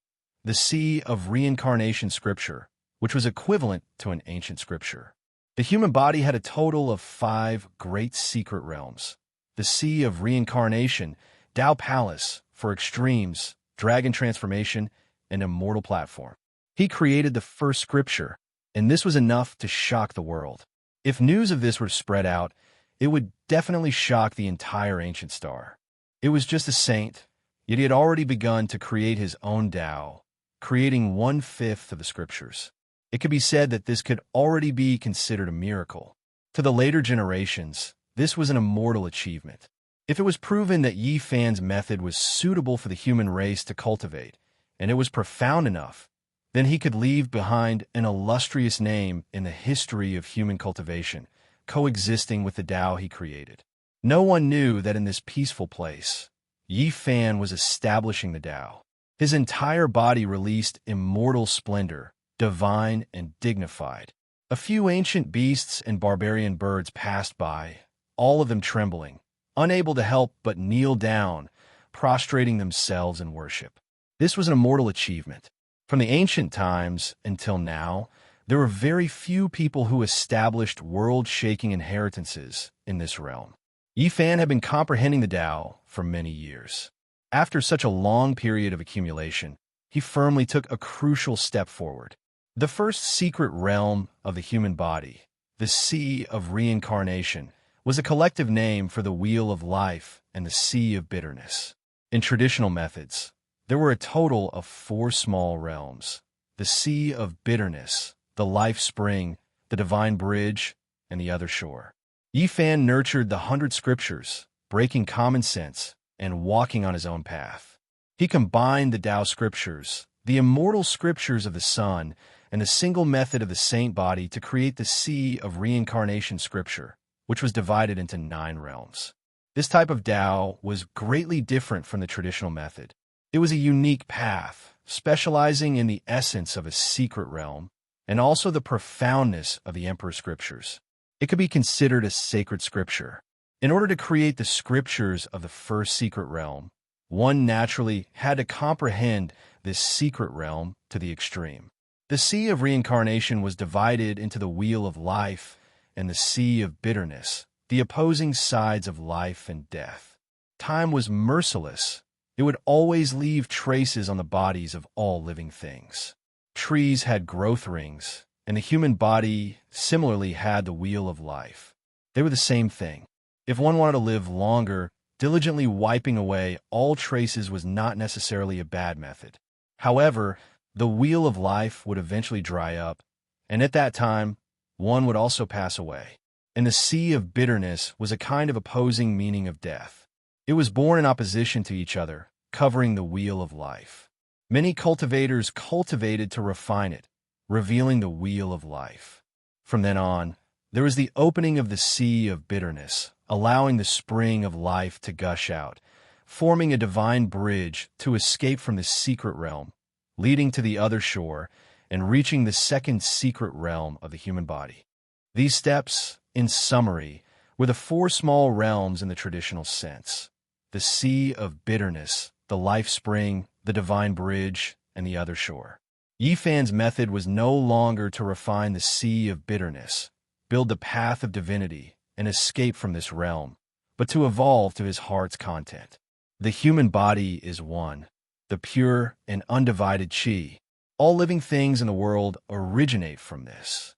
the Sea of Reincarnation Scripture, which was equivalent to an ancient scripture. The human body had a total of 5 great secret realms: the Sea of Reincarnation, Tao Palace for extremes, Dragon Transformation, and Immortal Platform. He created the first scripture, and this was enough to shock the world. If news of this were spread out, it would definitely shock the entire ancient star. It was just a saint, yet he had already begun to create his own Tao, creating 1/5 of the scriptures. It could be said that this could already be considered a miracle. To the later generations, this was an immortal achievement. If it was proven that Yi Fan's method was suitable for the human race to cultivate, and it was profound enough, then he could leave behind an illustrious name in the history of human cultivation, coexisting with the Tao he created. No one knew that in this peaceful place, Yi Fan was establishing the Tao. His entire body released immortal splendor, divine and dignified. A few ancient beasts and barbarian birds passed by, all of them trembling, unable to help but kneel down, prostrating themselves in worship. This was an immortal achievement. From the ancient times until now, there were very few people who established world-shaking inheritances in this realm. Yi Fan had been comprehending the Tao for many years. After such a long period of accumulation, he firmly took a crucial step forward. The first secret realm of the human body, the Sea of Reincarnation, was a collective name for the Wheel of Life and the Sea of Bitterness. In traditional methods, there were a total of 4 small realms: the Sea of Bitterness, the Life Spring, the Divine Bridge, and the Other Shore. Yi Fan nurtured the 100 scriptures, breaking common sense and walking on his own path. He combined the Tao scriptures, the immortal scriptures of the sun, and the single method of the saint body to create the Sea of Reincarnation scripture, which was divided into 9 realms. This type of Tao was greatly different from the traditional method. It was a unique path, specializing in the essence of a secret realm and also the profoundness of the Emperor Scriptures. It could be considered a sacred scripture. In order to create the scriptures of the first secret realm, one naturally had to comprehend this secret realm to the extreme. The Sea of Reincarnation was divided into the Wheel of Life and the Sea of Bitterness, the opposing sides of life and death. Time was merciless. It would always leave traces on the bodies of all living things. Trees had growth rings, and the human body similarly had the Wheel of Life. They were the same thing. If one wanted to live longer, diligently wiping away all traces was not necessarily a bad method. However, the Wheel of Life would eventually dry up, and at that time, one would also pass away. And the Sea of Bitterness was a kind of opposing meaning of death. It was born in opposition to each other, covering the Wheel of Life. Many cultivators cultivated to refine it, revealing the Wheel of Life. From then on, there was the opening of the Sea of Bitterness, allowing the spring of life to gush out, forming a divine bridge to escape from the secret realm, leading to the other shore, and reaching the second secret realm of the human body. These steps, in summary, were the 4 small realms in the traditional sense: the Sea of Bitterness, the Life Spring, the Divine Bridge, and the Other Shore. Yi Fan's method was no longer to refine the Sea of Bitterness, build the path of divinity, and escape from this realm, but to evolve to his heart's content. The human body is one, the pure and undivided Qi. All living things in the world originate from this.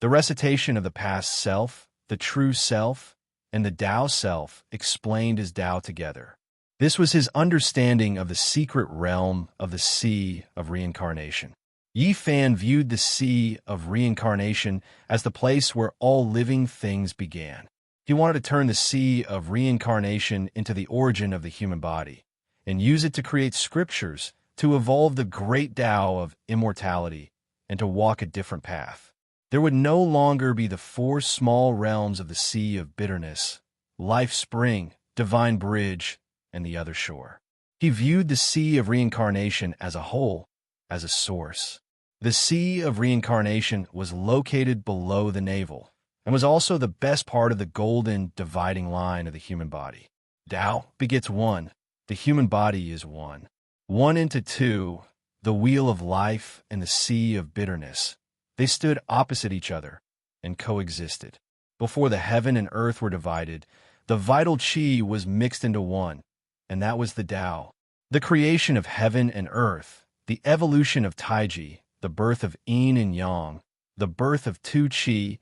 The recitation of the past self, the true self, and the Tao self explained as Tao together. This was his understanding of the secret realm of the Sea of Reincarnation. Yi Fan viewed the Sea of Reincarnation as the place where all living things began. He wanted to turn the Sea of Reincarnation into the origin of the human body, and use it to create scriptures to evolve the great Tao of immortality and to walk a different path. There would no longer be the four small realms of the sea of bitterness, life spring, divine bridge, and the other shore. He viewed the sea of reincarnation as a whole, as a source. The sea of reincarnation was located below the navel and was also the best part of the golden dividing line of the human body. Tao begets one. The human body is one. One into two, the wheel of life and the sea of bitterness. They stood opposite each other and coexisted. Before the heaven and earth were divided, the vital qi was mixed into one, and that was the Tao. The creation of heaven and earth, the evolution of Taiji, the birth of yin and yang, the birth of two qi,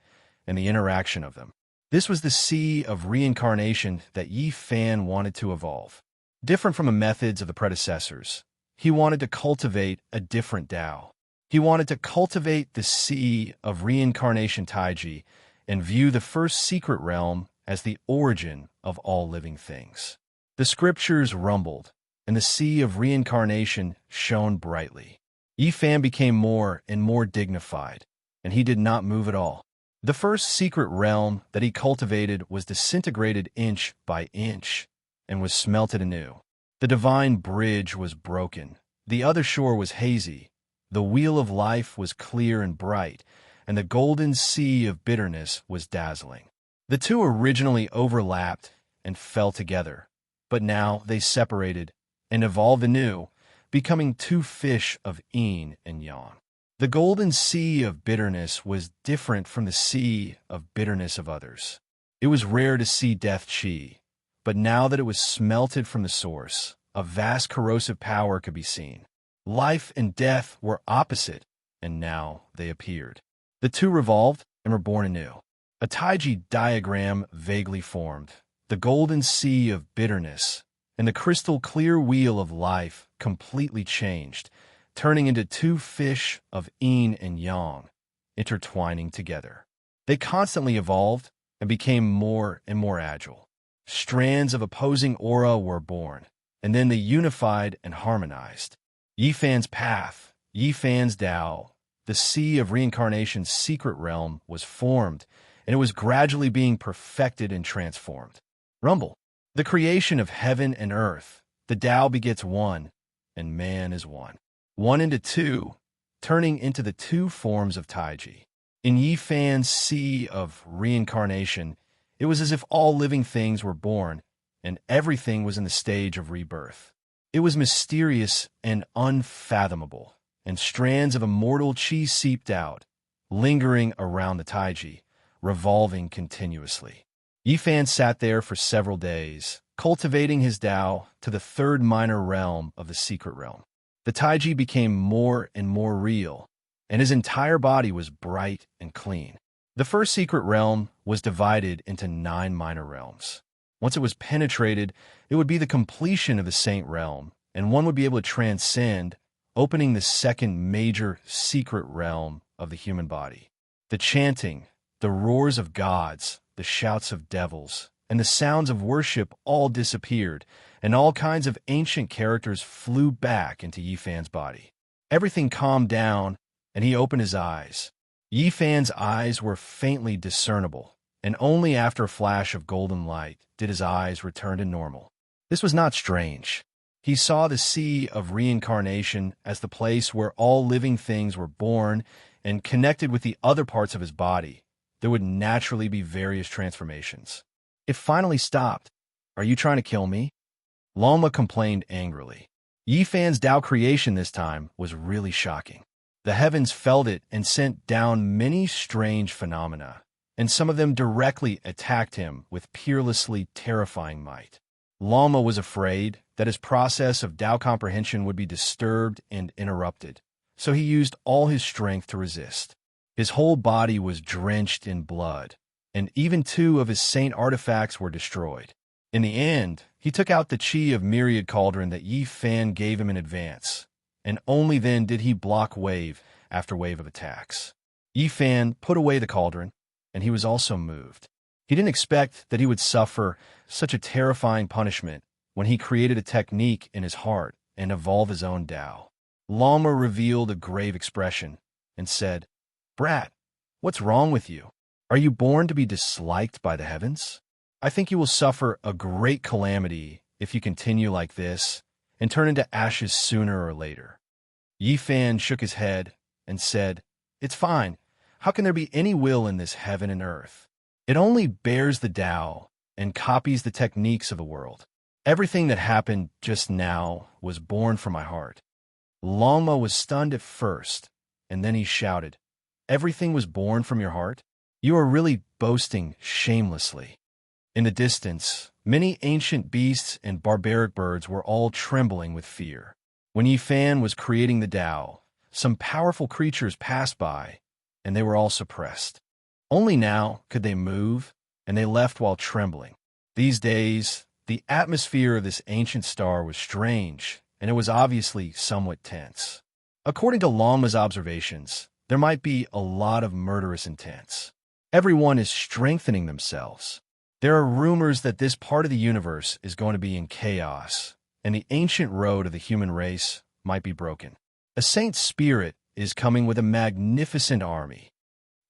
and the interaction of them. This was the sea of reincarnation that Yi Fan wanted to evolve. Different from the methods of the predecessors, he wanted to cultivate a different Tao. He wanted to cultivate the sea of reincarnation Taiji and view the first secret realm as the origin of all living things. The scriptures rumbled, and the sea of reincarnation shone brightly. Yi Fan became more and more dignified, and he did not move at all. The first secret realm that he cultivated was disintegrated inch by inch and was smelted anew. The divine bridge was broken. The other shore was hazy. The wheel of life was clear and bright, and the golden sea of bitterness was dazzling. The two originally overlapped and fell together, but now they separated and evolved anew, becoming two fish of yin and yang. The golden sea of bitterness was different from the sea of bitterness of others. It was rare to see death qi, but now that it was smelted from the source, a vast corrosive power could be seen. Life and death were opposite, and now they appeared. The two revolved and were born anew. A Taiji diagram vaguely formed. The golden sea of bitterness and the crystal clear wheel of life completely changed, turning into two fish of yin and yang, intertwining together. They constantly evolved and became more and more agile. Strands of opposing aura were born, and then they unified and harmonized. Yi Fan's path, Yi Fan's Tao, the sea of reincarnation's secret realm was formed, and it was gradually being perfected and transformed. Rumble. The creation of heaven and earth, the Tao begets one, and man is one. One into two, turning into the two forms of Taiji. In Yi Fan's sea of reincarnation, it was as if all living things were born, and everything was in the stage of rebirth. It was mysterious and unfathomable, and strands of immortal qi seeped out, lingering around the Taiji, revolving continuously. Yi Fan sat there for several days, cultivating his Tao to the third minor realm of the secret realm. The Taiji became more and more real, and his entire body was bright and clean. The first secret realm was divided into 9 minor realms. Once it was penetrated, it would be the completion of the saint realm, and one would be able to transcend, opening the second major secret realm of the human body. The chanting, the roars of gods, the shouts of devils, and the sounds of worship all disappeared, and all kinds of ancient characters flew back into Yi Fan's body. Everything calmed down, and he opened his eyes. Yi Fan's eyes were faintly discernible, and only after a flash of golden light did his eyes return to normal. This was not strange. He saw the sea of reincarnation as the place where all living things were born and connected with the other parts of his body. There would naturally be various transformations. It finally stopped. Are you trying to kill me? Lama complained angrily. Yi Fan's Tao creation this time was really shocking. The heavens felt it and sent down many strange phenomena, and some of them directly attacked him with peerlessly terrifying might. Lama was afraid that his process of Tao comprehension would be disturbed and interrupted, so he used all his strength to resist. His whole body was drenched in blood, and even 2 of his saint artifacts were destroyed. In the end, he took out the qi of myriad cauldron that Yi Fan gave him in advance, and only then did he block wave after wave of attacks. Yi Fan put away the cauldron, and he was also moved. He didn't expect that he would suffer such a terrifying punishment when he created a technique in his heart and evolve his own Tao. Lama revealed a grave expression and said, "Brat, what's wrong with you? Are you born to be disliked by the heavens? I think you will suffer a great calamity if you continue like this and turn into ashes sooner or later." Yi Fan shook his head and said, "It's fine. How can there be any will in this heaven and earth? It only bears the Tao and copies the techniques of the world. Everything that happened just now was born from my heart." Lama was stunned at first, and then he shouted, "Everything was born from your heart? You are really boasting shamelessly." In the distance, many ancient beasts and barbaric birds were all trembling with fear. When Yi Fan was creating the Tao, some powerful creatures passed by, and they were all suppressed. Only now could they move, and they left while trembling. These days, the atmosphere of this ancient star was strange, and it was obviously somewhat tense. According to Lama's observations, there might be a lot of murderous intents. Everyone is strengthening themselves. There are rumors that this part of the universe is going to be in chaos, and the ancient road of the human race might be broken. A saint spirit is coming with a magnificent army.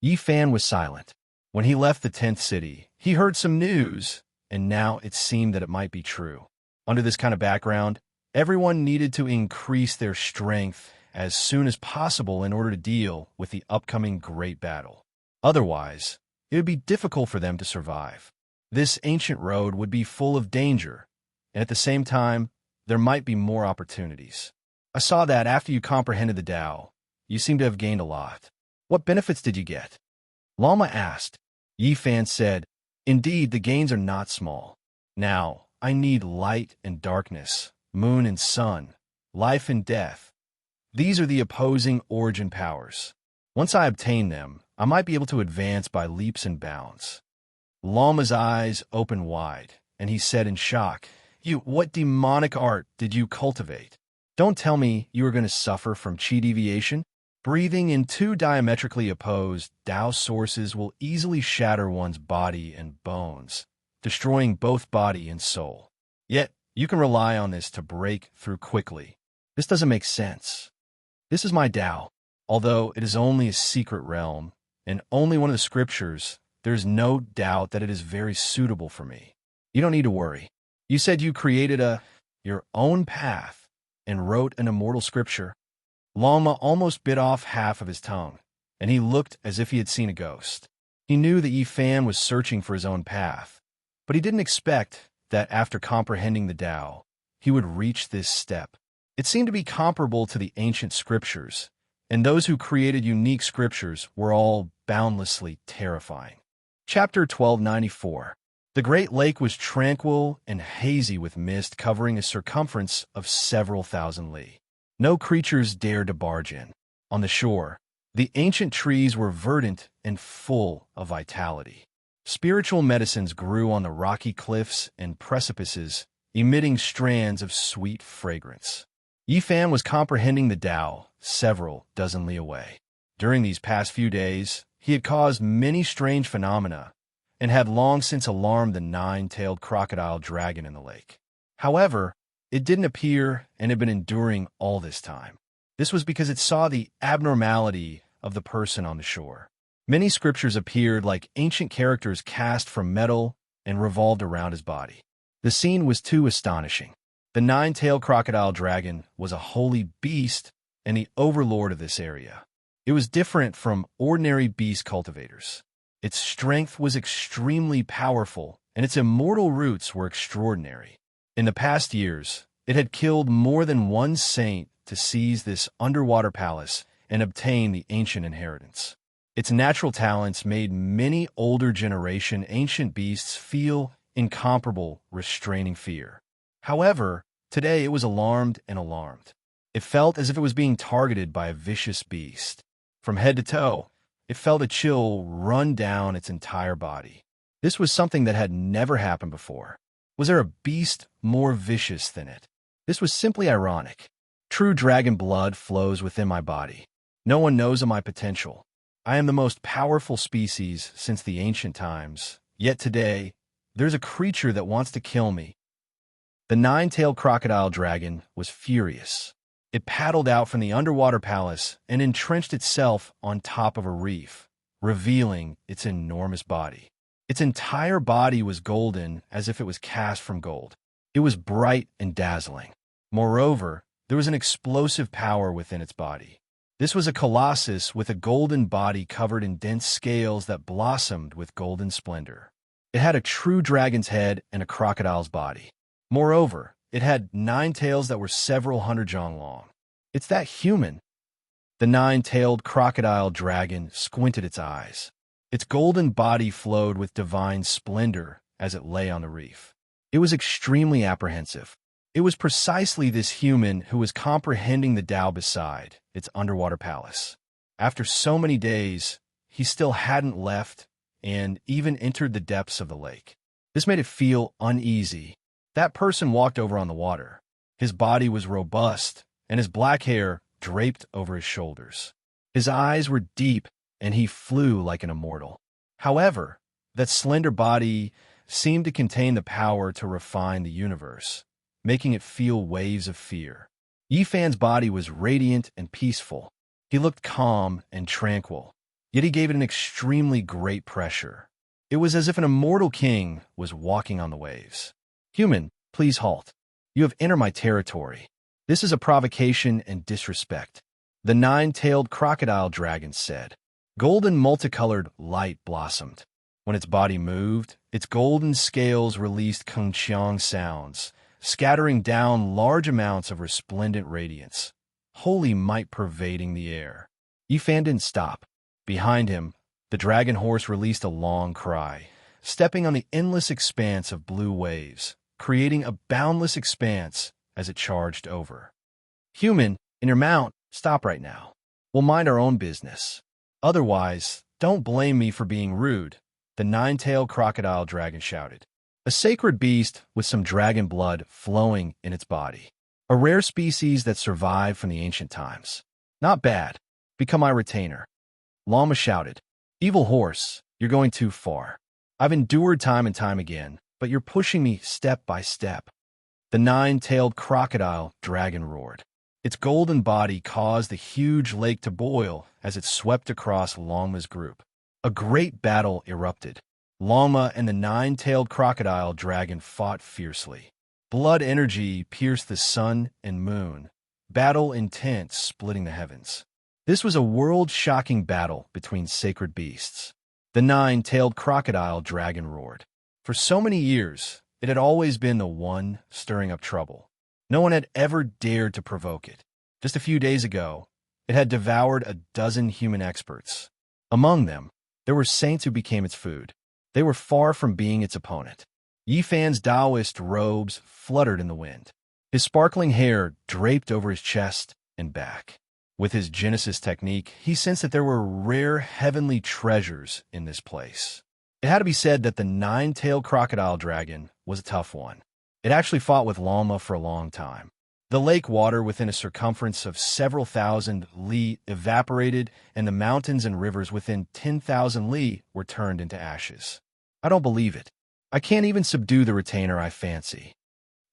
Yi Fan was silent. When he left the 10th city, he heard some news, and now it seemed that it might be true. Under this kind of background, everyone needed to increase their strength as soon as possible in order to deal with the upcoming great battle. Otherwise, it would be difficult for them to survive. This ancient road would be full of danger, and at the same time, there might be more opportunities. I saw that after you comprehended the Tao, you seem to have gained a lot. What benefits did you get? Lama asked. Yi Fan said, "Indeed, the gains are not small. Now, I need light and darkness, moon and sun, life and death. These are the opposing origin powers. Once I obtain them, I might be able to advance by leaps and bounds." Lama's eyes opened wide, and he said in shock, What demonic art did you cultivate? Don't tell me you are going to suffer from chi deviation? Breathing in two diametrically opposed Tao sources will easily shatter one's body and bones, destroying both body and soul. Yet, you can rely on this to break through quickly. This doesn't make sense. This is my Tao. Although it is only a secret realm, and only one of the scriptures, there is no doubt that it is very suitable for me. You don't need to worry. You said you created your own path and wrote an immortal scripture. Lama almost bit off half of his tongue, and he looked as if he had seen a ghost. He knew that Yi Fan was searching for his own path, but he didn't expect that after comprehending the Tao, he would reach this step. It seemed to be comparable to the ancient scriptures, and those who created unique scriptures were all boundlessly terrifying. Chapter 1294. The Great Lake was tranquil and hazy with mist covering a circumference of several thousand li. No creatures dared to barge in. On the shore, the ancient trees were verdant and full of vitality. Spiritual medicines grew on the rocky cliffs and precipices, emitting strands of sweet fragrance. Yi Fan was comprehending the Tao several dozen li away. During these past few days, he had caused many strange phenomena and had long since alarmed the nine-tailed crocodile dragon in the lake. However, it didn't appear and had been enduring all this time. This was because it saw the abnormality of the person on the shore. Many scriptures appeared like ancient characters cast from metal and revolved around his body. The scene was too astonishing. The nine-tailed crocodile dragon was a holy beast and the overlord of this area. It was different from ordinary beast cultivators. Its strength was extremely powerful, and its immortal roots were extraordinary. In the past years, it had killed more than one saint to seize this underwater palace and obtain the ancient inheritance. Its natural talents made many older generation ancient beasts feel incomparable, restraining fear. However, today it was alarmed and alarmed. It felt as if it was being targeted by a vicious beast. From head to toe, it felt a chill run down its entire body. This was something that had never happened before. Was there a beast more vicious than it? This was simply ironic. True dragon blood flows within my body. No one knows of my potential. I am the most powerful species since the ancient times. Yet today, there's a creature that wants to kill me. The nine-tailed crocodile dragon was furious. It paddled out from the underwater palace and entrenched itself on top of a reef, revealing its enormous body. Its entire body was golden, as if it was cast from gold. It was bright and dazzling. Moreover, there was an explosive power within its body. This was a colossus with a golden body covered in dense scales that blossomed with golden splendor. It had a true dragon's head and a crocodile's body. Moreover, it had 9 tails that were several hundred jong long. "It's that human." The nine-tailed crocodile dragon squinted its eyes. Its golden body flowed with divine splendor as it lay on the reef. It was extremely apprehensive. It was precisely this human who was comprehending the Tao beside its underwater palace. After so many days, he still hadn't left and even entered the depths of the lake. This made it feel uneasy. That person walked over on the water. His body was robust, and his black hair draped over his shoulders. His eyes were deep, and he flew like an immortal. However, that slender body seemed to contain the power to refine the universe, making it feel waves of fear. Yifan's body was radiant and peaceful. He looked calm and tranquil, yet he gave it an extremely great pressure. It was as if an immortal king was walking on the waves. "Human, please halt. You have entered my territory. This is a provocation and disrespect," the nine-tailed crocodile dragon said. Golden multicolored light blossomed. When its body moved, its golden scales released kunqiang sounds, scattering down large amounts of resplendent radiance, holy might pervading the air. Yifan didn't stop. Behind him, the dragon horse released a long cry, stepping on the endless expanse of blue waves, creating a boundless expanse as it charged over. "Human, in your mount, stop right now. We'll mind our own business. Otherwise, don't blame me for being rude," the nine-tailed crocodile dragon shouted. A sacred beast with some dragon blood flowing in its body. A rare species that survived from the ancient times. "Not bad. Become my retainer." Lama shouted. "Evil horse, you're going too far. I've endured time and time again, but you're pushing me step by step." The nine-tailed crocodile dragon roared. Its golden body caused the huge lake to boil as it swept across Lama's group. A great battle erupted. Lama and the nine-tailed crocodile dragon fought fiercely. Blood energy pierced the sun and moon, battle intense splitting the heavens. This was a world-shocking battle between sacred beasts. The nine-tailed crocodile dragon roared. For so many years, it had always been the one stirring up trouble. No one had ever dared to provoke it. Just a few days ago, it had devoured a dozen human experts. Among them, there were saints who became its food. They were far from being its opponent. Yifan's Taoist robes fluttered in the wind. His sparkling hair draped over his chest and back. With his Genesis technique, he sensed that there were rare heavenly treasures in this place. It had to be said that the nine-tailed crocodile dragon was a tough one. It actually fought with Lama for a long time. The lake water within a circumference of several thousand li evaporated, and the mountains and rivers within 10,000 li were turned into ashes. "I don't believe it. I can't even subdue the retainer I fancy."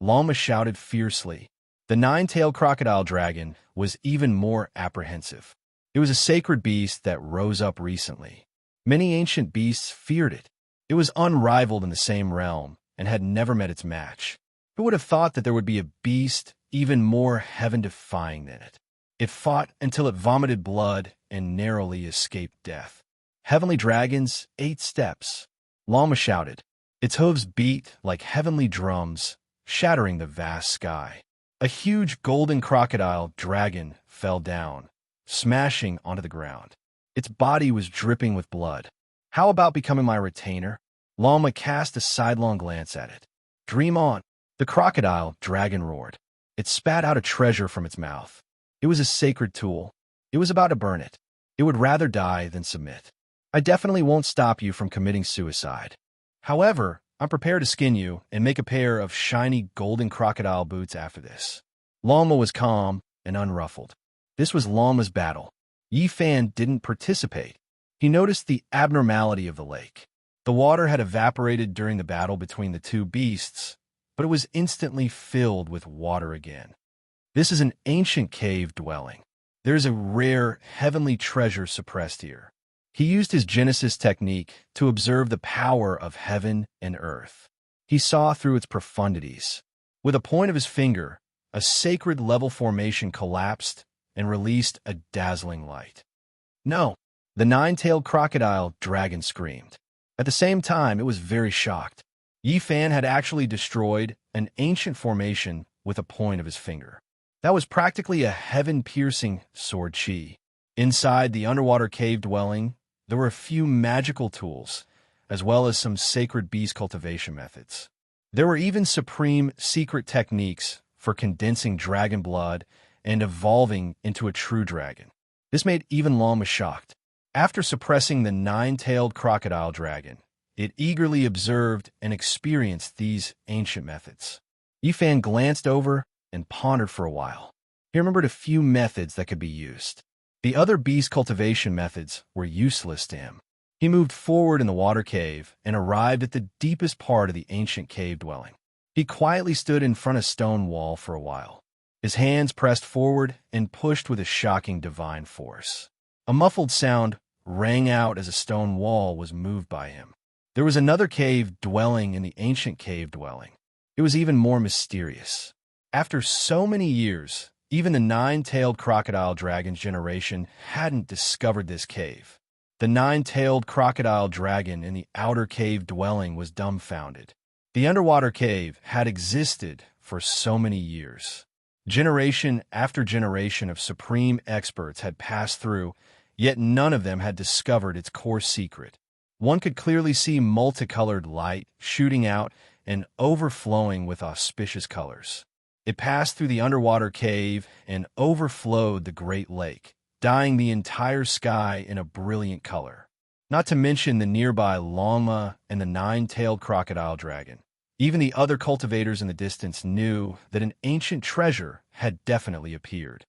Lama shouted fiercely. The nine-tailed crocodile dragon was even more apprehensive. It was a sacred beast that rose up recently. Many ancient beasts feared it. It was unrivaled in the same realm and had never met its match. Who would have thought that there would be a beast even more heaven-defying than it? It fought until it vomited blood and narrowly escaped death. "Heavenly dragons, 8 steps." Lama shouted. Its hooves beat like heavenly drums, shattering the vast sky. A huge golden crocodile dragon fell down, smashing onto the ground. Its body was dripping with blood. "How about becoming my retainer?" Lama cast a sidelong glance at it. "Dream on." The crocodile dragon roared. It spat out a treasure from its mouth. It was a sacred tool. It was about to burn it. It would rather die than submit. "I definitely won't stop you from committing suicide. However, I'm prepared to skin you and make a pair of shiny golden crocodile boots after this." Lama was calm and unruffled. This was Lama's battle. Yifan didn't participate. He noticed the abnormality of the lake. The water had evaporated during the battle between the two beasts, but it was instantly filled with water again. This is an ancient cave dwelling. There is a rare heavenly treasure suppressed here. He used his Genesis technique to observe the power of heaven and earth. He saw through its profundities. With a point of his finger, a sacred level formation collapsed and released a dazzling light. No, the nine-tailed crocodile dragon screamed. At the same time, it was very shocked. Yi Fan had actually destroyed an ancient formation with a point of his finger. That was practically a heaven-piercing sword chi. Inside the underwater cave dwelling, there were a few magical tools, as well as some sacred beast cultivation methods. There were even supreme secret techniques for condensing dragon blood and evolving into a true dragon. This made even Lama shocked. After suppressing the nine-tailed crocodile dragon, it eagerly observed and experienced these ancient methods. Yi Fan glanced over and pondered for a while. He remembered a few methods that could be used. The other beast cultivation methods were useless to him. He moved forward in the water cave and arrived at the deepest part of the ancient cave dwelling. He quietly stood in front of a stone wall for a while. His hands pressed forward and pushed with a shocking divine force. A muffled sound rang out as a stone wall was moved by him. There was another cave dwelling in the ancient cave dwelling. It was even more mysterious. After so many years, even the nine-tailed crocodile dragon's generation hadn't discovered this cave. The nine-tailed crocodile dragon in the outer cave dwelling was dumbfounded. The underwater cave had existed for so many years. Generation after generation of supreme experts had passed through, yet none of them had discovered its core secret. One could clearly see multicolored light shooting out and overflowing with auspicious colors. It passed through the underwater cave and overflowed the Great Lake, dyeing the entire sky in a brilliant color. Not to mention the nearby llama and the nine-tailed crocodile dragon. Even the other cultivators in the distance knew that an ancient treasure had definitely appeared.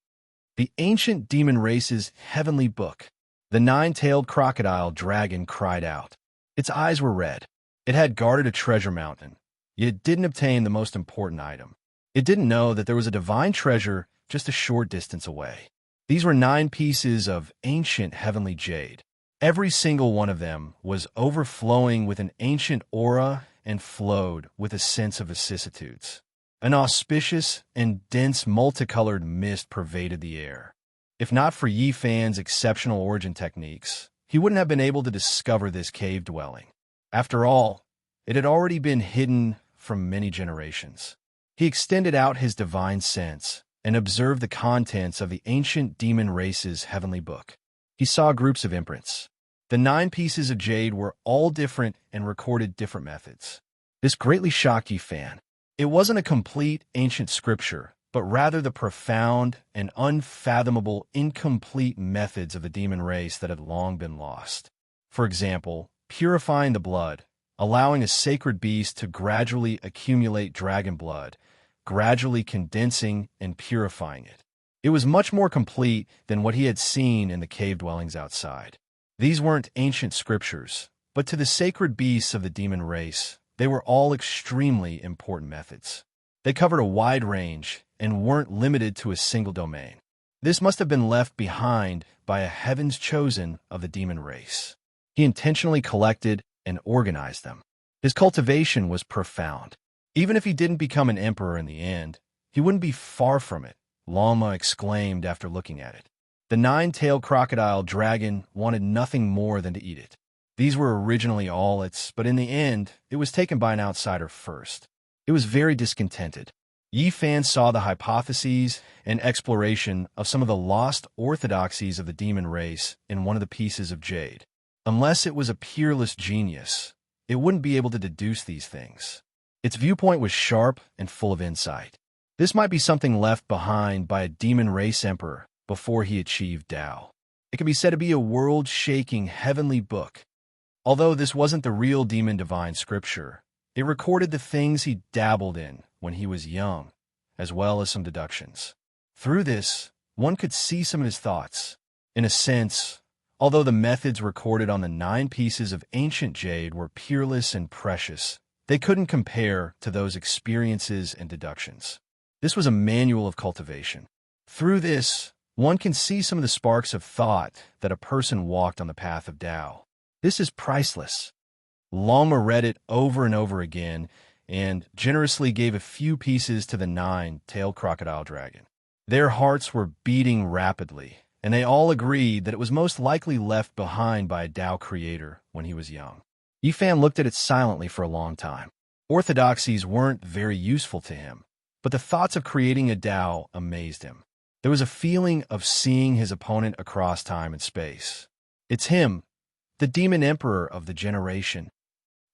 The ancient demon race's heavenly book. The nine-tailed crocodile dragon cried out. Its eyes were red. It had guarded a treasure mountain, yet it didn't obtain the most important item. It didn't know that there was a divine treasure just a short distance away. These were 9 pieces of ancient heavenly jade. Every single one of them was overflowing with an ancient aura and flowed with a sense of vicissitudes. An auspicious and dense multicolored mist pervaded the air. If not for Yi Fan's exceptional origin techniques, he wouldn't have been able to discover this cave dwelling. After all, it had already been hidden from many generations. He extended out his divine sense and observed the contents of the ancient demon race's heavenly book. He saw groups of imprints. The 9 pieces of jade were all different and recorded different methods. This greatly shocked Yi Fan. It wasn't a complete ancient scripture, but rather the profound and unfathomable incomplete methods of the demon race that had long been lost. For example, purifying the blood, allowing a sacred beast to gradually accumulate dragon blood, gradually condensing and purifying it. It was much more complete than what he had seen in the cave dwellings outside. These weren't ancient scriptures, but to the sacred beasts of the demon race, they were all extremely important methods. They covered a wide range and weren't limited to a single domain. This must have been left behind by a heavens chosen of the demon race. He intentionally collected and organized them. His cultivation was profound. Even if he didn't become an emperor in the end, he wouldn't be far from it, Lama exclaimed after looking at it. The nine-tailed crocodile dragon wanted nothing more than to eat it. These were originally all its, but in the end, it was taken by an outsider first. It was very discontented. Yi Fan saw the hypotheses and exploration of some of the lost orthodoxies of the demon race in one of the pieces of jade. Unless it was a peerless genius, it wouldn't be able to deduce these things. Its viewpoint was sharp and full of insight. This might be something left behind by a demon race emperor before he achieved Tao. It can be said to be a world-shaking heavenly book. Although this wasn't the real demon divine scripture, it recorded the things he dabbled in when he was young, as well as some deductions. Through this, one could see some of his thoughts. In a sense, although the methods recorded on the 9 pieces of ancient jade were peerless and precious, They couldn't compare to those experiences and deductions. This was a manual of cultivation. Through this, one can see some of the sparks of thought that a person walked on the path of Tao. This is priceless. Lama read it over and over again and generously gave a few pieces to the nine-tailed crocodile dragon. Their hearts were beating rapidly, and they all agreed that it was most likely left behind by a Tao creator when he was young. Yifan looked at it silently for a long time. Orthodoxies weren't very useful to him, but the thoughts of creating a Tao amazed him. There was a feeling of seeing his opponent across time and space. It's him, the demon emperor of the generation.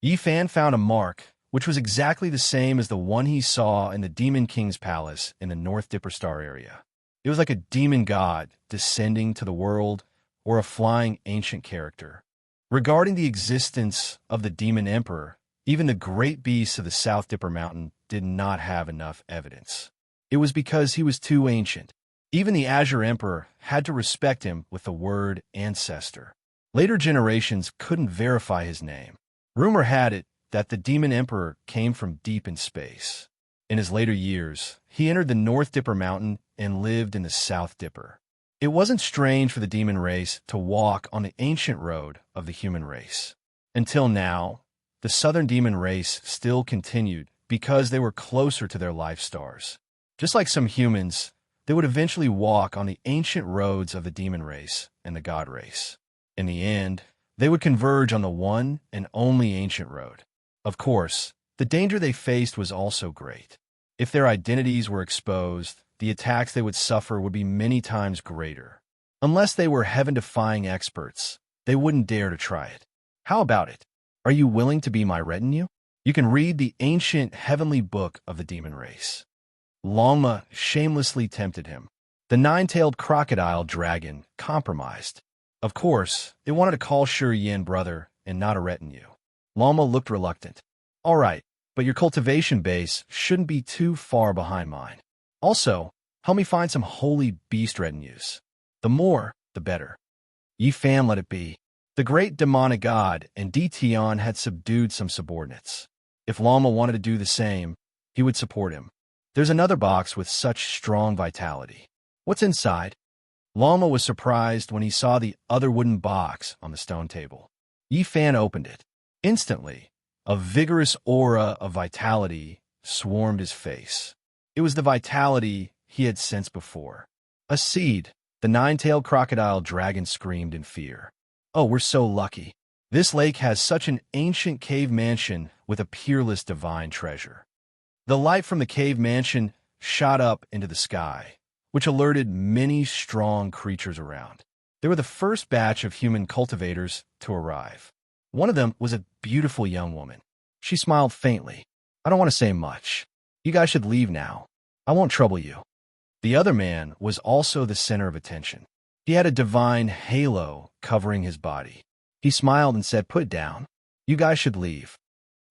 Yifan found a mark, which was exactly the same as the one he saw in the Demon King's palace in the North Dipper Star area. It was like a demon god descending to the world, or a flying ancient character. Regarding the existence of the demon emperor, even the great beasts of the South Dipper Mountain did not have enough evidence. It was because he was too ancient. Even the Azure Emperor had to respect him with the word ancestor. Later generations couldn't verify his name. Rumor had it that the Demon Emperor came from deep in space. In his later years, he entered the North Dipper Mountain and lived in the South Dipper. It wasn't strange for the demon race to walk on the ancient road of the human race. Until now, the Southern demon race still continued because they were closer to their life stars. Just like some humans, they would eventually walk on the ancient roads of the demon race and the god race. In the end, they would converge on the one and only ancient road. Of course, the danger they faced was also great. If their identities were exposed, the attacks they would suffer would be many times greater. Unless they were heaven-defying experts, they wouldn't dare to try it. How about it? Are you willing to be my retinue? You can read the ancient heavenly book of the demon race. Lama shamelessly tempted him. The nine-tailed crocodile dragon compromised. Of course, it wanted to call Shi Yin brother and not a retinue. Lama looked reluctant. All right, but your cultivation base shouldn't be too far behind mine. Also, help me find some holy beast retinues. The more, the better. Yifan let it be. The great demonic god and Dition had subdued some subordinates. If Lama wanted to do the same, he would support him. There's another box with such strong vitality. What's inside? Lama was surprised when he saw the other wooden box on the stone table. Yifan opened it. Instantly, a vigorous aura of vitality swarmed his face. It was the vitality he had sensed before. A seed, the nine-tailed crocodile dragon screamed in fear. Oh, we're so lucky. This lake has such an ancient cave mansion with a peerless divine treasure. The light from the cave mansion shot up into the sky, which alerted many strong creatures around. They were the first batch of human cultivators to arrive. One of them was a beautiful young woman. She smiled faintly. I don't want to say much. You guys should leave now. I won't trouble you. The other man was also the center of attention. He had a divine halo covering his body. He smiled and said, "Put it down. You guys should leave."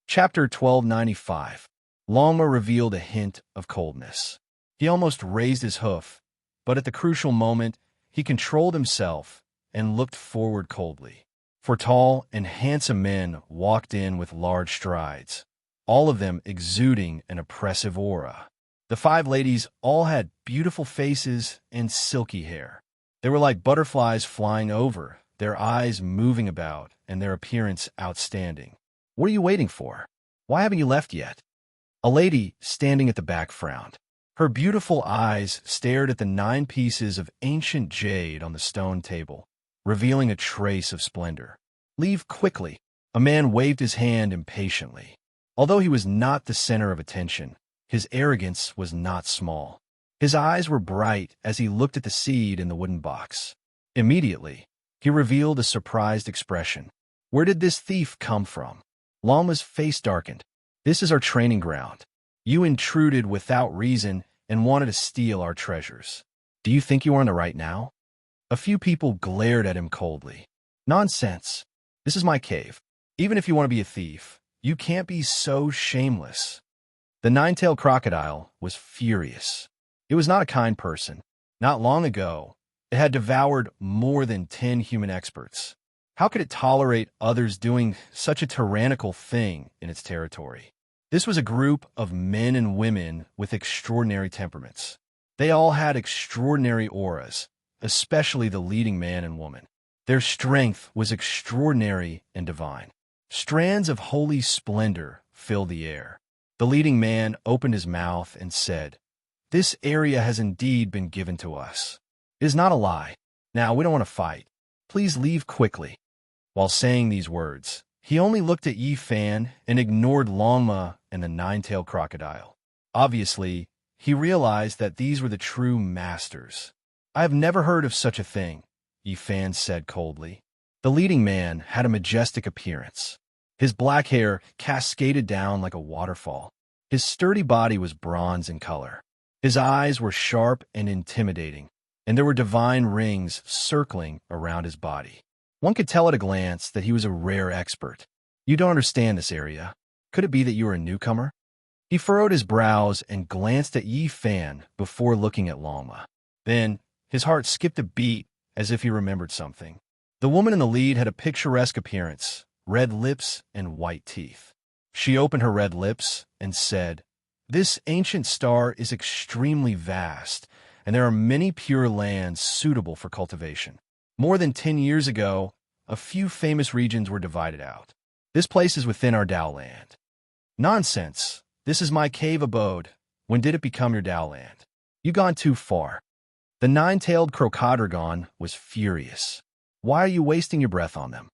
Chapter 1295. Lama revealed a hint of coldness. He almost raised his hoof, but at the crucial moment, he controlled himself and looked forward coldly. For tall and handsome men walked in with large strides, all of them exuding an oppressive aura. The five ladies all had beautiful faces and silky hair. They were like butterflies flying over, their eyes moving about, and their appearance outstanding. What are you waiting for? Why haven't you left yet? A lady standing at the back frowned. Her beautiful eyes stared at the 9 pieces of ancient jade on the stone table, revealing a trace of splendor. Leave quickly. A man waved his hand impatiently. Although he was not the center of attention, his arrogance was not small. His eyes were bright as he looked at the seed in the wooden box. Immediately, he revealed a surprised expression. Where did this thief come from? Lama's face darkened. This is our training ground. You intruded without reason and wanted to steal our treasures. Do you think you are in the right now? A few people glared at him coldly. Nonsense. This is my cave. Even if you want to be a thief, you can't be so shameless. The nine-tailed crocodile was furious. It was not a kind person. Not long ago, it had devoured more than 10 human experts. How could it tolerate others doing such a tyrannical thing in its territory? This was a group of men and women with extraordinary temperaments. They all had extraordinary auras, especially the leading man and woman. Their strength was extraordinary and divine. Strands of holy splendor filled the air. The leading man opened his mouth and said, "This area has indeed been given to us. It is not a lie. Now, we don't want to fight. Please leave quickly." While saying these words, he only looked at Yi Fan and ignored Longma and the nine-tailed crocodile. Obviously, he realized that these were the true masters. "I have never heard of such a thing," Yi Fan said coldly. The leading man had a majestic appearance. His black hair cascaded down like a waterfall. His sturdy body was bronze in color. His eyes were sharp and intimidating, and there were divine rings circling around his body. One could tell at a glance that he was a rare expert. "You don't understand this area. Could it be that you are a newcomer?" He furrowed his brows and glanced at Yi Fan before looking at Longma. Then, his heart skipped a beat as if he remembered something. The woman in the lead had a picturesque appearance, red lips and white teeth. She opened her red lips and said, "This ancient star is extremely vast, and there are many pure lands suitable for cultivation. More than 10 years ago, a few famous regions were divided out. This place is within our Dao land." "Nonsense. This is my cave abode. When did it become your Dao land? You've gone too far." The nine-tailed crocodile was furious. "Why are you wasting your breath on them?"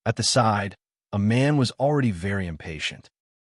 At the side, a man was already very impatient.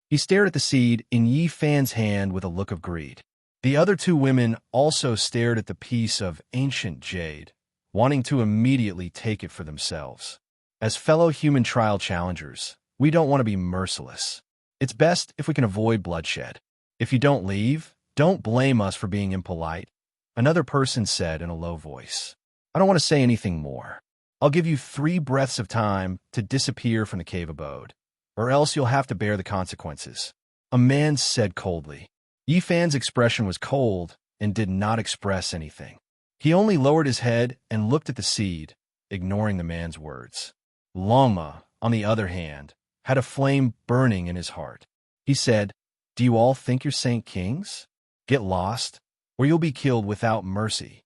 He stared at the seed in Yi Fan's hand with a look of greed. The other two women also stared at the piece of ancient jade, wanting to immediately take it for themselves. As fellow human trial challengers, we don't want to be merciless. It's best if we can avoid bloodshed. "If you don't leave, don't blame us for being impolite," another person said in a low voice. "I don't want to say anything more. I'll give you 3 breaths of time to disappear from the cave abode, or else you'll have to bear the consequences," a man said coldly. Yi Fan's expression was cold and did not express anything. He only lowered his head and looked at the seed, ignoring the man's words. Longma, on the other hand, had a flame burning in his heart. He said, "Do you all think you're Saint Kings? Get lost, or you'll be killed without mercy."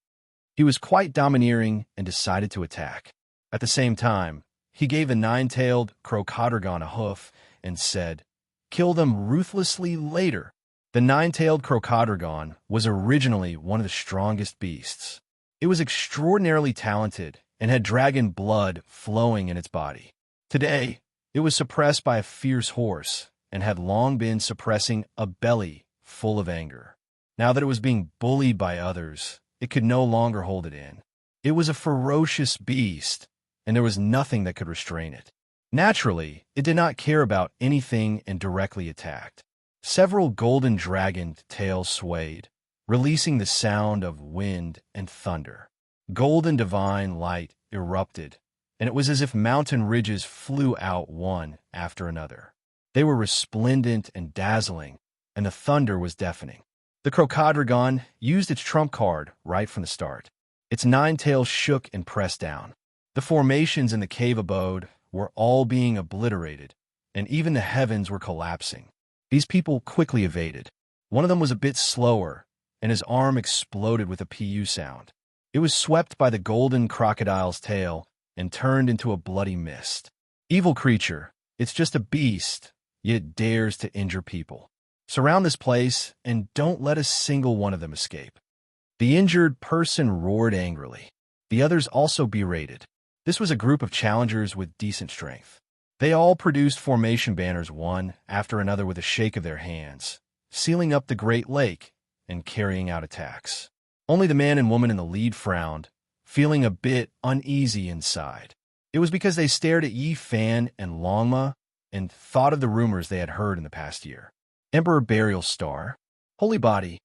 He was quite domineering and decided to attack. At the same time, he gave the nine-tailed crocodile a hoof and said, "Kill them ruthlessly later." The nine-tailed crocodile was originally one of the strongest beasts. It was extraordinarily talented and had dragon blood flowing in its body. Today, it was suppressed by a fierce horse and had long been suppressing a belly full of anger. Now that it was being bullied by others, it could no longer hold it in. It was a ferocious beast, and there was nothing that could restrain it. Naturally, it did not care about anything and directly attacked. Several golden dragon tails swayed, releasing the sound of wind and thunder. Golden divine light erupted, and it was as if mountain ridges flew out one after another. They were resplendent and dazzling, and the thunder was deafening. The crocodile used its trump card right from the start. Its 9 tails shook and pressed down. The formations in the cave abode were all being obliterated, and even the heavens were collapsing. These people quickly evaded. One of them was a bit slower, and his arm exploded with a PU sound. It was swept by the golden crocodile's tail and turned into a bloody mist. "Evil creature, it's just a beast, yet it dares to injure people. Surround this place and don't let a single one of them escape." The injured person roared angrily. The others also berated. This was a group of challengers with decent strength. They all produced formation banners one after another with a shake of their hands, sealing up the Great Lake and carrying out attacks. Only the man and woman in the lead frowned, feeling a bit uneasy inside. It was because they stared at Yi Fan and Longma and thought of the rumors they had heard in the past year. Emperor Burial Star? Holy Body?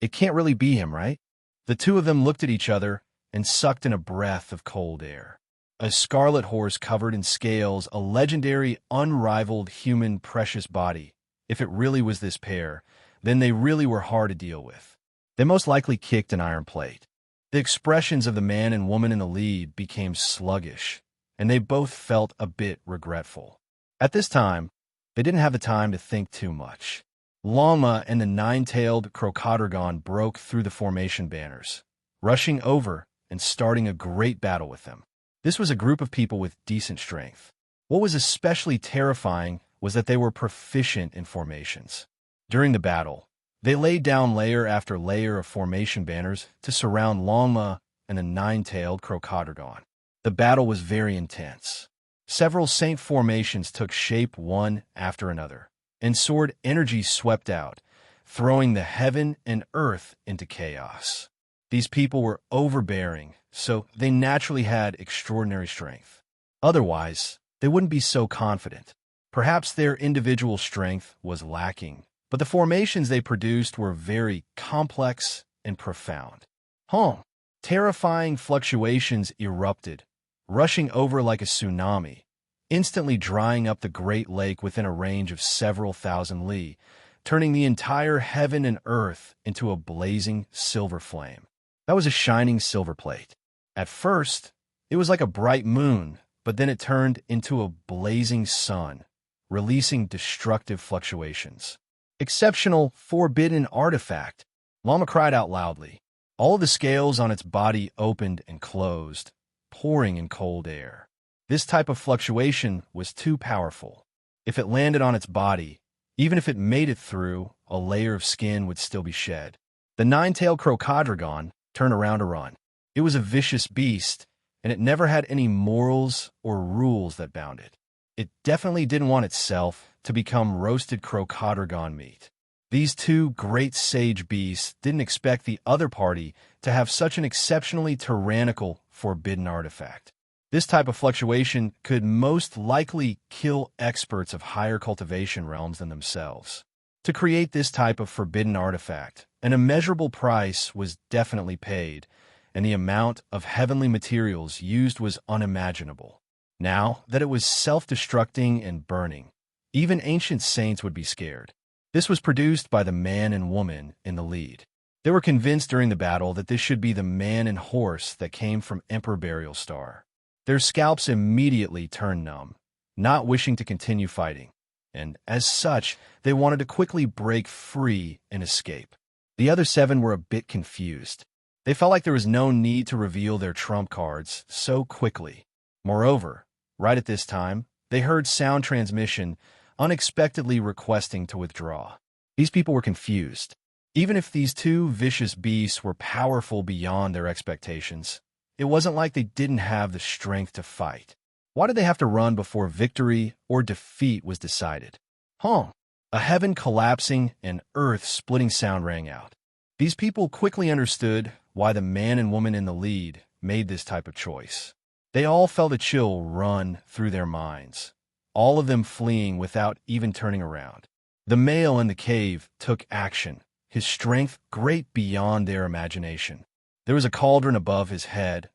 It can't really be him, right? The two of them looked at each other and sucked in a breath of cold air. A scarlet horse covered in scales, a legendary, unrivaled human precious body. If it really was this pair, then they really were hard to deal with. They most likely kicked an iron plate. The expressions of the man and woman in the lead became sluggish, and they both felt a bit regretful. At this time, They didn't have the time to think too much. Longma and the nine-tailed Crocodorgon broke through the formation banners, rushing over and starting a great battle with them. This was a group of people with decent strength. What was especially terrifying was that they were proficient in formations. During the battle, they laid down layer after layer of formation banners to surround Longma and the nine-tailed Crocodorgon. The battle was very intense. Several saint formations took shape one after another, and sword energy swept out, throwing the heaven and earth into chaos. These people were overbearing, so they naturally had extraordinary strength. Otherwise, they wouldn't be so confident. Perhaps their individual strength was lacking, but the formations they produced were very complex and profound. Terrifying fluctuations erupted, rushing over like a tsunami, instantly drying up the great lake within a range of several thousand li, turning the entire heaven and earth into a blazing silver flame. That was a shining silver plate. At first, it was like a bright moon, but then it turned into a blazing sun, releasing destructive fluctuations. Exceptional, forbidden artifact, Llama cried out loudly. All the scales on its body opened and closed, pouring in cold air. This type of fluctuation was too powerful. If it landed on its body, even if it made it through, a layer of skin would still be shed. The nine-tailed Crocodorgon turned around to run. It was a vicious beast, and it never had any morals or rules that bound it. It definitely didn't want itself to become roasted Crocodorgon meat. These two great sage beasts didn't expect the other party to have such an exceptionally tyrannical, forbidden artifact. This type of fluctuation could most likely kill experts of higher cultivation realms than themselves. To create this type of forbidden artifact, an immeasurable price was definitely paid, and the amount of heavenly materials used was unimaginable. Now that it was self-destructing and burning, even ancient saints would be scared. This was produced by the man and woman in the lead. They were convinced during the battle that this should be the man and horse that came from Emperor Burial Star. Their scalps immediately turned numb, not wishing to continue fighting, and as such, they wanted to quickly break free and escape. The other seven were a bit confused. They felt like there was no need to reveal their trump cards so quickly. Moreover, right at this time, they heard sound transmission unexpectedly requesting to withdraw. These people were confused. Even if these two vicious beasts were powerful beyond their expectations, it wasn't like they didn't have the strength to fight. Why did they have to run before victory or defeat was decided? A heaven collapsing and earth splitting sound rang out. These people quickly understood why the man and woman in the lead made this type of choice. They all felt a chill run through their minds, all of them fleeing without even turning around. The male in the cave took action, his strength great beyond their imagination. There was a cauldron above his head,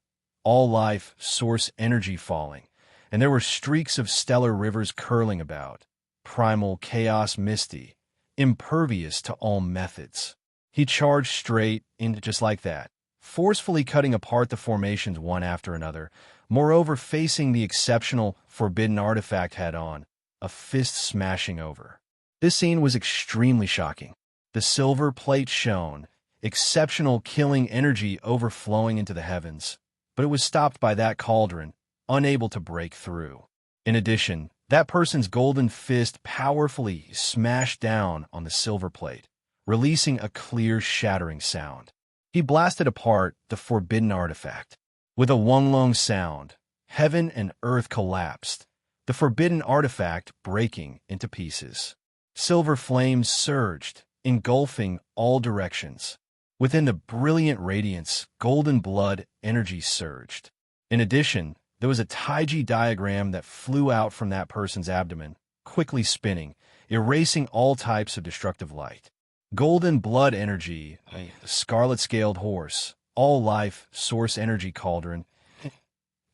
all life source energy falling, and there were streaks of stellar rivers curling about, primal chaos misty, impervious to all methods. He charged straight into just like that, forcefully cutting apart the formations one after another, moreover facing the exceptional, forbidden artifact head-on, a fist smashing over. This scene was extremely shocking. The silver plate shone, exceptional killing energy overflowing into the heavens, but it was stopped by that cauldron, unable to break through. In addition, that person's golden fist powerfully smashed down on the silver plate, releasing a clear shattering sound. He blasted apart the forbidden artifact. With a wonglong sound, heaven and earth collapsed, the forbidden artifact breaking into pieces. Silver flames surged, engulfing all directions. Within the brilliant radiance, golden blood energy surged. In addition, there was a Taiji diagram that flew out from that person's abdomen, quickly spinning, erasing all types of destructive light. Golden blood energy, a scarlet-scaled horse, all life source energy cauldron,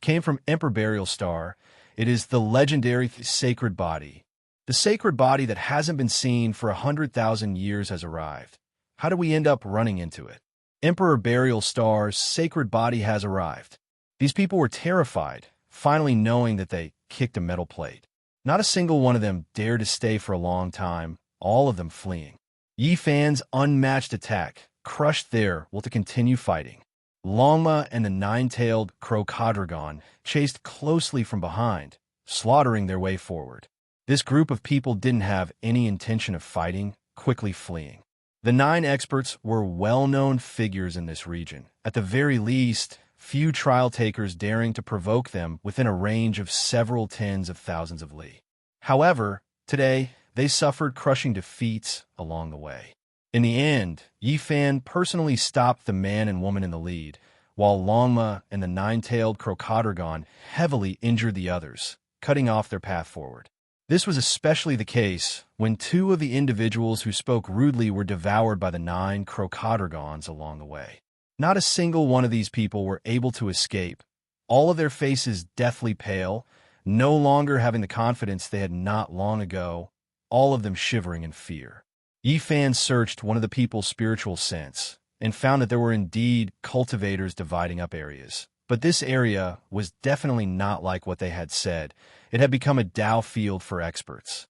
came from Emperor Burial Star. It is the legendary sacred body. The sacred body that hasn't been seen for 100,000 years has arrived. How do we end up running into it? Emperor Burial Star's sacred body has arrived. These people were terrified, finally knowing that they kicked a metal plate. Not a single one of them dared to stay for a long time, all of them fleeing. Yi Fan's unmatched attack crushed their will to continue fighting. Longma and the nine-tailed Crocodrogon chased closely from behind, slaughtering their way forward. This group of people didn't have any intention of fighting, quickly fleeing. The 9 experts were well-known figures in this region. At the very least, few trial takers daring to provoke them within a range of several tens of thousands of li. However, today, they suffered crushing defeats along the way. In the end, Yi Fan personally stopped the man and woman in the lead, while Longma and the nine-tailed Crocodrogon heavily injured the others, cutting off their path forward. This was especially the case when 2 of the individuals who spoke rudely were devoured by the 9 Crocodrogons along the way. Not a single one of these people were able to escape, all of their faces deathly pale, no longer having the confidence they had not long ago, all of them shivering in fear. Yi Fan searched one of the people's spiritual sense and found that there were indeed cultivators dividing up areas. But this area was definitely not like what they had said. It had become a Tao field for experts.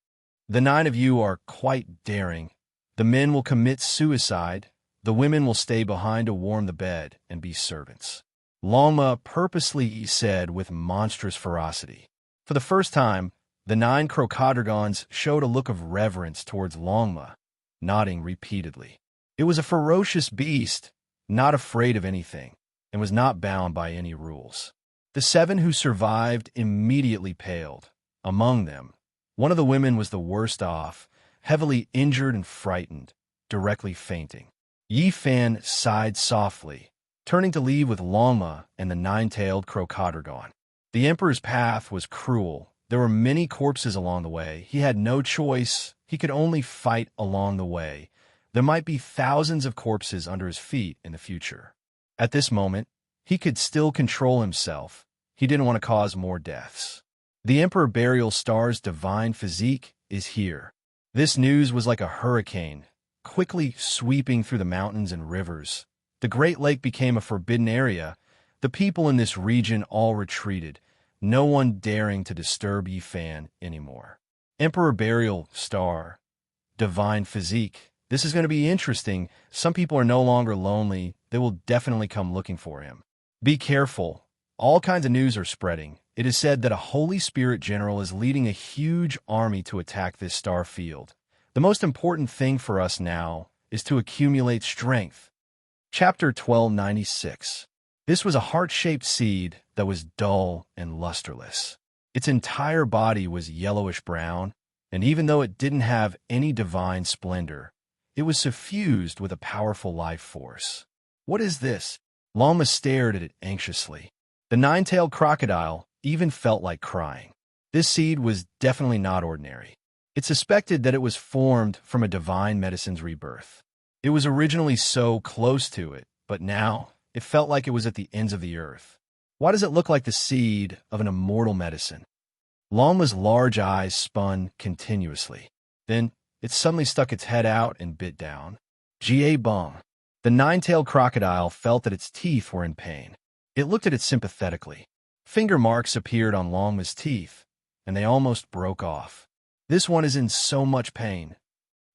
The 9 of you are quite daring. The men will commit suicide. The women will stay behind to warm the bed and be servants. Longma purposely said with monstrous ferocity. For the first time, the 9 Crocodrogons showed a look of reverence towards Longma, nodding repeatedly. It was a ferocious beast, not afraid of anything, and was not bound by any rules. The 7 who survived immediately paled. Among them, one of the women was the worst off, heavily injured and frightened, directly fainting. Yi Fan sighed softly, turning to leave with Longma and the nine-tailed Crocodrogon. The Emperor's path was cruel. There were many corpses along the way. He had no choice. He could only fight along the way. There might be thousands of corpses under his feet in the future. At this moment, he could still control himself. He didn't want to cause more deaths. The Emperor Burial Star's divine physique is here. This news was like a hurricane, quickly sweeping through the mountains and rivers. The Great Lake became a forbidden area. The people in this region all retreated, no one daring to disturb Yi Fan anymore. Emperor Burial Star, divine physique. This is going to be interesting. Some people are no longer lonely. They will definitely come looking for him. Be careful. All kinds of news are spreading. It is said that a Holy Spirit general is leading a huge army to attack this star field. The most important thing for us now is to accumulate strength. Chapter 1296. This was a heart-shaped seed that was dull and lusterless. Its entire body was yellowish-brown, and even though it didn't have any divine splendor, it was suffused with a powerful life force. What is this? Longma stared at it anxiously. The nine-tailed crocodile even felt like crying. This seed was definitely not ordinary. It suspected that it was formed from a divine medicine's rebirth. It was originally so close to it, but now it felt like it was at the ends of the earth. Why does it look like the seed of an immortal medicine? Longma's large eyes spun continuously. Then it suddenly stuck its head out and bit down. Jie Bung. The nine-tailed crocodile felt that its teeth were in pain. It looked at it sympathetically. Finger marks appeared on Longma's teeth, and they almost broke off. This one is in so much pain.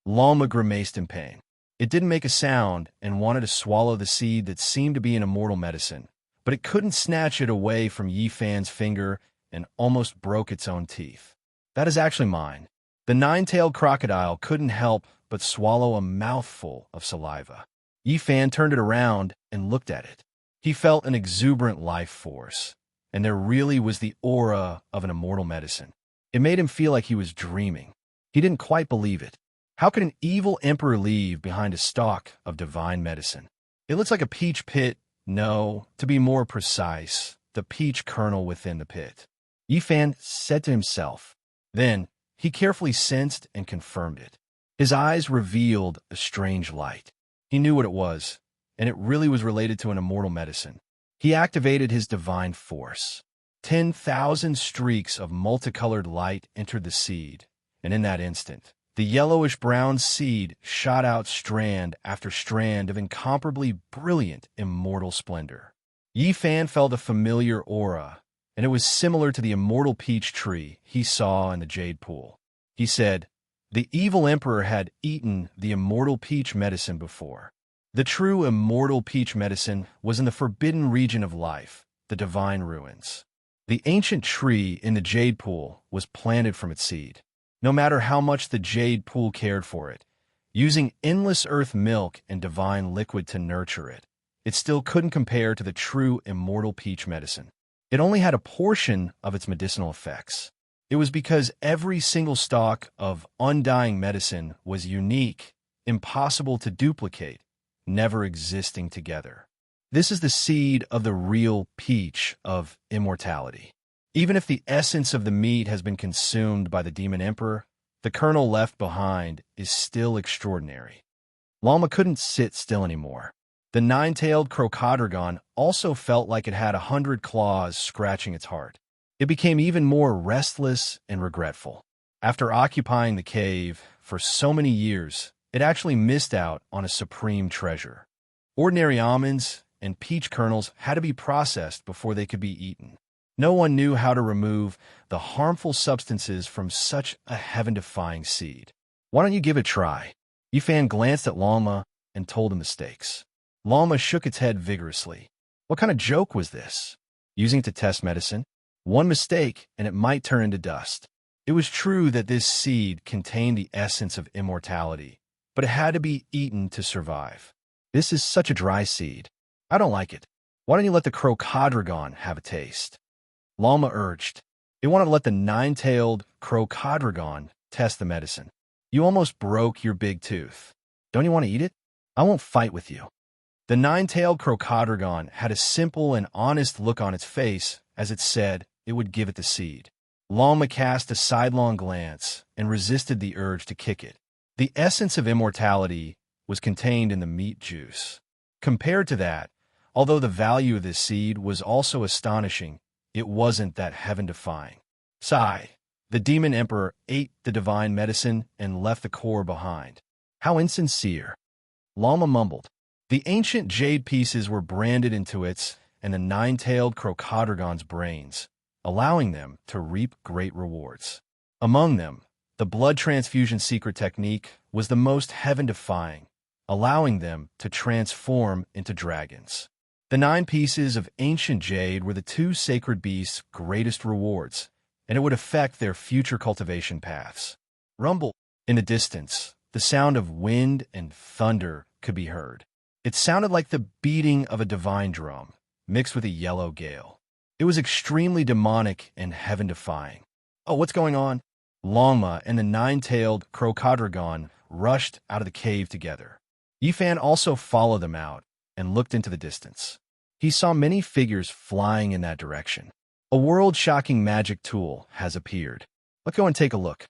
Longma grimaced in pain. It didn't make a sound and wanted to swallow the seed that seemed to be an immortal medicine, but it couldn't snatch it away from Yi Fan's finger and almost broke its own teeth. That is actually mine. The nine-tailed crocodile couldn't help but swallow a mouthful of saliva. Yi Fan turned it around and looked at it. He felt an exuberant life force, and there really was the aura of an immortal medicine. It made him feel like he was dreaming. He didn't quite believe it. How could an evil emperor leave behind a stalk of divine medicine? It looks like a peach pit. No, to be more precise, the peach kernel within the pit. Yi Fan said to himself. Then, he carefully sensed and confirmed it. His eyes revealed a strange light. He knew what it was, and it really was related to an immortal medicine. He activated his divine force. 10,000 streaks of multicolored light entered the seed, and in that instant, the yellowish-brown seed shot out strand after strand of incomparably brilliant immortal splendor. Yi Fan felt a familiar aura. and it was similar to the immortal peach tree he saw in the jade pool. He said, "The evil emperor had eaten the immortal peach medicine before. The true immortal peach medicine was in the forbidden region of life, the divine ruins. The ancient tree in the jade pool was planted from its seed. No matter how much the jade pool cared for it, using endless earth milk and divine liquid to nurture it, it still couldn't compare to the true immortal peach medicine. It only had a portion of its medicinal effects. It was because every single stalk of undying medicine was unique, impossible to duplicate, never existing together. This is the seed of the real peach of immortality. Even if the essence of the meat has been consumed by the demon emperor, the kernel left behind is still extraordinary." Lalma couldn't sit still anymore. The nine-tailed crocodrogon also felt like it had 100 claws scratching its heart. It became even more restless and regretful. After occupying the cave for so many years, it actually missed out on a supreme treasure. Ordinary almonds and peach kernels had to be processed before they could be eaten. No one knew how to remove the harmful substances from such a heaven-defying seed. "Why don't you give it a try?" Yifan glanced at Lalma and told him the stakes. Lalma shook its head vigorously. What kind of joke was this? Using it to test medicine? One mistake, and it might turn into dust. It was true that this seed contained the essence of immortality, but it had to be eaten to survive. "This is such a dry seed. I don't like it. Why don't you let the crocodrogon have a taste?" Lalma urged. It wanted to let the nine-tailed crocodrogon test the medicine. "You almost broke your big tooth. Don't you want to eat it? I won't fight with you." The nine-tailed crocodrogon had a simple and honest look on its face as it said it would give it the seed. Lalma cast a sidelong glance and resisted the urge to kick it. The essence of immortality was contained in the meat juice. Compared to that, although the value of this seed was also astonishing, it wasn't that heaven-defying. Sigh. The demon emperor ate the divine medicine and left the core behind. How insincere. Lalma mumbled. The ancient jade pieces were branded into its and the nine-tailed crocodrogon's brains, allowing them to reap great rewards. Among them, the blood transfusion secret technique was the most heaven-defying, allowing them to transform into dragons. The 9 pieces of ancient jade were the 2 sacred beasts' greatest rewards, and it would affect their future cultivation paths. Rumble. In the distance, the sound of wind and thunder could be heard. It sounded like the beating of a divine drum, mixed with a yellow gale. It was extremely demonic and heaven-defying. "Oh, what's going on?" Lalma and the 9-tailed crocodrogon rushed out of the cave together. Yifan also followed them out and looked into the distance. He saw many figures flying in that direction. A world-shocking magic tool has appeared. Let's go and take a look.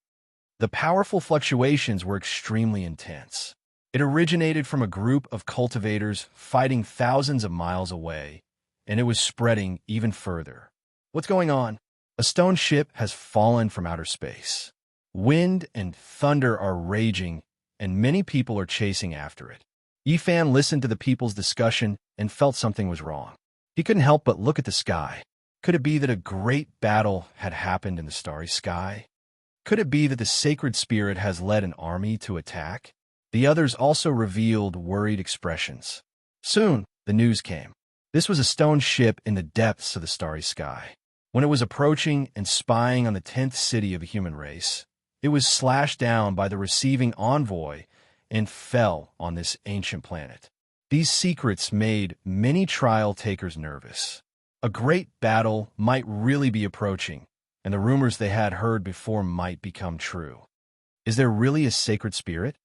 The powerful fluctuations were extremely intense. It originated from a group of cultivators fighting thousands of miles away, and it was spreading even further. What's going on? A stone ship has fallen from outer space. Wind and thunder are raging, and many people are chasing after it. Yifan listened to the people's discussion and felt something was wrong. He couldn't help but look at the sky. Could it be that a great battle had happened in the starry sky? Could it be that the sacred spirit has led an army to attack? The others also revealed worried expressions. Soon, the news came. This was a stone ship in the depths of the starry sky. When it was approaching and spying on the 10th city of the human race, it was slashed down by the receiving envoy and fell on this ancient planet. These secrets made many trial takers nervous. A great battle might really be approaching, and the rumors they had heard before might become true. Is there really a sacred spirit?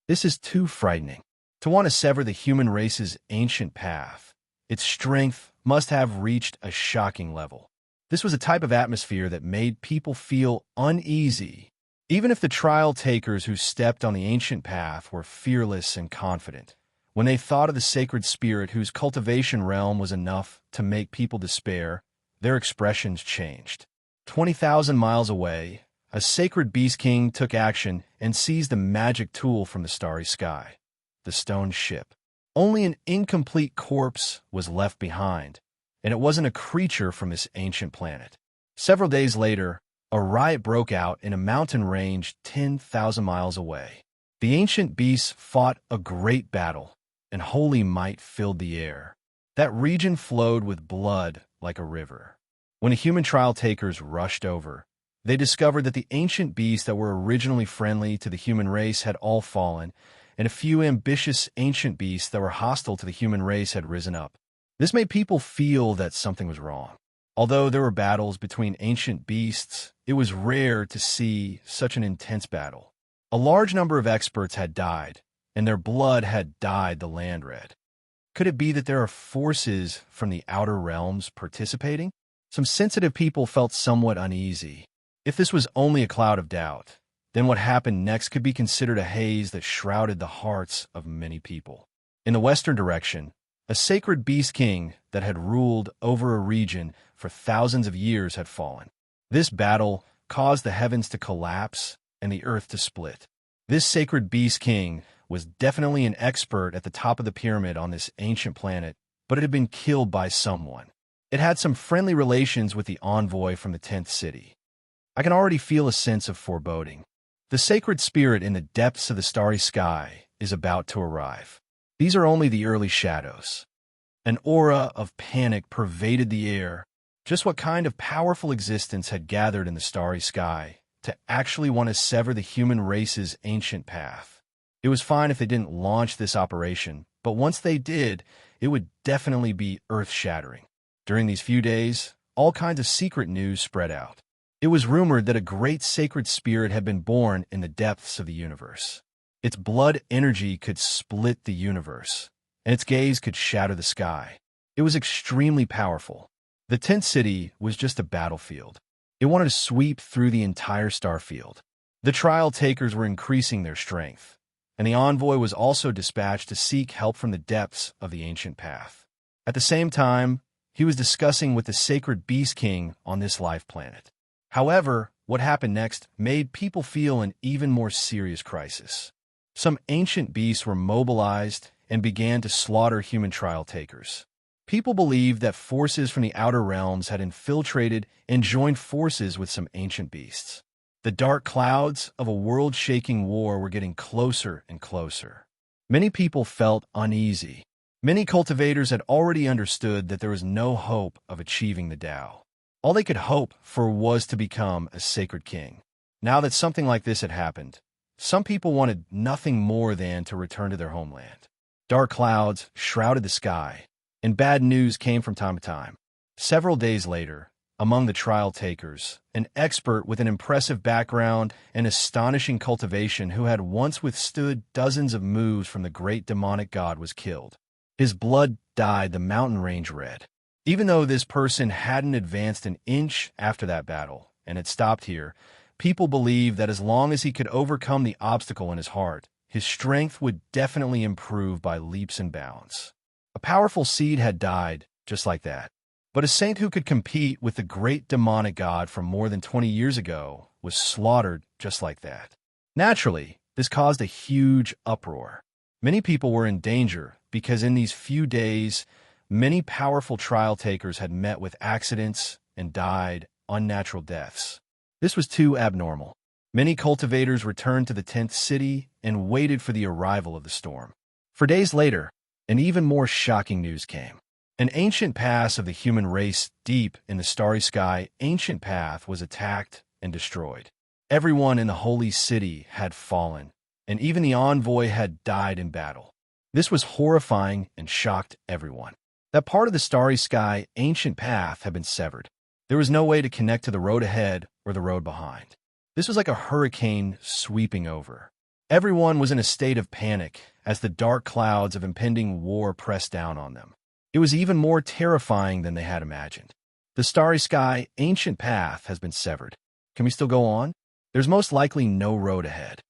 This is too frightening. To want to sever the human race's ancient path, its strength must have reached a shocking level. This was a type of atmosphere that made people feel uneasy. Even if the trial takers who stepped on the ancient path were fearless and confident, when they thought of the sacred spirit whose cultivation realm was enough to make people despair, their expressions changed. 20,000 miles away, a sacred beast king took action and seized a magic tool from the starry sky, the stone ship. Only an incomplete corpse was left behind, and it wasn't a creature from this ancient planet. Several days later, a riot broke out in a mountain range 10,000 miles away. The ancient beasts fought a great battle, and holy might filled the air. That region flowed with blood like a river. When the human trial takers rushed over, they discovered that the ancient beasts that were originally friendly to the human race had all fallen, and a few ambitious ancient beasts that were hostile to the human race had risen up. This made people feel that something was wrong. Although there were battles between ancient beasts, it was rare to see such an intense battle. A large number of experts had died, and their blood had dyed the land red. Could it be that there are forces from the outer realms participating? Some sensitive people felt somewhat uneasy. If this was only a cloud of doubt, then what happened next could be considered a haze that shrouded the hearts of many people. In the western direction, a sacred beast king that had ruled over a region for thousands of years had fallen. This battle caused the heavens to collapse and the earth to split. This sacred beast king was definitely an expert at the top of the pyramid on this ancient planet, but it had been killed by someone. It had some friendly relations with the envoy from the 10th city. I can already feel a sense of foreboding. The sacred spirit in the depths of the starry sky is about to arrive. These are only the early shadows. An aura of panic pervaded the air. Just what kind of powerful existence had gathered in the starry sky to actually want to sever the human race's ancient path? It was fine if they didn't launch this operation, but once they did, it would definitely be earth-shattering. During these few days, all kinds of secret news spread out. It was rumored that a great sacred spirit had been born in the depths of the universe. Its blood energy could split the universe, and its gaze could shatter the sky. It was extremely powerful. The 10th city was just a battlefield. It wanted to sweep through the entire starfield. The trial takers were increasing their strength, and the envoy was also dispatched to seek help from the depths of the ancient path. At the same time, he was discussing with the sacred beast king on this life planet. However, what happened next made people feel an even more serious crisis. Some ancient beasts were mobilized and began to slaughter human trial takers. People believed that forces from the outer realms had infiltrated and joined forces with some ancient beasts. The dark clouds of a world-shaking war were getting closer and closer. Many people felt uneasy. Many cultivators had already understood that there was no hope of achieving the Tao. All they could hope for was to become a sacred king. Now that something like this had happened, some people wanted nothing more than to return to their homeland. Dark clouds shrouded the sky, and bad news came from time to time. Several days later, among the trial takers, an expert with an impressive background and astonishing cultivation who had once withstood dozens of moves from the great demonic god was killed. His blood dyed the mountain range red. Even though this person hadn't advanced an inch after that battle and had stopped here, people believed that as long as he could overcome the obstacle in his heart, his strength would definitely improve by leaps and bounds. A powerful seed had died just like that. But a saint who could compete with the great demonic god from more than 20 years ago was slaughtered just like that. Naturally, this caused a huge uproar. Many people were in danger because in these few days, many powerful trial takers had met with accidents and died unnatural deaths. This was too abnormal. Many cultivators returned to the 10th city and waited for the arrival of the storm. For days later, an even more shocking news came. An ancient path of the human race deep in the starry sky, ancient path was attacked and destroyed. Everyone in the holy city had fallen, and even the envoy had died in battle. This was horrifying and shocked everyone. That part of the starry sky, ancient path, had been severed. There was no way to connect to the road ahead or the road behind. This was like a hurricane sweeping over. Everyone was in a state of panic as the dark clouds of impending war pressed down on them. It was even more terrifying than they had imagined. The starry sky, ancient path has been severed. Can we still go on? There's most likely no road ahead.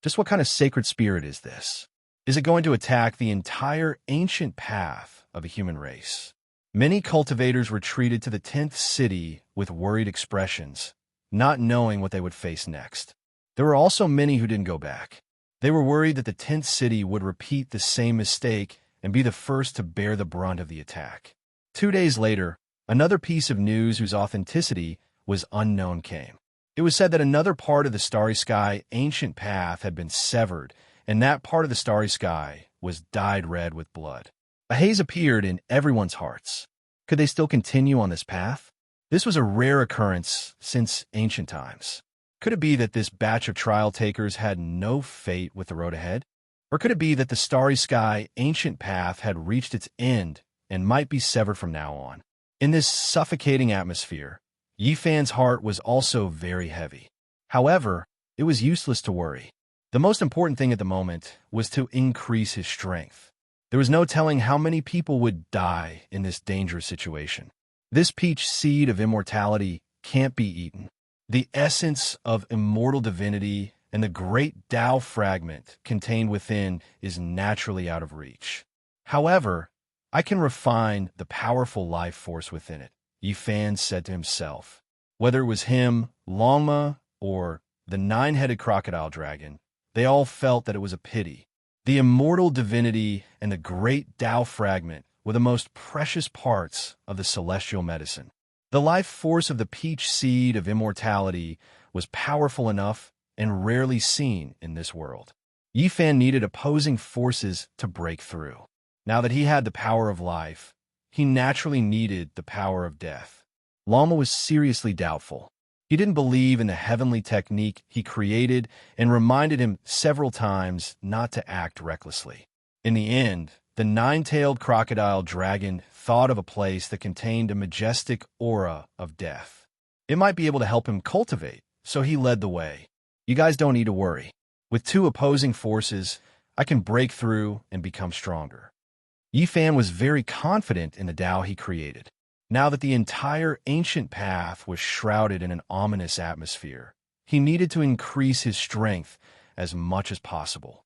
Just what kind of sacred spirit is this? Is it going to attack the entire ancient path of a human race? Many cultivators retreated to the 10th city with worried expressions, not knowing what they would face next. There were also many who didn't go back. They were worried that the 10th city would repeat the same mistake and be the first to bear the brunt of the attack. 2 days later, another piece of news whose authenticity was unknown came. It was said that another part of the starry sky ancient path had been severed, and that part of the starry sky was dyed red with blood. A haze appeared in everyone's hearts. Could they still continue on this path? This was a rare occurrence since ancient times. Could it be that this batch of trial takers had no fate with the road ahead? Or could it be that the starry sky ancient path had reached its end and might be severed from now on? In this suffocating atmosphere, Yifan's heart was also very heavy. However, it was useless to worry. The most important thing at the moment was to increase his strength. There was no telling how many people would die in this dangerous situation. This peach seed of immortality can't be eaten. The essence of immortal divinity and the great Tao fragment contained within is naturally out of reach. However, I can refine the powerful life force within it, Yifan said to himself. Whether it was him, Longma, or the nine-headed crocodile dragon, they all felt that it was a pity. The immortal divinity and the great Tao fragment were the most precious parts of the celestial medicine. The life force of the peach seed of immortality was powerful enough and rarely seen in this world. Yifan needed opposing forces to break through. Now that he had the power of life, he naturally needed the power of death. Lama was seriously doubtful. He didn't believe in the heavenly technique he created and reminded him several times not to act recklessly. In the end, the nine-tailed crocodile dragon thought of a place that contained a majestic aura of death. It might be able to help him cultivate, so he led the way. You guys don't need to worry. With two opposing forces, I can break through and become stronger. Yifan was very confident in the Tao he created. Now that the entire ancient path was shrouded in an ominous atmosphere, he needed to increase his strength as much as possible.